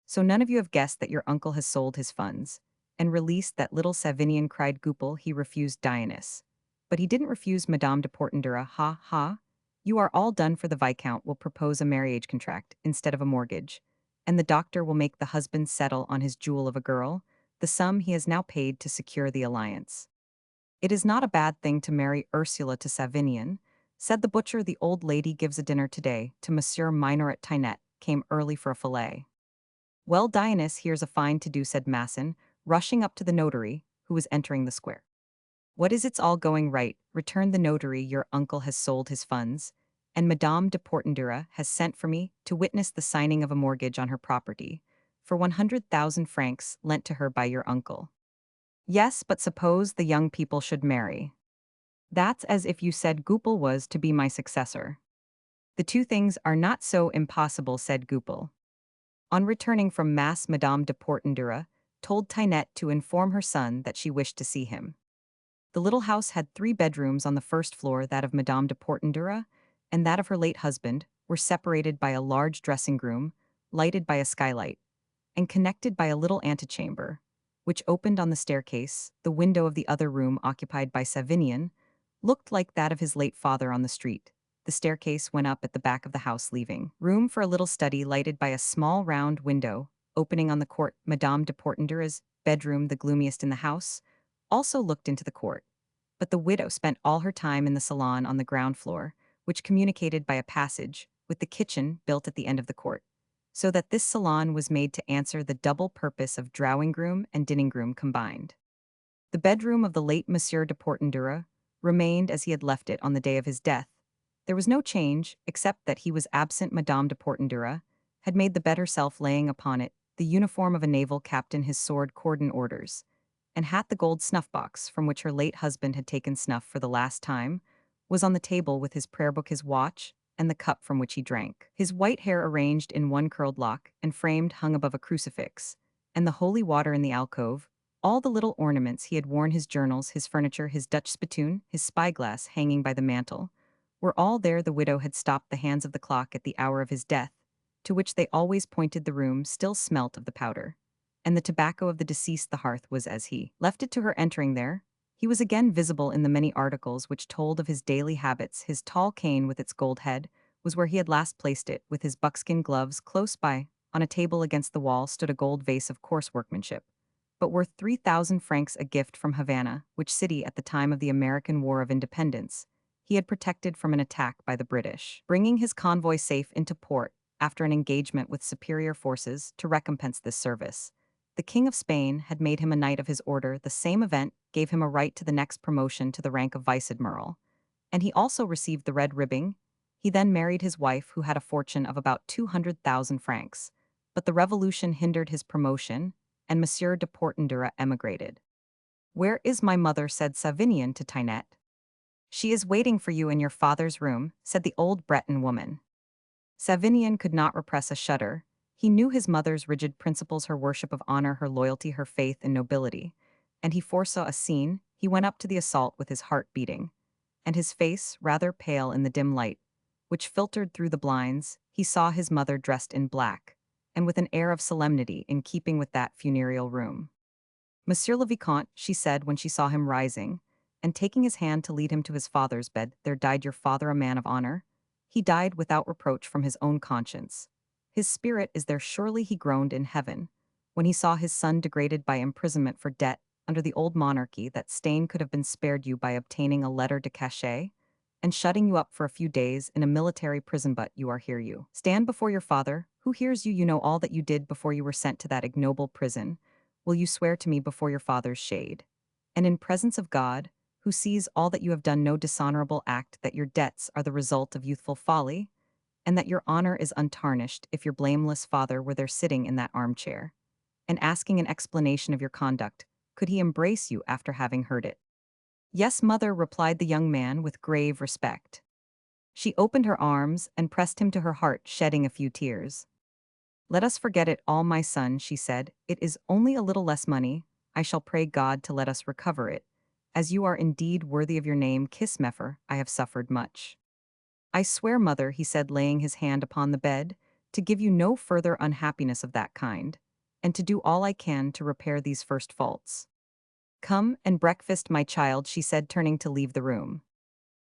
So none of you have guessed that your uncle has sold his funds and released that little Savinian, cried Goupil. He refused Dionys. But he didn't refuse Madame de Portendura, ha ha. You are all done, for the Viscount will propose a marriage contract instead of a mortgage, and the doctor will make the husband settle on his jewel of a girl the sum he has now paid to secure the alliance. It is not a bad thing to marry Ursula to Savinian, said the butcher. The old lady gives a dinner today to Monsieur Minoret. Tinette came early for a fillet. Well, Dionys, here's a fine to-do, said Masson, rushing up to the notary, who was entering the square. What is, it's all going right, returned the notary. Your uncle has sold his funds, and Madame de Portendura has sent for me to witness the signing of a mortgage on her property for 100,000 francs lent to her by your uncle. Yes, but suppose the young people should marry. That's as if you said Goupil was to be my successor. The two things are not so impossible, said Goupil. On returning from mass, Madame de Portendura told Tinette to inform her son that she wished to see him. The little house had 3 bedrooms. On the first floor, that of Madame de Portendura and that of her late husband were separated by a large dressing room, lighted by a skylight, and connected by a little antechamber, which opened on the staircase. The window of the other room, occupied by Savinian, looked like that of his late father on the street. The staircase went up at the back of the house, leaving room for a little study lighted by a small round window opening on the court. Madame de Portendura's bedroom, the gloomiest in the house, also looked into the court, but the widow spent all her time in the salon on the ground floor, which communicated by a passage with the kitchen built at the end of the court, so that this salon was made to answer the double purpose of drawing-room and dining-room combined. The bedroom of the late Monsieur de Portendura remained as he had left it on the day of his death. There was no change, except that he was absent. Madame de Portendura had made the bed herself, laying upon it the uniform of a naval captain, his sword, cordon orders, and hat. The gold snuff-box, from which her late husband had taken snuff for the last time, was on the table, with his prayer book, his watch, and the cup from which he drank. His white hair, arranged in one curled lock and framed, hung above a crucifix, and the holy water in the alcove, all the little ornaments he had worn, his journals, his furniture, his Dutch spittoon, his spyglass hanging by the mantel, Were all there the widow had stopped the hands of the clock at the hour of his death, to which they always pointed the room still smelt of the powder. And the tobacco of the deceased the hearth was as he left it to her entering there. He was again visible in the many articles which told of his daily habits. His tall cane with its gold head was where he had last placed it, with his buckskin gloves close by. On a table against the wall stood a gold vase of coarse workmanship, but worth 3,000 francs, a gift from Havana, which city at the time of the American War of Independence he had protected from an attack by the British, bringing his convoy safe into port after an engagement with superior forces to recompense this service. The King of Spain had made him a knight of his order. The same event gave him a right to the next promotion to the rank of vice-admiral, and he also received the red ribbon. He then married his wife, who had a fortune of about 200,000 francs, but the revolution hindered his promotion, and Monsieur de Portendura emigrated. "Where is my mother?" said Savinian to Tinette. "She is waiting for you in your father's room," said the old Breton woman. Savinian could not repress a shudder. He knew his mother's rigid principles, her worship of honor, her loyalty, her faith in nobility, and he foresaw a scene. He went up to the assault with his heart beating, and his face rather pale in the dim light, which filtered through the blinds. He saw his mother dressed in black, and with an air of solemnity in keeping with that funereal room. "Monsieur le Vicomte," she said when she saw him rising, and taking his hand to lead him to his father's bed, "there died your father, a man of honor. He died without reproach from his own conscience. His spirit is there surely," he groaned in heaven, when he saw his son degraded by imprisonment for debt under the old monarchy. That stain could have been spared you by obtaining a lettre de cachet, and shutting you up for a few days in a military prison. But you are here, you stand before your father, who hears you. You know all that you did before you were sent to that ignoble prison. Will you swear to me before your father's shade, and in presence of God, who sees all that you have done, no dishonorable act, that your debts are the result of youthful folly, and that your honor is untarnished if your blameless father were there sitting in that armchair, and asking an explanation of your conduct, could he embrace you after having heard it?" "Yes, mother," replied the young man with grave respect. She opened her arms and pressed him to her heart, shedding a few tears. "Let us forget it all, my son," she said. "It is only a little less money. I shall pray God to let us recover it. As you are indeed worthy of your name, kiss Meffer. I have suffered much." "I swear, mother," he said, laying his hand upon the bed, "to give you no further unhappiness of that kind, and to do all I can to repair these first faults." "Come and breakfast, my child," she said, turning to leave the room.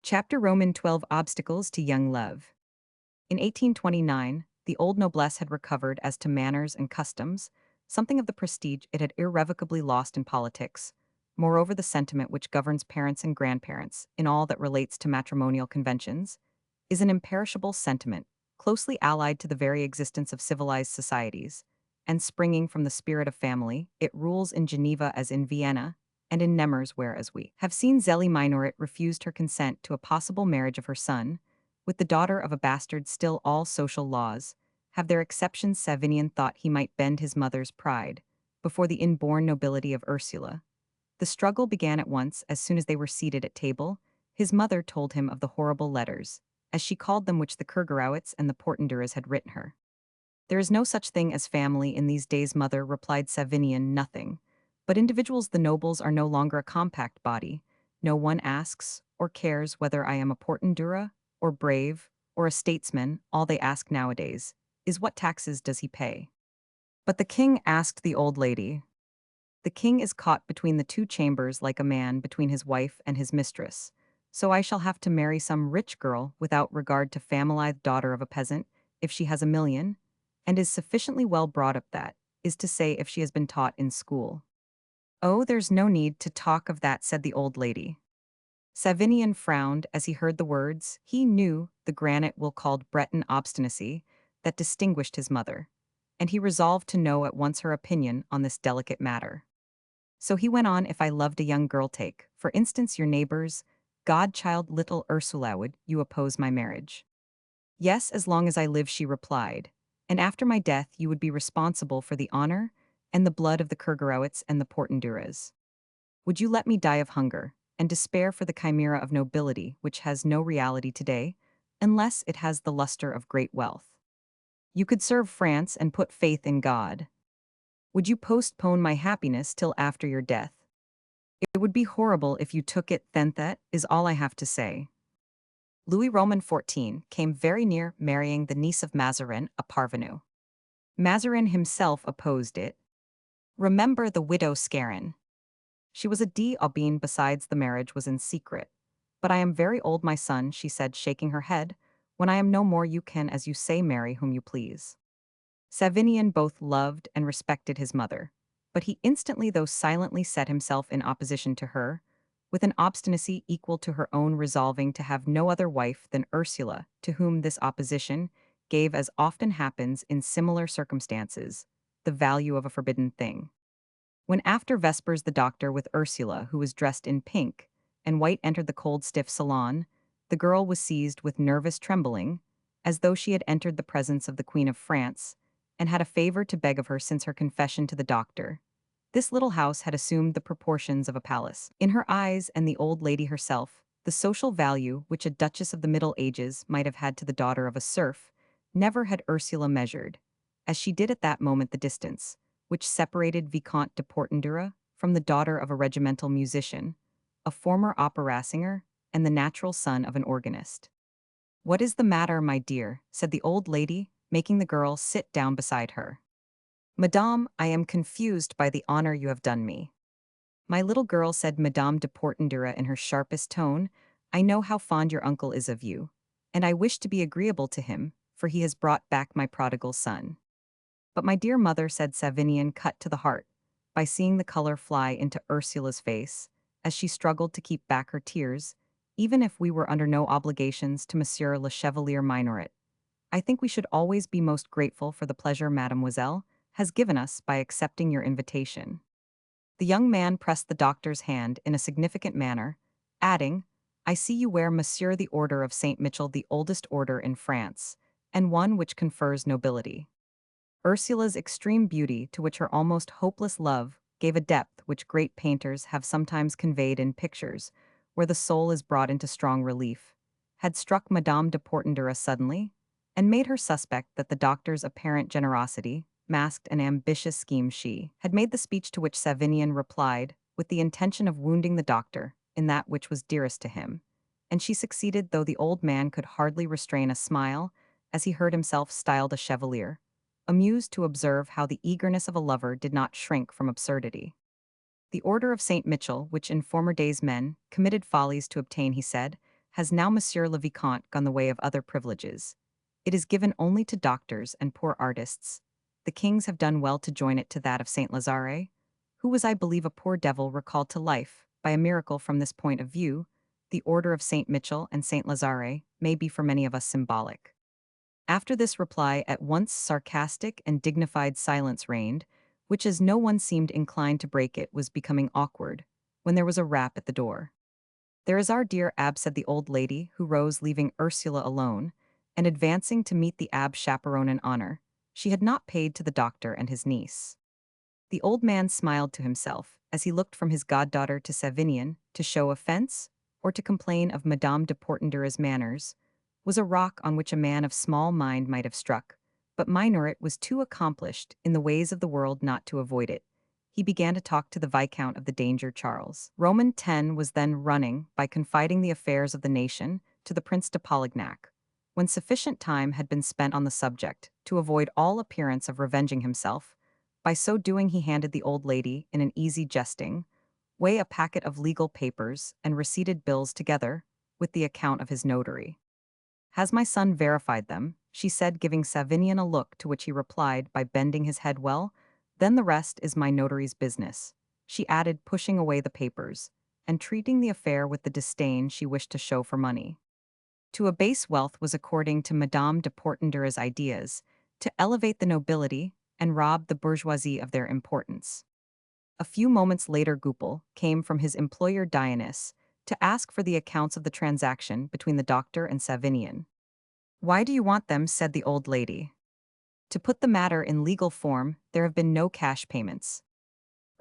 Chapter Roman 12, Obstacles to Young Love. In 1829, the old noblesse had recovered as to manners and customs, something of the prestige it had irrevocably lost in politics. Moreover, the sentiment which governs parents and grandparents in all that relates to matrimonial conventions is an imperishable sentiment, closely allied to the very existence of civilized societies, and springing from the spirit of family. It rules in Geneva as in Vienna, and in Nemours, whereas we have seen Zélie Minoret refused her consent to a possible marriage of her son with the daughter of a bastard. Still, all social laws have their exceptions. Savinian thought he might bend his mother's pride before the inborn nobility of Ursula. The struggle began at once. As soon as they were seated at table, his mother told him of the horrible letters, as she called them, which the Kergarouets and the Portenduras had written her. "There is no such thing as family in these days, mother," replied Savinian. "Nothing. But individuals, the nobles, are no longer a compact body. No one asks or cares whether I am a Portendura, or brave, or a statesman. All they ask nowadays is what taxes does he pay." "But the king?" asked the old lady. "The king is caught between the two chambers like a man between his wife and his mistress. So I shall have to marry some rich girl without regard to family, daughter of a peasant, if she has a million, and is sufficiently well brought up, that is to say, if she has been taught in school." "Oh, there's no need to talk of that," said the old lady. Savinian frowned as he heard the words. He knew the granite will called Breton obstinacy that distinguished his mother, and he resolved to know at once her opinion on this delicate matter. So he went on, "If I loved a young girl, take, for instance, your neighbor's godchild, little Ursula, would you oppose my marriage?" "Yes, as long as I live," she replied, "and after my death you would be responsible for the honor and the blood of the Kergarouets and the Portenduras. Would you let me die of hunger and despair for the chimera of nobility, which has no reality today, unless it has the luster of great wealth? You could serve France and put faith in God. Would you postpone my happiness till after your death? It would be horrible if you took it. Then that is all I have to say." Louis Roman XIV came very near marrying the niece of Mazarin, a parvenu. Mazarin himself opposed it. Remember the widow Scarron. She was a d'Aubigné besides the marriage was in secret. But I am very old, my son, she said, shaking her head. When I am no more you can, as you say, marry whom you please. Savinian both loved and respected his mother, but he instantly though silently set himself in opposition to her, with an obstinacy equal to her own, resolving to have no other wife than Ursula, to whom this opposition gave, as often happens in similar circumstances, the value of a forbidden thing. When after vespers the doctor with Ursula, who was dressed in pink and white, entered the cold stiff salon, the girl was seized with nervous trembling, as though she had entered the presence of the Queen of France, and had a favor to beg of her since her confession to the doctor. This little house had assumed the proportions of a palace. In her eyes and the old lady herself, the social value which a duchess of the Middle Ages might have had to the daughter of a serf, never had Ursula measured, as she did at that moment, the distance which separated Vicomte de Portendura from the daughter of a regimental musician, a former opera singer, and the natural son of an organist. "What is the matter, my dear?" said the old lady, making the girl sit down beside her. "Madame, I am confused by the honor you have done me." "My little girl," said Madame de Portendura in her sharpest tone, "I know how fond your uncle is of you, and I wish to be agreeable to him, for he has brought back my prodigal son." "But my dear mother," said Savinian, cut to the heart by seeing the color fly into Ursula's face, as she struggled to keep back her tears, "even if we were under no obligations to Monsieur le Chevalier Minoret, I think we should always be most grateful for the pleasure mademoiselle has given us by accepting your invitation." The young man pressed the doctor's hand in a significant manner, adding, "I see you wear, Monsieur, the Order of St. Michel, the oldest order in France, and one which confers nobility." Ursula's extreme beauty, to which her almost hopeless love gave a depth which great painters have sometimes conveyed in pictures, where the soul is brought into strong relief, had struck Madame de Portendura suddenly, and made her suspect that the doctor's apparent generosity masked an ambitious scheme. She had made the speech to which Savinian replied with the intention of wounding the doctor in that which was dearest to him, and she succeeded, though the old man could hardly restrain a smile as he heard himself styled a chevalier, amused to observe how the eagerness of a lover did not shrink from absurdity. "The Order of St. Michel, which in former days men committed follies to obtain," he said, "has now, Monsieur le Vicomte, gone the way of other privileges. It is given only to doctors and poor artists. The kings have done well to join it to that of St. Lazare, who was, I believe, a poor devil recalled to life by a miracle. From this point of view, the Order of St. Michel and St. Lazare may be for many of us symbolic." After this reply, at once sarcastic and dignified silence reigned, which, as no one seemed inclined to break it, was becoming awkward, when there was a rap at the door. "There is our dear Abbe," said the old lady, who rose, leaving Ursula alone, and advancing to meet the Abbe's chaperone in honor. She had not paid to the doctor and his niece. The old man smiled to himself, as he looked from his goddaughter to Savinian, to show offense, or to complain of Madame de Portendura's manners, was a rock on which a man of small mind might have struck, but Minoret was too accomplished in the ways of the world not to avoid it. He began to talk to the Viscount of the danger. Charles Roman X was then running by confiding the affairs of the nation to the Prince de Polignac, when sufficient time had been spent on the subject to avoid all appearance of revenging himself. By so doing he handed the old lady, in an easy jesting way, a packet of legal papers and receipted bills together with the account of his notary. "Has my son verified them?" she said, giving Savinian a look, to which he replied by bending his head. "Well, then the rest is my notary's business," she added, pushing away the papers, and treating the affair with the disdain she wished to show for money. To abase wealth was, according to Madame de Portendura's ideas, to elevate the nobility and rob the bourgeoisie of their importance. A few moments later Goupil came from his employer Dionys to ask for the accounts of the transaction between the doctor and Savinian. "Why do you want them?" said the old lady. "To put the matter in legal form, there have been no cash payments."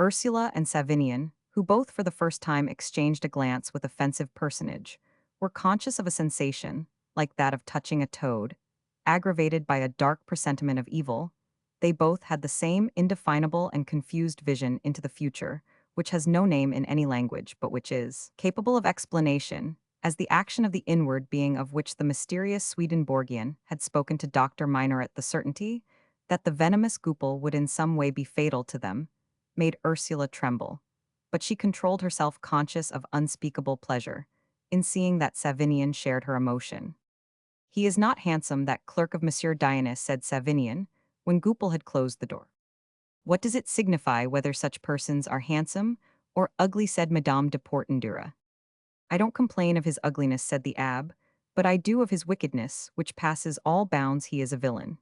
Ursula and Savinian, who both for the first time exchanged a glance with offensive personage, were conscious of a sensation, like that of touching a toad, aggravated by a dark presentiment of evil. They both had the same indefinable and confused vision into the future, which has no name in any language, but which is capable of explanation, as the action of the inward being of which the mysterious Swedenborgian had spoken to Dr. Minoret, the certainty that the venomous Goupil would in some way be fatal to them, made Ursula tremble. But she controlled herself, conscious of unspeakable pleasure in seeing that Savinian shared her emotion. "He is not handsome, that clerk of Monsieur Dionys," said Savinian, when Goupil had closed the door. "What does it signify whether such persons are handsome or ugly?" said Madame de Portendura. "I don't complain of his ugliness," said the abbe, "but I do of his wickedness, which passes all bounds. He is a villain."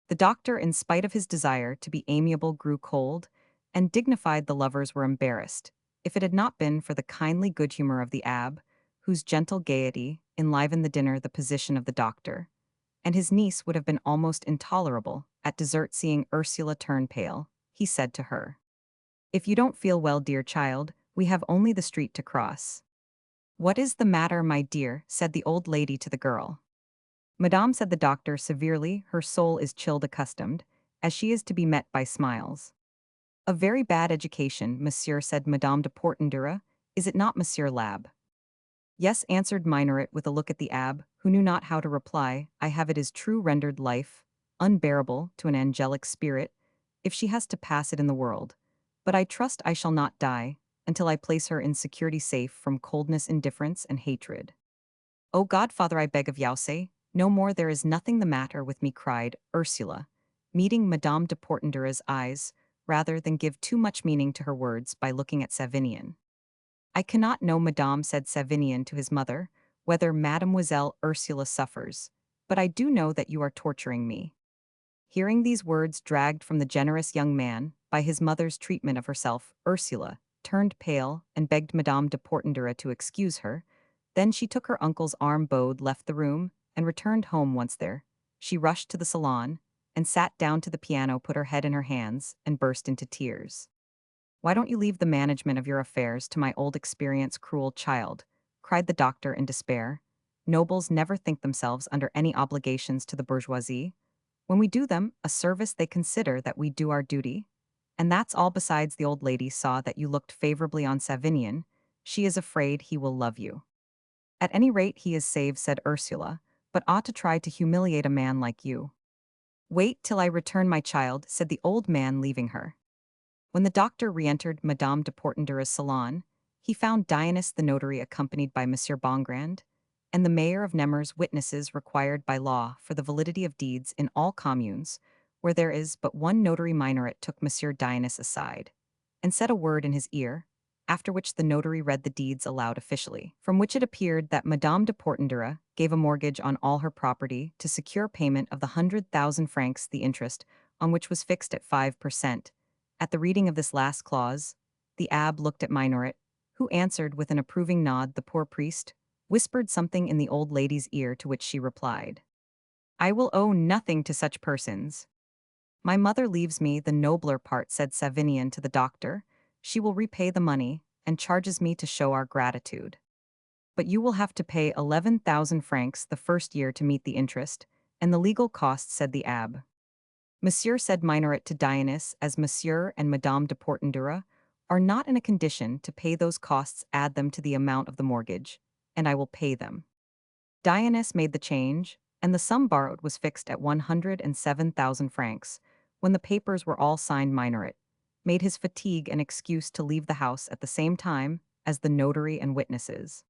The doctor, in spite of his desire to be amiable, grew cold, and dignified. The lovers were embarrassed, if it had not been for the kindly good humor of the abbe, whose gentle gaiety enlivened the dinner. The position of the doctor and his niece would have been almost intolerable. At dessert, seeing Ursula turn pale, he said to her, "If you don't feel well, dear child, we have only the street to cross." "What is the matter, my dear?" said the old lady to the girl. "Madame," said the doctor severely, "her soul is chilled, accustomed, as she is, to be met by smiles." "A very bad education, monsieur," said Madame de Portendura. "Is it not, Monsieur l'Abbe?" "Yes," answered Minoret with a look at the abbe, who knew not how to reply. "I have, it is true, rendered life unbearable to an angelic spirit, if she has to pass it in the world. But I trust I shall not die until I place her in security, safe from coldness, indifference, and hatred." "O godfather, I beg of you, say no more. There is nothing the matter with me," cried Ursula, meeting Madame de Portendura's eyes, rather than give too much meaning to her words by looking at Savinian. "I cannot know, madame," said Savinian to his mother, "whether Mademoiselle Ursula suffers, but I do know that you are torturing me." Hearing these words dragged from the generous young man by his mother's treatment of herself, Ursula turned pale and begged Madame de Portendura to excuse her. Then she took her uncle's arm, bowed, left the room, and returned home. Once there, she rushed to the salon and sat down to the piano, put her head in her hands, and burst into tears. "Why don't you leave the management of your affairs to my old experience, cruel child?" cried the doctor in despair. "Nobles never think themselves under any obligations to the bourgeoisie. When we do them a service, they consider that we do our duty. And that's all. Besides, the old lady saw that you looked favorably on Savinian. She is afraid he will love you." "At any rate, he is saved," said Ursula, "but ought to try to humiliate a man like you." "Wait till I return, my child," said the old man, leaving her. When the doctor re-entered Madame de Portendura's salon, he found Dionys the notary, accompanied by Monsieur Bongrand, and the mayor of Nemours, witnesses required by law for the validity of deeds in all communes where there is but one notary. Minoret took Monsieur Dionys aside and said a word in his ear, after which the notary read the deeds aloud officially, from which it appeared that Madame de Portendura gave a mortgage on all her property to secure payment of the 100,000 francs, the interest on which was fixed at 5%. At the reading of this last clause, the abbe looked at Minoret, who answered with an approving nod. The poor priest whispered something in the old lady's ear, to which she replied, "I will owe nothing to such persons." "My mother leaves me the nobler part," said Savinian to the doctor. "She will repay the money, and charges me to show our gratitude. But you will have to pay 11,000 francs the first year to meet the interest, and the legal costs," said the abbe. "Monsieur," said Minoret to Dionys, "as Monsieur and Madame de Portendura are not in a condition to pay those costs, add them to the amount of the mortgage, and I will pay them." Dionys made the change, and the sum borrowed was fixed at 107,000 francs. When the papers were all signed, Minoret made his fatigue an excuse to leave the house at the same time as the notary and witnesses.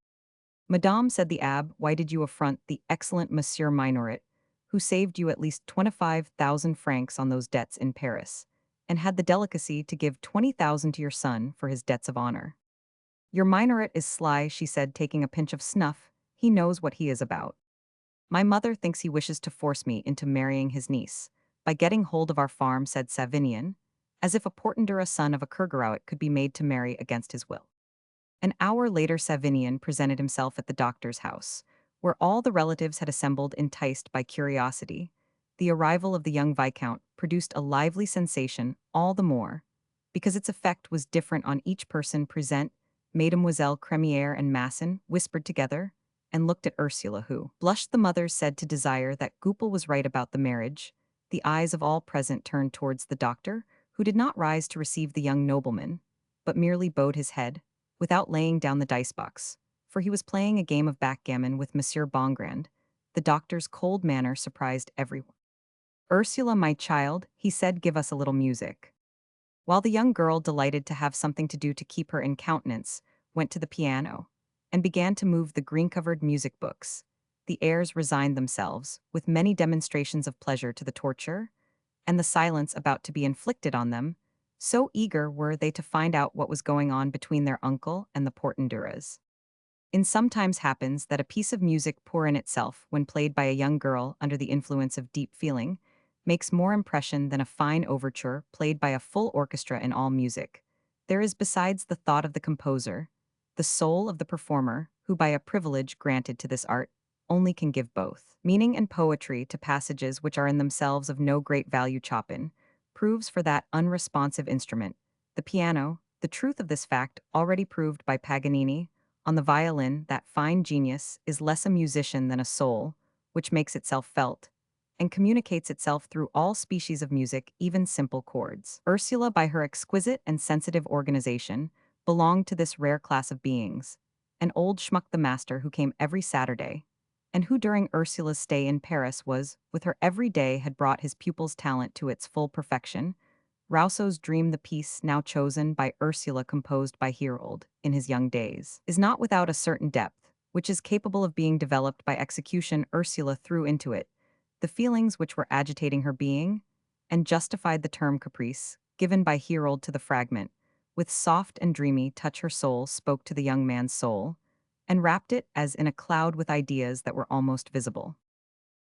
"Madame," said the abbe, "why did you affront the excellent Monsieur Minoret, who saved you at least 25,000 francs on those debts in Paris, and had the delicacy to give 20,000 to your son for his debts of honor?" "Your Minoret is sly," she said, taking a pinch of snuff. "He knows what he is about. My mother thinks he wishes to force me into marrying his niece by getting hold of our farm," said Savinian, as if a Portendura, son of a Kergarouit, could be made to marry against his will. An hour later Savinian presented himself at the doctor's house, where all the relatives had assembled, enticed by curiosity. The arrival of the young viscount produced a lively sensation, all the more because its effect was different on each person present. Mademoiselle Crémière and Masson whispered together and looked at Ursula, who blushed. The mothers said to desire that Goupil was right about the marriage. The eyes of all present turned towards the doctor, who did not rise to receive the young nobleman, but merely bowed his head, without laying down the dice-box, for he was playing a game of backgammon with Monsieur Bongrand. The doctor's cold manner surprised everyone. "Ursula, my child," he said, "give us a little music." While the young girl, delighted to have something to do to keep her in countenance, went to the piano and began to move the green-covered music books. The airs resigned themselves, with many demonstrations of pleasure to the torture and the silence about to be inflicted on them, so eager were they to find out what was going on between their uncle and the Portenduras. It sometimes happens that a piece of music poor in itself, when played by a young girl under the influence of deep feeling, makes more impression than a fine overture played by a full orchestra in all music. There is besides the thought of the composer, the soul of the performer, who by a privilege granted to this art, only can give both meaning and poetry to passages which are in themselves of no great value. Chopin proves for that unresponsive instrument, the piano, the truth of this fact already proved by Paganini, on the violin, that fine genius is less a musician than a soul, which makes itself felt, and communicates itself through all species of music, even simple chords. Ursula, by her exquisite and sensitive organization, belonged to this rare class of beings. An old schmuck, the master, who came every Saturday, and who during Ursula's stay in Paris was, with her every day, had brought his pupil's talent to its full perfection. Rousseau's dream, the piece now chosen by Ursula, composed by Herold in his young days, is not without a certain depth, which is capable of being developed by execution. Ursula threw into it the feelings which were agitating her being, and justified the term caprice, given by Herold to the fragment. With soft and dreamy touch her soul spoke to the young man's soul, and wrapped it as in a cloud with ideas that were almost visible.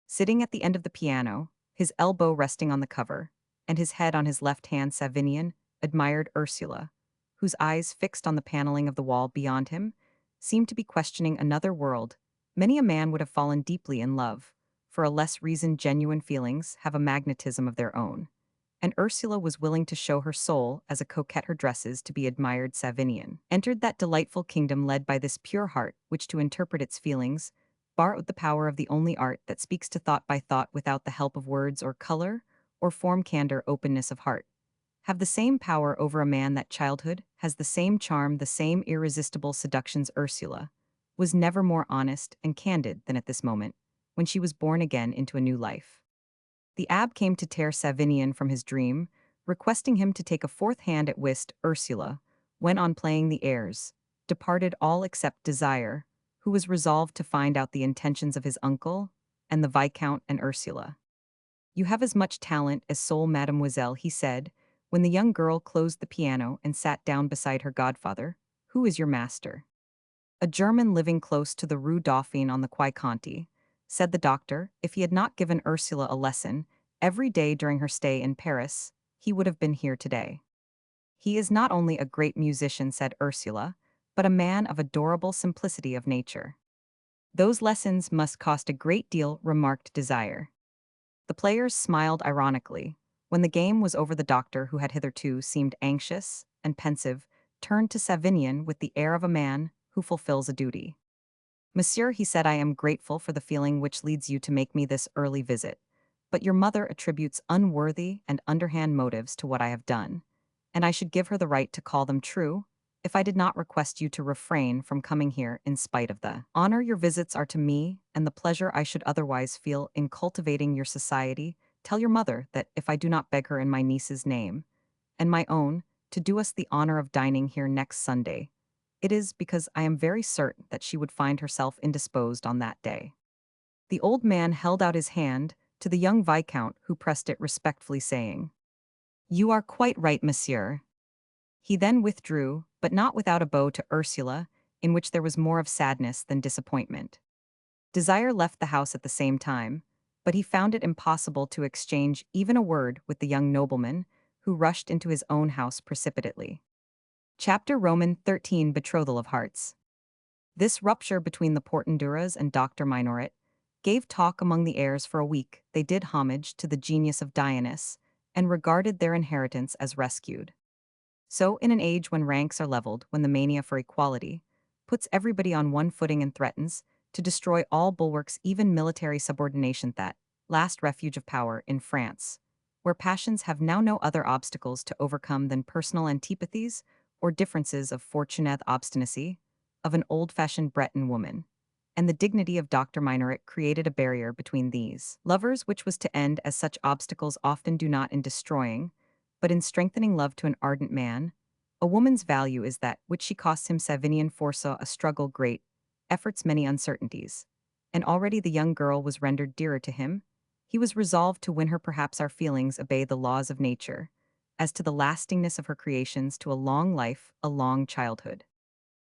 Sitting at the end of the piano, his elbow resting on the cover, and his head on his left hand, Savinian admired Ursula, whose eyes, fixed on the paneling of the wall beyond him, seemed to be questioning another world. Many a man would have fallen deeply in love. For a less reason, genuine feelings have a magnetism of their own, and Ursula was willing to show her soul as a coquette her dresses to be admired. Savinian entered that delightful kingdom led by this pure heart, which to interpret its feelings borrowed the power of the only art that speaks to thought by thought without the help of words or color or form. Candor, openness of heart have the same power over a man that childhood has the same charm, the same irresistible seductions. Ursula was never more honest and candid than at this moment, when she was born again into a new life. The abbe came to tear Savinian from his dream, requesting him to take a fourth hand at whist. Ursula went on playing the airs, departed all except Desire, who was resolved to find out the intentions of his uncle and the Viscount and Ursula. "You have as much talent as soul, mademoiselle," he said, when the young girl closed the piano and sat down beside her godfather. "Who is your master?" "A German living close to the Rue Dauphine on the Quai Conti," said the doctor. "If he had not given Ursula a lesson every day during her stay in Paris, he would have been here today." "He is not only a great musician," said Ursula, "but a man of adorable simplicity of nature." "Those lessons must cost a great deal," remarked Desire. The players smiled ironically. When the game was over, the doctor, who had hitherto seemed anxious and pensive, turned to Savinian with the air of a man who fulfills a duty. "Monsieur," he said, "I am grateful for the feeling which leads you to make me this early visit, but your mother attributes unworthy and underhand motives to what I have done, and I should give her the right to call them true if I did not request you to refrain from coming here in spite of the honor your visits are to me and the pleasure I should otherwise feel in cultivating your society. Tell your mother that if I do not beg her in my niece's name and my own to do us the honor of dining here next Sunday, it is because I am very certain that she would find herself indisposed on that day." The old man held out his hand to the young viscount, who pressed it respectfully, saying, "You are quite right, monsieur." He then withdrew, but not without a bow to Ursula, in which there was more of sadness than disappointment. Desire left the house at the same time, but he found it impossible to exchange even a word with the young nobleman, who rushed into his own house precipitately. Chapter Roman 13, Betrothal of Hearts. This rupture between the Portenduras and Dr. Minoret gave talk among the heirs for a week. They did homage to the genius of Dionys, and regarded their inheritance as rescued. So, in an age when ranks are leveled, when the mania for equality puts everybody on one footing and threatens to destroy all bulwarks, even military subordination, that last refuge of power in France, where passions have now no other obstacles to overcome than personal antipathies or differences of fortunate obstinacy, of an old-fashioned Breton woman, and the dignity of Dr. Meinrich created a barrier between these lovers which was to end as such obstacles often do not in destroying, but in strengthening love to an ardent man. A woman's value is that which she costs him. Savinian foresaw a struggle great, efforts many uncertainties, and already the young girl was rendered dearer to him. He was resolved to win her. Perhaps our feelings obey the laws of nature, as to the lastingness of her creations to a long life, a long childhood.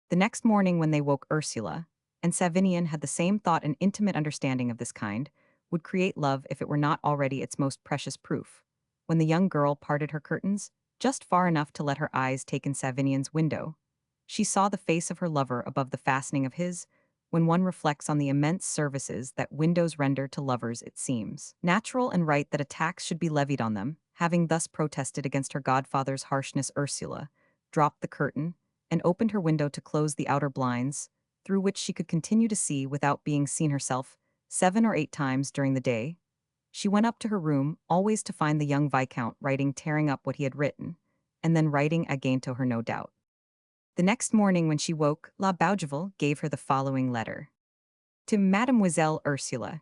The next morning when they woke Ursula, and Savinian had the same thought, an intimate understanding of this kind would create love if it were not already its most precious proof. When the young girl parted her curtains, just far enough to let her eyes take in Savinian's window, she saw the face of her lover above the fastening of his. When one reflects on the immense services that windows render to lovers, it seems natural and right that a tax should be levied on them. Having thus protested against her godfather's harshness, Ursula dropped the curtain and opened her window to close the outer blinds, through which she could continue to see without being seen herself. 7 or 8 times during the day, she went up to her room, always to find the young viscount writing, tearing up what he had written, and then writing again to her, no doubt. The next morning when she woke, La Bougival gave her the following letter. To Mademoiselle Ursula.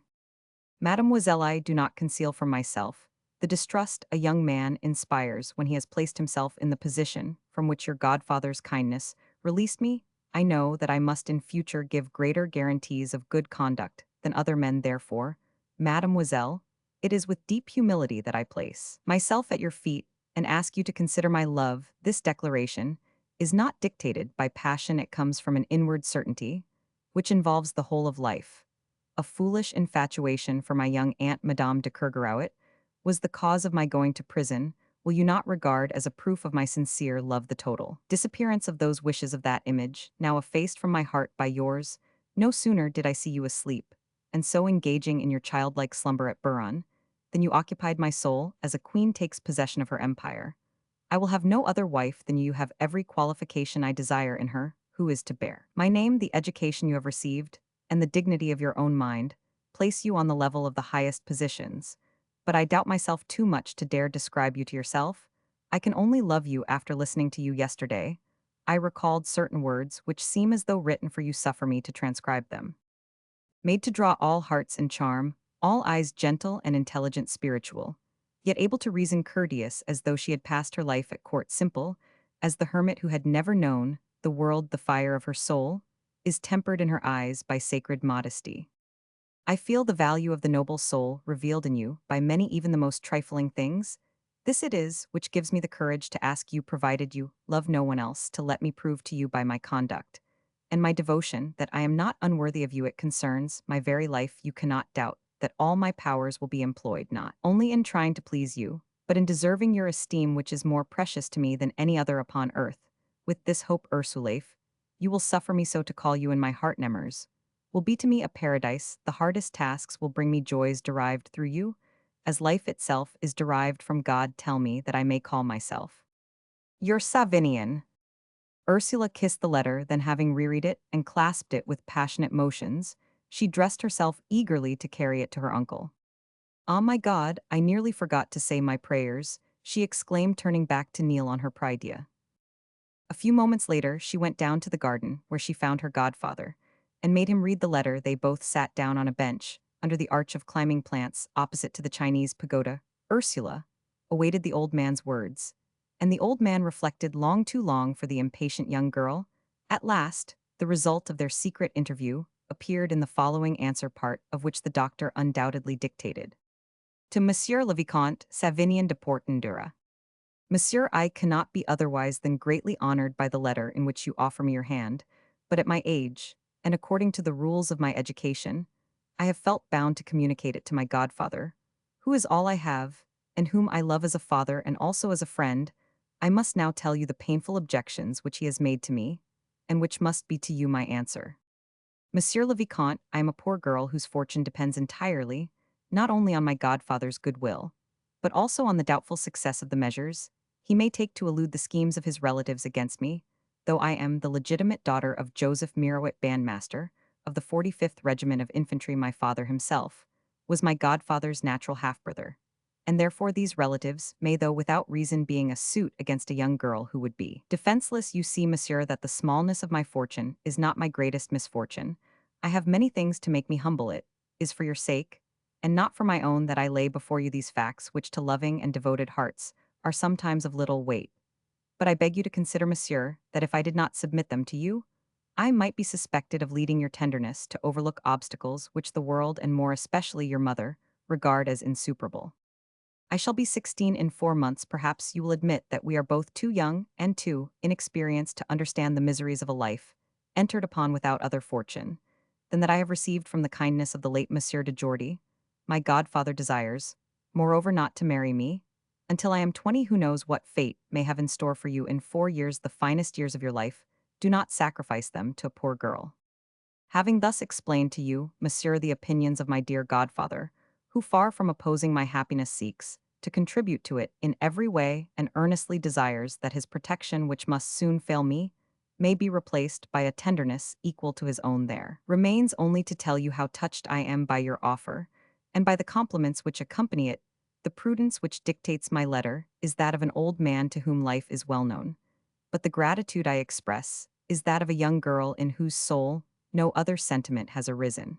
Mademoiselle, I do not conceal from myself the distrust a young man inspires when he has placed himself in the position from which your godfather's kindness released me. I know that I must in future give greater guarantees of good conduct than other men. Therefore, Mademoiselle, it is with deep humility that I place myself at your feet and ask you to consider my love. This declaration is not dictated by passion, it comes from an inward certainty, which involves the whole of life. A foolish infatuation for my young aunt, Madame de Kergarouet, was the cause of my going to prison. Will you not regard as a proof of my sincere love the total disappearance of those wishes of that image, now effaced from my heart by yours? No sooner did I see you asleep, and so engaging in your childlike slumber at Buron, than you occupied my soul as a queen takes possession of her empire. I will have no other wife than you have every qualification I desire in her, who is to bear my name. The education you have received, and the dignity of your own mind, place you on the level of the highest positions. But I doubt myself too much to dare describe you to yourself. I can only love you after listening to you yesterday. I recalled certain words which seem as though written for you. Suffer me to transcribe them. Made to draw all hearts in charm, all eyes gentle and intelligent, spiritual, yet able to reason, courteous as though she had passed her life at court, simple as the hermit who had never known the world. The fire of her soul is tempered in her eyes by sacred modesty. I feel the value of the noble soul revealed in you by many, even the most trifling things. This it is which gives me the courage to ask you, provided you love no one else, to let me prove to you by my conduct and my devotion that I am not unworthy of you. It concerns my very life. You cannot doubt that all my powers will be employed not only in trying to please you, but in deserving your esteem, which is more precious to me than any other upon earth. With this hope, Ursule, you will suffer me so to call you in my heart. Nemers will be to me a paradise. The hardest tasks will bring me joys derived through you, as life itself is derived from God. Tell me that I may call myself your Savinian. Ursula kissed the letter, then having reread it and clasped it with passionate motions, she dressed herself eagerly to carry it to her uncle. Ah, my God, I nearly forgot to say my prayers, she exclaimed, turning back to kneel on her prie-dieu. A few moments later, she went down to the garden, where she found her godfather, and made him read the letter. They both sat down on a bench, under the arch of climbing plants, opposite to the Chinese pagoda. Ursula awaited the old man's words, and the old man reflected long, too long for the impatient young girl. At last, the result of their secret interview appeared in the following answer, part of which the doctor undoubtedly dictated. To Monsieur le Vicomte Savinian de Portendura. Monsieur, I cannot be otherwise than greatly honored by the letter in which you offer me your hand, but at my age, and according to the rules of my education, I have felt bound to communicate it to my godfather, who is all I have, and whom I love as a father and also as a friend. I must now tell you the painful objections which he has made to me, and which must be to you my answer. Monsieur le Vicomte, I am a poor girl whose fortune depends entirely, not only on my godfather's goodwill, but also on the doubtful success of the measures he may take to elude the schemes of his relatives against me, though I am the legitimate daughter of Joseph Mirowet, bandmaster of the 45th Regiment of Infantry. My father himself was my godfather's natural half-brother, and therefore these relatives may, though without reason, being a suit against a young girl who would be defenseless. You see, monsieur, that the smallness of my fortune is not my greatest misfortune. I have many things to make me humble. It is for your sake, and not for my own, that I lay before you these facts, which to loving and devoted hearts are sometimes of little weight. But I beg you to consider, monsieur, that if I did not submit them to you, I might be suspected of leading your tenderness to overlook obstacles which the world, and more especially your mother, regard as insuperable. I shall be 16 in 4 months. Perhaps you will admit that we are both too young and too inexperienced to understand the miseries of a life entered upon without other fortune than that I have received from the kindness of the late Monsieur de Jordy. My godfather desires, moreover, not to marry me until I am 20. Who knows what fate may have in store for you in 4 years, the finest years of your life? Do not sacrifice them to a poor girl. Having thus explained to you, monsieur, the opinions of my dear godfather, who far from opposing my happiness seeks to contribute to it in every way, and earnestly desires that his protection, which must soon fail me, may be replaced by a tenderness equal to his own, there remains only to tell you how touched I am by your offer, and by the compliments which accompany it. The prudence which dictates my letter is that of an old man to whom life is well known, but the gratitude I express is that of a young girl in whose soul no other sentiment has arisen.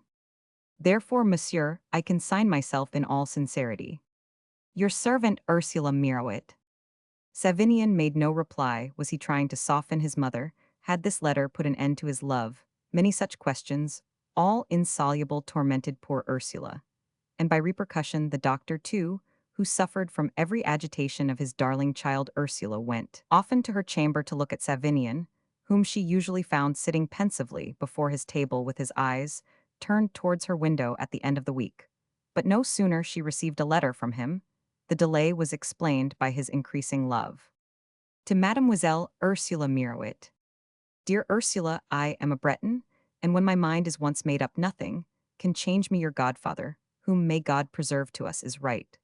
Therefore, monsieur, I consign myself in all sincerity. Your servant, Ursula Mirouet. Savinian made no reply. Was he trying to soften his mother? Had this letter put an end to his love? Many such questions, all insoluble, tormented poor Ursula. And by repercussion the doctor too, who suffered from every agitation of his darling child. Ursula went often to her chamber to look at Savinian, whom she usually found sitting pensively before his table with his eyes turned towards her window at the end of the week. But no sooner she received a letter from him, the delay was explained by his increasing love. To Mademoiselle Ursula Mirouet. Dear Ursula, I am a Breton, and when my mind is once made up, nothing can change me. Your godfather, whom may God preserve to us, is right.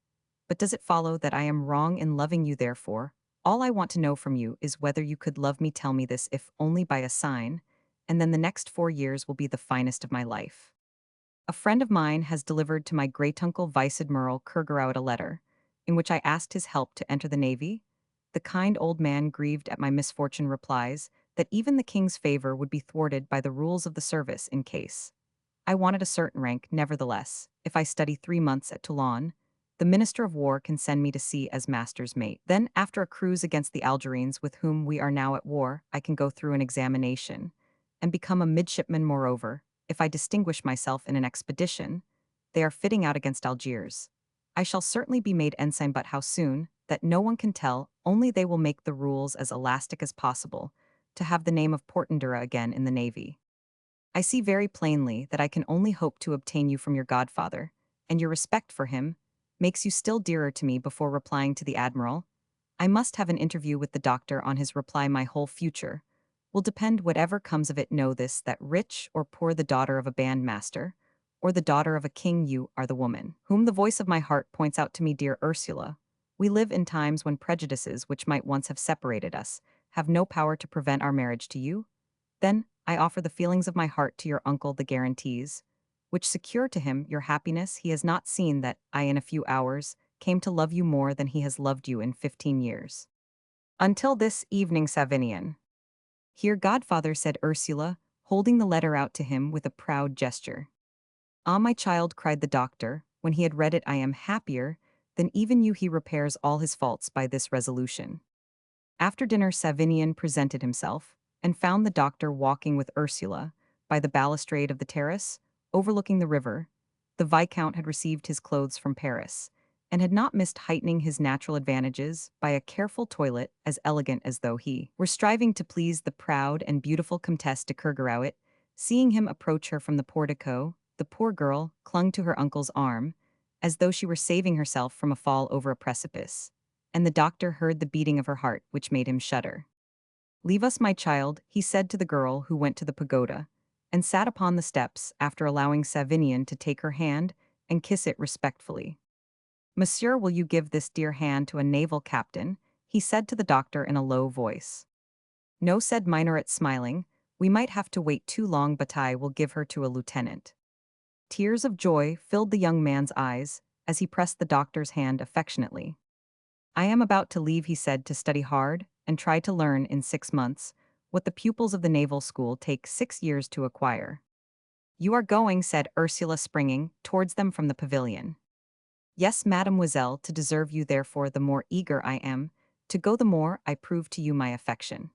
But does it follow that I am wrong in loving you? Therefore, all I want to know from you is whether you could love me. Tell me this, if only by a sign, and then the next 4 years will be the finest of my life. A friend of mine has delivered to my great-uncle Vice Admiral Kurgerauet a letter, in which I asked his help to enter the navy. The kind old man, grieved at my misfortune, replies that even the king's favor would be thwarted by the rules of the service in case I wanted a certain rank. Nevertheless, if I study 3 months at Toulon, the Minister of War can send me to sea as master's mate. Then, after a cruise against the Algerines, with whom we are now at war, I can go through an examination and become a midshipman. Moreover, if I distinguish myself in an expedition they are fitting out against Algiers, I shall certainly be made ensign. But how soon, that no one can tell, only they will make the rules as elastic as possible to have the name of Portendura again in the navy. I see very plainly that I can only hope to obtain you from your godfather, and your respect for him makes you still dearer to me. Before replying to the admiral, I must have an interview with the doctor. On his reply, my whole future will depend, whatever comes of it. Know this, that rich or poor, the daughter of a bandmaster, or the daughter of a king, you are the woman whom the voice of my heart points out to me. Dear Ursula, we live in times when prejudices which might once have separated us have no power to prevent our marriage to you. Then I offer the feelings of my heart to your uncle, the guarantees which secure to him your happiness. He has not seen that I in a few hours came to love you more than he has loved you in 15 years. Until this evening, Savinian. Here, godfather, said Ursula, holding the letter out to him with a proud gesture. Ah, my child, cried the doctor, when he had read it, I am happier than even you. He repairs all his faults by this resolution. After dinner, Savinian presented himself, and found the doctor walking with Ursula by the balustrade of the terrace, overlooking the river. The Viscount had received his clothes from Paris, and had not missed heightening his natural advantages by a careful toilet as elegant as though he were striving to please the proud and beautiful Comtesse de Kergeraut. Seeing him approach her from the portico, the poor girl clung to her uncle's arm, as though she were saving herself from a fall over a precipice, and the doctor heard the beating of her heart, which made him shudder. Leave us, my child, he said to the girl, who went to the pagoda, and sat upon the steps after allowing Savinian to take her hand and kiss it respectfully. Monsieur, will you give this dear hand to a naval captain? He said to the doctor in a low voice. No, said Minoret, smiling, we might have to wait too long, but I will give her to a lieutenant. Tears of joy filled the young man's eyes as he pressed the doctor's hand affectionately. I am about to leave, he said, to study hard and try to learn in 6 months what the pupils of the naval school take 6 years to acquire. You are going, said Ursula, springing towards them from the pavilion. Yes, mademoiselle, to deserve you therefore the more eager I am, to go the more I prove to you my affection.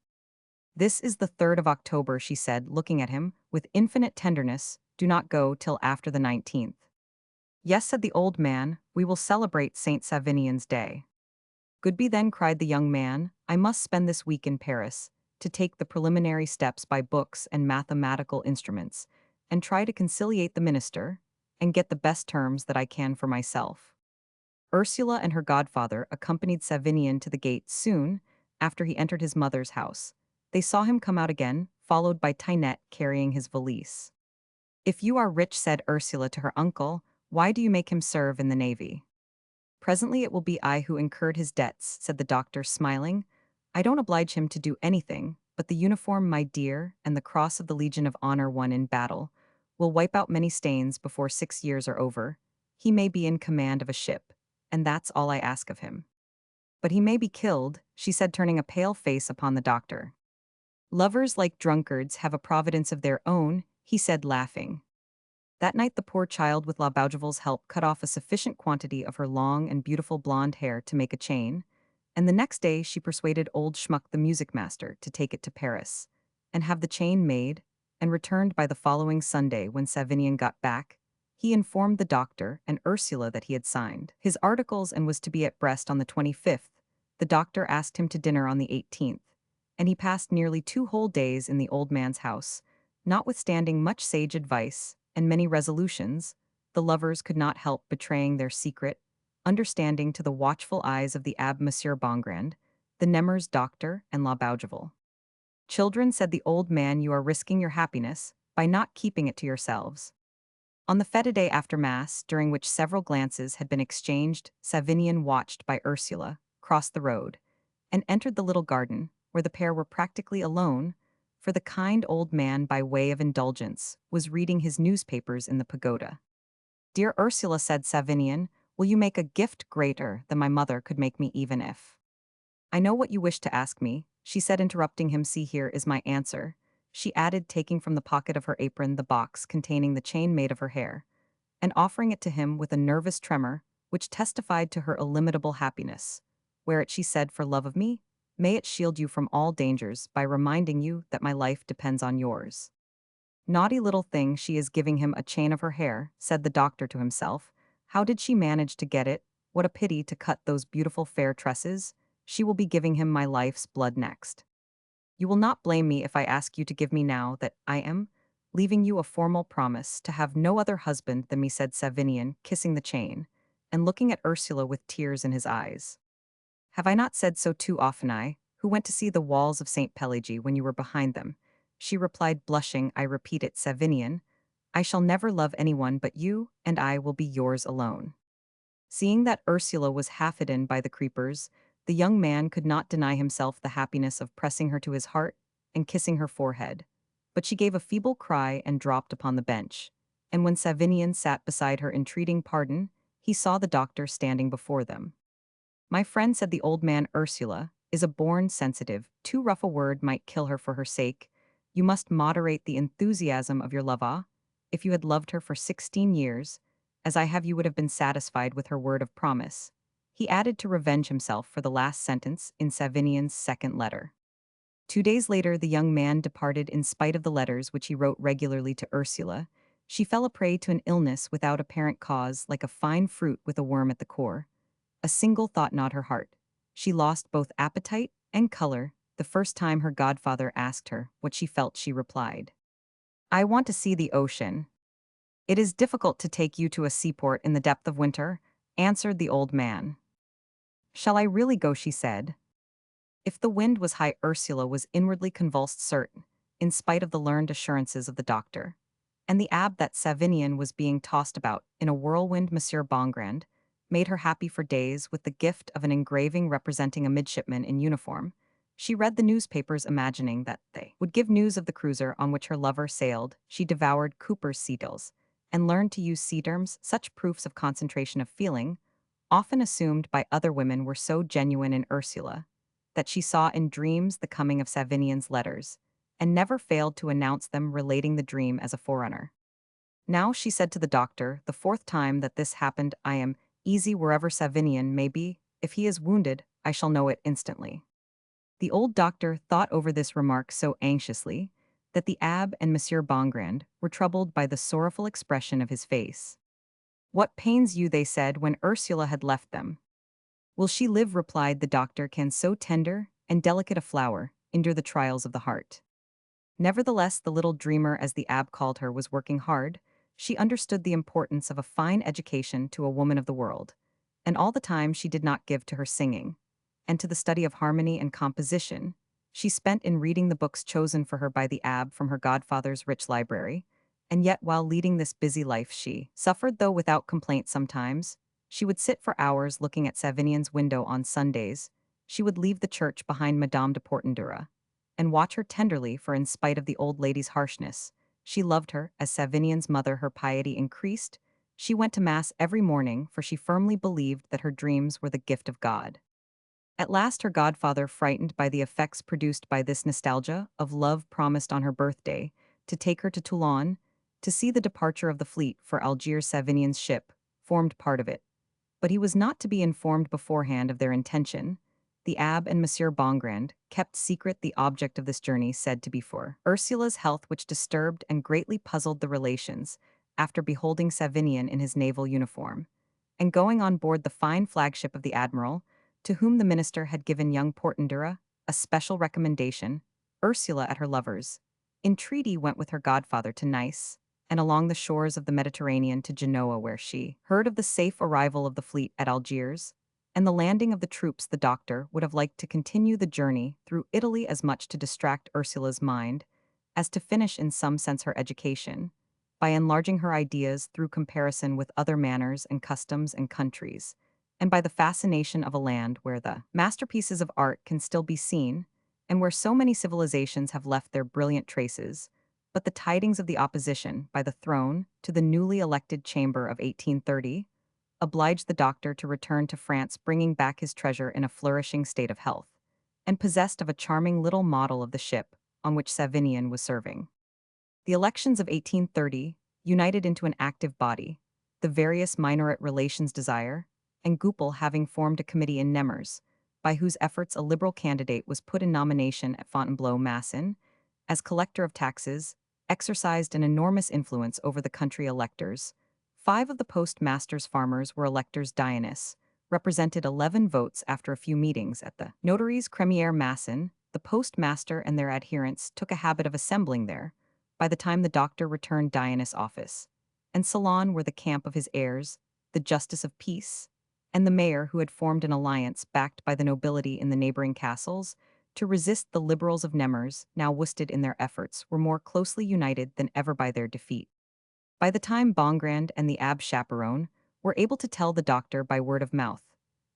This is the 3rd of October, she said, looking at him with infinite tenderness. Do not go till after the 19th. Yes, said the old man, we will celebrate Saint Savinian's Day. Goodby then, cried the young man, I must spend this week in Paris, to take the preliminary steps by books and mathematical instruments, and try to conciliate the minister, and get the best terms that I can for myself. Ursula and her godfather accompanied Savinian to the gate soon after he entered his mother's house. They saw him come out again, followed by Tinette carrying his valise. If you are rich, said Ursula to her uncle, why do you make him serve in the navy? Presently it will be I who incurred his debts, said the doctor, smiling. I don't oblige him to do anything, but the uniform, my dear, and the cross of the Legion of Honor won in battle will wipe out many stains before 6 years are over. He may be in command of a ship, and that's all I ask of him. But he may be killed, she said, turning a pale face upon the doctor. Lovers, like drunkards, have a providence of their own, he said, laughing. That night the poor child, with La Bougival's help, cut off a sufficient quantity of her long and beautiful blonde hair to make a chain, and the next day she persuaded old Schmuck the music master to take it to Paris, and have the chain made, and returned by the following Sunday. When Savinian got back, he informed the doctor and Ursula that he had signed his articles and was to be at Brest on the 25th. The doctor asked him to dinner on the 18th, and he passed nearly 2 whole days in the old man's house. Notwithstanding much sage advice and many resolutions, the lovers could not help betraying their secret understanding to the watchful eyes of the Abbe Monsieur Bongrand, the Nemours doctor, and La Bougival. Children, said the old man, you are risking your happiness by not keeping it to yourselves. On the fete day after Mass, during which several glances had been exchanged, Savinian, watched by Ursula, crossed the road, and entered the little garden, where the pair were practically alone, for the kind old man, by way of indulgence, was reading his newspapers in the pagoda. Dear Ursula, said Savinian, will you make a gift greater than my mother could make me, even if I know what you wish to ask me, she said, interrupting him. See, here is my answer, she added, taking from the pocket of her apron the box containing the chain made of her hair, and offering it to him with a nervous tremor which testified to her illimitable happiness. Wear it, she said, for love of me. May it shield you from all dangers by reminding you that my life depends on yours. Naughty little thing, she is giving him a chain of her hair, said the doctor to himself. How did she manage to get it? What a pity to cut those beautiful fair tresses. She will be giving him my life's blood next. You will not blame me if I ask you to give me now that I am leaving you a formal promise to have no other husband than me, said Savinian, kissing the chain, and looking at Ursula with tears in his eyes. Have I not said so too often, I, who went to see the walls of St. Pelagie when you were behind them? She replied, blushing. I repeat it, Savinian. I shall never love anyone but you, and I will be yours alone. Seeing that Ursula was half hidden by the creepers, the young man could not deny himself the happiness of pressing her to his heart and kissing her forehead. But she gave a feeble cry and dropped upon the bench, and when Savinian sat beside her entreating pardon, he saw the doctor standing before them. My friend, said the old man, Ursula is a born sensitive. Too rough a word might kill her for her sake. You must moderate the enthusiasm of your love. Ah, if you had loved her for 16 years, as I have, you would have been satisfied with her word of promise, he added, to revenge himself for the last sentence in Savinian's second letter. 2 days later, the young man departed in spite of the letters which he wrote regularly to Ursula. She fell a prey to an illness without apparent cause, like a fine fruit with a worm at the core. A single thought gnawed her heart. She lost both appetite and color. The first time her godfather asked her what she felt, she replied, I want to see the ocean. It is difficult to take you to a seaport in the depth of winter, answered the old man. Shall I really go, she said. If the wind was high, Ursula was inwardly convulsed, certain, in spite of the learned assurances of the doctor, and the abbe, that Savinian was being tossed about in a whirlwind. Monsieur Bongrand made her happy for days with the gift of an engraving representing a midshipman in uniform. She read the newspapers, imagining that they would give news of the cruiser on which her lover sailed. She devoured Cooper's seagulls, and learned to use sea terms, such proofs of concentration of feeling, often assumed by other women were so genuine in Ursula, that she saw in dreams the coming of Savinian's letters, and never failed to announce them relating the dream as a forerunner. Now she said to the doctor, the fourth time that this happened, I am easy wherever Savinian may be. If he is wounded, I shall know it instantly. The old doctor thought over this remark so anxiously that the abbe and Monsieur Bongrand were troubled by the sorrowful expression of his face. What pains you, they said, when Ursula had left them. Will she live, replied the doctor, can so tender and delicate a flower endure the trials of the heart? Nevertheless, the little dreamer, as the abbe called her, was working hard. She understood the importance of a fine education to a woman of the world, and all the time she did not give to her singing, and to the study of harmony and composition, she spent in reading the books chosen for her by the abbe from her godfather's rich library, and yet while leading this busy life she suffered, though without complaint sometimes. She would sit for hours looking at Savinian's window on Sundays. She would leave the church behind Madame de Portendura, and watch her tenderly, for in spite of the old lady's harshness, she loved her. As Savinian's mother, her piety increased. She went to Mass every morning, for she firmly believed that her dreams were the gift of God. At last her godfather, frightened by the effects produced by this nostalgia of love, promised on her birthday to take her to Toulon to see the departure of the fleet for Algiers. Savinian's ship formed part of it, but he was not to be informed beforehand of their intention. The abbe and Monsieur Bongrand kept secret the object of this journey, said to be for Ursula's health, which disturbed and greatly puzzled the relations after beholding Savinian in his naval uniform, and going on board the fine flagship of the admiral, to whom the minister had given young Portendura a special recommendation. Ursula, at her lover's entreaty, went with her godfather to Nice, and along the shores of the Mediterranean to Genoa, where she heard of the safe arrival of the fleet at Algiers, and the landing of the troops. The doctor would have liked to continue the journey through Italy as much to distract Ursula's mind as to finish in some sense her education, by enlarging her ideas through comparison with other manners and customs and countries, and by the fascination of a land where the masterpieces of art can still be seen, and where so many civilizations have left their brilliant traces. But the tidings of the opposition by the throne to the newly elected chamber of 1830 obliged the doctor to return to France, bringing back his treasure in a flourishing state of health, and possessed of a charming little model of the ship on which Savinian was serving. The elections of 1830 united into an active body, the various minorate relations desire, and Goupil having formed a committee in Nemers, by whose efforts a liberal candidate was put in nomination at Fontainebleau. Masson, as collector of taxes, exercised an enormous influence over the country electors. 5 of the postmasters' farmers were electors. Dionys represented 11 votes after a few meetings at the notaries' Crémière. Masson, the postmaster, and their adherents took a habit of assembling there by the time the doctor returned Dionys' office, and Salon were the camp of his heirs, the justice of peace, and the mayor, who had formed an alliance backed by the nobility in the neighboring castles to resist the liberals of Nemers, now worsted in their efforts, were more closely united than ever by their defeat. By the time Bongrand and the Abbe Chaperon were able to tell the doctor by word of mouth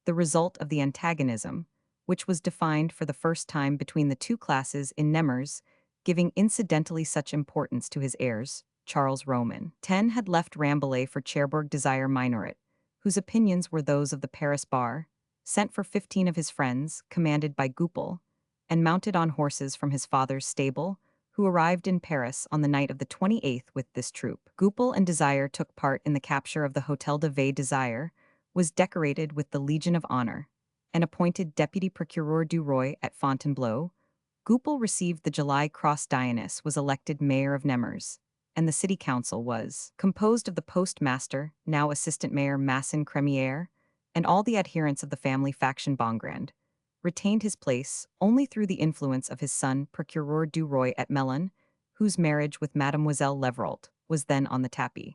the result of the antagonism, which was defined for the first time between the two classes in Nemers, giving incidentally such importance to his heirs, Charles Roman 10 had left Rambouillet for Cherbourg Desire Minoret, whose opinions were those of the Paris bar, sent for 15 of his friends, commanded by Goupil, and mounted on horses from his father's stable, who arrived in Paris on the night of the 28th with this troop. Goupil and Desire took part in the capture of the Hôtel de Ville. Desire was decorated with the Legion of Honor and appointed deputy procureur du roi at Fontainebleau. Goupil received the July Cross. Dionys was elected mayor of Nemers, and the city council was composed of the postmaster, now assistant mayor Masson Crémière, and all the adherents of the family faction. Bongrand retained his place only through the influence of his son, Procureur du Roi at Melun, whose marriage with Mademoiselle Levrault was then on the tapis.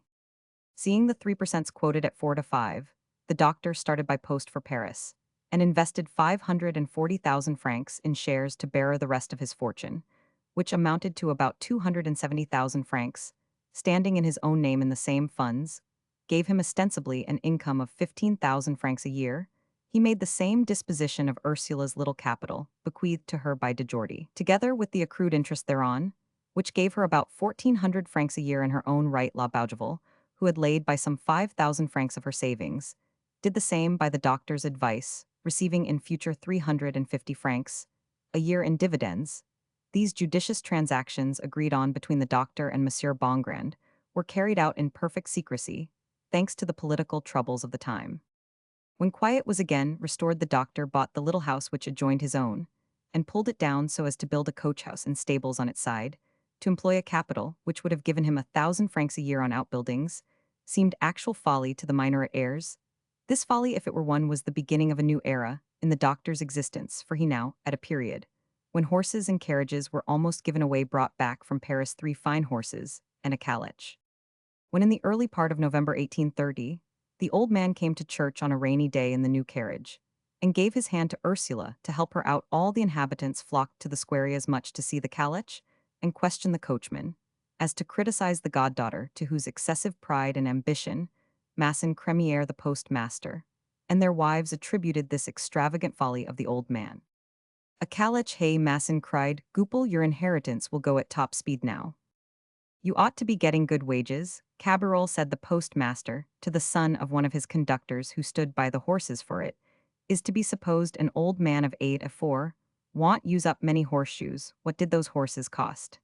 Seeing the 3% quoted at 4 to 5, the doctor started by post for Paris, and invested 540,000 francs in shares to bear the rest of his fortune, which amounted to about 270,000 francs, standing in his own name in the same funds, gave him ostensibly an income of 15,000 francs a year. He made the same disposition of Ursula's little capital, bequeathed to her by de Jordy, together with the accrued interest thereon, which gave her about 1,400 francs a year in her own right. La Bougival, who had laid by some 5,000 francs of her savings, did the same by the doctor's advice, receiving in future 350 francs a year in dividends. These judicious transactions agreed on between the doctor and Monsieur Bongrand were carried out in perfect secrecy, thanks to the political troubles of the time. When quiet was again restored, the doctor bought the little house which adjoined his own, and pulled it down so as to build a coach house and stables on its side. To employ a capital which would have given him 1,000 francs a year on outbuildings seemed actual folly to the minor heirs. This folly, if it were one, was the beginning of a new era in the doctor's existence, for he now, at a period when horses and carriages were almost given away, brought back from Paris 3 fine horses and a calèche. When in the early part of November 1830, the old man came to church on a rainy day in the new carriage, and gave his hand to Ursula to help her out, all the inhabitants flocked to the square as much to see the calèche and question the coachman, as to criticize the goddaughter, to whose excessive pride and ambition Masson Crémière, the postmaster, and their wives attributed this extravagant folly of the old man. A calèche, hey, Masson cried, Goupil, your inheritance will go at top speed now. You ought to be getting good wages, Cabarol, said the postmaster, to the son of one of his conductors who stood by the horses, for it is to be supposed an old man of 8 4, want use up many horseshoes. What did those horses cost?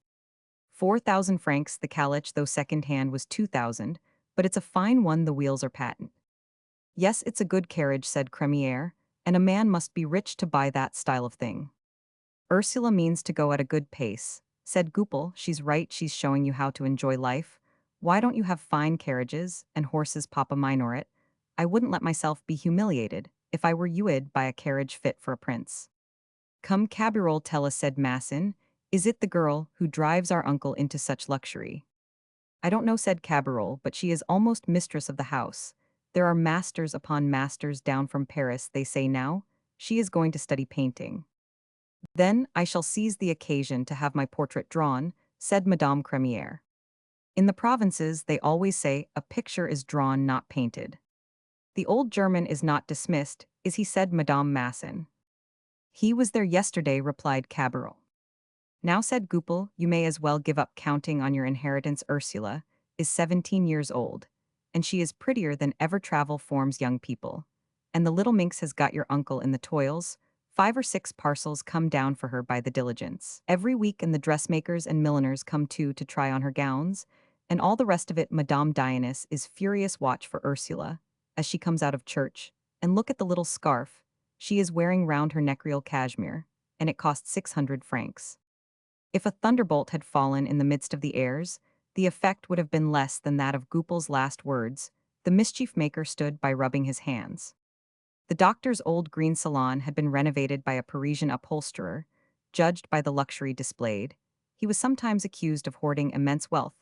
4,000 francs, the calèche, though second-hand, was 2,000, but it's a fine one, the wheels are patent. Yes, it's a good carriage, said Crémière, and a man must be rich to buy that style of thing. Ursula means to go at a good pace, said Goupil. She's right, she's showing you how to enjoy life. Why don't you have fine carriages and horses, Papa Minoret? I wouldn't let myself be humiliated. If I were you'd buy a carriage fit for a prince. Come, Cabarol, tell us, said Masson. Is it the girl who drives our uncle into such luxury? I don't know, said Cabarol, but she is almost mistress of the house. There are masters upon masters down from Paris, they say now. She is going to study painting. Then I shall seize the occasion to have my portrait drawn, said Madame Crémière. In the provinces they always say a picture is drawn, not painted. The old German is not dismissed, is he, said Madame Masson. He was there yesterday, replied Cabarol. Now, said Goupil, you may as well give up counting on your inheritance. Ursula is 17 years old, and she is prettier than ever travel forms young people. And the little minx has got your uncle in the toils. 5 or 6 parcels come down for her by the diligence every week, and the dressmakers and milliners come too to try on her gowns, and all the rest of it. Madame Dionys is furious. Watch for Ursula as she comes out of church, and look at the little scarf she is wearing round her neck, real cashmere, and it costs 600 francs. If a thunderbolt had fallen in the midst of the airs, the effect would have been less than that of Goupil's last words. The mischief maker stood by, rubbing his hands. The doctor's old green salon had been renovated by a Parisian upholsterer, judged by the luxury displayed. He was sometimes accused of hoarding immense wealth,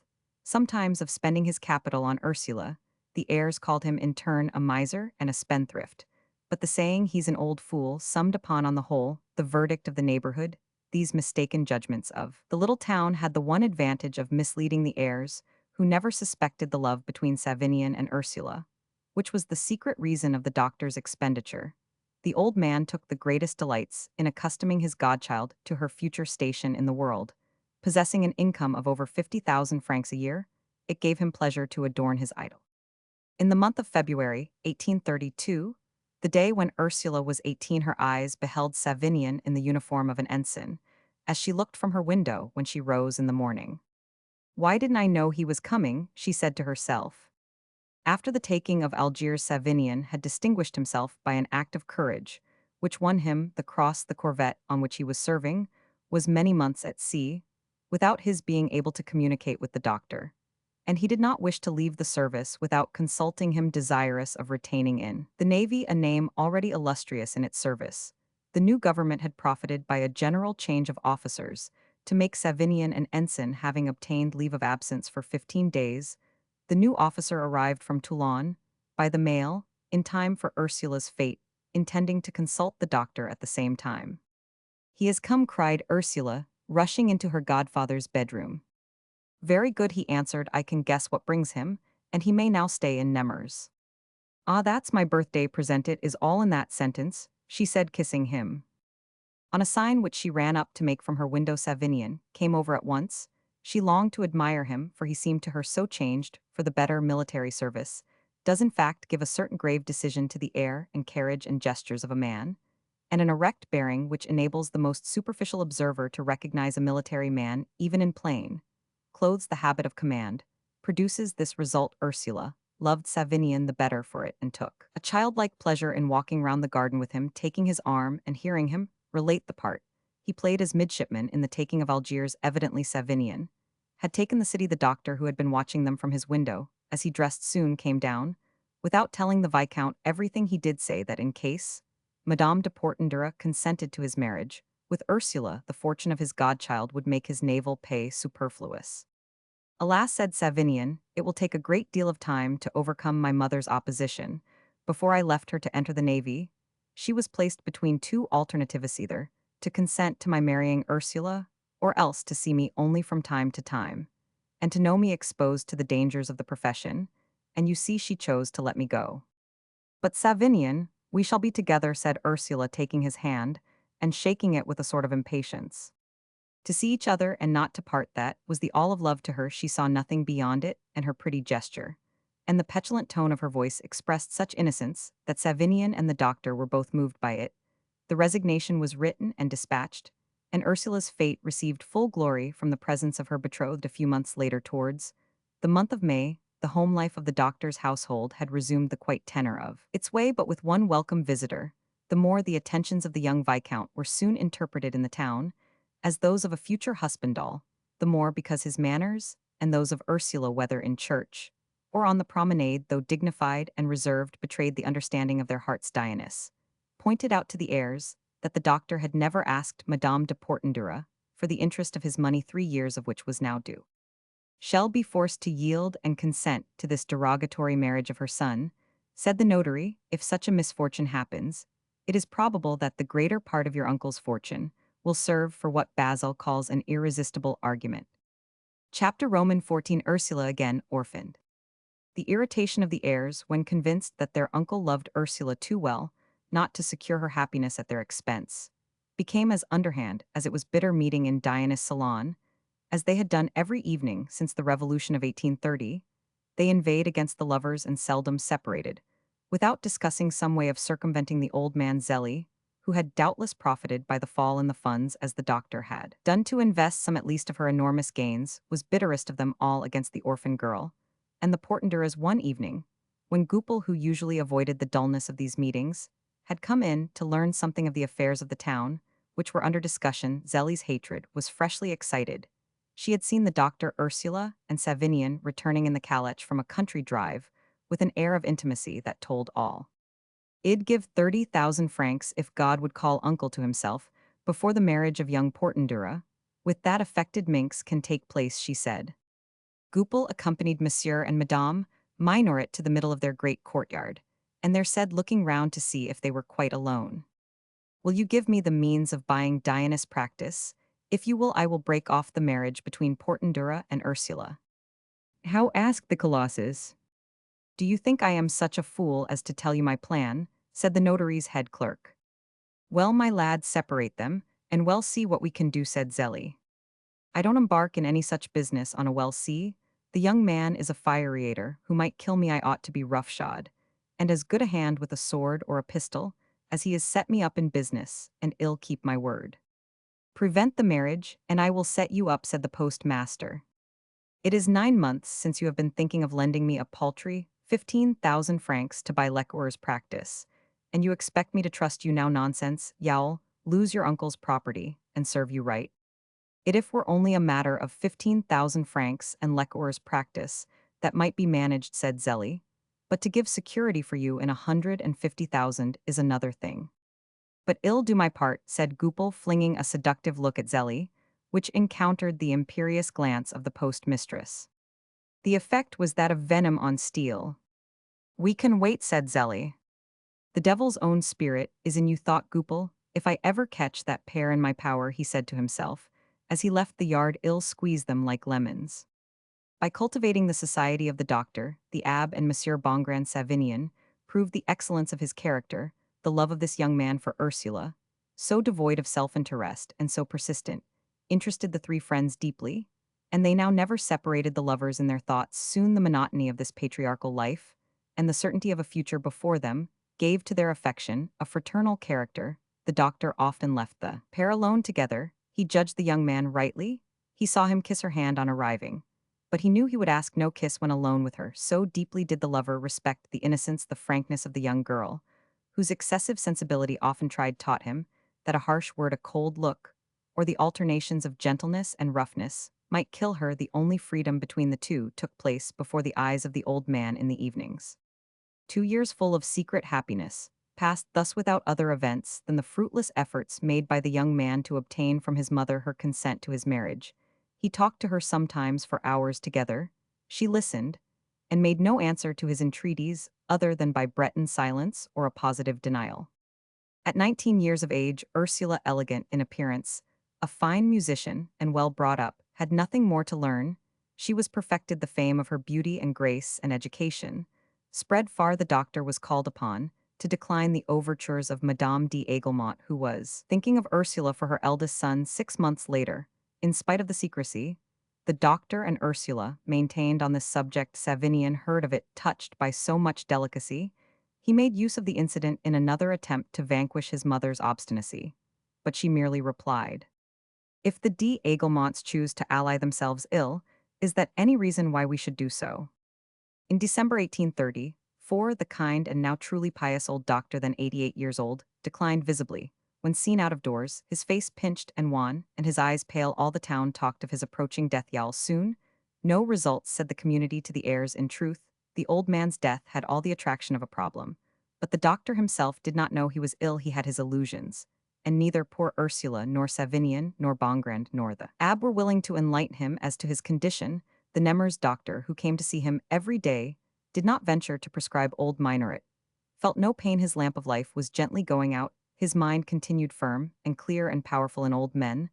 sometimes of spending his capital on Ursula. The heirs called him in turn a miser and a spendthrift. But the saying, he's an old fool, summed upon, on the whole, the verdict of the neighborhood. These mistaken judgments of the little town had the one advantage of misleading the heirs, who never suspected the love between Savinien and Ursula, which was the secret reason of the doctor's expenditure. The old man took the greatest delights in accustoming his godchild to her future station in the world. Possessing an income of over 50,000 francs a year, it gave him pleasure to adorn his idol. In the month of February, 1832, the day when Ursula was 18, her eyes beheld Savinien in the uniform of an ensign, as she looked from her window when she rose in the morning. Why didn't I know he was coming, she said to herself. After the taking of Algiers, Savinien had distinguished himself by an act of courage, which won him the cross. The corvette on which he was serving was many months at sea, without his being able to communicate with the doctor, and he did not wish to leave the service without consulting him, desirous of retaining in the Navy a name already illustrious in its service. The new government had profited by a general change of officers to make Savinien an ensign. Having obtained leave of absence for 15 days, the new officer arrived from Toulon by the mail in time for Ursula's fete, intending to consult the doctor at the same time. He has come, cried Ursula, rushing into her godfather's bedroom. Very good, he answered, I can guess what brings him, and he may now stay in Nemours. Ah, that's my birthday present, it is all in that sentence, she said, kissing him. On a sign which she ran up to make from her window, Savinien came over at once. She longed to admire him, for he seemed to her so changed for the better military service, does in fact give a certain grave decision to the air and carriage and gestures of a man, and an erect bearing which enables the most superficial observer to recognize a military man even in plain clothes the habit of command, produces this result. Ursula loved Savinian the better for it and took a childlike pleasure in walking round the garden with him, taking his arm and hearing him relate the part he played as midshipman in the taking of Algiers. Evidently Savinian had taken the city. The doctor, who had been watching them from his window, as he dressed, soon came down, without telling the Viscount everything. He did say that in case Madame de Portendura consented to his marriage with Ursula, the fortune of his godchild would make his naval pay superfluous. Alas, said Savinian, it will take a great deal of time to overcome my mother's opposition. Before I left her to enter the navy, she was placed between two alternatives: either to consent to my marrying Ursula, or else to see me only from time to time, and to know me exposed to the dangers of the profession, and you see she chose to let me go. But Savinian, we shall be together, said Ursula, taking his hand, and shaking it with a sort of impatience. To see each other and not to part, that was the all of love to her. She saw nothing beyond it, and her pretty gesture and the petulant tone of her voice expressed such innocence that Savinian and the doctor were both moved by it. The resignation was written and dispatched, and Ursula's fate received full glory from the presence of her betrothed. A few months later, towards the month of May, the home life of the doctor's household had resumed the quiet tenor of its way, but with one welcome visitor. The more the attentions of the young Viscount were soon interpreted in the town as those of a future husbandal, the more because his manners, and those of Ursula, whether in church or on the promenade, though dignified and reserved, betrayed the understanding of their hearts. Dionys pointed out to the heirs that the doctor had never asked Madame de Portendura for the interest of his money, 3 years of which was now due. Shall be forced to yield and consent to this derogatory marriage of her son, said the notary. If such a misfortune happens, it is probable that the greater part of your uncle's fortune will serve for what Basil calls an irresistible argument. Chapter Roman 14. Ursula again orphaned. The irritation of the heirs, when convinced that their uncle loved Ursula too well not to secure her happiness at their expense, became as underhand as it was bitter. Meeting in Dionys' salon, as they had done every evening since the Revolution of 1830, they inveighed against the lovers and seldom separated, without discussing some way of circumventing the old man Zélie, who had doubtless profited by the fall in the funds as the doctor had done to invest some at least of her enormous gains. Was bitterest of them all against the orphan girl, and the Portenduras. One evening, when Goupil, who usually avoided the dullness of these meetings, had come in to learn something of the affairs of the town, which were under discussion, Zélie's hatred was freshly excited. She had seen the doctor, Ursula, and Savinian returning in the calèche from a country drive with an air of intimacy that told all. I'd give 30,000 francs if God would call uncle to himself before the marriage of young Portendura with that affected minx can take place, she said. Goupil accompanied Monsieur and Madame Minoret to the middle of their great courtyard, and there said, looking round to see if they were quite alone, will you give me the means of buying Dionys' practice? If you will, I will break off the marriage between Portendura and Ursula. How? Asked the Colossus. Do you think I am such a fool as to tell you my plan? Said the notary's head clerk. Well, my lad, separate them, and we'll see what we can do, said Zélie. I don't embark in any such business on a well see. The young man is a fiery who might kill me. I ought to be roughshod, and as good a hand with a sword or a pistol as he has set me up in business, and ill keep my word. Prevent the marriage, and I will set you up, said the postmaster. It is 9 months since you have been thinking of lending me a paltry 15,000 francs to buy Lecour's practice, and you expect me to trust you now? Nonsense, Yowl, lose your uncle's property, and serve you right. If were only a matter of 15,000 francs and Lecour's practice, that might be managed, said Zélie, but to give security for you in 150,000 is another thing. But ill do my part, said Goupil, flinging a seductive look at Zélie, which encountered the imperious glance of the postmistress. The effect was that of venom on steel. We can wait, said Zélie. The devil's own spirit is in you, thought Goupil. If I ever catch that pair in my power, he said to himself, as he left the yard, I'll squeeze them like lemons. By cultivating the society of the doctor, the abbe and Monsieur Bongrand Savinian proved the excellence of his character. The love of this young man for Ursula, so devoid of self-interest and so persistent, interested the three friends deeply, and they now never separated the lovers in their thoughts. Soon the monotony of this patriarchal life, and the certainty of a future before them, gave to their affection a fraternal character. The doctor often left the pair alone together. He judged the young man rightly. He saw him kiss her hand on arriving. But he knew he would ask no kiss when alone with her. So deeply did the lover respect the innocence, the frankness of the young girl, whose excessive sensibility often taught him that a harsh word, a cold look, or the alternations of gentleness and roughness might kill her. The only freedom between the two took place before the eyes of the old man in the evenings. 2 years full of secret happiness passed thus without other events than the fruitless efforts made by the young man to obtain from his mother her consent to his marriage. He talked to her sometimes for hours together. She listened, and made no answer to his entreaties other than by Breton silence or a positive denial. At 19 years of age, Ursula, elegant in appearance, a fine musician and well brought up, had nothing more to learn. She was perfected. The fame of her beauty and grace and education spread far. The doctor was called upon to decline the overtures of Madame d'Aiglemont, who was thinking of Ursula for her eldest son 6 months later. In spite of the secrecy the doctor and Ursula maintained on this subject, Savinien heard of it. Touched by so much delicacy, he made use of the incident in another attempt to vanquish his mother's obstinacy. But she merely replied, "If the d'Aiglemonts choose to ally themselves ill, is that any reason why we should do so?" In December 1834, the kind and now truly pious old doctor, then 88 years old, declined visibly. When seen out of doors, his face pinched and wan, and his eyes pale, all the town talked of his approaching death. Yawl soon. No results, said the community to the heirs. In truth, the old man's death had all the attraction of a problem. But the doctor himself did not know he was ill. He had his illusions. And neither poor Ursula, nor Savinien, nor Bongrand, nor the abbe were willing to enlighten him as to his condition. The Nemours doctor, who came to see him every day, did not venture to prescribe old Minoret. Felt no pain. His lamp of life was gently going out. His mind continued firm and clear and powerful in old men.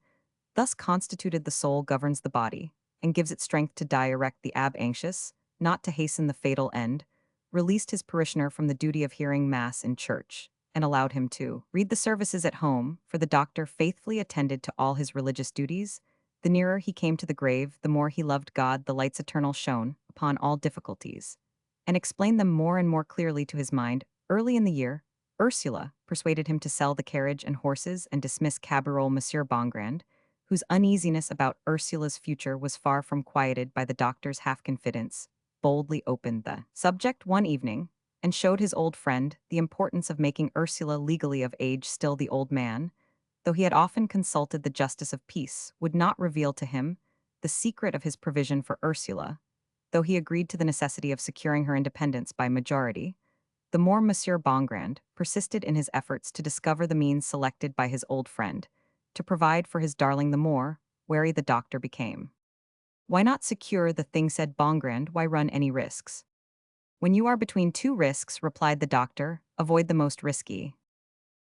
Thus constituted, the soul governs the body, and gives it strength to die erect. The abbe, anxious not to hasten the fatal end, released his parishioner from the duty of hearing Mass in church, and allowed him to read the services at home, for the doctor faithfully attended to all his religious duties. The nearer he came to the grave, the more he loved God. The lights eternal shone upon all difficulties, and explained them more and more clearly to his mind. Early in the year, Ursula persuaded him to sell the carriage and horses and dismiss Cabarol. Monsieur Bongrand, whose uneasiness about Ursula's future was far from quieted by the doctor's half-confidence, boldly opened the subject one evening, and showed his old friend the importance of making Ursula legally of age. Still the old man, though he had often consulted the justice of peace, would not reveal to him the secret of his provision for Ursula. Though he agreed to the necessity of securing her independence by majority, the more Monsieur Bongrand persisted in his efforts to discover the means selected by his old friend to provide for his darling. The more wary the doctor became. "Why not secure the thing?" said Bongrand. "Why run any risks?" "When you are between two risks," replied the doctor, "avoid the most risky."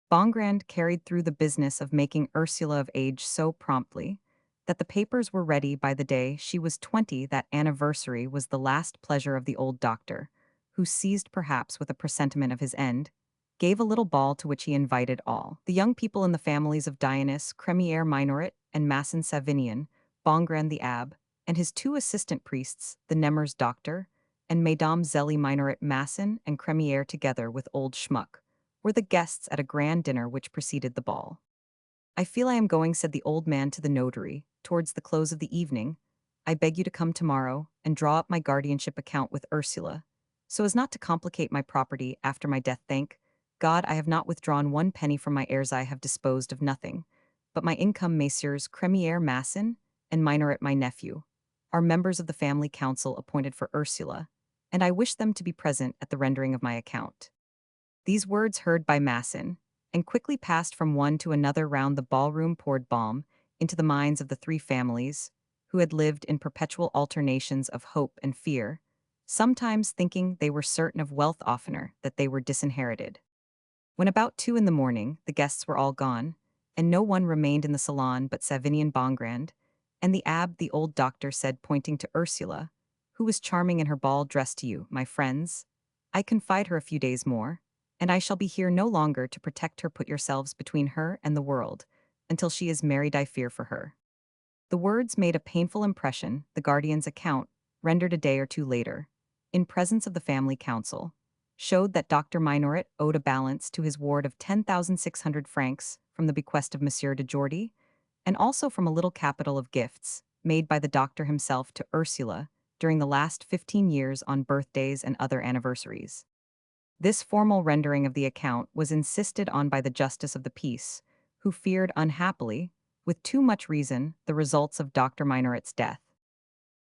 Bongrand carried through the business of making Ursula of age so promptly that the papers were ready by the day she was 20. That anniversary was the last pleasure of the old doctor, who, seized perhaps with a presentiment of his end, gave a little ball to which he invited all the young people in the families of Dionys, Crémière Minoret, and Masson Savinien, Bongrand the abbe, and his two assistant priests, the Nemours doctor, and Mesdames Zélie Minoret. Masson and Crémière, together with old Schmuck, were the guests at a grand dinner which preceded the ball. "I feel I am going," said the old man to the notary, towards the close of the evening. "I beg you to come tomorrow and draw up my guardianship account with Ursula, so as not to complicate my property after my death. Thank God, I have not withdrawn one penny from my heirs. I have disposed of nothing but my income. Messieurs Crémière, Masson, and Minoret, my nephew, are members of the family council appointed for Ursula, and I wish them to be present at the rendering of my account." These words, heard by Masson, and quickly passed from one to another round the ballroom, poured balm into the minds of the three families, who had lived in perpetual alternations of hope and fear, sometimes thinking they were certain of wealth, oftener that they were disinherited. When about 2 in the morning the guests were all gone, and no one remained in the salon but Savinien Bongrand and the abbe, the old doctor said, pointing to Ursula, who was charming in her ball dress, "To you, my friends, I confide her a few days more, and I shall be here no longer to protect her. Put yourselves between her and the world until she is married. I fear for her." The words made a painful impression, the guardian's account, rendered a day or two later, in presence of the family council, showed that Dr. Minoret owed a balance to his ward of 10,600 francs from the bequest of Monsieur de Jordy, and also from a little capital of gifts made by the doctor himself to Ursula during the last 15 years on birthdays and other anniversaries. This formal rendering of the account was insisted on by the justice of the peace, who feared unhappily, with too much reason, the results of Dr. Minoret's death.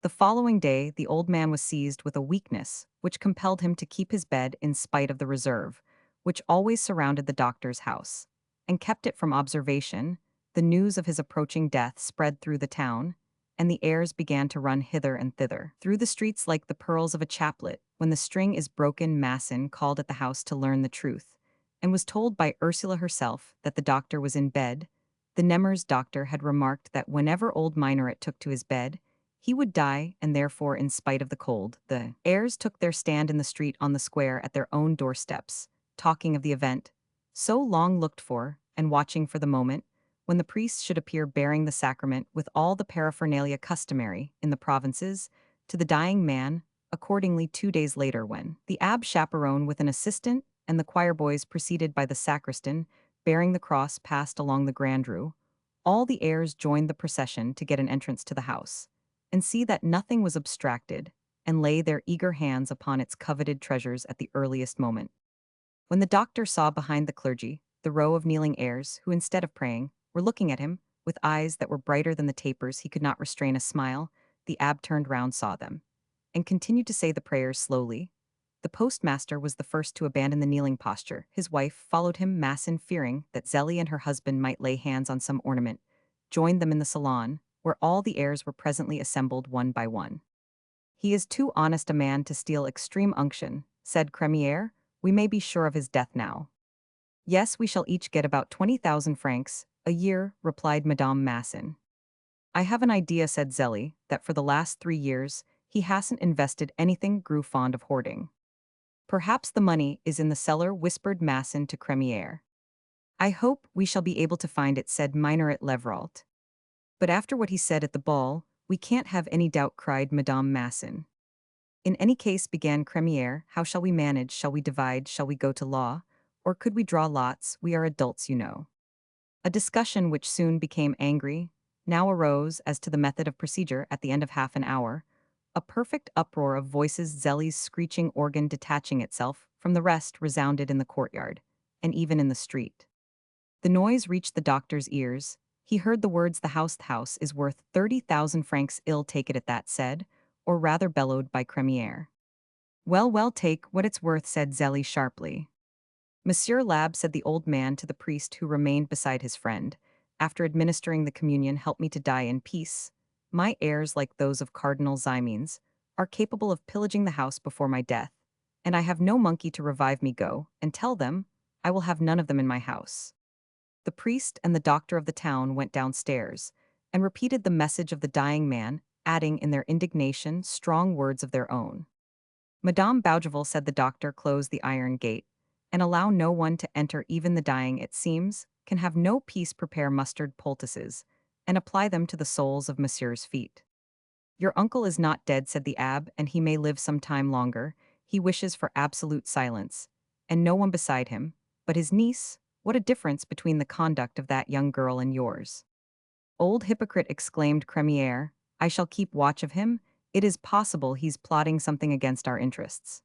The following day, the old man was seized with a weakness which compelled him to keep his bed in spite of the reserve, which always surrounded the doctor's house, and kept it from observation. The news of his approaching death spread through the town, and the heirs began to run hither and thither, through the streets like the pearls of a chaplet. When the string is broken, Masson called at the house to learn the truth, and was told by Ursula herself that the doctor was in bed. The Nemers doctor had remarked that whenever old Minoret took to his bed, he would die, and therefore, in spite of the cold, the heirs took their stand in the street on the square at their own doorsteps, talking of the event, so long looked for, and watching for the moment, when the priest should appear bearing the sacrament with all the paraphernalia customary, in the provinces, to the dying man. Accordingly, 2 days later, when the abbe chaperone with an assistant, and the choir boys preceded by the sacristan, bearing the cross, passed along the Grand Rue, all the heirs joined the procession to get an entrance to the house, and see that nothing was abstracted, and lay their eager hands upon its coveted treasures at the earliest moment. When the doctor saw behind the clergy the row of kneeling heirs who, instead of praying, were looking at him, with eyes that were brighter than the tapers, he could not restrain a smile. The abbe turned round, saw them, and continued to say the prayers slowly. The postmaster was the first to abandon the kneeling posture. His wife followed him. Masson, fearing that Zélie and her husband might lay hands on some ornament, joined them in the salon, where all the heirs were presently assembled one by one. "He is too honest a man to steal extreme unction," said Crémière. "We may be sure of his death now." "Yes, we shall each get about 20,000 francs a year," replied Madame Masson. "I have an idea," said Zélie, "that for the last 3 years he hasn't invested anything." Grew fond of hoarding. "Perhaps the money is in the cellar," whispered Masson to Crémière. "I hope we shall be able to find it," said Minoret Levrault. "But after what he said at the ball, we can't have any doubt," cried Madame Masson. "In any case," began Crémière, "how shall we manage? Shall we divide? Shall we go to law? Or could we draw lots? We are adults, you know." A discussion which soon became angry now arose as to the method of procedure. At the end of half an hour, a perfect uproar of voices, Zélie's screeching organ detaching itself from the rest, resounded in the courtyard, and even in the street. The noise reached the doctor's ears. He heard the words, "The house is worth 30,000 francs." "Ill take it at that," said, or rather bellowed by Crémière. "Well, well, take what it's worth," said Zélie sharply. "Monsieur l'Abbe," said the old man to the priest who remained beside his friend, after administering the communion, "help me to die in peace. My heirs, like those of Cardinal Ximenes, are capable of pillaging the house before my death, and I have no monkey to revive me. Go and tell them I will have none of them in my house." The priest and the doctor of the town went downstairs, and repeated the message of the dying man, adding in their indignation strong words of their own. "Madame Bougival," said the doctor, "close the iron gate, and allow no one to enter. Even the dying, it seems, can have no peace. Prepare mustard poultices, and apply them to the soles of monsieur's feet." "Your uncle is not dead," said the abbe, "and he may live some time longer. He wishes for absolute silence, and no one beside him. But his niece, what a difference between the conduct of that young girl and yours." "Old hypocrite," exclaimed Crémière, "I shall keep watch of him. It is possible he's plotting something against our interests."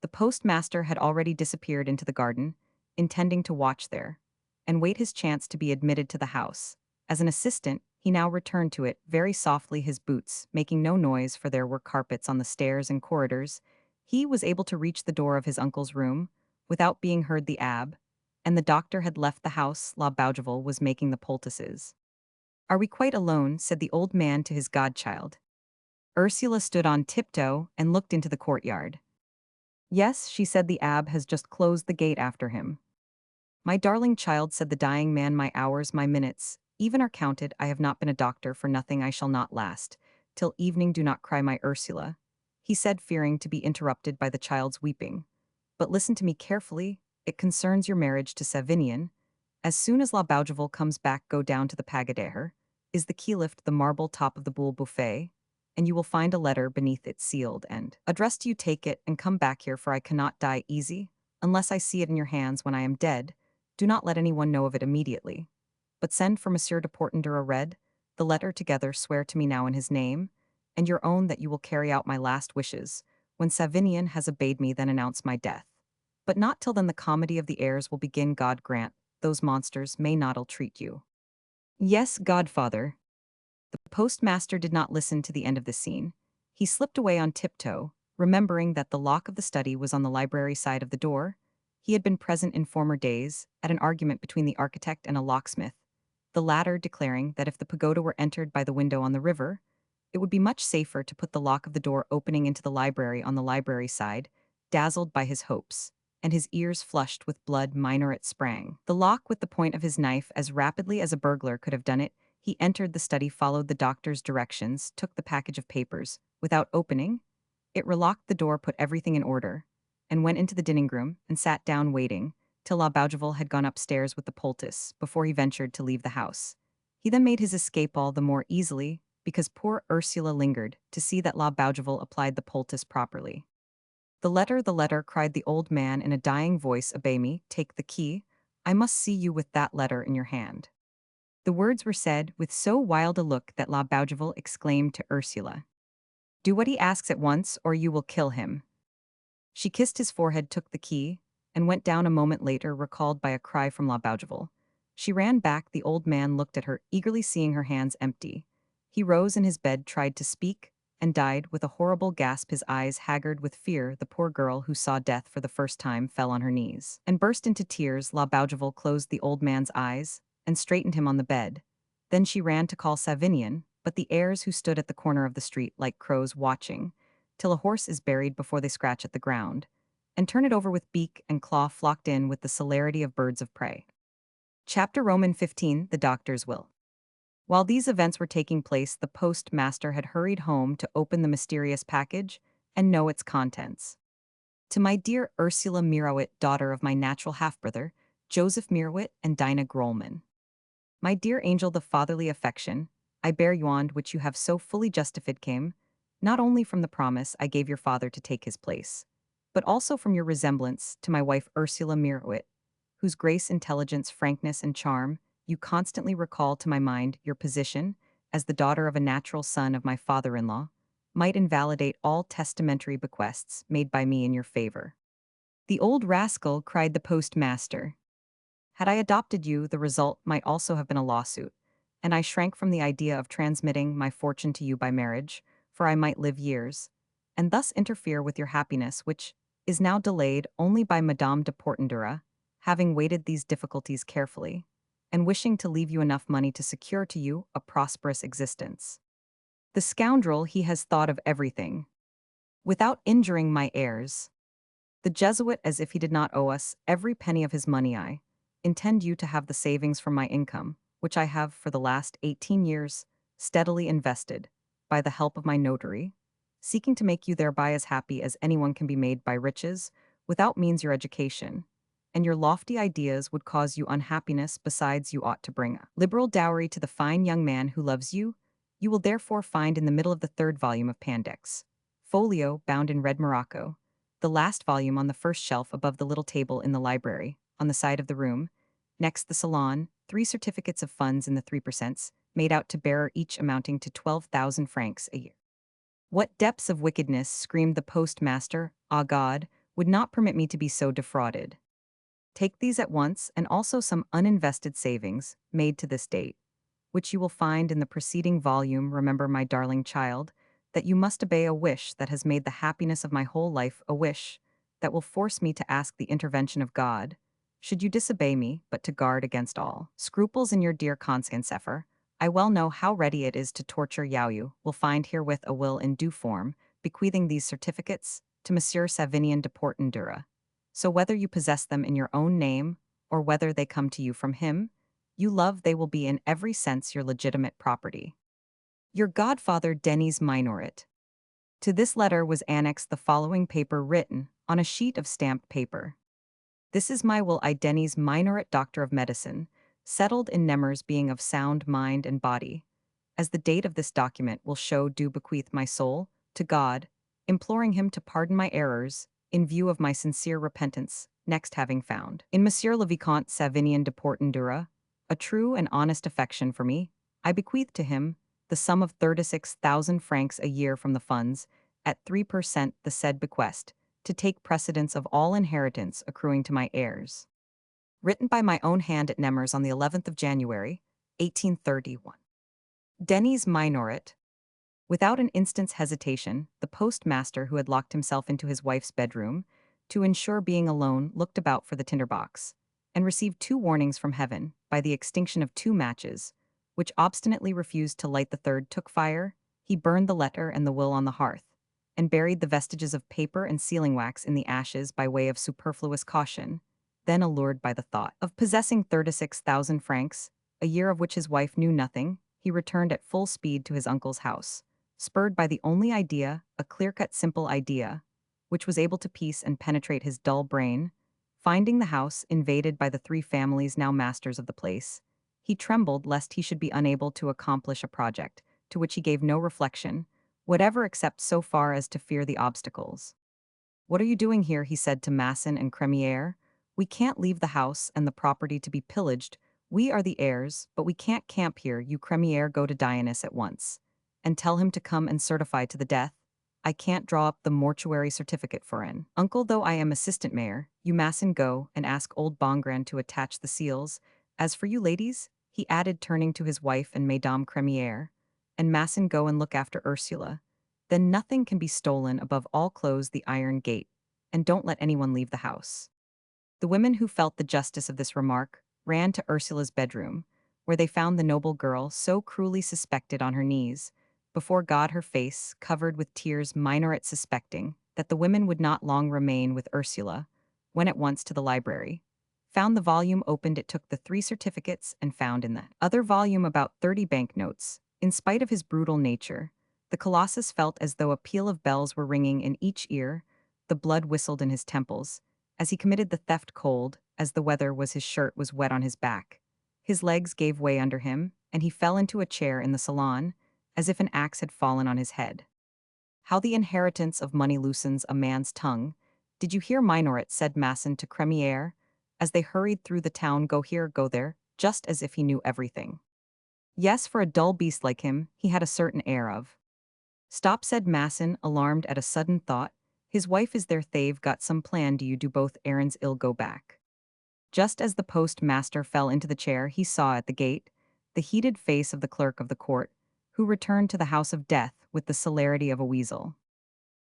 The postmaster had already disappeared into the garden, intending to watch there, and wait his chance to be admitted to the house. As an assistant, he now returned to it, very softly, his boots making no noise, for there were carpets on the stairs and corridors. He was able to reach the door of his uncle's room, without being heard. The abbe and the doctor had left the house. La Bougival was making the poultices. "Are we quite alone?" said the old man to his godchild. Ursula stood on tiptoe and looked into the courtyard. "Yes," she said, "the abbe has just closed the gate after him." "My darling child," said the dying man, "my hours, my minutes, even are counted. I have not been a doctor for nothing. I shall not last till evening. Do not cry, my Ursula," he said, fearing to be interrupted by the child's weeping. "But listen to me carefully. It concerns your marriage to Savinian. As soon as La Bougival comes back, go down to the Pagadaire, is the key lift the marble top of the Boule buffet, and you will find a letter beneath it sealed and addressed to you. Take it and come back here, for I cannot die easy, unless I see it in your hands when I am dead. Do not let anyone know of it immediately. But send for Monsieur de Portendura read the letter together, swear to me now in his name, and your own that you will carry out my last wishes. When Savinian has obeyed me, then announce my death. But not till then the comedy of the airs will begin. God grant those monsters may not ill-treat you. Yes, godfather. The postmaster did not listen to the end of the scene. He slipped away on tiptoe, remembering that the lock of the study was on the library side of the door. He had been present in former days at an argument between the architect and a locksmith, the latter declaring that if the pagoda were entered by the window on the river, it would be much safer to put the lock of the door opening into the library on the library side. Dazzled by his hopes, and his ears flushed with blood, Minoret sprang the lock with the point of his knife as rapidly as a burglar could have done it. He entered the study, followed the doctor's directions, took the package of papers. Without opening it, relocked the door, put everything in order, and went into the dining room and sat down waiting till La Bougival had gone upstairs with the poultice before he ventured to leave the house. He then made his escape all the more easily because poor Ursula lingered to see that La Bougival applied the poultice properly. The letter, cried the old man in a dying voice. Obey me, take the key. I must see you with that letter in your hand. The words were said with so wild a look that La Bougival exclaimed to Ursula, do what he asks at once, or you will kill him. She kissed his forehead, took the key, and went down. A moment later, recalled by a cry from La Bougival, she ran back. The old man looked at her eagerly, seeing her hands empty. He rose in his bed, tried to speak, and died with a horrible gasp, his eyes haggard with fear. The poor girl, who saw death for the first time, fell on her knees and burst into tears. La Bougival closed the old man's eyes and straightened him on the bed. Then she ran to call Savinian, but the heirs, who stood at the corner of the street like crows watching till a horse is buried before they scratch at the ground and turn it over with beak and claw, flocked in with the celerity of birds of prey. Chapter Roman 15, the doctor's will. While these events were taking place, the postmaster had hurried home to open the mysterious package and know its contents. To my dear Ursula Mirawit, daughter of my natural half-brother, Joseph Mirawit and Dinah Grollman. My dear angel, the fatherly affection I bear you on which you have so fully justified came, not only from the promise I gave your father to take his place, but also from your resemblance to my wife Ursula Mirawit, whose grace, intelligence, frankness, and charm you constantly recall to my mind. Your position, as the daughter of a natural son of my father-in-law, might invalidate all testamentary bequests made by me in your favor. The old rascal, cried the postmaster. Had I adopted you, the result might also have been a lawsuit, and I shrank from the idea of transmitting my fortune to you by marriage, for I might live years, and thus interfere with your happiness, which is now delayed only by Madame de Portendura, having weighted these difficulties carefully, and wishing to leave you enough money to secure to you a prosperous existence. The scoundrel, he has thought of everything, without injuring my heirs. The Jesuit, as if he did not owe us every penny of his money. I intend you to have the savings from my income, which I have for the last 18 years steadily invested, by the help of my notary, seeking to make you thereby as happy as anyone can be made by riches, without means your education, and your lofty ideas would cause you unhappiness. Besides, you ought to bring a liberal dowry to the fine young man who loves you. You will therefore find in the middle of the third volume of Pandix, folio bound in red morocco, the last volume on the first shelf above the little table in the library, on the side of the room, next the salon, 3 certificates of funds in the 3%, made out to bearer, each amounting to 12,000 francs a year. What depths of wickedness, screamed the postmaster, ah God, would not permit me to be so defrauded. Take these at once, and also some uninvested savings, made to this date, which you will find in the preceding volume. Remember, my darling child, that you must obey a wish that has made the happiness of my whole life, a wish that will force me to ask the intervention of God, should you disobey me, but to guard against all scruples in your dear conscience. I well know how ready it is to torture you. Will find herewith a will in due form, bequeathing these certificates to Monsieur Savinian de Portendura. So whether you possess them in your own name, or whether they come to you from him you love, they will be in every sense your legitimate property. Your godfather, Denis Minoret. To this letter was annexed the following paper, written on a sheet of stamped paper. This is my will, I, Denis Minoret, doctor of medicine, settled in Nemers, being of sound mind and body, as the date of this document will show, do bequeath my soul to God, imploring him to pardon my errors, in view of my sincere repentance, next having found in Monsieur le Vicomte Savinien de Portendura a true and honest affection for me, I bequeath to him the sum of 36,000 francs a year from the funds, at 3% the said bequest, to take precedence of all inheritance accruing to my heirs. Written by my own hand at Nemers on the 11th of January, 1831. Denis Minoret. Without an instant's hesitation, the postmaster who had locked himself into his wife's bedroom, to ensure being alone, looked about for the tinderbox, and received 2 warnings from heaven, by the extinction of 2 matches, which obstinately refused to light. The third took fire, he burned the letter and the will on the hearth, and buried the vestiges of paper and sealing wax in the ashes by way of superfluous caution. Then, allured by the thought of possessing 36,000 francs, a year of which his wife knew nothing, he returned at full speed to his uncle's house, spurred by the only idea, a clear-cut simple idea, which was able to piece and penetrate his dull brain. Finding the house invaded by the 3 families now masters of the place, he trembled lest he should be unable to accomplish a project, to which he gave no reflection, whatever except so far as to fear the obstacles. "What are you doing here?" he said to Masson and Crémière. "We can't leave the house and the property to be pillaged. We are the heirs, but we can't camp here. You, Crémière, go to Dionys at once, and tell him to come and certify to the death. I can't draw up the mortuary certificate for an uncle, though I am assistant mayor. You, Masson, go and ask old Bongrand to attach the seals. As for you ladies," he added, turning to his wife and Mesdames Crémière, "and Masson, go and look after Ursula. Then nothing can be stolen. Above all, close the iron gate, and don't let anyone leave the house." The women, who felt the justice of this remark, ran to Ursula's bedroom, where they found the noble girl so cruelly suspected on her knees, before God, her face covered with tears. Minoret, suspecting that the women would not long remain with Ursula, went at once to the library, found the volume opened. It took the 3 certificates and found in the other volume about 30 banknotes. In spite of his brutal nature, the Colossus felt as though a peal of bells were ringing in each ear. The blood whistled in his temples, as he committed the theft. Cold as the weather was, his shirt was wet on his back. His legs gave way under him, and he fell into a chair in the salon, as if an axe had fallen on his head. "How the inheritance of money loosens a man's tongue. Did you hear, Minoret?" said Masson to Crémière, as they hurried through the town. "Go here, go there," just as if he knew everything. Yes, for a dull beast like him, he had a certain air of. "Stop," said Masson, alarmed at a sudden thought. "His wife is there. They've got some plan. Do you do both errands? Ill go back." Just as the postmaster fell into the chair, he saw at the gate the heated face of the clerk of the court, who returned to the house of death with the celerity of a weasel.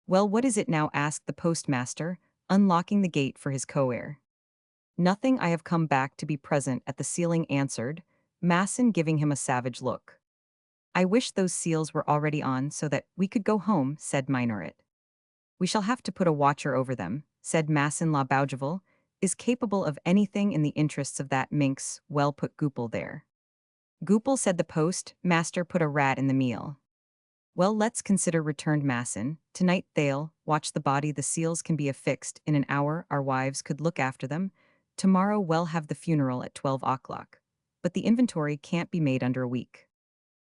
"Well, what is it now?" asked the postmaster, unlocking the gate for his co-heir. "Nothing, I have come back to be present at the sealing," answered Masson, giving him a savage look. "I wish those seals were already on so that we could go home," said Minoret. "We shall have to put a watcher over them," said Masson. "La Bougival is capable of anything in the interests of that minx." "Well, put Goupil there." "Goupil," said the postmaster, "put a rat in the meal." "Well, let's consider," returned Masson. "Tonight they'll watch the body. The seals can be affixed in an hour. Our wives could look after them. Tomorrow we'll have the funeral at 12 o'clock. But the inventory can't be made under a week."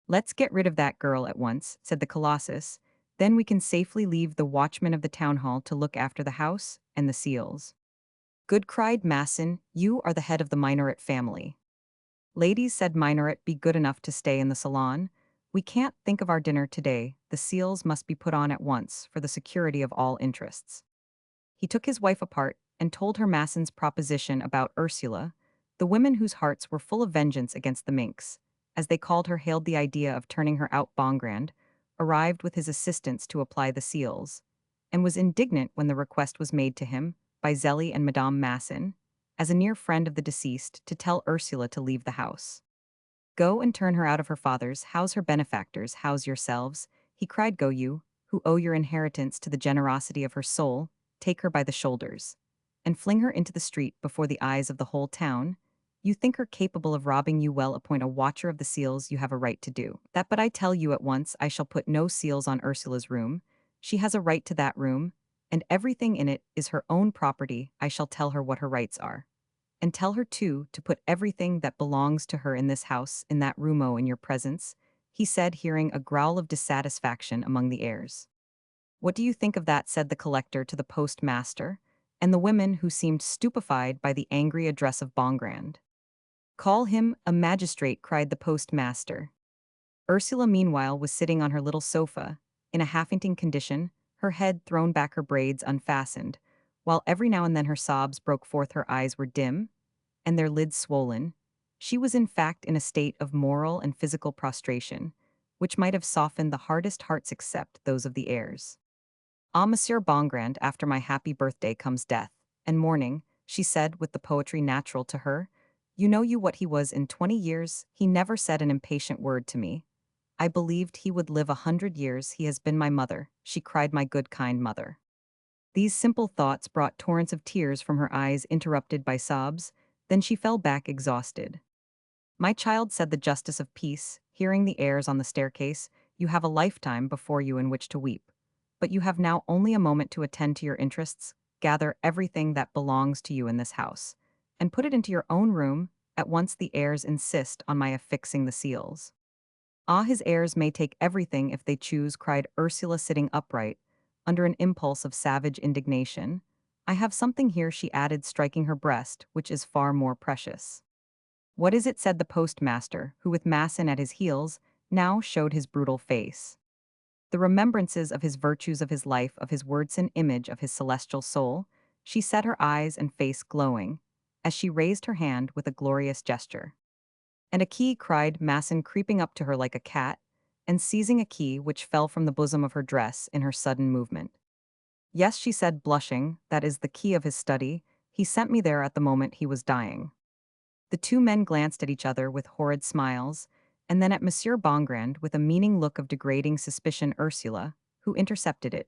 "Let's get rid of that girl at once," said the Colossus. "Then we can safely leave the watchman of the town hall to look after the house and the seals." "Good," cried Masson. "You are the head of the Minoret family." "Ladies," said Minoret, "be good enough to stay in the salon. We can't think of our dinner today. The seals must be put on at once for the security of all interests." He took his wife apart and told her Masson's proposition about Ursula. The women, whose hearts were full of vengeance against the minx, as they called her, hailed the idea of turning her out. Bongrand arrived with his assistants to apply the seals, and was indignant when the request was made to him by Zélie and Madame Masson, as a near friend of the deceased, to tell Ursula to leave the house. "Go and turn her out of her father's house. Her benefactors, house yourselves," he cried. "Go, you, who owe your inheritance to the generosity of her soul, take her by the shoulders, and fling her into the street before the eyes of the whole town. You think her capable of robbing you? Well, appoint a watcher of the seals. You have a right to do that, but I tell you at once, I shall put no seals on Ursula's room. She has a right to that room, and everything in it is her own property. I shall tell her what her rights are. And tell her, too, to put everything that belongs to her in this house, in that room. Oh, in your presence, he said, hearing a growl of dissatisfaction among the heirs. What do you think of that? Said the collector to the postmaster, and the women who seemed stupefied by the angry address of Bongrand. Call him a magistrate, cried the postmaster. Ursula, meanwhile, was sitting on her little sofa, in a half-fainting condition, her head thrown back, her braids unfastened, while every now and then her sobs broke forth. Her eyes were dim, and their lids swollen. She was in fact in a state of moral and physical prostration, which might have softened the hardest hearts except those of the heirs. Ah, Monsieur Bongrand, after my happy birthday comes death, and mourning, she said with the poetry natural to her. You know you what he was in 20 years, he never said an impatient word to me. I believed he would live 100 years, he has been my mother, she cried, my good kind mother. These simple thoughts brought torrents of tears from her eyes interrupted by sobs, then she fell back exhausted. My child, said the justice of peace, hearing the heirs on the staircase, you have a lifetime before you in which to weep. But you have now only a moment to attend to your interests, gather everything that belongs to you in this house, and put it into your own room. At once the heirs insist on my affixing the seals. Ah, his heirs may take everything if they choose, cried Ursula, sitting upright, under an impulse of savage indignation. I have something here, she added, striking her breast, which is far more precious. What is it? Said the postmaster, who with Masson at his heels, now showed his brutal face. The remembrances of his virtues, of his life, of his words, an image of his celestial soul. She set her eyes and face glowing, as she raised her hand with a glorious gesture. And a key, cried Masson, creeping up to her like a cat, and seizing a key which fell from the bosom of her dress in her sudden movement. Yes, she said, blushing, that is the key of his study. He sent me there at the moment he was dying. The two men glanced at each other with horrid smiles, and then at Monsieur Bongrand with a meaning look of degrading suspicion. Ursula, who intercepted it,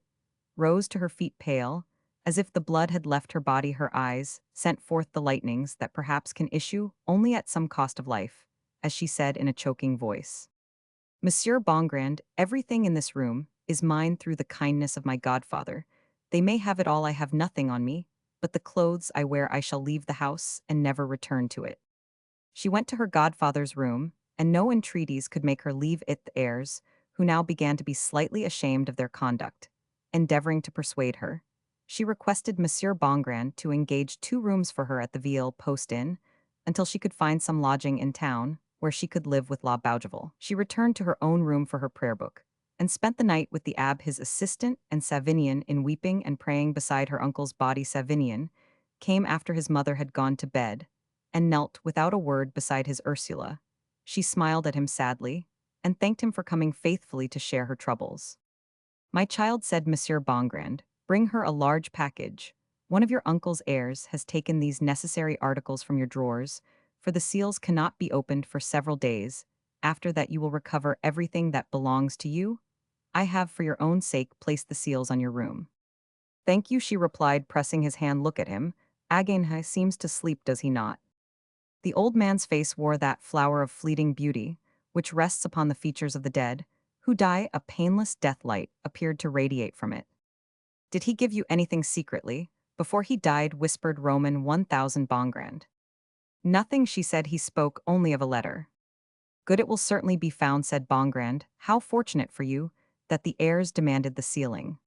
rose to her feet pale, as if the blood had left her body. Her eyes sent forth the lightnings that perhaps can issue only at some cost of life, as she said in a choking voice. Monsieur Bongrand, everything in this room is mine through the kindness of my godfather. They may have it all, I have nothing on me, but the clothes I wear. I shall leave the house and never return to it. She went to her godfather's room, and no entreaties could make her leave it. The heirs, who now began to be slightly ashamed of their conduct, endeavoring to persuade her, she requested Monsieur Bongrand to engage 2 rooms for her at the Ville Post Inn, until she could find some lodging in town, where she could live with La Bougival. She returned to her own room for her prayer book, and spent the night with the abbe, his assistant, and Savignon in weeping and praying beside her uncle's body. Savignon came after his mother had gone to bed, and knelt without a word beside his Ursula. She smiled at him sadly, and thanked him for coming faithfully to share her troubles. My child, said Monsieur Bongrand, bring her a large package. One of your uncle's heirs has taken these necessary articles from your drawers, for the seals cannot be opened for several days. After that you will recover everything that belongs to you. I have, for your own sake, placed the seals on your room. Thank you, she replied, pressing his hand. Look at him. Againha seems to sleep, does he not? The old man's face wore that flower of fleeting beauty, which rests upon the features of the dead, who die. A painless death light appeared to radiate from it. Did he give you anything secretly? Before he died, whispered Roman 1000 Bongrand. Nothing, she said, he spoke only of a letter. Good, it will certainly be found, said Bongrand. How fortunate for you that the heirs demanded the sealing.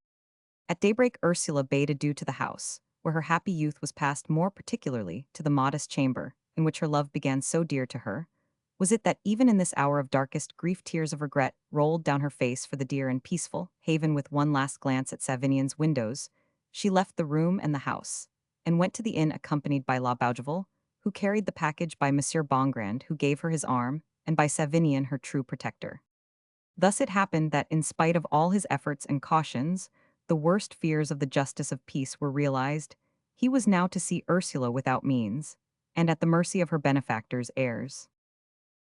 At daybreak Ursula bade adieu to the house, where her happy youth was passed, more particularly to the modest chamber, in which her love began so dear to her. Was it that even in this hour of darkest grief tears of regret rolled down her face for the dear and peaceful haven? With one last glance at Savignon's windows, she left the room and the house, and went to the inn accompanied by La Bougival, who carried the package, by Monsieur Bongrand, who gave her his arm, and by Savignon, her true protector. Thus it happened that, in spite of all his efforts and cautions, the worst fears of the justice of peace were realized. He was now to see Ursula without means, and at the mercy of her benefactor's heirs.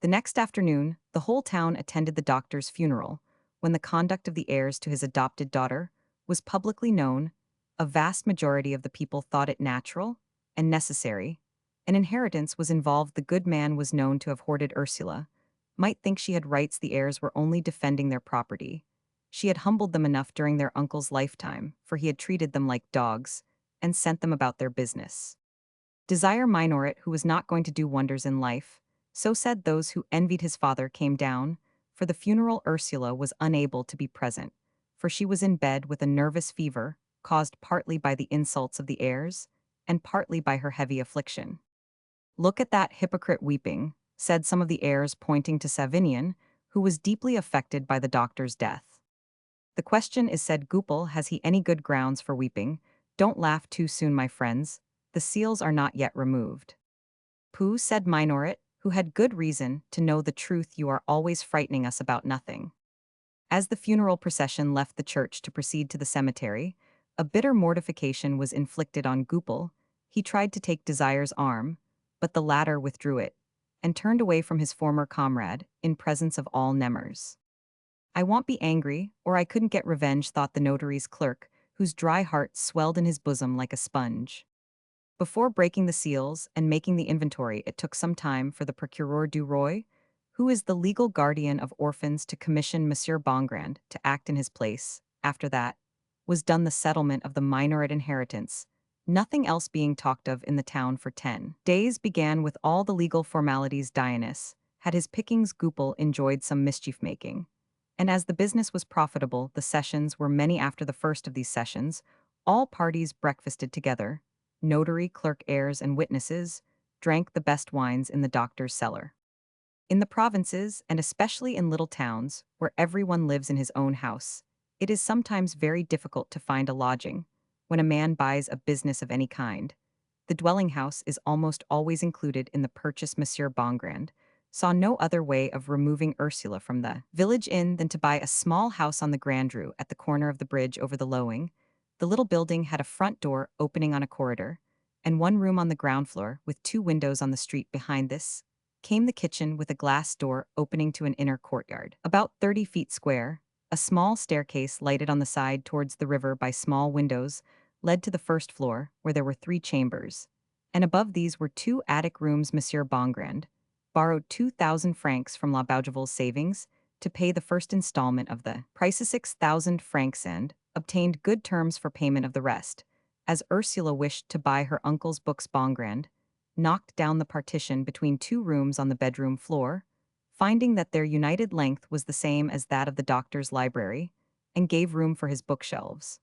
The next afternoon, the whole town attended the doctor's funeral. When the conduct of the heirs to his adopted daughter was publicly known, a vast majority of the people thought it natural and necessary. An inheritance was involved. The good man was known to have hoarded Ursula, might think she had rights. The heirs were only defending their property. She had humbled them enough during their uncle's lifetime, for he had treated them like dogs, and sent them about their business. Desire Minoret, who was not going to do wonders in life, so said those who envied his father, came down, For the funeral, Ursula was unable to be present, for she was in bed with a nervous fever, caused partly by the insults of the heirs, and partly by her heavy affliction. "Look at that hypocrite weeping," said some of the heirs, pointing to Savinien, who was deeply affected by the doctor's death. "The question is," said Goupil, "has he any good grounds for weeping? Don't laugh too soon, my friends. The seals are not yet removed." "Pooh," said Minoret, who had good reason to know the truth, "you are always frightening us about nothing." As the funeral procession left the church to proceed to the cemetery, a bitter mortification was inflicted on Goupil. He tried to take Desire's arm, but the latter withdrew it, and turned away from his former comrade, in presence of all Nemers. "I won't be angry, or I couldn't get revenge," thought the notary's clerk, whose dry heart swelled in his bosom like a sponge. Before breaking the seals and making the inventory, it took some time for the Procureur du Roi, who is the legal guardian of orphans, to commission Monsieur Bongrand to act in his place. After that was done the settlement of the Minoret inheritance, nothing else being talked of in the town for 10 days. Began with all the legal formalities. Dionys had his pickings. Goupil enjoyed some mischief-making. And as the business was profitable, the sessions were many. After the first of these sessions, all parties breakfasted together. Notary, clerk, heirs, and witnesses drank the best wines in the doctor's cellar. In the provinces, and especially in little towns, where everyone lives in his own house, it is sometimes very difficult to find a lodging. When a man buys a business of any kind, the dwelling house is almost always included in the purchase. Monsieur Bongrand saw no other way of removing Ursula from the village inn than to buy a small house on the Grand Rue at the corner of the bridge over the Lowing. The little building had a front door opening on a corridor, and one room on the ground floor with two windows on the street. Behind this came the kitchen with a glass door opening to an inner courtyard. About 30 feet square, a small staircase lighted on the side towards the river by small windows led to the first floor, where there were 3 chambers, and above these were 2 attic rooms. Monsieur Bongrand borrowed 2,000 francs from La Bougival's savings to pay the first installment of the price of 6,000 francs and obtained good terms for payment of the rest. As Ursula wished to buy her uncle's books, Bongrand knocked down the partition between 2 rooms on the bedroom floor, finding that their united length was the same as that of the doctor's library, and gave room for his bookshelves.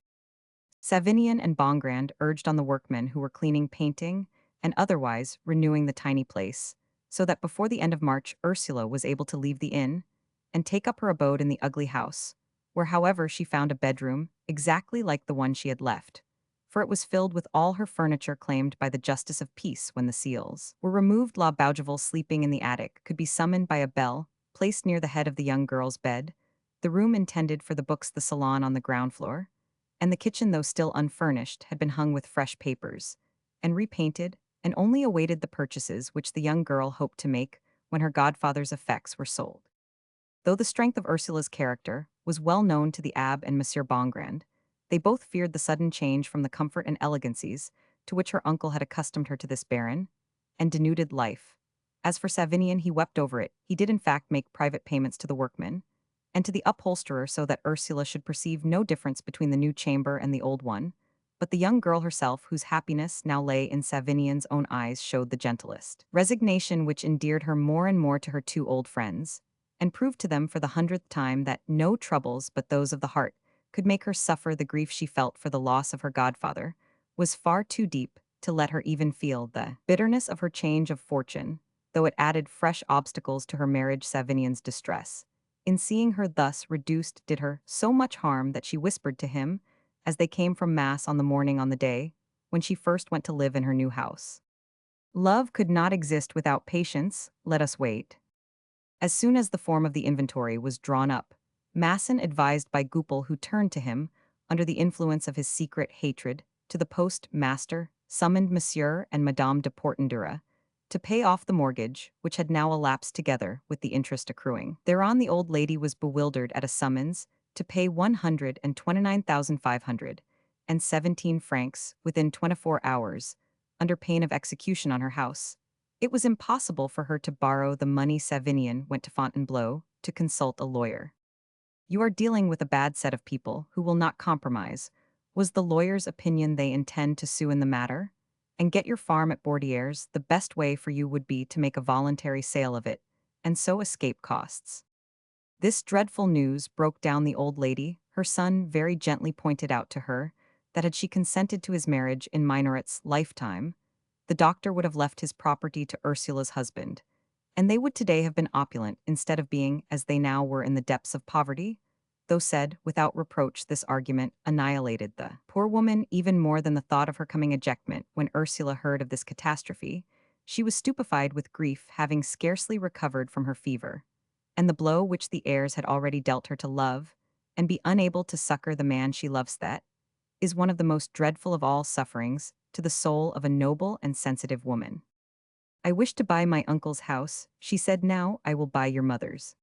Savinien and Bongrand urged on the workmen who were cleaning, painting, and otherwise renewing the tiny place, so that before the end of March Ursula was able to leave the inn and take up her abode in the ugly house, where, however, she found a bedroom exactly like the one she had left, for it was filled with all her furniture claimed by the justice of peace. When the seals were removed, La Bougival, sleeping in the attic, could be summoned by a bell placed near the head of the young girl's bed, the room intended for the books, the salon on the ground floor, and the kitchen, though still unfurnished, had been hung with fresh papers and repainted, and only awaited the purchases which the young girl hoped to make when her godfather's effects were sold. Though the strength of Ursula's character was well known to the Abbé and Monsieur Bongrand, they both feared the sudden change from the comfort and elegancies to which her uncle had accustomed her to this barren and denuded life. As for Savinien, he wept over it. He did in fact make private payments to the workmen and to the upholsterer so that Ursula should perceive no difference between the new chamber and the old one, but the young girl herself, whose happiness now lay in Savinien's own eyes, showed the gentlest resignation, which endeared her more and more to her 2 old friends, and proved to them for the 100th time that no troubles but those of the heart could make her suffer. The grief she felt for the loss of her godfather was far too deep to let her even feel the bitterness of her change of fortune, though it added fresh obstacles to her marriage. Savinien's distress in seeing her thus reduced did her so much harm that she whispered to him, as they came from Mass on the morning on the day when she first went to live in her new house, "Love could not exist without patience, let us wait." As soon as the form of the inventory was drawn up, Masson, advised by Goupil, who turned to him, under the influence of his secret hatred, to the post-master, summoned Monsieur and Madame de Portendura to pay off the mortgage, which had now elapsed together with the interest accruing. Thereon the old lady was bewildered at a summons to pay 129,517 francs within 24 hours, under pain of execution on her house. It was impossible for her to borrow the money. Savinien went to Fontainebleau to consult a lawyer. "You are dealing with a bad set of people who will not compromise," was the lawyer's opinion. "They intend to sue in the matter, and get your farm at Bordiers. The best way for you would be to make a voluntary sale of it, and so escape costs." This dreadful news broke down the old lady. Her son very gently pointed out to her that had she consented to his marriage in Minoret's lifetime, the doctor would have left his property to Ursula's husband, and they would today have been opulent instead of being, as they now were, in the depths of poverty. Though said without reproach, this argument annihilated the poor woman even more than the thought of her coming ejectment. When Ursula heard of this catastrophe, she was stupefied with grief, having scarcely recovered from her fever, and the blow which the heirs had already dealt her to love, and be unable to succor the man she loves, that is one of the most dreadful of all sufferings to the soul of a noble and sensitive woman. I wish to buy my uncle's house, she said. Now I will buy your mother's.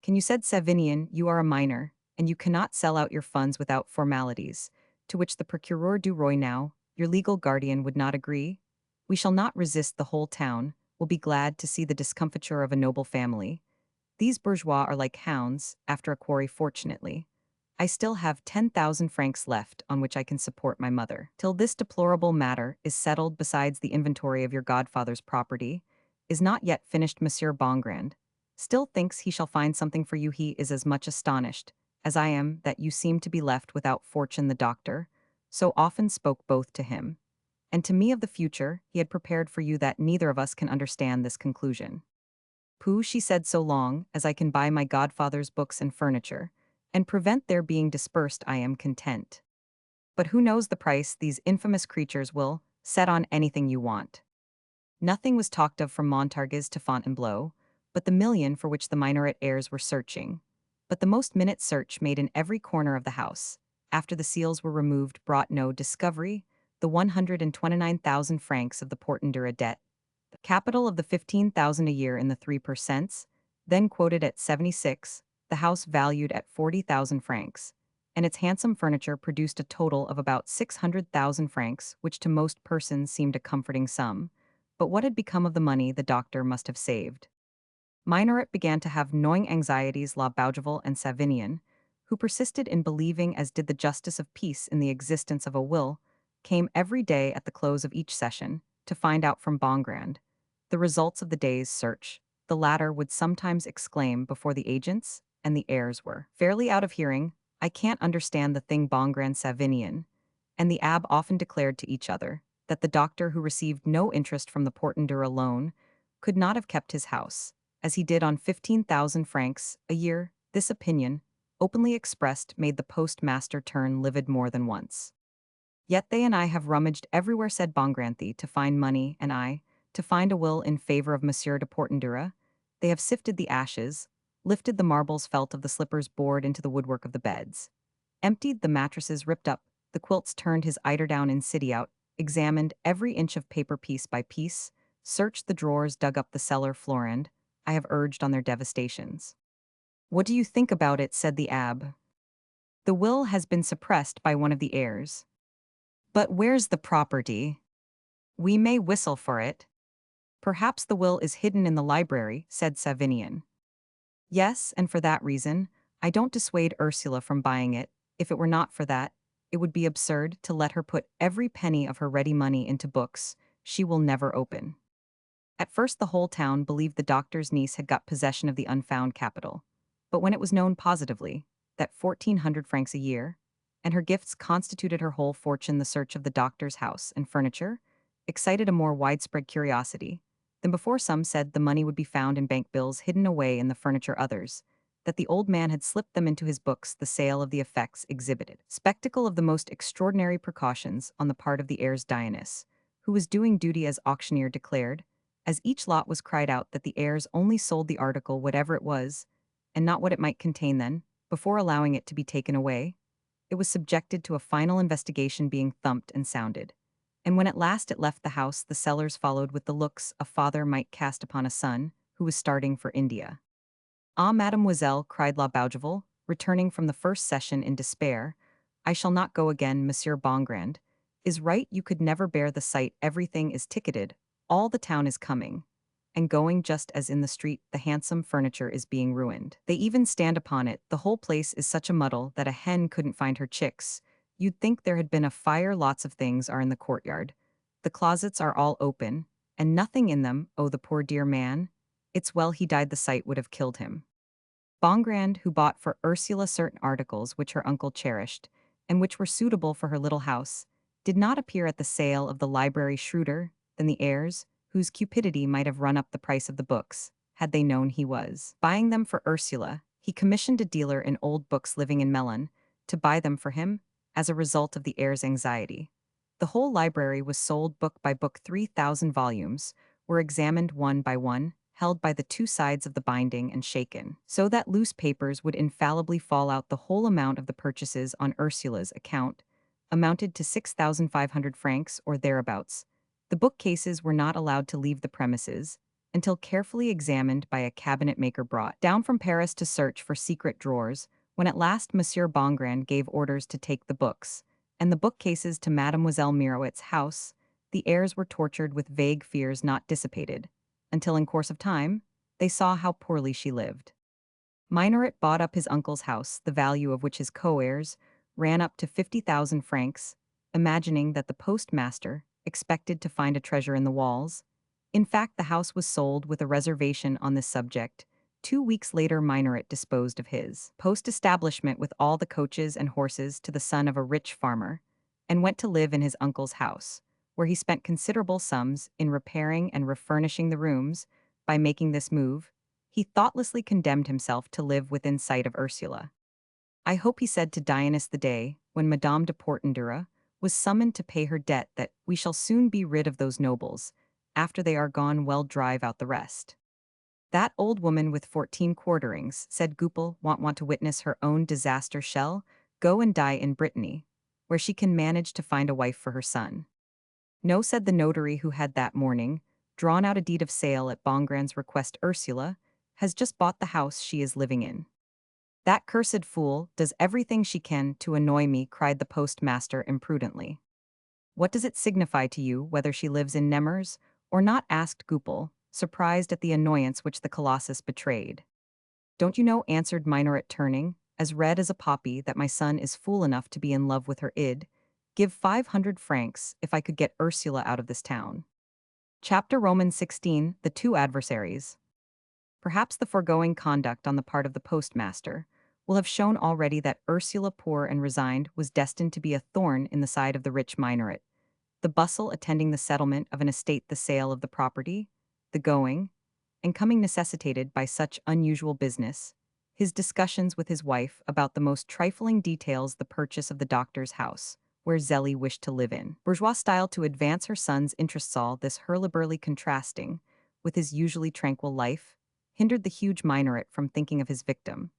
Can you, said Savinian, you are a minor, and you cannot sell out your funds without formalities, to which the procureur du roi, now your legal guardian, would not agree? We shall not resist. The whole town will be glad to see the discomfiture of a noble family. These bourgeois are like hounds after a quarry. Fortunately, I still have 10,000 francs left on which I can support my mother. Till this deplorable matter is settled, besides the inventory of your godfather's property is not yet finished, Monsieur Bongrand still thinks he shall find something for you. He is as much astonished as I am that you seem to be left without fortune. The doctor so often spoke both to him and to me of the future he had prepared for you that neither of us can understand this conclusion. Pooh, she said, so long as I can buy my godfather's books and furniture, and prevent their being dispersed, I am content. But who knows the price these infamous creatures will set on anything you want? Nothing was talked of from Montargis to Fontainebleau, but the million for which the Minoret heirs were searching. But the most minute search made in every corner of the house, after the seals were removed, brought no discovery. The 129,000 francs of the Portendura debt, the capital of the 15,000 a year in the 3%, then quoted at 76, the house valued at 40,000 francs, and its handsome furniture produced a total of about 600,000 francs, which to most persons seemed a comforting sum. But what had become of the money the doctor must have saved? Minoret began to have gnawing anxieties. La Bougival and Savinian, who persisted in believing, as did the justice of peace, in the existence of a will, came every day at the close of each session to find out from Bongrand the results of the day's search. The latter would sometimes exclaim before the agents and the heirs were fairly out of hearing, I can't understand the thing. Bongrand, Savinian, and the abbe often declared to each other that the doctor, who received no interest from the Portendura loan, could not have kept his house, as he did, on 15,000 francs a year. This opinion, openly expressed, made the postmaster turn livid more than once. Yet they and I have rummaged everywhere, said Bongranthe, to find money, and I, to find a will in favor of Monsieur de Portendura. They have sifted the ashes, lifted the marbles, felt of the slippers, bored into the woodwork of the beds, emptied the mattresses, ripped up the quilts, turned his eiderdown inside out, examined every inch of paper piece by piece, searched the drawers, dug up the cellar floor, and I have urged on their devastations. What do you think about it? Said the abbe. The will has been suppressed by one of the heirs. But where's the property? We may whistle for it. Perhaps the will is hidden in the library, said Savinian. Yes, and for that reason, I don't dissuade Ursula from buying it. If it were not for that, it would be absurd to let her put every penny of her ready money into books she will never open. At first the whole town believed the doctor's niece had got possession of the unfound capital, but when it was known positively that 1,400 francs a year, and her gifts constituted her whole fortune, the search of the doctor's house and furniture excited a more widespread curiosity than before. Some said the money would be found in bank bills hidden away in the furniture, others that the old man had slipped them into his books. The sale of the effects exhibited spectacle of the most extraordinary precautions on the part of the heirs. Dionys, who was doing duty as auctioneer, declared, as each lot was cried out, that the heirs only sold the article, whatever it was, and not what it might contain. Then, before allowing it to be taken away, it was subjected to a final investigation, being thumped and sounded. And when at last it left the house, the sellers followed with the looks a father might cast upon a son who was starting for India. Ah, mademoiselle, cried La Bougival, returning from the first session in despair, I shall not go again. Monsieur Bongrand is right, you could never bear the sight. Everything is ticketed, all the town is coming and going, just as in the street the handsome furniture is being ruined. They even stand upon it. The whole place is such a muddle that a hen couldn't find her chicks. You'd think there had been a fire. Lots of things are in the courtyard. The closets are all open, and nothing in them. Oh, the poor dear man. It's well he died, the sight would have killed him. Bongrand, who bought for Ursula certain articles which her uncle cherished, and which were suitable for her little house, did not appear at the sale of the library shrewder than the heirs, whose cupidity might have run up the price of the books, had they known he was buying them for Ursula. He commissioned a dealer in old books living in Melun to buy them for him as a result of the heir's anxiety. The whole library was sold book by book. 3,000 volumes were examined one by one, held by the two sides of the binding and shaken, so that loose papers would infallibly fall out. The whole amount of the purchases on Ursula's account amounted to 6,500 francs or thereabouts. The bookcases were not allowed to leave the premises until carefully examined by a cabinet maker brought down from Paris to search for secret drawers, when at last Monsieur Bongrand gave orders to take the books and the bookcases to Mademoiselle Mirouet's house. The heirs were tortured with vague fears not dissipated, until in course of time, they saw how poorly she lived. Minoret bought up his uncle's house, the value of which his co-heirs ran up to 50,000 francs, imagining that the postmaster expected to find a treasure in the walls. In fact, the house was sold with a reservation on this subject. 2 weeks later, Minoret disposed of his post-establishment with all the coaches and horses to the son of a rich farmer, and went to live in his uncle's house, where he spent considerable sums in repairing and refurnishing the rooms. By making this move, he thoughtlessly condemned himself to live within sight of Ursula. I hope, he said to Dionys the day when Madame de Portendura was summoned to pay her debt, that we shall soon be rid of those nobles. After they are gone, well, drive out the rest. That old woman with 14 quarterings, said Goupil, want to witness her own disaster, shall go and die in Brittany, where she can manage to find a wife for her son. No, said the notary, who had that morning drawn out a deed of sale at Bongrand's request. Ursula has just bought the house she is living in. That cursed fool does everything she can to annoy me, cried the postmaster imprudently. What does it signify to you whether she lives in Nemers or not? Asked Goupil, surprised at the annoyance which the colossus betrayed. Don't you know, answered Minoret, turning as red as a poppy, that my son is fool enough to be in love with her? Id give 500 francs if I could get Ursula out of this town. Chapter Roman 16, the two adversaries. Perhaps the foregoing conduct on the part of the postmaster will have shown already that Ursula, poor and resigned, was destined to be a thorn in the side of the rich Minoret. The bustle attending the settlement of an estate, the sale of the property, the going and coming necessitated by such unusual business, his discussions with his wife about the most trifling details, the purchase of the doctor's house, where Zélie wished to live in bourgeois style to advance her son's interests, all this hurlyburly contrasting with his usually tranquil life, hindered the huge Minoret from thinking of his victim.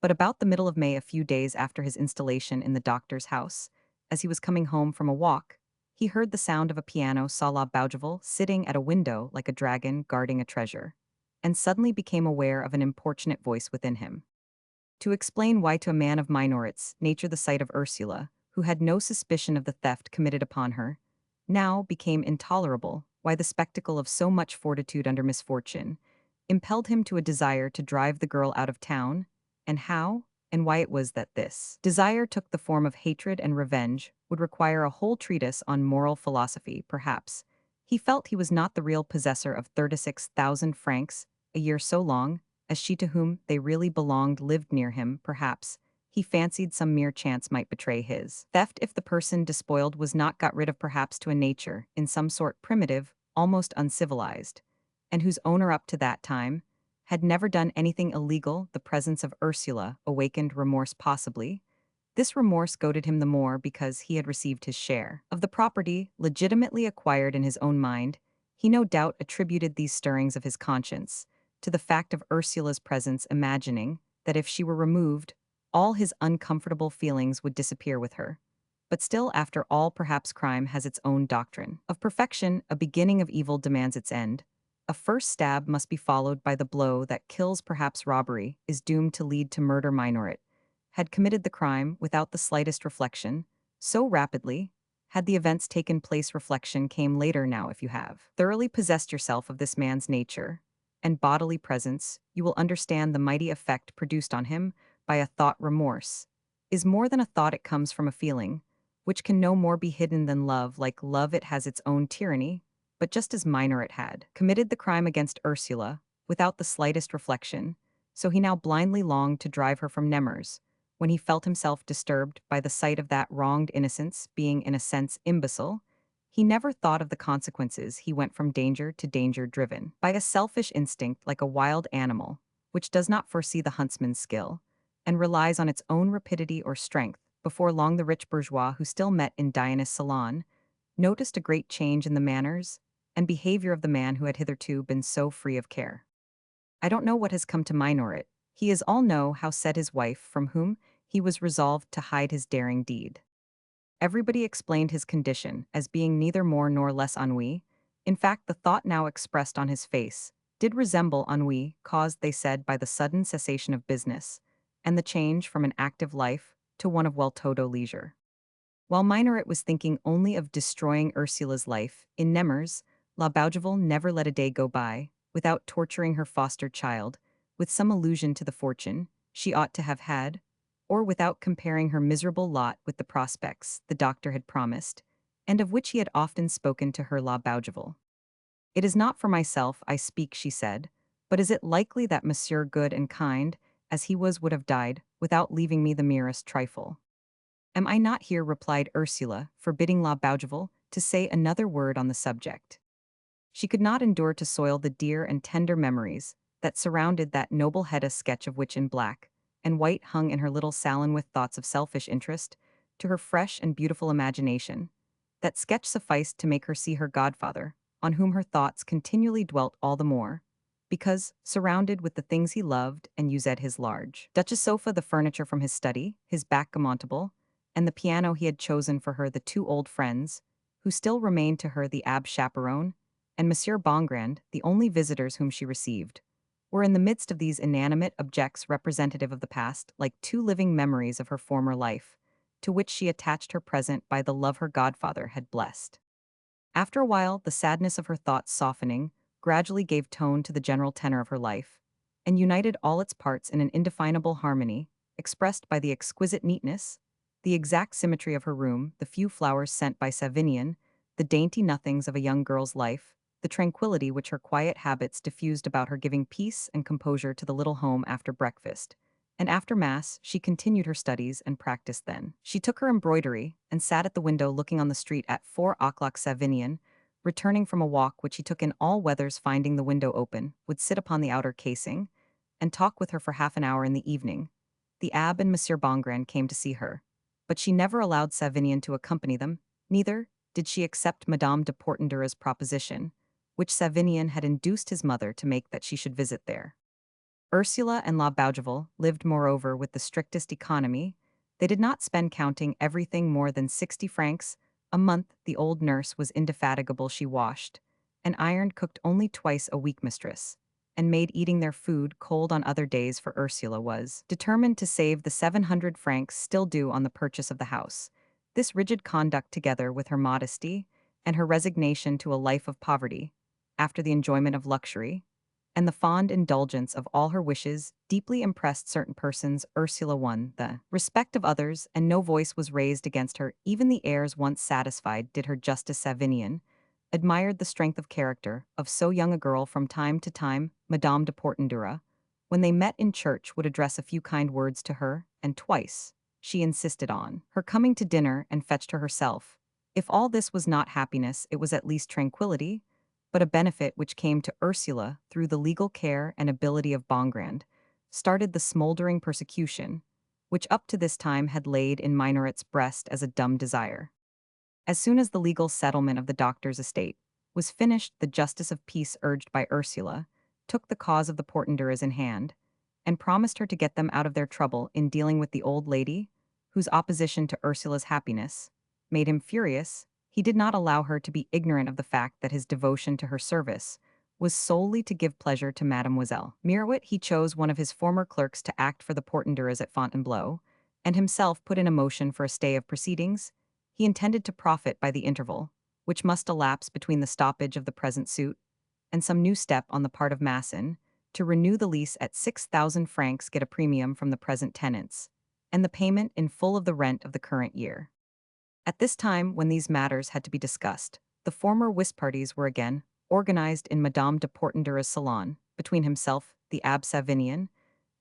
But about the middle of May, a few days after his installation in the doctor's house, as he was coming home from a walk, he heard the sound of a piano, saw La Bougival sitting at a window like a dragon guarding a treasure, and suddenly became aware of an importunate voice within him. To explain why to a man of Minoret's nature the sight of Ursula, who had no suspicion of the theft committed upon her, now became intolerable, why the spectacle of so much fortitude under misfortune impelled him to a desire to drive the girl out of town, and how and why it was that this desire took the form of hatred and revenge would require a whole treatise on moral philosophy, perhaps. He felt he was not the real possessor of 36,000 francs a year, so long as she to whom they really belonged lived near him. Perhaps he fancied some mere chance might betray his theft if the person despoiled was not got rid of, perhaps to a nature in some sort primitive, almost uncivilized, and whose owner up to that time had never done anything illegal. The presence of Ursula awakened remorse, possibly. This remorse goaded him the more because he had received his share of the property legitimately acquired in his own mind. He no doubt attributed these stirrings of his conscience to the fact of Ursula's presence, imagining that if she were removed, all his uncomfortable feelings would disappear with her. But still, after all, perhaps crime has its own doctrine of perfection. A beginning of evil demands its end. A first stab must be followed by the blow that kills. Perhaps robbery is doomed to lead to murder. Minoret had committed the crime without the slightest reflection, so rapidly had the events taken place. Reflection came later. Now, if you have thoroughly possessed yourself of this man's nature and bodily presence, you will understand the mighty effect produced on him by a thought. Remorse is more than a thought, it comes from a feeling, which can no more be hidden than love. Like love, it has its own tyranny, but just as Minoret had committed the crime against Ursula without the slightest reflection, so he now blindly longed to drive her from Nemers, when he felt himself disturbed by the sight of that wronged innocence being in a sense imbecile. He never thought of the consequences. He went from danger to danger driven by a selfish instinct like a wild animal, which does not foresee the huntsman's skill, and relies on its own rapidity or strength. Before long the rich bourgeois who still met in Diana's salon noticed a great change in the manners and behavior of the man who had hitherto been so free of care. "I don't know what has come to Minor. He is all know how," said his wife, from whom he was resolved to hide his daring deed. Everybody explained his condition as being neither more nor less ennui. In fact, the thought now expressed on his face did resemble ennui, caused, they said, by the sudden cessation of business, and the change from an active life to one of well-todo leisure. While Minoret was thinking only of destroying Ursula's life, in Nemers, La Bougival never let a day go by without torturing her foster child, with some allusion to the fortune she ought to have had, or without comparing her miserable lot with the prospects the doctor had promised, and of which he had often spoken to her. La Bougival. "It is not for myself I speak," she said, "but is it likely that Monsieur good and kind, as he was, would have died, without leaving me the merest trifle?" "Am I not here," replied Ursula, forbidding La Bougival to say another word on the subject. She could not endure to soil the dear and tender memories that surrounded that noble head, a sketch of which in black and white hung in her little salon with thoughts of selfish interest to her fresh and beautiful imagination. That sketch sufficed to make her see her godfather, on whom her thoughts continually dwelt all the more, because, surrounded with the things he loved and used at his large Duchess sofa, the furniture from his study, his backgamontable, and the piano he had chosen for her, the two old friends, who still remained to her, the Abbe Chaperon, and Monsieur Bongrand, the only visitors whom she received, were in the midst of these inanimate objects representative of the past, like two living memories of her former life, to which she attached her present by the love her godfather had blessed. After a while, the sadness of her thoughts softening, gradually gave tone to the general tenor of her life, and united all its parts in an indefinable harmony, expressed by the exquisite neatness, the exact symmetry of her room, the few flowers sent by Savinian, the dainty nothings of a young girl's life, the tranquillity which her quiet habits diffused about her, giving peace and composure to the little home after breakfast. And after Mass, she continued her studies and practiced. Then she took her embroidery and sat at the window looking on the street at 4 o'clock. Savinian, returning from a walk which he took in all weathers, finding the window open, would sit upon the outer casing and talk with her for half an hour in the evening. The Abbe and Monsieur Bongrand came to see her, but she never allowed Savinian to accompany them, neither did she accept Madame de Portendura's proposition, which Savinian had induced his mother to make, that she should visit there. Ursula and La Bougival lived moreover with the strictest economy. They did not spend, counting everything, more than 60 francs a month. The old nurse was indefatigable. She washed and ironed, cooked only twice a week, mistress, and made eating their food cold on other days, for Ursula was determined to save the 700 francs still due on the purchase of the house. This rigid conduct, together with her modesty and her resignation to a life of poverty, after the enjoyment of luxury, and the fond indulgence of all her wishes, deeply impressed certain persons. Ursula won the respect of others, and no voice was raised against her. Even the heirs, once satisfied, did her justice. Savinian admired the strength of character of so young a girl. From time to time, Madame de Portendura, when they met in church, would address a few kind words to her, and twice she insisted on her coming to dinner and fetched her herself. If all this was not happiness, it was at least tranquillity, but a benefit which came to Ursula through the legal care and ability of Bongrand, started the smoldering persecution, which up to this time had laid in Minoret's breast as a dumb desire. As soon as the legal settlement of the doctor's estate was finished, the justice of peace, urged by Ursula, took the cause of the Portenduras in hand, and promised her to get them out of their trouble in dealing with the old lady, whose opposition to Ursula's happiness made him furious. He did not allow her to be ignorant of the fact that his devotion to her service was solely to give pleasure to Mademoiselle Mirowit. He chose one of his former clerks to act for the Portenduras at Fontainebleau, and himself put in a motion for a stay of proceedings. He intended to profit by the interval, which must elapse between the stoppage of the present suit and some new step on the part of Masson, to renew the lease at 6,000 francs, get a premium from the present tenants, and the payment in full of the rent of the current year. At this time, when these matters had to be discussed, the former whist parties were again organized in Madame de Portendura's salon, between himself, the Abbe Savinian,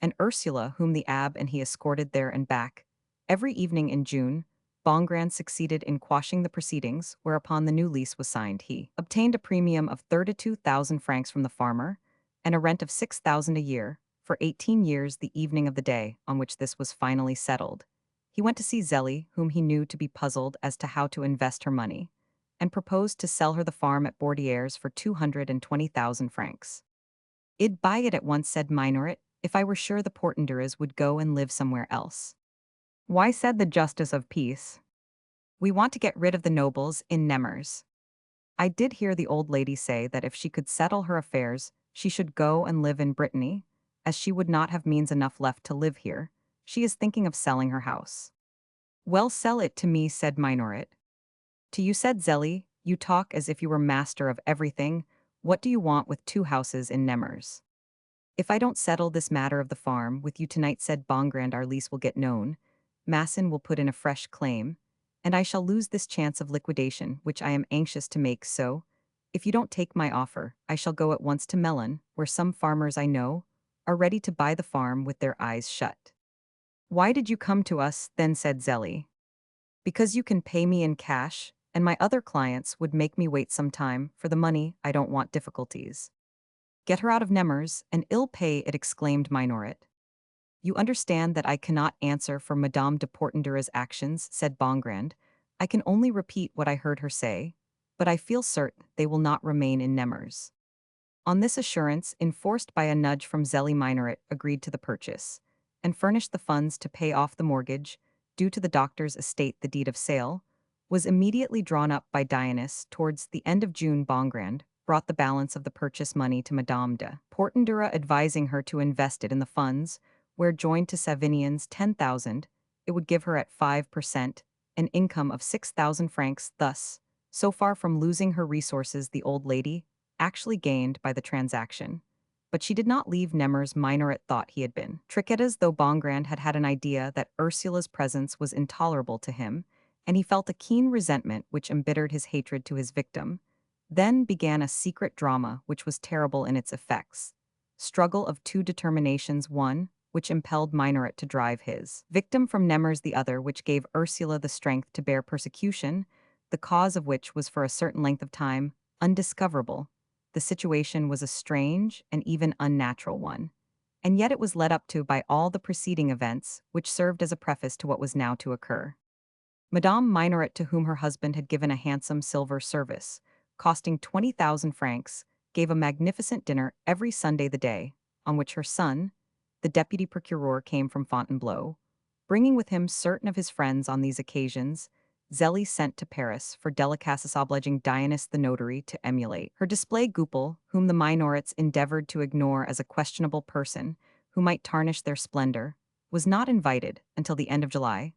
and Ursula, whom the abb and he escorted there and back. Every evening in June, Bongrand succeeded in quashing the proceedings, whereupon the new lease was signed. He obtained a premium of 32,000 francs from the farmer, and a rent of 6,000 a year, for 18 years the evening of the day on which this was finally settled. He went to see Zélie, whom he knew to be puzzled as to how to invest her money, and proposed to sell her the farm at Bordieres for 220,000 francs. "I'd buy it at once," said Minoret, "if I were sure the Portenduras would go and live somewhere else." "Why," said the justice of peace, "we want to get rid of the nobles in Nemours. I did hear the old lady say that if she could settle her affairs, she should go and live in Brittany, as she would not have means enough left to live here. She is thinking of selling her house." "Well, sell it to me," said Minoret. "To you," said Zélie, "you talk as if you were master of everything. What do you want with 2 houses in Nemours?" "If I don't settle this matter of the farm with you tonight," said Bongrand, "our lease will get known. Masson will put in a fresh claim, and I shall lose this chance of liquidation, which I am anxious to make. So, if you don't take my offer, I shall go at once to Melun, where some farmers I know are ready to buy the farm with their eyes shut." "Why did you come to us, then?" said Zélie. "Because you can pay me in cash, and my other clients would make me wait some time. For the money, I don't want difficulties." "Get her out of Nemours, and ill pay it," exclaimed Minoret. "You understand that I cannot answer for Madame de Portendura's actions," said Bongrand. "I can only repeat what I heard her say, but I feel certain they will not remain in Nemours." On this assurance, enforced by a nudge from Zélie, Minoret agreed to the purchase, and furnished the funds to pay off the mortgage, due to the doctor's estate. The deed of sale was immediately drawn up by Dionys. Towards the end of June, Bongrand brought the balance of the purchase money to Madame de Portendura, advising her to invest it in the funds, where, joined to Savinian's 10,000, it would give her at 5% an income of 6,000 francs. Thus, so far from losing her resources, the old lady actually gained by the transaction. But she did not leave Nemours. Minoret thought he had been tricked, as though Bongrand had had an idea that Ursula's presence was intolerable to him, and he felt a keen resentment which embittered his hatred to his victim. Then began a secret drama which was terrible in its effects. Struggle of 2 determinations, one which impelled Minoret to drive his victim from Nemours, the other which gave Ursula the strength to bear persecution, the cause of which was for a certain length of time undiscoverable. The situation was a strange and even unnatural one, and yet it was led up to by all the preceding events, which served as a preface to what was now to occur. Madame Minoret, to whom her husband had given a handsome silver service, costing 20,000 francs, gave a magnificent dinner every Sunday the day, on which her son, the deputy procureur, came from Fontainebleau, bringing with him certain of his friends. On these occasions, Zélie sent to Paris for delicacies, obliging Dionys the notary to emulate her display. Goupil, whom the Minorets endeavored to ignore as a questionable person who might tarnish their splendor, was not invited until the end of July.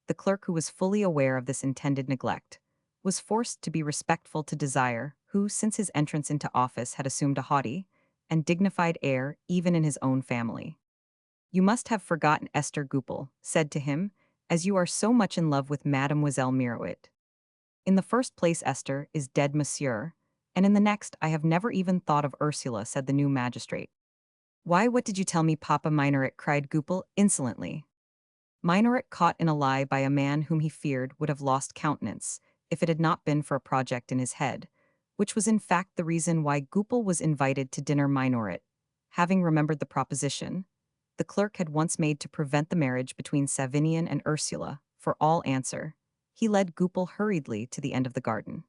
The clerk, who was fully aware of this intended neglect, was forced to be respectful to Desire, who, since his entrance into office, had assumed a haughty and dignified air even in his own family. "You must have forgotten Esther," Goupil said to him, "as you are so much in love with Mademoiselle Mirouet. In the first place, Esther is dead, monsieur, and in the next, I have never even thought of Ursula," said the new magistrate. "Why, what did you tell me, Papa Minoret?" cried Goupil insolently. Minoret, caught in a lie by a man whom he feared, would have lost countenance if it had not been for a project in his head, which was in fact the reason why Goupil was invited to dinner. Minoret, having remembered the proposition the clerk had once made to prevent the marriage between Savinian and Ursula, for all answer, he led Goupil hurriedly to the end of the garden.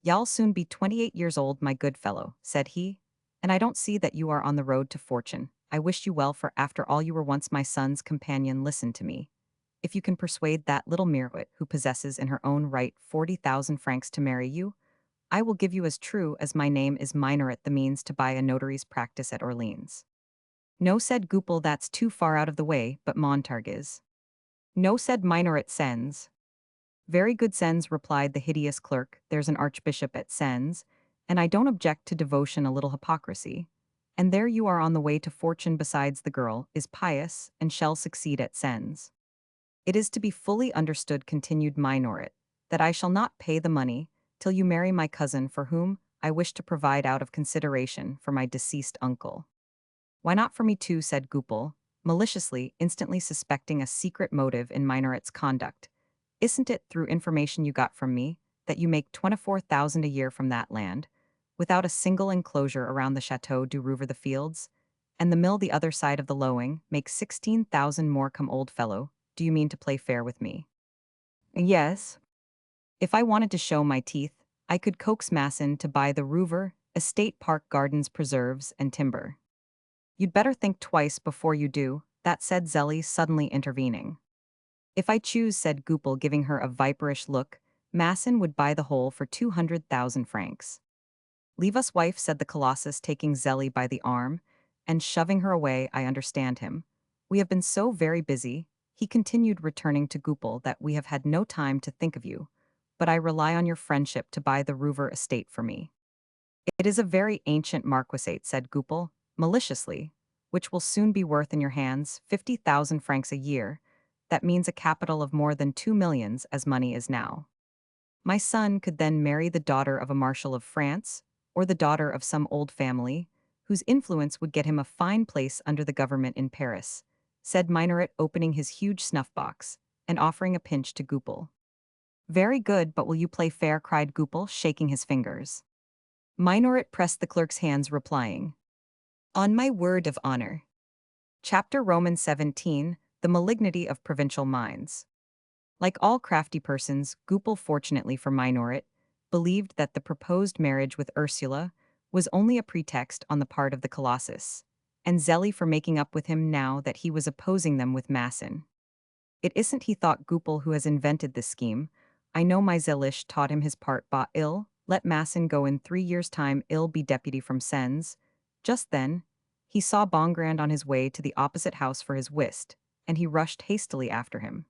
"Y'all soon be 28 years old, my good fellow," said he, "and I don't see that you are on the road to fortune. I wish you well, for after all you were once my son's companion. Listen to me. If you can persuade that little Mirouet, who possesses in her own right 40,000 francs, to marry you, I will give you, as true as my name is Minoret, the means to buy a notary's practice at Orleans." "No," said Goupil, "that's too far out of the way, but Montargis is." "No," said Minoret, "Sens." "Very good, Sens," replied the hideous clerk. "There's an archbishop at Sens, and I don't object to devotion, a little hypocrisy. And there you are on the way to fortune. Besides, the girl is pious and shall succeed at Sens. It is to be fully understood," continued Minoret, "that I shall not pay the money till you marry my cousin, for whom I wish to provide out of consideration for my deceased uncle." "Why not for me too?" said Goupil. maliciously, instantly suspecting a secret motive in Minoret's conduct. Isn't it through information you got from me that you make 24,000 a year from that land, without a single enclosure around the Chateau du Rouvre the fields, and the mill the other side of the Lowing makes 16,000 more? Come old fellow, do you mean to play fair with me? Yes. If I wanted to show my teeth, I could coax Masson to buy the Rouvre estate, park gardens, preserves, and timber. You'd better think twice before you do, that said Zélie, suddenly intervening. If I choose, said Goupil, giving her a viperish look, Masson would buy the whole for 200,000 francs. Leave us, wife, said the Colossus, taking Zélie by the arm and shoving her away. I understand him. We have been so very busy, he continued, returning to Goupil, that we have had no time to think of you, but I rely on your friendship to buy the Rouvre estate for me. It is a very ancient marquisate, said Goupil, maliciously, which will soon be worth in your hands 50,000 francs a year. That means a capital of more than 2 millions, as money is now. My son could then marry the daughter of a marshal of France, or the daughter of some old family, whose influence would get him a fine place under the government in Paris, said Minoret, opening his huge snuff-box and offering a pinch to Goupil. Very good, but will you play fair? Cried Goupil, shaking his fingers. Minoret pressed the clerk's hands, replying, On my word of honor. Chapter Roman 17, The Malignity of Provincial Minds. Like all crafty persons, Goupil, fortunately for Minoret, believed that the proposed marriage with Ursula was only a pretext on the part of the Colossus, and Zélie for making up with him now that he was opposing them with Masson. It isn't, he thought, Goupil who has invented this scheme. I know my Zélish taught him his part. Bah, ill, let Masson go in 3 years' time, ill be deputy from Sens. Just then, he saw Bongrand on his way to the opposite house for his whist, and he rushed hastily after him.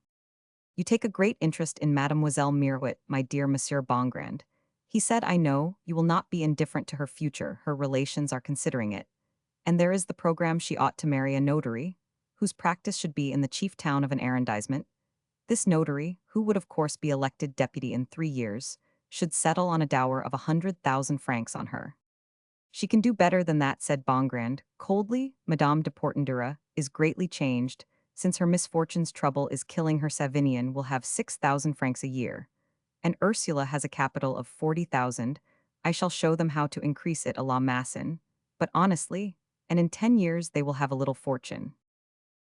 You take a great interest in Mademoiselle Mirouet, my dear Monsieur Bongrand. He said, I know, you will not be indifferent to her future, her relations are considering it. And there is the program, she ought to marry a notary, whose practice should be in the chief town of an arrondissement. This notary, who would of course be elected deputy in 3 years, should settle on a dower of 100,000 francs on her. She can do better than that, said Bongrand, coldly. Madame de Portenduère is greatly changed, since her misfortune's trouble is killing her. Savinian will have 6,000 francs a year, and Ursula has a capital of 40,000. I shall show them how to increase it a la Masson, but honestly, and in 10 years they will have a little fortune.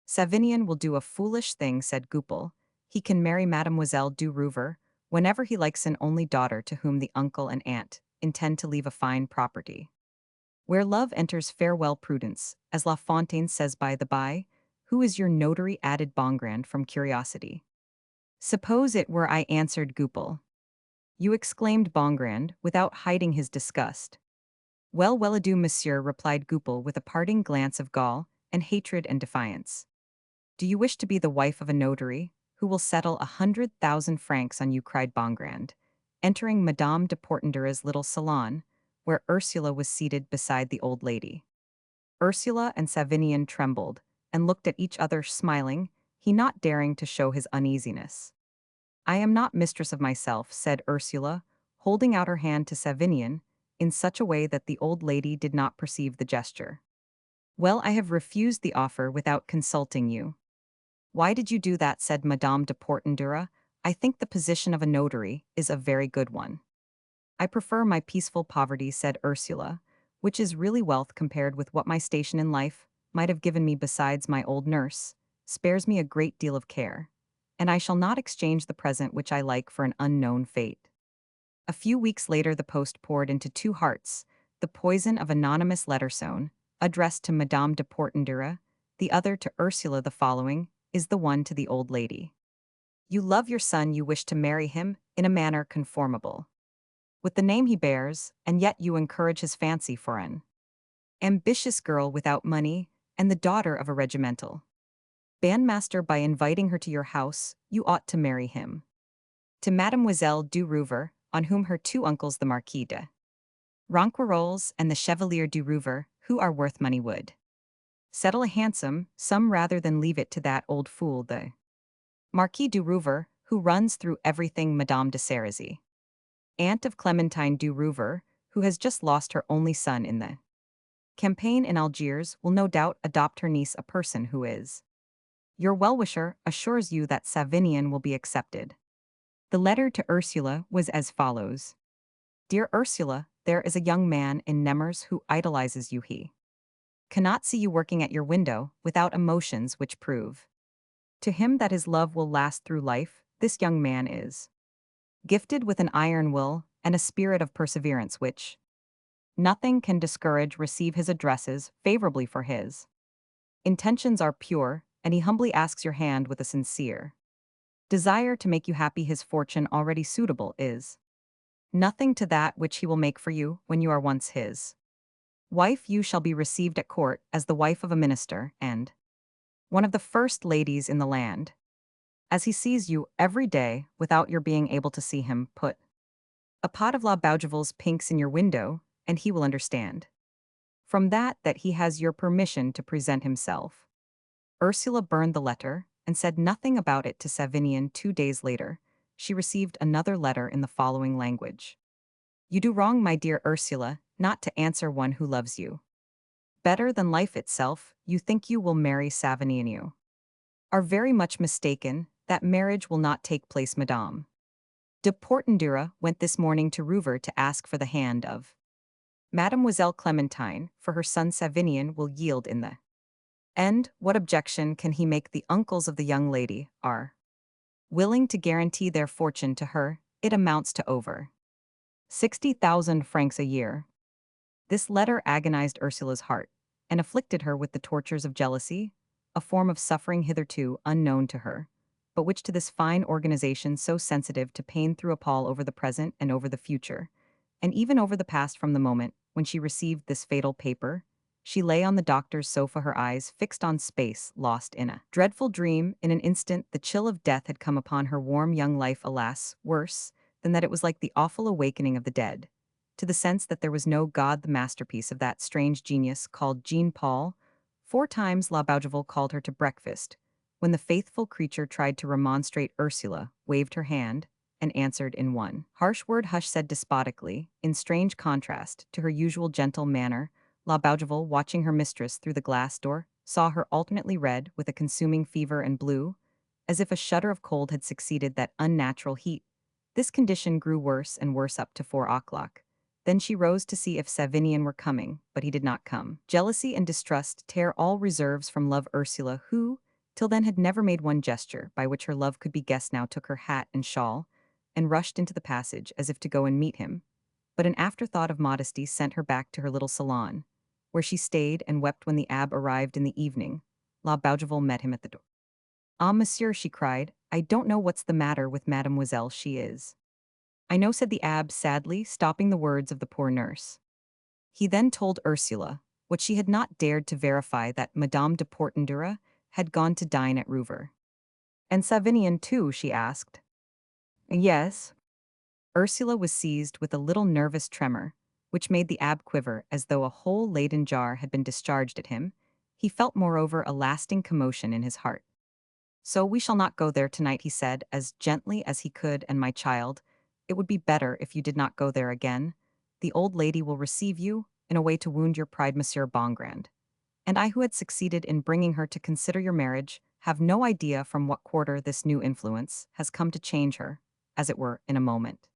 Savinian will do a foolish thing, said Goupil. He can marry Mademoiselle du Rouvre whenever he likes, an only daughter to whom the uncle and aunt intend to leave a fine property. Where love enters, farewell prudence, as La Fontaine says. By the by, who is your notary? Added Bongrand from curiosity. Suppose it were I, answered Goupil. You, exclaimed Bongrand, without hiding his disgust. Well, well, adieu, monsieur, replied Goupil with a parting glance of gall and hatred and defiance. Do you wish to be the wife of a notary, who will settle 100,000 francs on you? Cried Bongrand, entering Madame de Portenduère's little salon, where Ursula was seated beside the old lady. Ursula and Savinian trembled, and looked at each other, smiling, he not daring to show his uneasiness. I am not mistress of myself, said Ursula, holding out her hand to Savinian, in such a way that the old lady did not perceive the gesture. Well, I have refused the offer without consulting you. Why did you do that? Said Madame de Portenduère. I think the position of a notary is a very good one. I prefer my peaceful poverty, said Ursula, which is really wealth compared with what my station in life might have given me. Besides, my old nurse spares me a great deal of care, and I shall not exchange the present which I like for an unknown fate. A few weeks later the post poured into 2 hearts the poison of anonymous letter sewn, addressed to Madame de Portenduère, the other to Ursula. The following is the one to the old lady. You love your son, you wish to marry him in a manner conformable with the name he bears, and yet you encourage his fancy for an ambitious girl without money and the daughter of a regimental bandmaster. By inviting her to your house, you ought to marry him to Mademoiselle du Rouvre, on whom her 2 uncles, the Marquis de Ronquerolles and the Chevalier du Rouvre, who are worth money, would settle a handsome sum rather than leave it to that old fool, the Marquis du Rouvre, who runs through everything. Madame de Serizy, aunt of Clementine du Rouvre, who has just lost her only son in the Campaign in Algiers will no doubt adopt her niece a person who is. Your well-wisher assures you that Savinian will be accepted. The letter to Ursula was as follows. Dear Ursula, there is a young man in Nemers who idolizes you. He cannot see you working at your window without emotions which prove to him that his love will last through life. This young man is gifted with an iron will and a spirit of perseverance which nothing can discourage. Receive his addresses favorably, for his intentions are pure, and he humbly asks your hand with a sincere desire to make you happy. His fortune already suitable is nothing to that which he will make for you when you are once his wife. You shall be received at court as the wife of a minister and one of the first ladies in the land. As he sees you every day without your being able to see him, put a pot of La Bougival's pinks in your window, and he will understand from that he has your permission to present himself. Ursula burned the letter and said nothing about it to Savinian. 2 days later, she received another letter in the following language. You do wrong, my dear Ursula, not to answer one who loves you better than life itself. You think you will marry Savinian. You are very much mistaken. That marriage will not take place. Madame de Portendura went this morning to Rouvre to ask for the hand of Mademoiselle Clementine, for her son Savinian will yield in the end. What objection can he make? The uncles of the young lady are willing to guarantee their fortune to her. It amounts to over 60,000 francs a year. This letter agonized Ursula's heart and afflicted her with the tortures of jealousy, a form of suffering hitherto unknown to her, but which to this fine organization so sensitive to pain threw a pall over the present and over the future, and even over the past. From the moment when she received this fatal paper, she lay on the doctor's sofa, her eyes fixed on space, lost in a dreadful dream. In an instant the chill of death had come upon her warm young life. Alas, worse than that, it was like the awful awakening of the dead to the sense that there was no God. The masterpiece of that strange genius called Jean Paul. 4 times La Bougival called her to breakfast. When the faithful creature tried to remonstrate, Ursula waved her hand and answered in one harsh word. Hush, said despotically, in strange contrast to her usual gentle manner. La Bougival, watching her mistress through the glass door, saw her alternately red with a consuming fever and blue, as if a shudder of cold had succeeded that unnatural heat. This condition grew worse and worse up to 4 o'clock. Then she rose to see if Savinian were coming, but he did not come. Jealousy and distrust tear all reserves from love. Ursula, who till then had never made one gesture by which her love could be guessed, now took her hat and shawl and rushed into the passage as if to go and meet him. But an afterthought of modesty sent her back to her little salon, where she stayed and wept when the abbe arrived in the evening. La Bougival met him at the door. Ah, monsieur, she cried, I don't know what's the matter with mademoiselle. She is. I know, said the abbe sadly, stopping the words of the poor nurse. He then told Ursula what she had not dared to verify, that Madame de Portendura had gone to dine at Rouvre. And Savinian too, she asked. Yes. Ursula was seized with a little nervous tremor, which made the abbe quiver as though a whole Leyden jar had been discharged at him. He felt moreover a lasting commotion in his heart. So we shall not go there tonight, he said, as gently as he could. And my child, it would be better if you did not go there again. The old lady will receive you in a way to wound your pride, Monsieur Bongrand. And I, who had succeeded in bringing her to consider your marriage, have no idea from what quarter this new influence has come to change her, as it were, in a moment.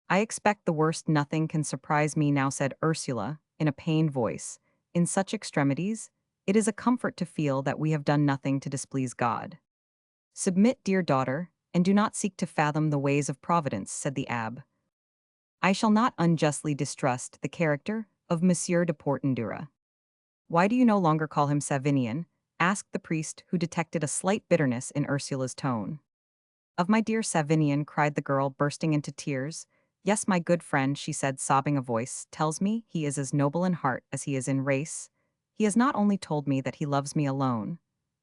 I expect the worst. Nothing can surprise me now, said Ursula, in a pained voice. In such extremities, it is a comfort to feel that we have done nothing to displease God. Submit, dear daughter, and do not seek to fathom the ways of Providence, said the abbe. I shall not unjustly distrust the character of Monsieur de Portendura. Why do you no longer call him Savinian? Asked the priest, who detected a slight bitterness in Ursula's tone. Of my dear Savinian, cried the girl, bursting into tears. Yes, my good friend, she said, sobbing. A voice tells me he is as noble in heart as he is in race. He has not only told me that he loves me alone,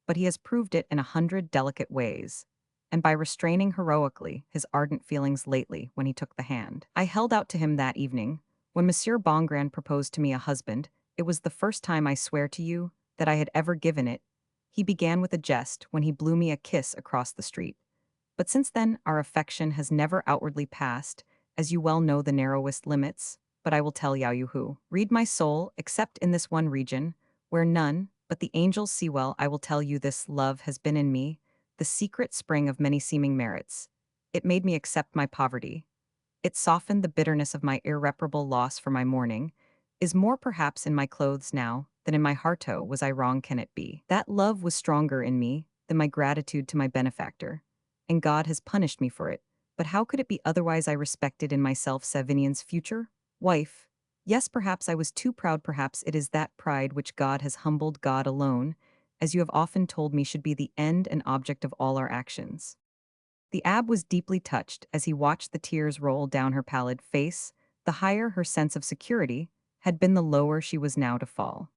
but he has proved it in 100 delicate ways, and by restraining heroically his ardent feelings lately when he took the hand I held out to him that evening. When Monsieur Bongrand proposed to me a husband, it was the first time, I swear to you, that I had ever given it. He began with a jest when he blew me a kiss across the street. But since then our affection has never outwardly passed, as you well know, the narrowest limits, but I will tell you who. Read my soul, except in this one region, where none but the angels see well. I will tell you this love has been in me, the secret spring of many seeming merits. It made me accept my poverty. It softened the bitterness of my irreparable loss for my mourning, is more perhaps in my clothes now than in my heart. Oh, was I wrong, can it be? That love was stronger in me than my gratitude to my benefactor, and God has punished me for it. But how could it be otherwise? I respected in myself Savinian's future wife. Yes, perhaps I was too proud, perhaps it is that pride which God has humbled. God alone, as you have often told me, should be the end and object of all our actions. The abb was deeply touched as he watched the tears roll down her pallid face. The higher her sense of security had been, the lower she was now to fall.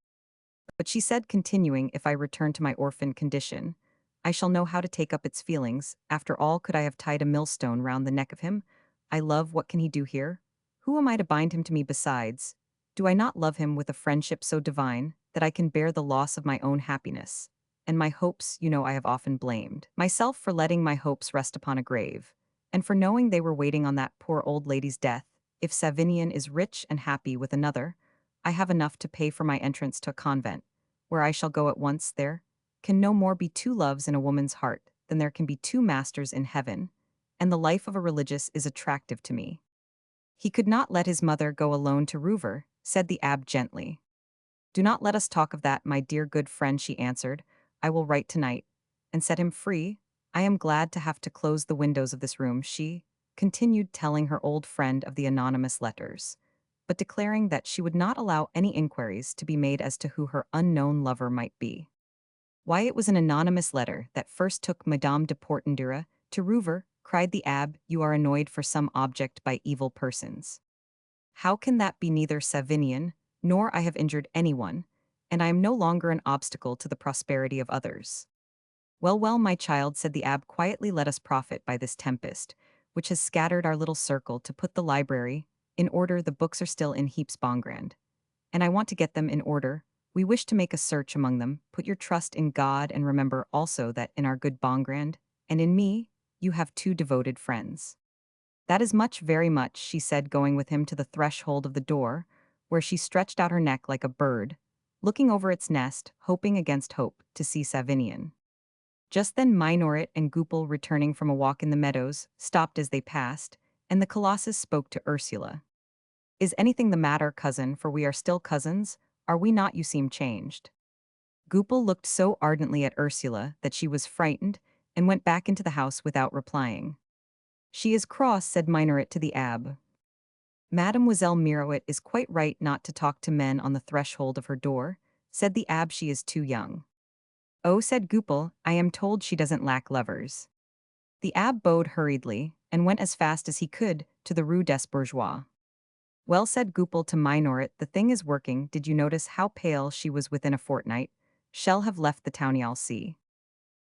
But she said, continuing, if I return to my orphan condition, I shall know how to take up its feelings. After all, could I have tied a millstone round the neck of him I love? What can he do here? Who am I to bind him to me? Besides, do I not love him with a friendship so divine that I can bear the loss of my own happiness? And my hopes, I have often blamed myself for letting my hopes rest upon a grave, and for knowing they were waiting on that poor old lady's death. If Savinian is rich and happy with another, I have enough to pay for my entrance to a convent, where I shall go at once. There can no more be two loves in a woman's heart than there can be two masters in heaven, and the life of a religious is attractive to me. He could not let his mother go alone to Rouvre, said the abb gently. Do not let us talk of that, my dear good friend, she answered. I will write tonight, and set him free. I am glad to have to close the windows of this room, she continued, telling her old friend of the anonymous letters, but declaring that she would not allow any inquiries to be made as to who her unknown lover might be. Why, it was an anonymous letter that first took Madame de Portendura to Rouvre, cried the abb. You are annoyed for some object by evil persons. How can that be? Neither Savinian nor I have injured anyone, and I am no longer an obstacle to the prosperity of others. Well, well, my child, said the abb quietly, let us profit by this tempest, which has scattered our little circle, to put the library in order. The books are still in heaps, Bongrand, and I want to get them in order. We wish to make a search among them. Put your trust in God, and remember also that in our good Bongrand and in me, you have two devoted friends. That is much, very much, she said, going with him to the threshold of the door, where she stretched out her neck like a bird, looking over its nest, hoping against hope to see Savinian. Just then Minoret and Goupil, returning from a walk in the meadows, stopped as they passed, and the Colossus spoke to Ursula. Is anything the matter, cousin? For we are still cousins, are we not? You seem changed. Goupil looked so ardently at Ursula that she was frightened, and went back into the house without replying. She is cross, said Minoret to the abb. Mademoiselle Mirouet is quite right not to talk to men on the threshold of her door, said the abb. She is too young. Oh, said Goupil, I am told she doesn't lack lovers. The abb bowed hurriedly, and went as fast as he could to the Rue des Bourgeois. Well, said Goupil to Minoret, the thing is working. Did you notice how pale she was within a fortnight? Shall have left the town, y'all see.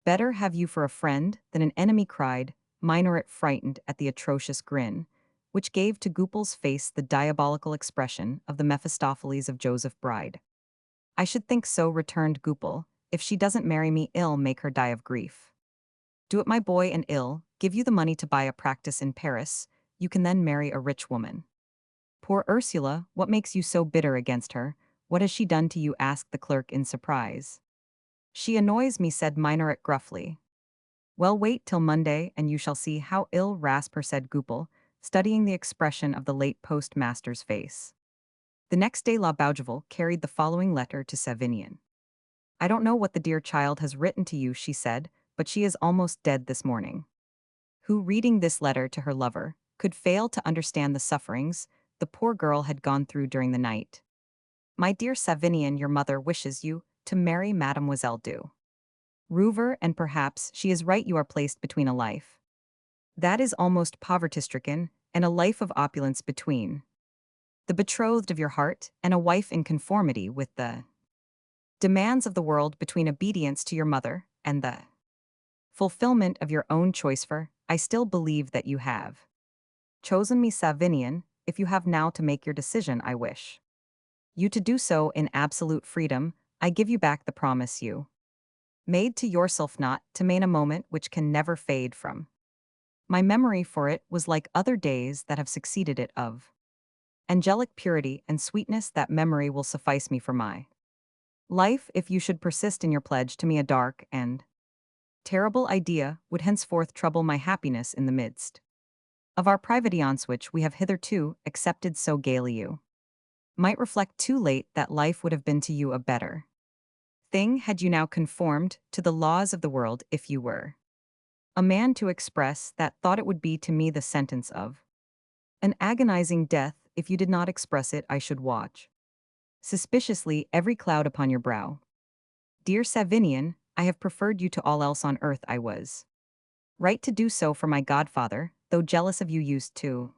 Better have you for a friend than an enemy, cried Minoret, frightened at the atrocious grin, which gave to Goupil's face the diabolical expression of the Mephistopheles of Joseph Bride. I should think so, returned Goupil. If she doesn't marry me, ill make her die of grief. Do it, my boy, and ill give you the money to buy a practice in Paris. You can then marry a rich woman. Poor Ursula, what makes you so bitter against her? What has she done to you? Asked the clerk in surprise. She annoys me, said Minoret gruffly. Well, wait till Monday, and you shall see how ill rasp her, said Goupil, studying the expression of the late postmaster's face. The next day La Bougeville carried the following letter to Savinian. I don't know what the dear child has written to you, she said, but she is almost dead this morning. Who, reading this letter to her lover, could fail to understand the sufferings the poor girl had gone through during the night? My dear Savinian, your mother wishes you to marry Mademoiselle Du Rouvre, and perhaps she is right. You are placed between a life that is almost poverty-stricken and a life of opulence, between the betrothed of your heart and a wife in conformity with the demands of the world, between obedience to your mother and the fulfillment of your own choice. For I still believe that you have chosen me, Savinian. If you have now to make your decision, I wish you to do so in absolute freedom. I give you back the promise you made to yourself, not to main a moment which can never fade from my memory, for it was like other days that have succeeded it of Angelic purity and sweetness that memory will suffice me for my life if you should persist in your pledge to me a dark and terrible idea would henceforth trouble my happiness in the midst of our privations which we have hitherto accepted so gaily you might reflect too late that life would have been to you a better thing had you now conformed to the laws of the world if you were a man to express that thought it would be to me the sentence of an agonizing death if you did not express it I should watch suspiciously every cloud upon your brow. Dear Savinian, I have preferred you to all else on earth I was right to do so for my godfather, though jealous of you used to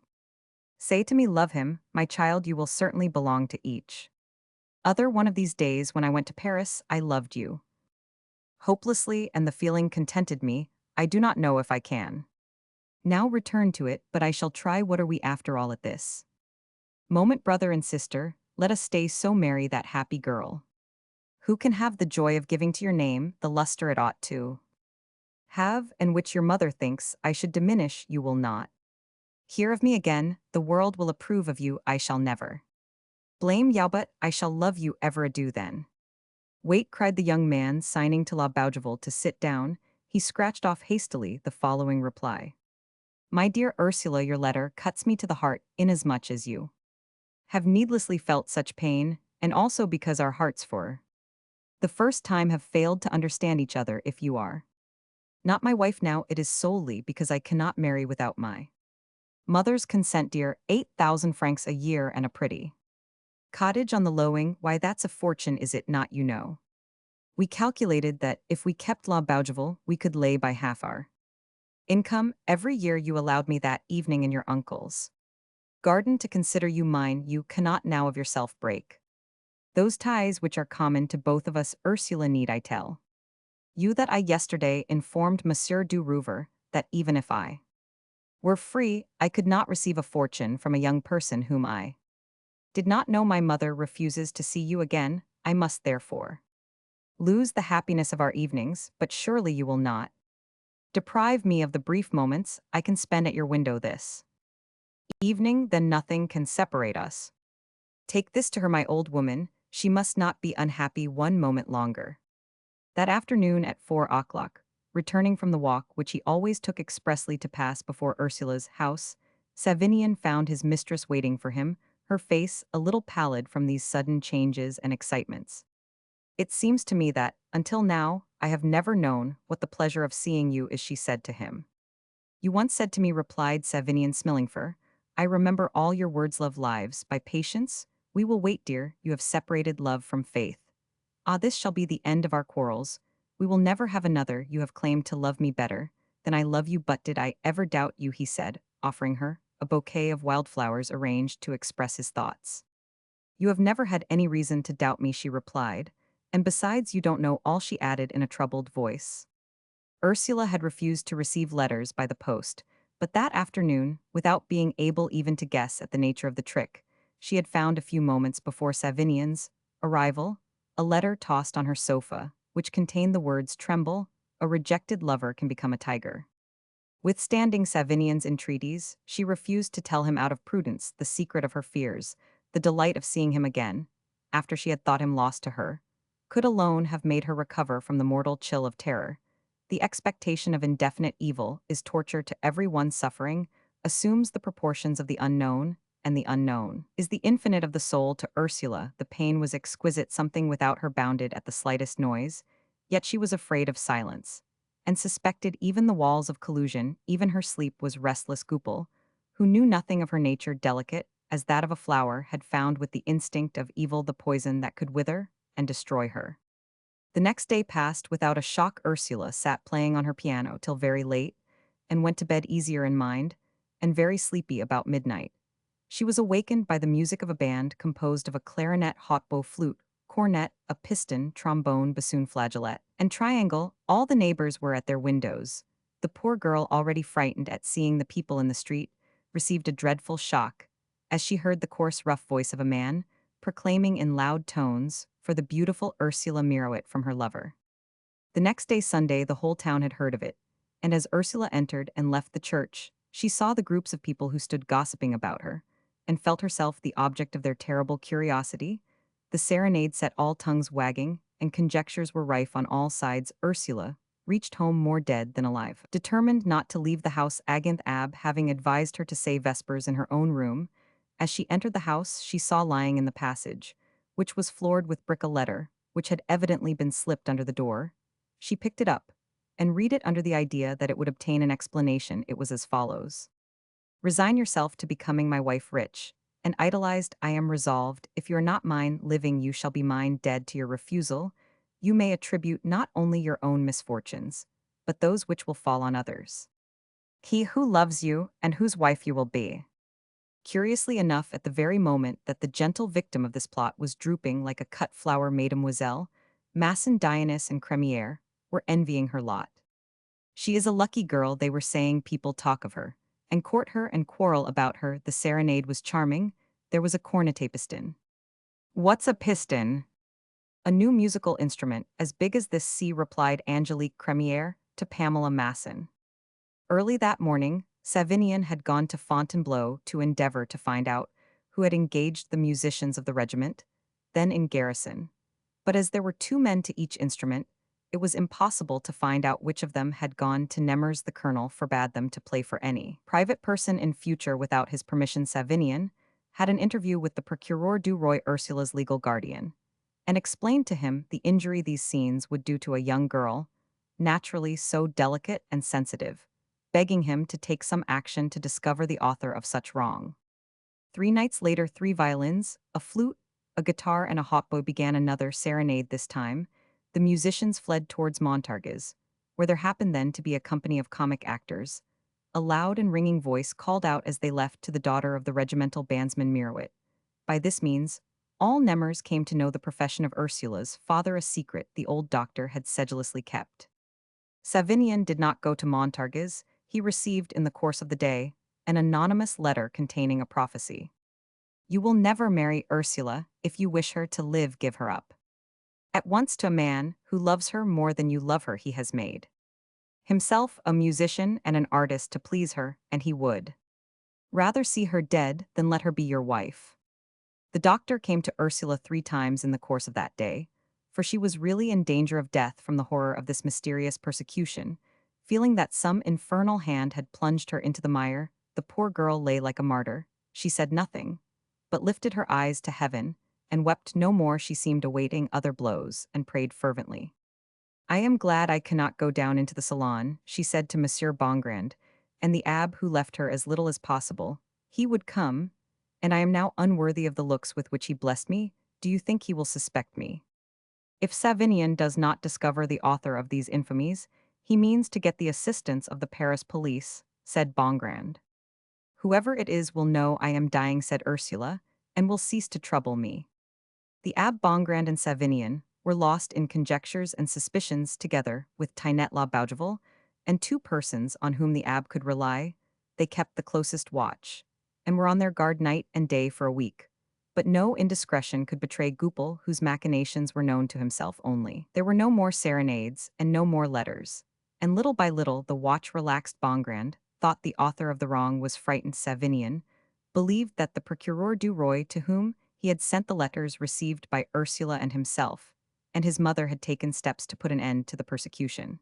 say to me love him, my child you will certainly belong to each other one of these days when I went to Paris I loved you hopelessly and the feeling contented me, I do not know if I can now return to it but I shall try what are we after all at this moment brother and sister, let us stay so merry that happy girl who can have the joy of giving to your name the luster it ought to have, and which your mother thinks I should diminish, you will not hear of me again, the world will approve of you, I shall never blame you, but I shall love you ever adieu then. Wait, cried the young man, signing to La Bougival to sit down, he scratched off hastily the following reply. My dear Ursula, your letter cuts me to the heart, inasmuch as you have needlessly felt such pain, and also because our hearts for the first time have failed to understand each other if you are not my wife now, it is solely because I cannot marry without my mother's consent, dear, 8,000 francs a year and a pretty cottage on the Lowing, why that's a fortune, is it not, you know? We calculated that, if we kept La Bougival, we could lay by half our income every year you allowed me that evening in your uncle's garden to consider you mine, you cannot now of yourself break those ties which are common to both of us, Ursula, need I tell you that I yesterday informed Monsieur du Rouvre that even if I were free, I could not receive a fortune from a young person whom I did not know. My mother refuses to see you again, I must therefore lose the happiness of our evenings, but surely you will not deprive me of the brief moments I can spend at your window this evening, then nothing can separate us. Take this to her, my old woman, she must not be unhappy one moment longer. That afternoon at 4 o'clock, returning from the walk which he always took expressly to pass before Ursula's house, Savinian found his mistress waiting for him, her face a little pallid from these sudden changes and excitements. It seems to me that, until now, I have never known what the pleasure of seeing you is, she said to him. You once said to me, replied Savinian Smillingfur, I remember all your words, love lives, by patience, we will wait, dear, you have separated love from faith. Ah, this shall be the end of our quarrels. We will never have another. You have claimed to love me better than I love you, but did I ever doubt you, he said, offering her a bouquet of wildflowers arranged to express his thoughts. You have never had any reason to doubt me, she replied, and besides you don't know all, she added in a troubled voice. Ursula had refused to receive letters by the post, but that afternoon, without being able even to guess at the nature of the trick, she had found a few moments before Savinian's arrival a letter tossed on her sofa, which contained the words, Tremble, a rejected lover can become a tiger. Withstanding Savinian's entreaties, she refused to tell him out of prudence the secret of her fears. The delight of seeing him again, after she had thought him lost to her, could alone have made her recover from the mortal chill of terror. The expectation of indefinite evil is torture to every one suffering, assumes the proportions of the unknown, and the unknown is the infinite of the soul. To Ursula, the pain was exquisite, something without her bounded at the slightest noise, yet she was afraid of silence, and suspected even the walls of collusion. Even her sleep was restless. Goupil, who knew nothing of her nature delicate as that of a flower, had found with the instinct of evil the poison that could wither and destroy her. The next day passed without a shock. Ursula sat playing on her piano till very late, and went to bed easier in mind, and very sleepy about midnight. She was awakened by the music of a band composed of a clarinet, hautboy, flute, cornet, a piston, trombone, bassoon, flageolet, and triangle. All the neighbors were at their windows. The poor girl, already frightened at seeing the people in the street, received a dreadful shock as she heard the coarse, rough voice of a man proclaiming in loud tones for the beautiful Ursula Mirouet from her lover. The next day, Sunday, the whole town had heard of it, and as Ursula entered and left the church, she saw the groups of people who stood gossiping about her, and felt herself the object of their terrible curiosity. The serenade set all tongues wagging, and conjectures were rife on all sides. Ursula reached home more dead than alive. Determined not to leave the house against Ab having advised her to say vespers in her own room, as she entered the house she saw lying in the passage, which was floored with brick, a letter, which had evidently been slipped under the door. She picked it up, and read it under the idea that it would obtain an explanation. It was as follows. Resign yourself to becoming my wife rich, and idolized I am resolved, if you are not mine living you shall be mine dead. To your refusal, you may attribute not only your own misfortunes, but those which will fall on others. He who loves you, and whose wife you will be. Curiously enough, at the very moment that the gentle victim of this plot was drooping like a cut flower, Mademoiselle, Masson, Dionys, and Cremiere were envying her lot. She is a lucky girl, they were saying. People talk of her, and court her and quarrel about her. The serenade was charming. There was a cornetapiston. What's a piston? A new musical instrument, as big as this sea, replied Angelique Cremiere to Pamela Masson. Early that morning, Savinian had gone to Fontainebleau to endeavor to find out who had engaged the musicians of the regiment, then in garrison. But as there were 2 men to each instrument, it was impossible to find out which of them had gone to Nemers. The colonel forbade them to play for any private person in future without his permission. Savinian had an interview with the Procureur du Roi, Ursula's legal guardian, and explained to him the injury these scenes would do to a young girl, naturally so delicate and sensitive, begging him to take some action to discover the author of such wrong. 3 nights later, 3 violins, a flute, a guitar, and a hautboy began another serenade. This time, the musicians fled towards Montargis, where there happened then to be a company of comic actors. A loud and ringing voice called out as they left to the daughter of the regimental bandsman Mirowit. By this means, all Nemers came to know the profession of Ursula's father, a secret the old doctor had sedulously kept. Savinian did not go to Montargis. He received, in the course of the day, an anonymous letter containing a prophecy. You will never marry Ursula. If you wish her to live, give her up at once to a man who loves her more than you love her. He has made himself a musician and an artist to please her, and he would rather see her dead than let her be your wife. The doctor came to Ursula 3 times in the course of that day, for she was really in danger of death from the horror of this mysterious persecution. Feeling that some infernal hand had plunged her into the mire, the poor girl lay like a martyr. She said nothing, but lifted her eyes to heaven, and wept no more. She seemed awaiting other blows, and prayed fervently. I am glad I cannot go down into the salon, she said to Monsieur Bongrand, and the abbe, who left her as little as possible. He would come, and I am now unworthy of the looks with which he blessed me. Do you think he will suspect me? If Savinian does not discover the author of these infamies, he means to get the assistance of the Paris police, said Bongrand. Whoever it is will know I am dying, said Ursula, and will cease to trouble me. The Abbe Bongrand and Savinian were lost in conjectures and suspicions together with Tinette la Bougival, and 2 persons on whom the Abbe could rely. They kept the closest watch, and were on their guard night and day for a week. But no indiscretion could betray Goupil, whose machinations were known to himself only. There were no more serenades and no more letters, and little by little the watch relaxed. Bongrand thought the author of the wrong was frightened. Savinian believed that the Procureur du Roi, to whom he had sent the letters received by Ursula and himself, and his mother, had taken steps to put an end to the persecution.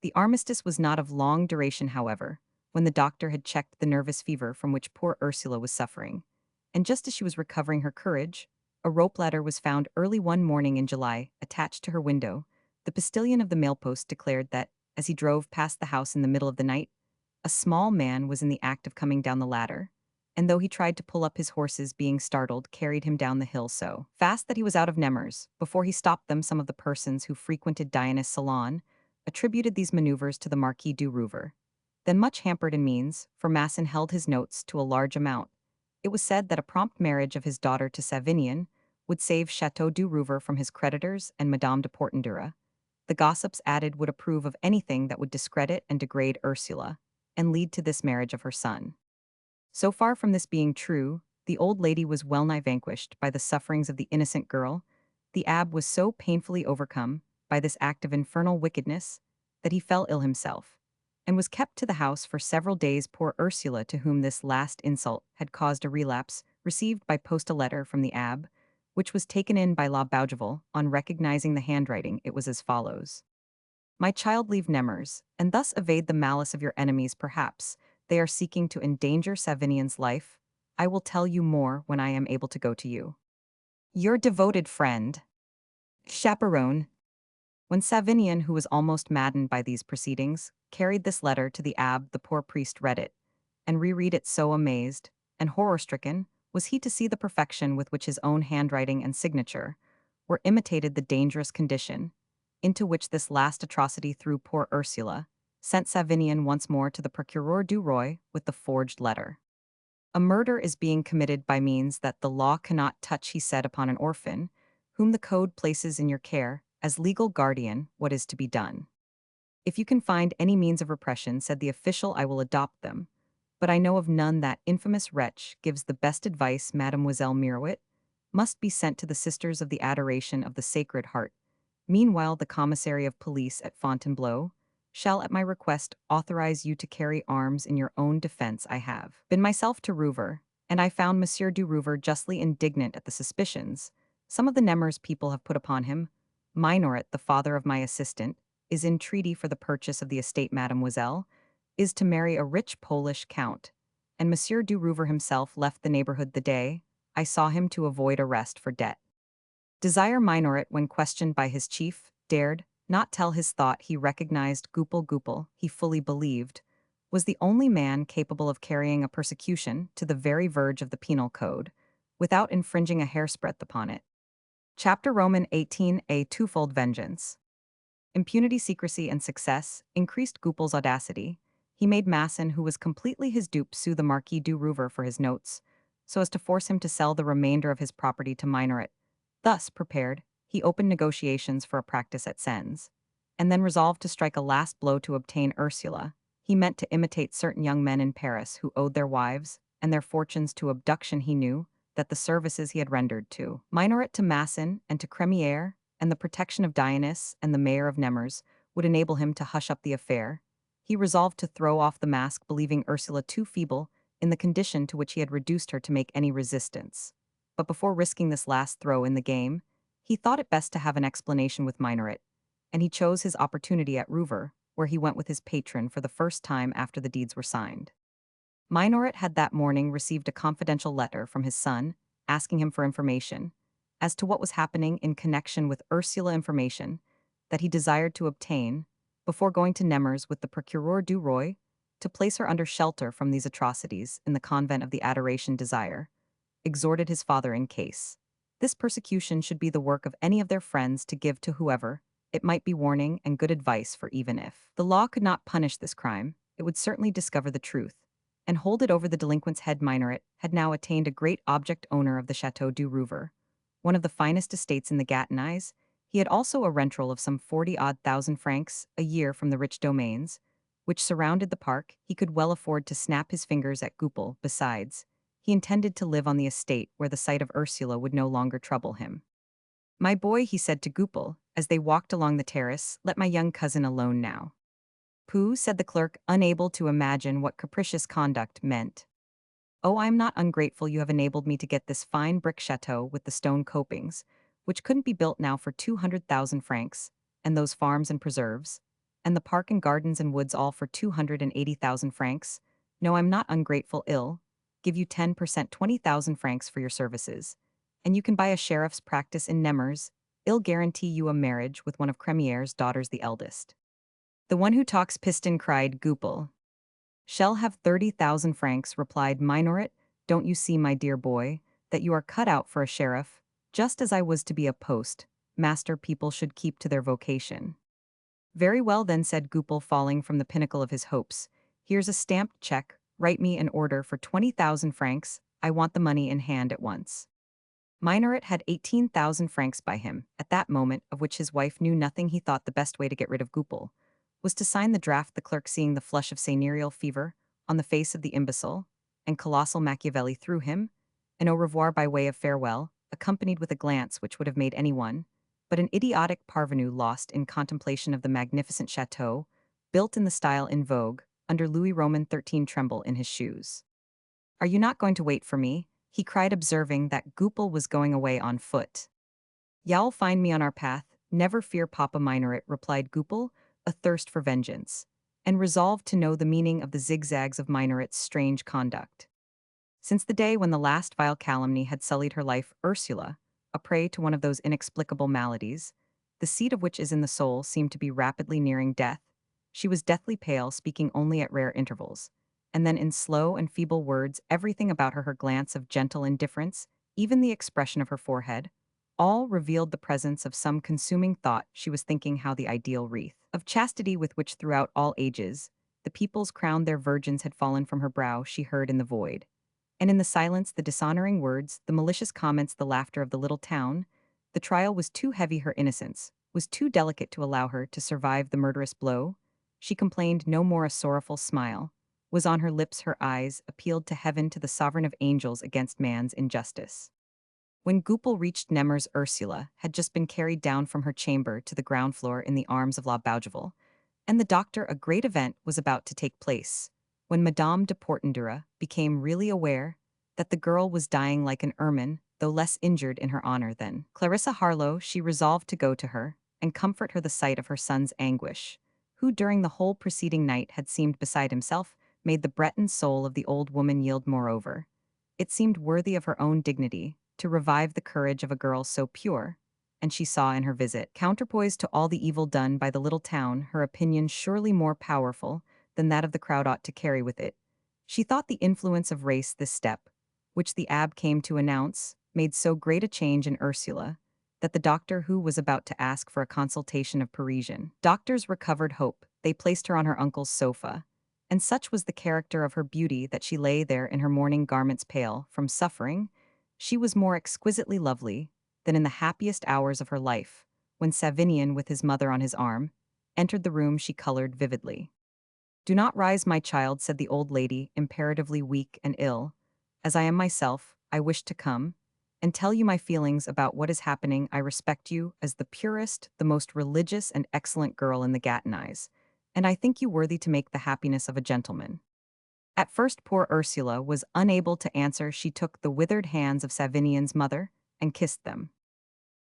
The armistice was not of long duration, however, when the doctor had checked the nervous fever from which poor Ursula was suffering, and just as she was recovering her courage, a rope ladder was found early one morning in July, attached to her window. The postilion of the mailpost declared that, as he drove past the house in the middle of the night, a small man was in the act of coming down the ladder, and though he tried to pull up his horses, being startled, carried him down the hill so fast that he was out of Nemers. Before he stopped them, some of the persons who frequented Dionys' salon attributed these maneuvers to the Marquis du Rouvre. Then, much hampered in means, for Masson held his notes to a large amount, it was said that a prompt marriage of his daughter to Savinian would save Chateau du Rouvre from his creditors and Madame de Portendura. The gossips added would approve of anything that would discredit and degrade Ursula, and lead to this marriage of her son. So far from this being true, the old lady was well-nigh vanquished by the sufferings of the innocent girl. The abbe was so painfully overcome by this act of infernal wickedness that he fell ill himself, and was kept to the house for several days. Poor Ursula, to whom this last insult had caused a relapse, received by post a letter from the abbe, which was taken in by La Bougival. On recognizing the handwriting, it was as follows. My child, leave Nemours, and thus evade the malice of your enemies. Perhaps they are seeking to endanger Savinian's life. I will tell you more when I am able to go to you. Your devoted friend, Chaperone. When Savinian, who was almost maddened by these proceedings, carried this letter to the abbe, the poor priest read it, and reread it. So amazed and horror-stricken was he to see the perfection with which his own handwriting and signature were imitated, the dangerous condition into which this last atrocity threw poor Ursula, sent Savinian once more to the Procureur du Roi with the forged letter. A murder is being committed by means that the law cannot touch, he said, upon an orphan, whom the code places in your care, as legal guardian. What is to be done? If you can find any means of repression, said the official, I will adopt them. But I know of none. That infamous wretch gives the best advice. Mademoiselle Mirouet must be sent to the Sisters of the Adoration of the Sacred Heart. Meanwhile, the commissary of police at Fontainebleau shall, at my request, authorize you to carry arms in your own defense. I have been myself to Rouvre, and I found Monsieur du Rouvre justly indignant at the suspicions some of the Nemours people have put upon him. Minoret, the father of my assistant, is in treaty for the purchase of the estate. Mademoiselle is to marry a rich Polish count, and Monsieur du Rouvre himself left the neighborhood the day I saw him to avoid arrest for debt. Desire Minoret, when questioned by his chief, dared not tell his thought. He recognized Goupil, he fully believed, was the only man capable of carrying a persecution to the very verge of the penal code, without infringing a hair's breadth upon it. Chapter Roman 18. A twofold vengeance. Impunity, secrecy, and success increased Goupil's audacity. He made Masson, who was completely his dupe, sue the Marquis du Rouvre for his notes, so as to force him to sell the remainder of his property to Minoret. Thus prepared, he opened negotiations for a practice at Sens, and then resolved to strike a last blow to obtain Ursula. He meant to imitate certain young men in Paris who owed their wives and their fortunes to abduction. He knew that the services he had rendered to Minoret, to Masson, and to Crémière, and the protection of Dionys and the mayor of Nemours would enable him to hush up the affair. He resolved to throw off the mask, believing Ursula too feeble in the condition to which he had reduced her to make any resistance. But before risking this last throw in the game, he thought it best to have an explanation with Minoret, and he chose his opportunity at Rouvre, where he went with his patron for the first time after the deeds were signed. Minoret had that morning received a confidential letter from his son, asking him for information as to what was happening in connection with Ursula, information that he desired to obtain before going to Nemours with the Procureur du Roi to place her under shelter from these atrocities in the convent of the Adoration. Desire exhorted his father, in case this persecution should be the work of any of their friends, to give to whoever it might be warning and good advice, for even if the law could not punish this crime, it would certainly discover the truth and hold it over the delinquent's head. Minoret had now attained a great object, owner of the Château du Rouvre, one of the finest estates in the Gâtinais. He had also a rent roll of some 40,000 francs a year from the rich domains which surrounded the park. He could well afford to snap his fingers at Goupil. Besides, he intended to live on the estate where the sight of Ursula would no longer trouble him. My boy, he said to Goupil, as they walked along the terrace, let my young cousin alone now. Pooh, said the clerk, unable to imagine what capricious conduct meant. Oh, I am not ungrateful. You have enabled me to get this fine brick chateau with the stone copings, which couldn't be built now for 200,000 francs, and those farms and preserves, and the park and gardens and woods all for 280,000 francs. No, I'm not ungrateful. Ill give you 10%, 20,000 francs for your services, and you can buy a sheriff's practice in Nemours. I'll guarantee you a marriage with one of Crémière's daughters, the eldest. The one who talks piston, cried Goupil. Shall have 30,000 francs, replied Minoret. Don't you see, my dear boy, that you are cut out for a sheriff, just as I was to be a post master? People should keep to their vocation. Very well then, said Goupil, falling from the pinnacle of his hopes. Here's a stamped check. Write me an order for 20,000 francs. I want the money in hand at once. Minoret had 18,000 francs by him. At that moment, of which his wife knew nothing, he thought the best way to get rid of Goupil was to sign the draft. The clerk, seeing the flush of seigneurial fever on the face of the imbecile and colossal Machiavelli, threw him an au revoir by way of farewell, accompanied with a glance which would have made anyone but an idiotic parvenu lost in contemplation of the magnificent chateau built in the style in vogue, under Louis Roman 13 tremble in his shoes. Are you not going to wait for me? He cried, observing that Goupil was going away on foot. You'll find me on our path, never fear, Papa Minoret, replied Goupil, athirst for vengeance, and resolved to know the meaning of the zigzags of Minoret's strange conduct. Since the day when the last vile calumny had sullied her life, Ursula, a prey to one of those inexplicable maladies, the seat of which is in the soul, seemed to be rapidly nearing death. She was deathly pale, speaking only at rare intervals, and then in slow and feeble words everything about her glance of gentle indifference, even the expression of her forehead, all revealed the presence of some consuming thought. She was thinking how the ideal wreath of chastity with which throughout all ages the peoples crowned their virgins had fallen from her brow. She heard in the void, and in the silence, the dishonoring words, the malicious comments, the laughter of the little town. The trial was too heavy, her innocence was too delicate to allow her to survive the murderous blow. She complained no more, a sorrowful smile was on her lips, her eyes appealed to heaven, to the sovereign of angels, against man's injustice. When Goupil reached Nemours, Ursula had just been carried down from her chamber to the ground floor in the arms of La Bougival, and the doctor. A great event was about to take place, when Madame de Portenduère became really aware that the girl was dying like an ermine, though less injured in her honor than Clarissa Harlowe. She resolved to go to her and comfort her. The sight of her son's anguish, who during the whole preceding night had seemed beside himself, made the Breton soul of the old woman yield. Moreover, it seemed worthy of her own dignity to revive the courage of a girl so pure, and she saw in her visit, counterpoise to all the evil done by the little town, her opinion surely more powerful than that of the crowd ought to carry with it. She thought the influence of race, this step, which the abbe came to announce, made so great a change in Ursula, that the doctor, who was about to ask for a consultation of Parisian doctors, recovered hope. They placed her on her uncle's sofa, and such was the character of her beauty that she lay there in her mourning garments, pale from suffering. She was more exquisitely lovely than in the happiest hours of her life. When Savinien, with his mother on his arm, entered the room, she colored vividly. "Do not rise, my child," said the old lady, imperatively, weak and ill. "As I am myself, I wish to come and tell you my feelings about what is happening. I respect you as the purest, the most religious and excellent girl in the Gatineys, and I think you worthy to make the happiness of a gentleman." At first poor Ursula was unable to answer. She took the withered hands of Savinien's mother and kissed them.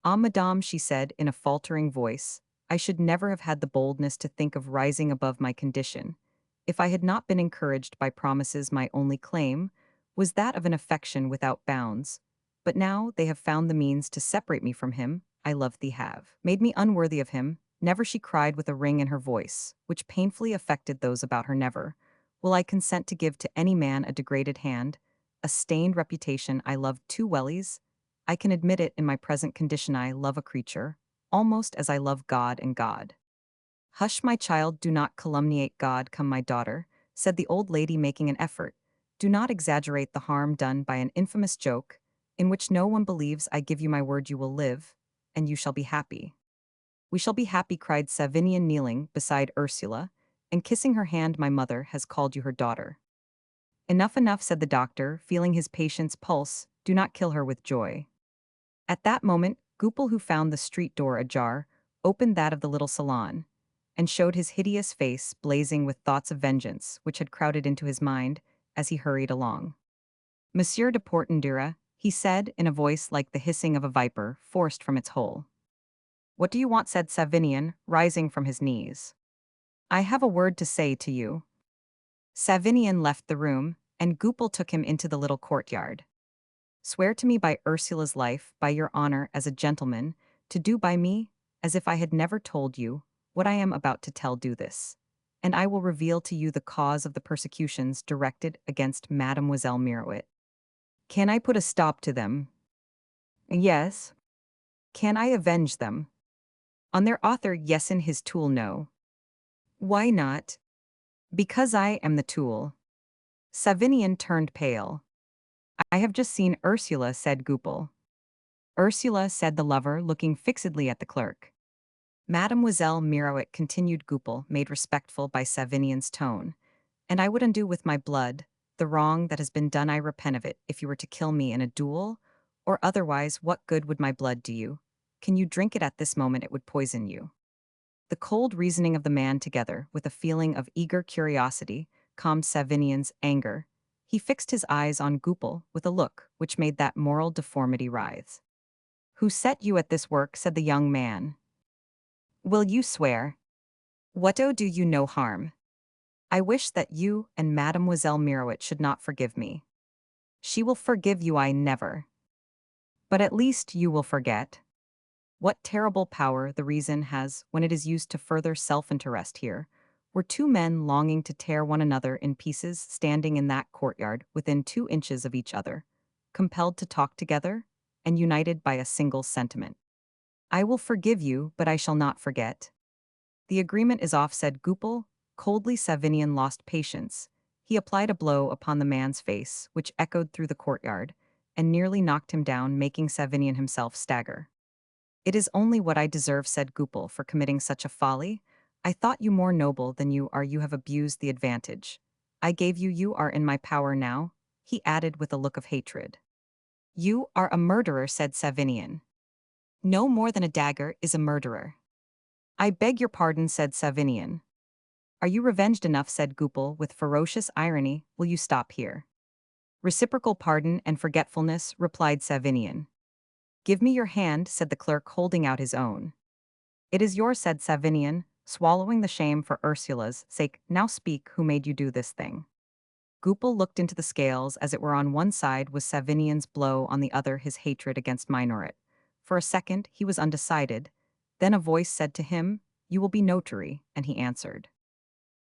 "Ah, madame," she said in a faltering voice, "I should never have had the boldness to think of rising above my condition, if I had not been encouraged by promises. My only claim was that of an affection without bounds, but now they have found the means to separate me from him I love. Thee have made me unworthy of him. Never," she cried with a ring in her voice, which painfully affected those about her, "never will I consent to give to any man a degraded hand, a stained reputation. I love two wellies. I can admit it in my present condition. I love a creature, almost as I love God and God." "Hush, my child, do not calumniate God. Come, my daughter," said the old lady, making an effort. "Do not exaggerate the harm done by an infamous joke, in which no one believes. I give you my word you will live, and you shall be happy." "We shall be happy," cried Savinien, kneeling beside Ursula and kissing her hand. "My mother has called you her daughter." "Enough, enough," said the doctor, feeling his patient's pulse. "Do not kill her with joy." At that moment, Goupil, who found the street door ajar, opened that of the little salon, and showed his hideous face blazing with thoughts of vengeance which had crowded into his mind as he hurried along. "Monsieur de Portenduère," he said in a voice like the hissing of a viper forced from its hole. "What do you want?" said Savinien, rising from his knees. "I have a word to say to you." Savinien left the room, and Goupil took him into the little courtyard. "Swear to me by Ursula's life, by your honor as a gentleman, to do by me, as if I had never told you, what I am about to tell. Do this, and I will reveal to you the cause of the persecutions directed against Mademoiselle Mirouet. Can I put a stop to them? Yes. Can I avenge them? On their author, yes, and his tool, no. Why not? Because I am the tool." Savinien turned pale. "I have just seen Ursula," said Goupil. "Ursula," said the lover, looking fixedly at the clerk. "Mademoiselle Mirouet," continued Goupil, made respectful by Savinien's tone, "and I would undo with my blood the wrong that has been done. I repent of it. If you were to kill me in a duel, or otherwise, what good would my blood do you? Can you drink it at this moment? It would poison you." The cold reasoning of the man together with a feeling of eager curiosity calmed Savinian's anger. He fixed his eyes on Goupil with a look which made that moral deformity writhe. "Who set you at this work?" said the young man. "Will you swear?" "What do you no harm? I wish that you and Mademoiselle Mirowet should not forgive me." "She will forgive you, I never. But at least you will forget." What terrible power the reason has when it is used to further self-interest here. Were two men longing to tear one another in pieces standing in that courtyard within 2 inches of each other, compelled to talk together, and united by a single sentiment. "I will forgive you, but I shall not forget." "The agreement is off," said Goupil. Coldly Savinian lost patience. He applied a blow upon the man's face, which echoed through the courtyard, and nearly knocked him down, making Savinian himself stagger. "It is only what I deserve," said Goupil, "for committing such a folly. I thought you more noble than you are. You have abused the advantage I gave you. You are in my power now," he added with a look of hatred. "You are a murderer," said Savinian. "No more than a dagger is a murderer." "I beg your pardon," said Savinian. "Are you revenged enough?" said Goupil with ferocious irony. "Will you stop here?" "Reciprocal pardon and forgetfulness," replied Savinian. "Give me your hand," said the clerk, holding out his own. "It is yours," said Savinian, swallowing the shame for Ursula's sake. "Now speak, who made you do this thing?" Goupil looked into the scales. As it were, on one side was Savinian's blow, on the other his hatred against Minoret. For a second he was undecided. Then a voice said to him, "You will be notary," and he answered,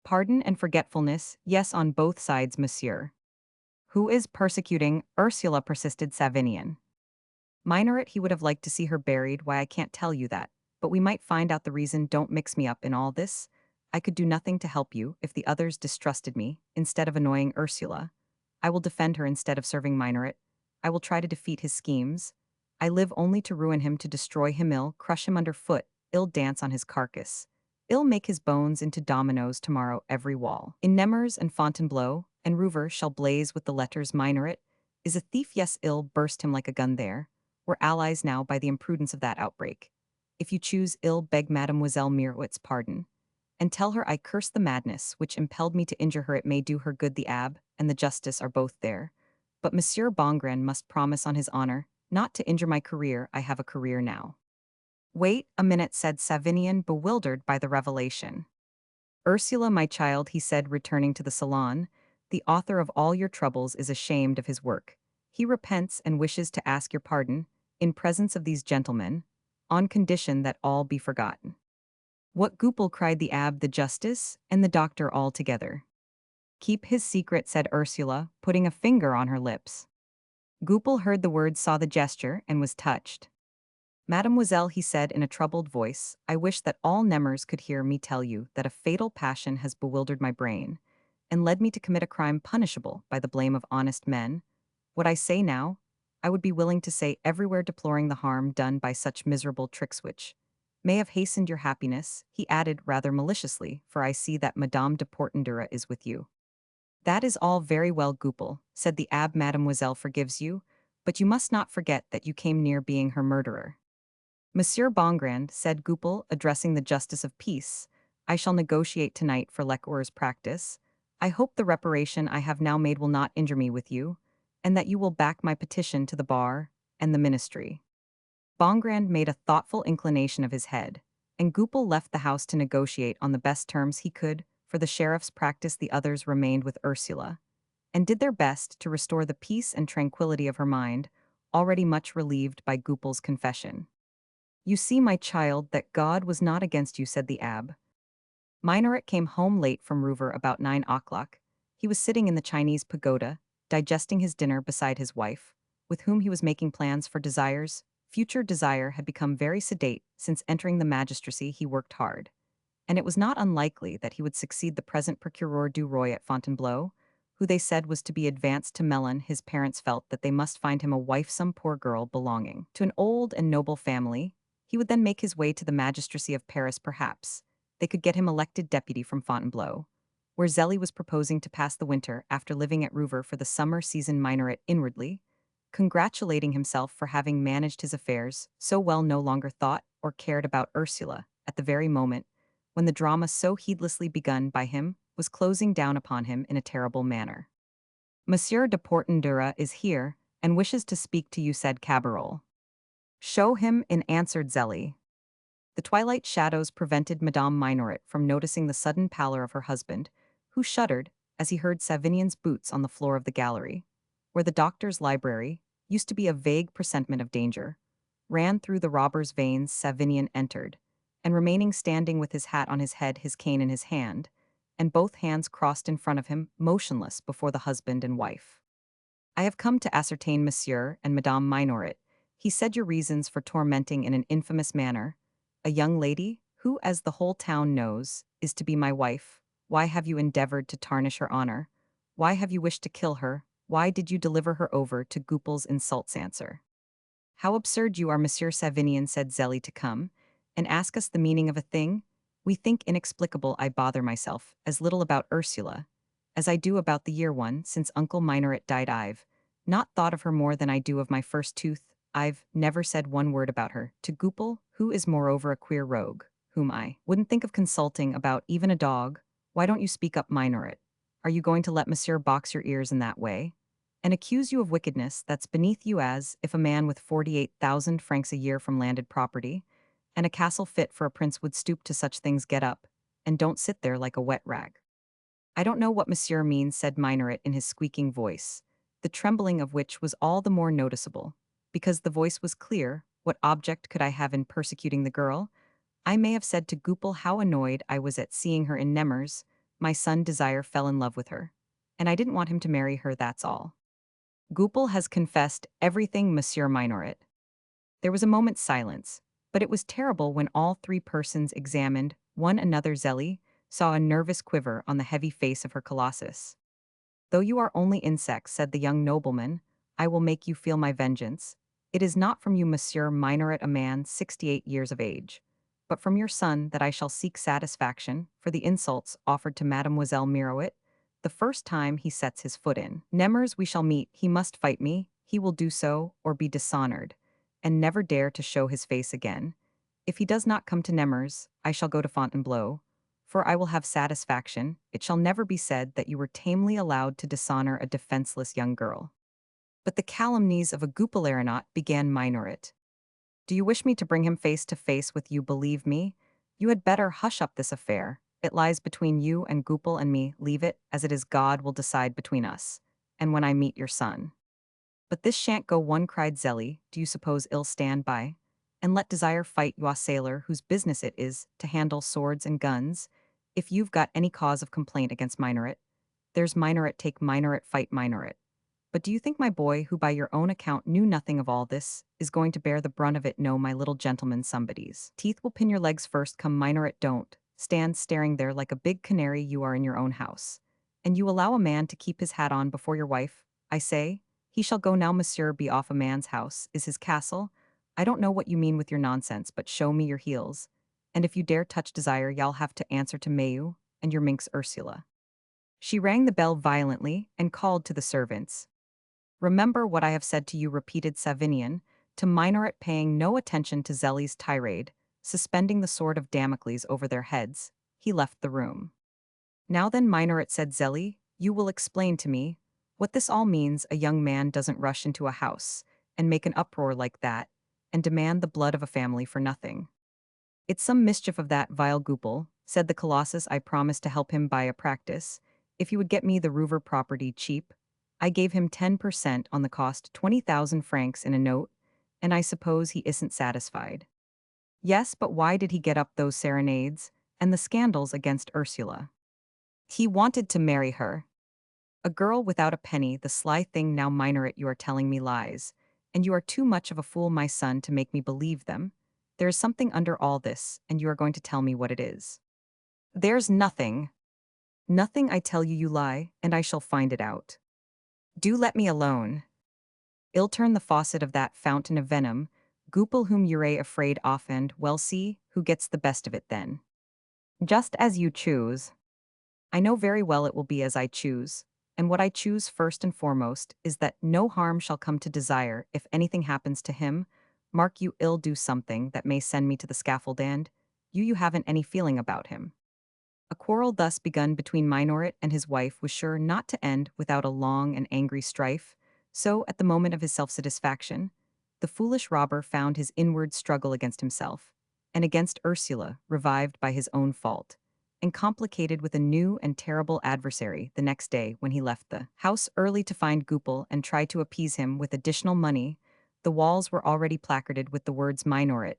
"Pardon and forgetfulness, yes, on both sides, monsieur." "Who is persecuting Ursula?" persisted Savinian. "Minoret, he would have liked to see her buried. Why, I can't tell you that, but we might find out the reason. Don't mix me up in all this. I could do nothing to help you if the others distrusted me. Instead of annoying Ursula, I will defend her instead of serving Minoret. I will try to defeat his schemes. I live only to ruin him, to destroy him. Ill crush him under foot, ill dance on his carcass. Ill make his bones into dominoes tomorrow every wall. In Nemers and Fontainebleau and Rouvre shall blaze with the letters Minoret is a thief. Yes, ill burst him like a gun there. We're allies now by the imprudence of that outbreak. If you choose, ill beg Mademoiselle Mirowet's pardon, and tell her I curse the madness which impelled me to injure her. It may do her good. The abbe and the justice are both there. But Monsieur Bongrand must promise on his honor not to injure my career. I have a career now." "Wait a minute," said Savinian, bewildered by the revelation. "Ursula, my child," he said, returning to the salon, "the author of all your troubles is ashamed of his work. He repents and wishes to ask your pardon, in presence of these gentlemen, on condition that all be forgotten." "What, Goupil?" cried the abbe, the justice, and the doctor all together. "Keep his secret," said Ursula, putting a finger on her lips. Goupil heard the words, saw the gesture, and was touched. "Mademoiselle," he said in a troubled voice, "I wish that all Nemers could hear me tell you that a fatal passion has bewildered my brain, and led me to commit a crime punishable by the blame of honest men. What I say now, I would be willing to say everywhere, deploring the harm done by such miserable tricks which may have hastened your happiness," he added rather maliciously, "for I see that Madame de Portendura is with you." "That is all very well, Goupil," said the abbe. "Mademoiselle forgives you, but you must not forget that you came near being her murderer." "Monsieur Bongrand," said Goupil, addressing the justice of peace, "I shall negotiate tonight for Lecour's practice. I hope the reparation I have now made will not injure me with you, and that you will back my petition to the bar and the ministry." Bongrand made a thoughtful inclination of his head, and Goupil left the house to negotiate on the best terms he could for the sheriff's practice. The others remained with Ursula, and did their best to restore the peace and tranquility of her mind, already much relieved by Goupil's confession. "You see, my child, that God was not against you," said the abbe. Minoret came home late from Rouvre about 9 o'clock. He was sitting in the Chinese pagoda, digesting his dinner beside his wife, with whom he was making plans for Desire's future. Desire had become very sedate since entering the magistracy. He worked hard, and it was not unlikely that he would succeed the present Procureur du Roi at Fontainebleau, who they said was to be advanced to Melun. His parents felt that they must find him a wife, some poor girl belonging to an old and noble family. He would then make his way to the magistracy of Paris. Perhaps they could get him elected deputy from Fontainebleau, where Zélie was proposing to pass the winter after living at Rouvre for the summer season. Minoret, inwardly congratulating himself for having managed his affairs so well, no longer thought or cared about Ursula at the very moment when the drama so heedlessly begun by him was closing down upon him in a terrible manner. Monsieur de Portendura is here, and wishes to speak to you, said Cabarol. Show him in, answered Zélie. The twilight shadows prevented Madame Minoret from noticing the sudden pallor of her husband, who shuddered as he heard Savigny's boots on the floor of the gallery, where the doctor's library used to be. A vague presentiment of danger ran through the robber's veins. Savigny entered, and remaining standing with his hat on his head, his cane in his hand, and both hands crossed in front of him, motionless before the husband and wife. I have come to ascertain, Monsieur and Madame Minoret, he said, your reasons for tormenting in an infamous manner a young lady who, as the whole town knows, is to be my wife. Why have you endeavored to tarnish her honor? Why have you wished to kill her? Why did you deliver her over to Goupil's insults? Answer. How absurd you are, Monsieur Savigny, said Zélie, to come and ask us the meaning of a thing we think inexplicable. I bother myself as little about Ursula as I do about the year one since Uncle Minoret died. I've not thought of her more than I do of my first tooth. I've never said one word about her to Goupil, who is moreover a queer rogue, whom I wouldn't think of consulting about even a dog. Why don't you speak up, Minoret? Are you going to let Monsieur box your ears in that way and accuse you of wickedness that's beneath you, as if a man with 48,000 francs a year from landed property and a castle fit for a prince would stoop to such things? Get up, and don't sit there like a wet rag. I don't know what Monsieur means, said Minoret in his squeaking voice, the trembling of which was all the more noticeable, because the voice was clear. What object could I have in persecuting the girl? I may have said to Goupil how annoyed I was at seeing her in Nemours. My son Desire fell in love with her, and I didn't want him to marry her, that's all. Goupil has confessed everything, Monsieur Minoret. There was a moment's silence, but it was terrible when all three persons examined one another. Zélie saw a nervous quiver on the heavy face of her colossus. Though you are only insects, said the young nobleman, I will make you feel my vengeance. It is not from you, Monsieur Minoret, a man 68 years of age, but from your son that I shall seek satisfaction for the insults offered to Mademoiselle Mirouet the first time he sets his foot in Nemours. We shall meet. He must fight me. He will do so, or be dishonored, and never dare to show his face again. If he does not come to Nemours, I shall go to Fontainebleau, for I will have satisfaction. It shall never be said that you were tamely allowed to dishonor a defenseless young girl. But the calumnies of a Goupil aeronaut, began Minoret. Do you wish me to bring him face to face with you? Believe me, you had better hush up this affair. It lies between you and Goupil and me. Leave it, as it is. God will decide between us, and when I meet your son. But this shan't go one, cried Zélie. Do you suppose I'll stand by and let Desire fight you, a sailor whose business it is to handle swords and guns? If you've got any cause of complaint against Minoret, there's Minoret. Take Minoret, fight Minoret. But do you think my boy, who by your own account knew nothing of all this, is going to bear the brunt of it? No, my little gentleman, somebody's teeth will pin your legs first. Come, Minoret, don't stand staring there like a big canary. You are in your own house, and you allow a man to keep his hat on before your wife. I say, he shall go now. Monsieur, be off. A man's house is his castle. I don't know what you mean with your nonsense, but show me your heels, and if you dare touch Desire, y'all have to answer to Mayu and your minx Ursula. She rang the bell violently and called to the servants. Remember what I have said to you, repeated Savigny to Minoret, paying no attention to Zélie's tirade. Suspending the sword of Damocles over their heads, he left the room. Now then, Minoret, said Zélie, you will explain to me what this all means. A young man doesn't rush into a house and make an uproar like that and demand the blood of a family for nothing. It's some mischief of that vile Goupil, said the Colossus. I promised to help him buy a practice if he would get me the Rouvre property cheap. I gave him 10% on the cost, 20,000 francs in a note, and I suppose he isn't satisfied. Yes, but why did he get up those serenades and the scandals against Ursula? He wanted to marry her. A girl without a penny, the sly thing. Now, Minoret, you are telling me lies, and you are too much of a fool, my son, to make me believe them. There is something under all this, and you are going to tell me what it is. There's nothing. Nothing, I tell you. You lie, and I shall find it out. Do let me alone. I'll turn the faucet of that fountain of venom, Goupil, whom you're afraid of, and well, see who gets the best of it then. Just as you choose. I know very well it will be as I choose, and what I choose first and foremost is that no harm shall come to Desire if anything happens to him. Mark you, I'll do something that may send me to the scaffold, and You haven't any feeling about him. A quarrel thus begun between Minoret and his wife was sure not to end without a long and angry strife, so, at the moment of his self-satisfaction, the foolish robber found his inward struggle against himself, and against Ursula, revived by his own fault, and complicated with a new and terrible adversary the next day when he left the house early to find Goupil and try to appease him with additional money. The walls were already placarded with the words Minoret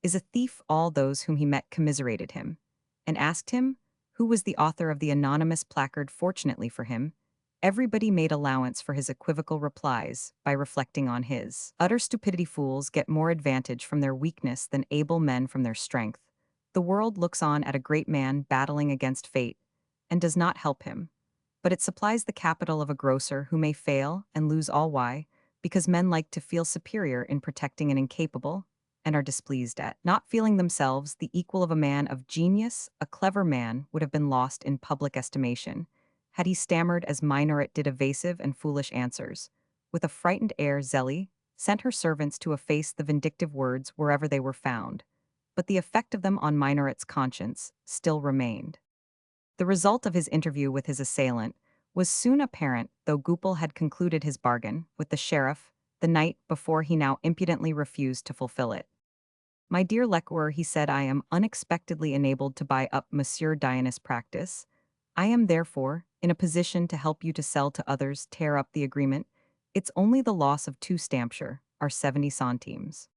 is a thief. All those whom he met commiserated him, and asked him who was the author of the anonymous placard. Fortunately for him, everybody made allowance for his equivocal replies by reflecting on his utter stupidity. Fools get more advantage from their weakness than able men from their strength. The world looks on at a great man battling against fate, and does not help him, but it supplies the capital of a grocer who may fail and lose all. Why? Because men like to feel superior in protecting an incapable, and are displeased at not feeling themselves the equal of a man of genius. A clever man would have been lost in public estimation had he stammered as Minoret did evasive and foolish answers. With a frightened air, Zélie sent her servants to efface the vindictive words wherever they were found, but the effect of them on Minoret's conscience still remained. The result of his interview with his assailant was soon apparent, though Goupil had concluded his bargain with the sheriff the night before. He now impudently refused to fulfill it. "My dear Lecouer," he said, "I am unexpectedly enabled to buy up Monsieur Dionys' practice. I am therefore in a position to help you to sell to others. Tear up the agreement. It's only the loss of 2 stampture, are 70 centimes."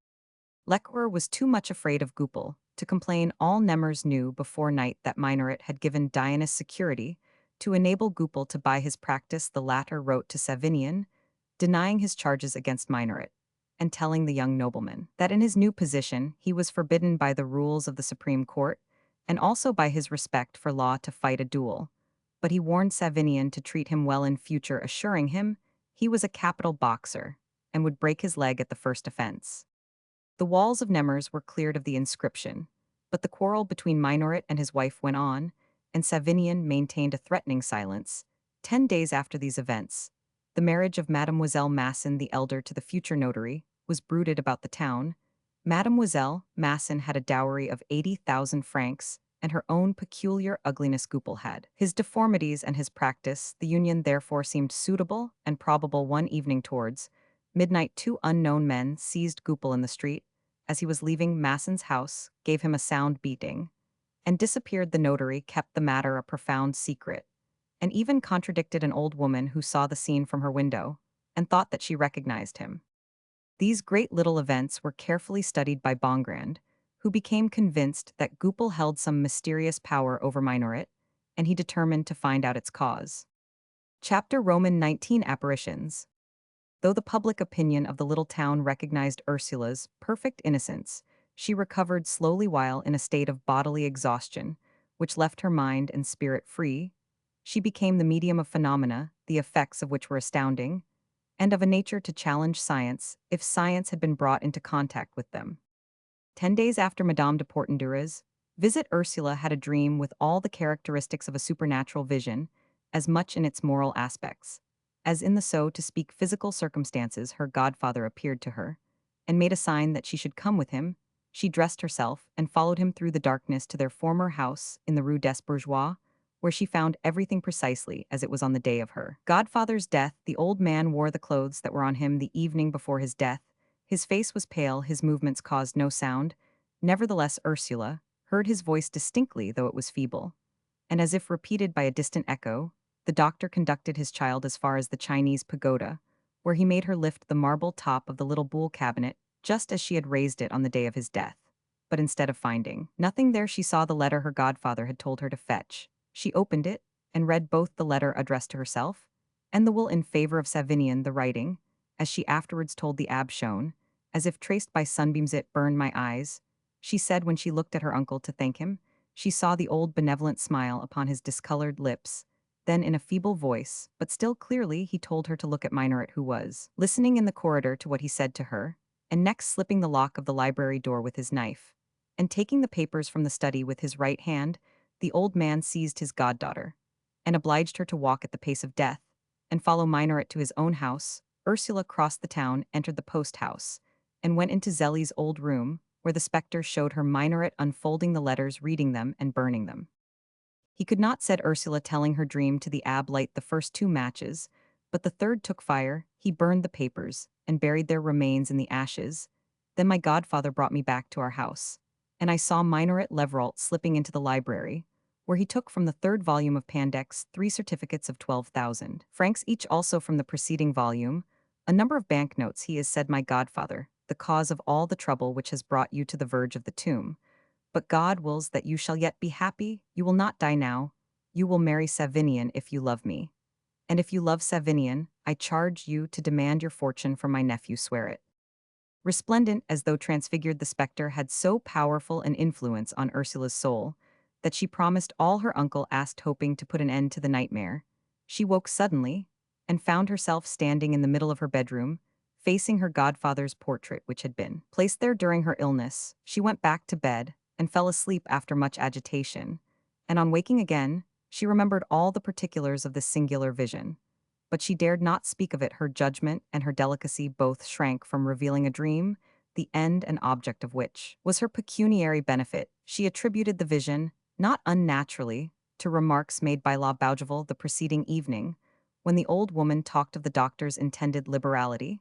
Lecouer was too much afraid of Goupil to complain. All Nemers knew before night that Minoret had given Dionys security to enable Goupil to buy his practice. The latter wrote to Savinian, denying his charges against Minoret, and telling the young nobleman that in his new position he was forbidden by the rules of the Supreme Court, and also by his respect for law, to fight a duel. But he warned Savinian to treat him well in future, assuring him he was a capital boxer, and would break his leg at the first offense. The walls of Nemers were cleared of the inscription, but the quarrel between Minoret and his wife went on, and Savinian maintained a threatening silence. 10 days after these events, the marriage of Mademoiselle Masson the elder to the future notary was bruited about the town. Mademoiselle Masson had a dowry of 80,000 francs, and her own peculiar ugliness. Goupil had his deformities and his practice. The union therefore seemed suitable and probable. One evening towards midnight, 2 unknown men seized Goupil in the street as he was leaving Masson's house, gave him a sound beating, and disappeared. The notary kept the matter a profound secret, and even contradicted an old woman who saw the scene from her window and thought that she recognized him. These great little events were carefully studied by Bongrand, who became convinced that Goupil held some mysterious power over Minoret, and he determined to find out its cause. Chapter Roman 19 Apparitions. Though the public opinion of the little town recognized Ursula's perfect innocence, she recovered slowly while in a state of bodily exhaustion, which left her mind and spirit free. She became the medium of phenomena, the effects of which were astounding, and of a nature to challenge science, if science had been brought into contact with them. 10 days after Madame de Portendure's visit, Ursula had a dream with all the characteristics of a supernatural vision, as much in its moral aspects as in the, so to speak, physical circumstances. Her godfather appeared to her, and made a sign that she should come with him. She dressed herself, and followed him through the darkness to their former house in the Rue des Bourgeois, where she found everything precisely as it was on the day of her godfather's death. The old man wore the clothes that were on him the evening before his death. His face was pale, his movements caused no sound. Nevertheless, Ursula heard his voice distinctly, though it was feeble, and as if repeated by a distant echo. The doctor conducted his child as far as the Chinese pagoda, where he made her lift the marble top of the little buhl cabinet, just as she had raised it on the day of his death. But instead of finding nothing there, she saw the letter her godfather had told her to fetch. She opened it, and read both the letter addressed to herself, and the will in favor of Savinian. The writing, as she afterwards told the abbe, shone, as if traced by sunbeams. "It burned my eyes," she said when she looked at her uncle to thank him. She saw the old benevolent smile upon his discolored lips. Then, in a feeble voice, but still clearly, he told her to look at Minoret, who was listening in the corridor to what he said to her, and next slipping the lock of the library door with his knife, and taking the papers from the study with his right hand, the old man seized his goddaughter, and obliged her to walk at the pace of death, and follow Minoret to his own house. Ursula crossed the town, entered the post-house, and went into Zélie's old room, where the spectre showed her minaret unfolding the letters, reading them, and burning them. He could not, said Ursula, telling her dream to the abbe, light the first two matches, but the third took fire. He burned the papers, and buried their remains in the ashes. Then my godfather brought me back to our house, and I saw Minaret Levrault slipping into the library, where he took from the third volume of Pandects 3 certificates of 12,000 francs each, also from the preceding volume, a number of banknotes. He is, said my godfather, the cause of all the trouble which has brought you to the verge of the tomb. But God wills that you shall yet be happy. You will not die now. You will marry Savinian if you love me. And if you love Savinian, I charge you to demand your fortune from my nephew. Swear it. Resplendent as though transfigured, the spectre had so powerful an influence on Ursula's soul that she promised all her uncle asked, hoping to put an end to the nightmare. She woke suddenly and found herself standing in the middle of her bedroom, facing her godfather's portrait, which had been placed there during her illness. She went back to bed and fell asleep after much agitation, and on waking again, she remembered all the particulars of this singular vision. But she dared not speak of it. Her judgment and her delicacy both shrank from revealing a dream, the end and object of which was her pecuniary benefit. She attributed the vision, not unnaturally, to remarks made by La Bougival the preceding evening, when the old woman talked of the doctor's intended liberality,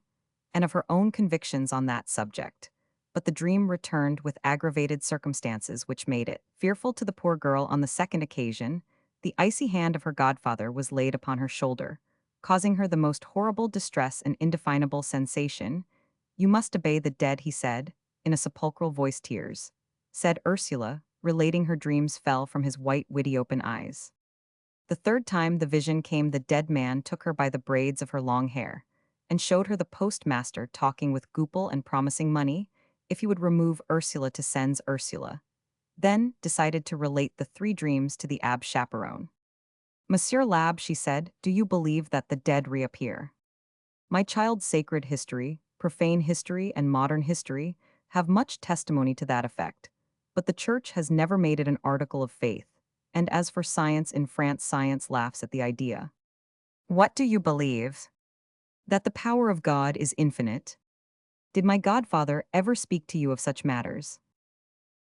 and of her own convictions on that subject. But the dream returned with aggravated circumstances which made it fearful to the poor girl. On the second occasion, the icy hand of her godfather was laid upon her shoulder, causing her the most horrible distress and indefinable sensation. You must obey the dead, he said, in a sepulchral voice. Tears, said Ursula, relating her dreams, fell from his white, witty open eyes. The third time the vision came, the dead man took her by the braids of her long hair, and showed her the postmaster talking with Goupil and promising money if he would remove Ursula to Sens. Ursula then decided to relate the 3 dreams to the abbe chaperon. Monsieur l'Abbe, she said, do you believe that the dead reappear? My child, sacred history, profane history, and modern history have much testimony to that effect, but the Church has never made it an article of faith, and as for science in France, science laughs at the idea. What do you believe? That the power of God is infinite? Did my godfather ever speak to you of such matters?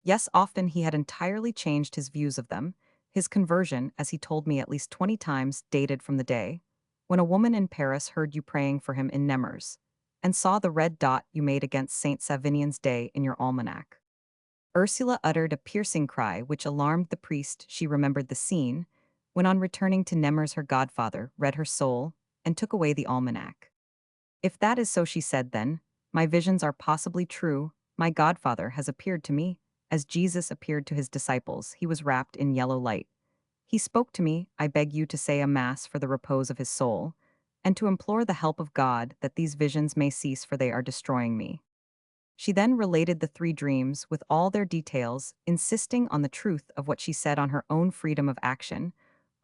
Yes, often. He had entirely changed his views of them. His conversion, as he told me at least 20 times, dated from the day when a woman in Paris heard you praying for him in Nemours, and saw the red dot you made against Saint Savinian's day in your almanac. Ursula uttered a piercing cry which alarmed the priest. She remembered the scene when, on returning to Nemours, her godfather read her soul and took away the almanac. If that is so, she said, then my visions are possibly true. My godfather has appeared to me as Jesus appeared to his disciples. He was wrapped in yellow light. He spoke to me. I beg you to say a mass for the repose of his soul, and to implore the help of God that these visions may cease, for they are destroying me. She then related the 3 dreams with all their details, insisting on the truth of what she said, on her own freedom of action,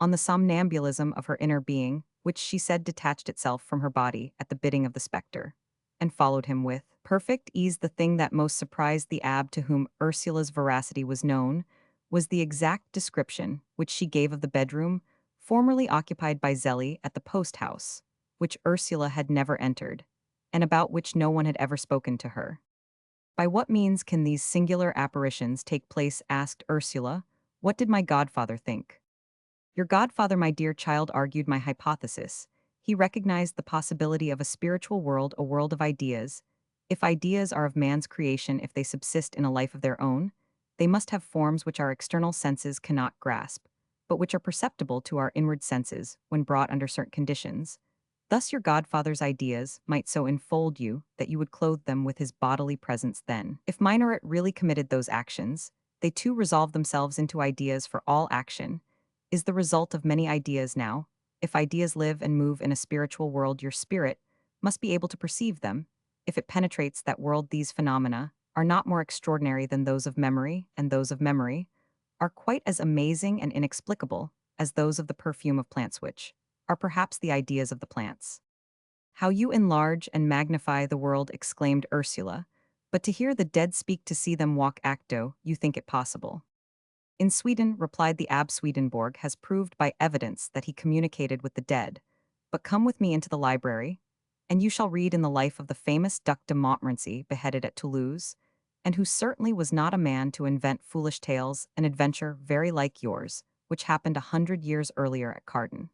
on the somnambulism of her inner being, which she said detached itself from her body at the bidding of the spectre, and followed him with perfect ease. The thing that most surprised the abbe, to whom Ursula's veracity was known, was the exact description which she gave of the bedroom formerly occupied by Zélie at the post-house, which Ursula had never entered, and about which no one had ever spoken to her. By what means can these singular apparitions take place? Asked Ursula. What did my godfather think? Your godfather, my dear child, argued my hypothesis. He recognized the possibility of a spiritual world, a world of ideas. If ideas are of man's creation, if they subsist in a life of their own, they must have forms which our external senses cannot grasp, but which are perceptible to our inward senses when brought under certain conditions. Thus your godfather's ideas might so enfold you that you would clothe them with his bodily presence. Then, if Minaret really committed those actions, they too resolve themselves into ideas, for all action is the result of many ideas. Now, if ideas live and move in a spiritual world, your spirit must be able to perceive them. If it penetrates that world, these phenomena are not more extraordinary than those of memory, and those of memory are quite as amazing and inexplicable as those of the perfume of plants, which are perhaps the ideas of the plants. How you enlarge and magnify the world, exclaimed Ursula, but to hear the dead speak, to see them walk acto, you think it possible. In Sweden, replied the Abbe, Swedenborg has proved by evidence that he communicated with the dead. But come with me into the library, and you shall read in the life of the famous Duc de Montmorency, beheaded at Toulouse, and who certainly was not a man to invent foolish tales, an adventure very like yours, which happened 100 years earlier at Carden.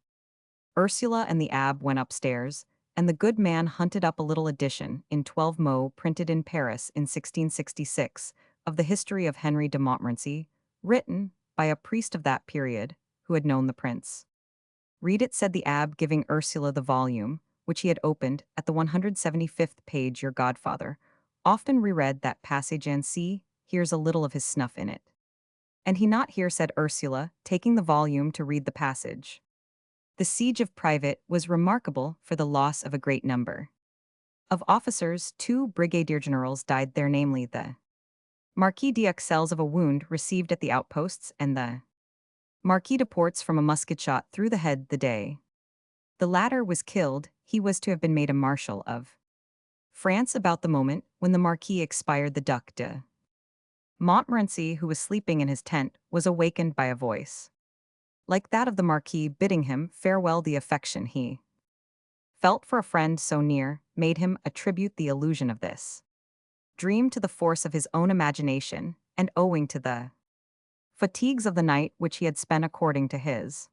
Ursula and the abbe went upstairs, and the good man hunted up a little edition, in 12 mo printed in Paris in 1666, of the history of Henry de Montmorency, written by a priest of that period, who had known the prince. Read it, said the abbe, giving Ursula the volume, which he had opened, at the 175th page. Your godfather often reread that passage, and see, here's a little of his snuff in it. And he not here, said Ursula, taking the volume to read the passage. The siege of Private was remarkable for the loss of a great number of officers. 2 brigadier generals died there, namely the Marquis d'Axelles of a wound received at the outposts, and the Marquis de Ports from a musket shot through the head the day the latter was killed. He was to have been made a marshal of France about the moment when the Marquis expired. The Duc de Montmorency, who was sleeping in his tent, was awakened by a voice like that of the Marquis bidding him farewell. The affection he felt for a friend so near made him attribute the illusion of this dream to the force of his own imagination, and owing to the fatigues of the night which he had spent according to his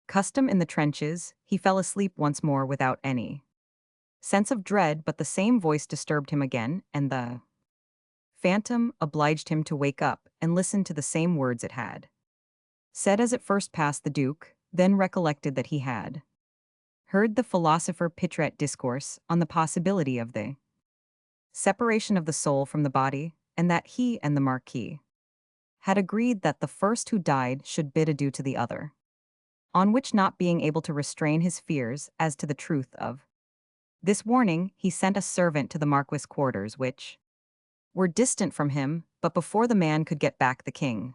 custom in the trenches, he fell asleep once more without any sense of dread, but the same voice disturbed him again, and the phantom obliged him to wake up and listen to the same words it had said as it first passed the Duke, then recollected that he had heard the philosopher Pitret discourse on the possibility of the separation of the soul from the body, and that he and the Marquis had agreed that the first who died should bid adieu to the other. On which, not being able to restrain his fears as to the truth of this warning, he sent a servant to the Marquis' quarters, which were distant from him, but before the man could get back, the king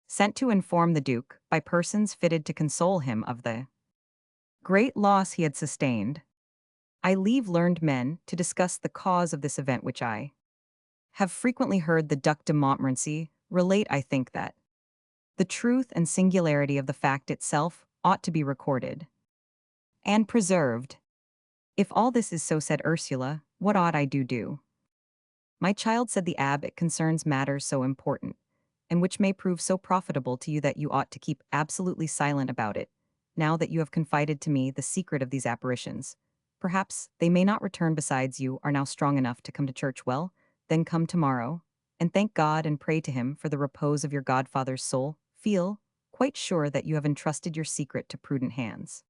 sent to inform the Duke, by persons fitted to console him, of the great loss he had sustained. I leave learned men to discuss the cause of this event, which I have frequently heard the Duc de Montmorency relate. I think that the truth and singularity of the fact itself ought to be recorded and preserved. If all this is so, said Ursula, what ought I do? My child, said the abbe, it concerns matters so important, and which may prove so profitable to you, that you ought to keep absolutely silent about it, now that you have confided to me the secret of these apparitions. Perhaps they may not return. Besides, you are now strong enough to come to church. Well, then come tomorrow, and thank God and pray to him for the repose of your godfather's soul. Feel quite sure that you have entrusted your secret to prudent hands.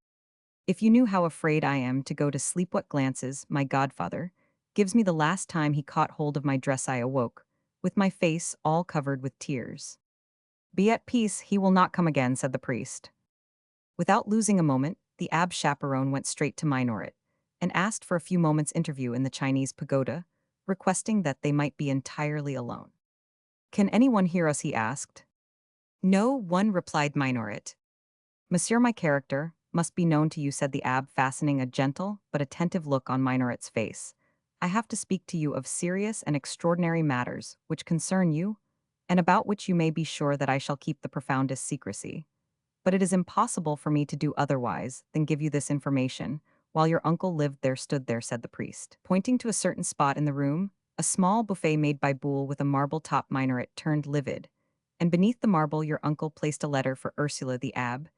If you knew how afraid I am to go to sleep, what glances my godfather gives me the last time he caught hold of my dress, I awoke, with my face all covered with tears. Be at peace, he will not come again, said the priest. Without losing a moment, the abbe chaperone went straight to Minoret, and asked for a few moments' interview in the Chinese pagoda, requesting that they might be entirely alone. Can anyone hear us, he asked. No one, replied Minoret. Monsieur, my character must be known to you, said the abbe, fastening a gentle but attentive look on Minoret's face. I have to speak to you of serious and extraordinary matters which concern you, and about which you may be sure that I shall keep the profoundest secrecy. But it is impossible for me to do otherwise than give you this information. While your uncle lived there, stood there, said the priest, pointing to a certain spot in the room, a small buffet made by Boule with a marble top. Minoret turned livid, and beneath the marble your uncle placed a letter for Ursula. The abbe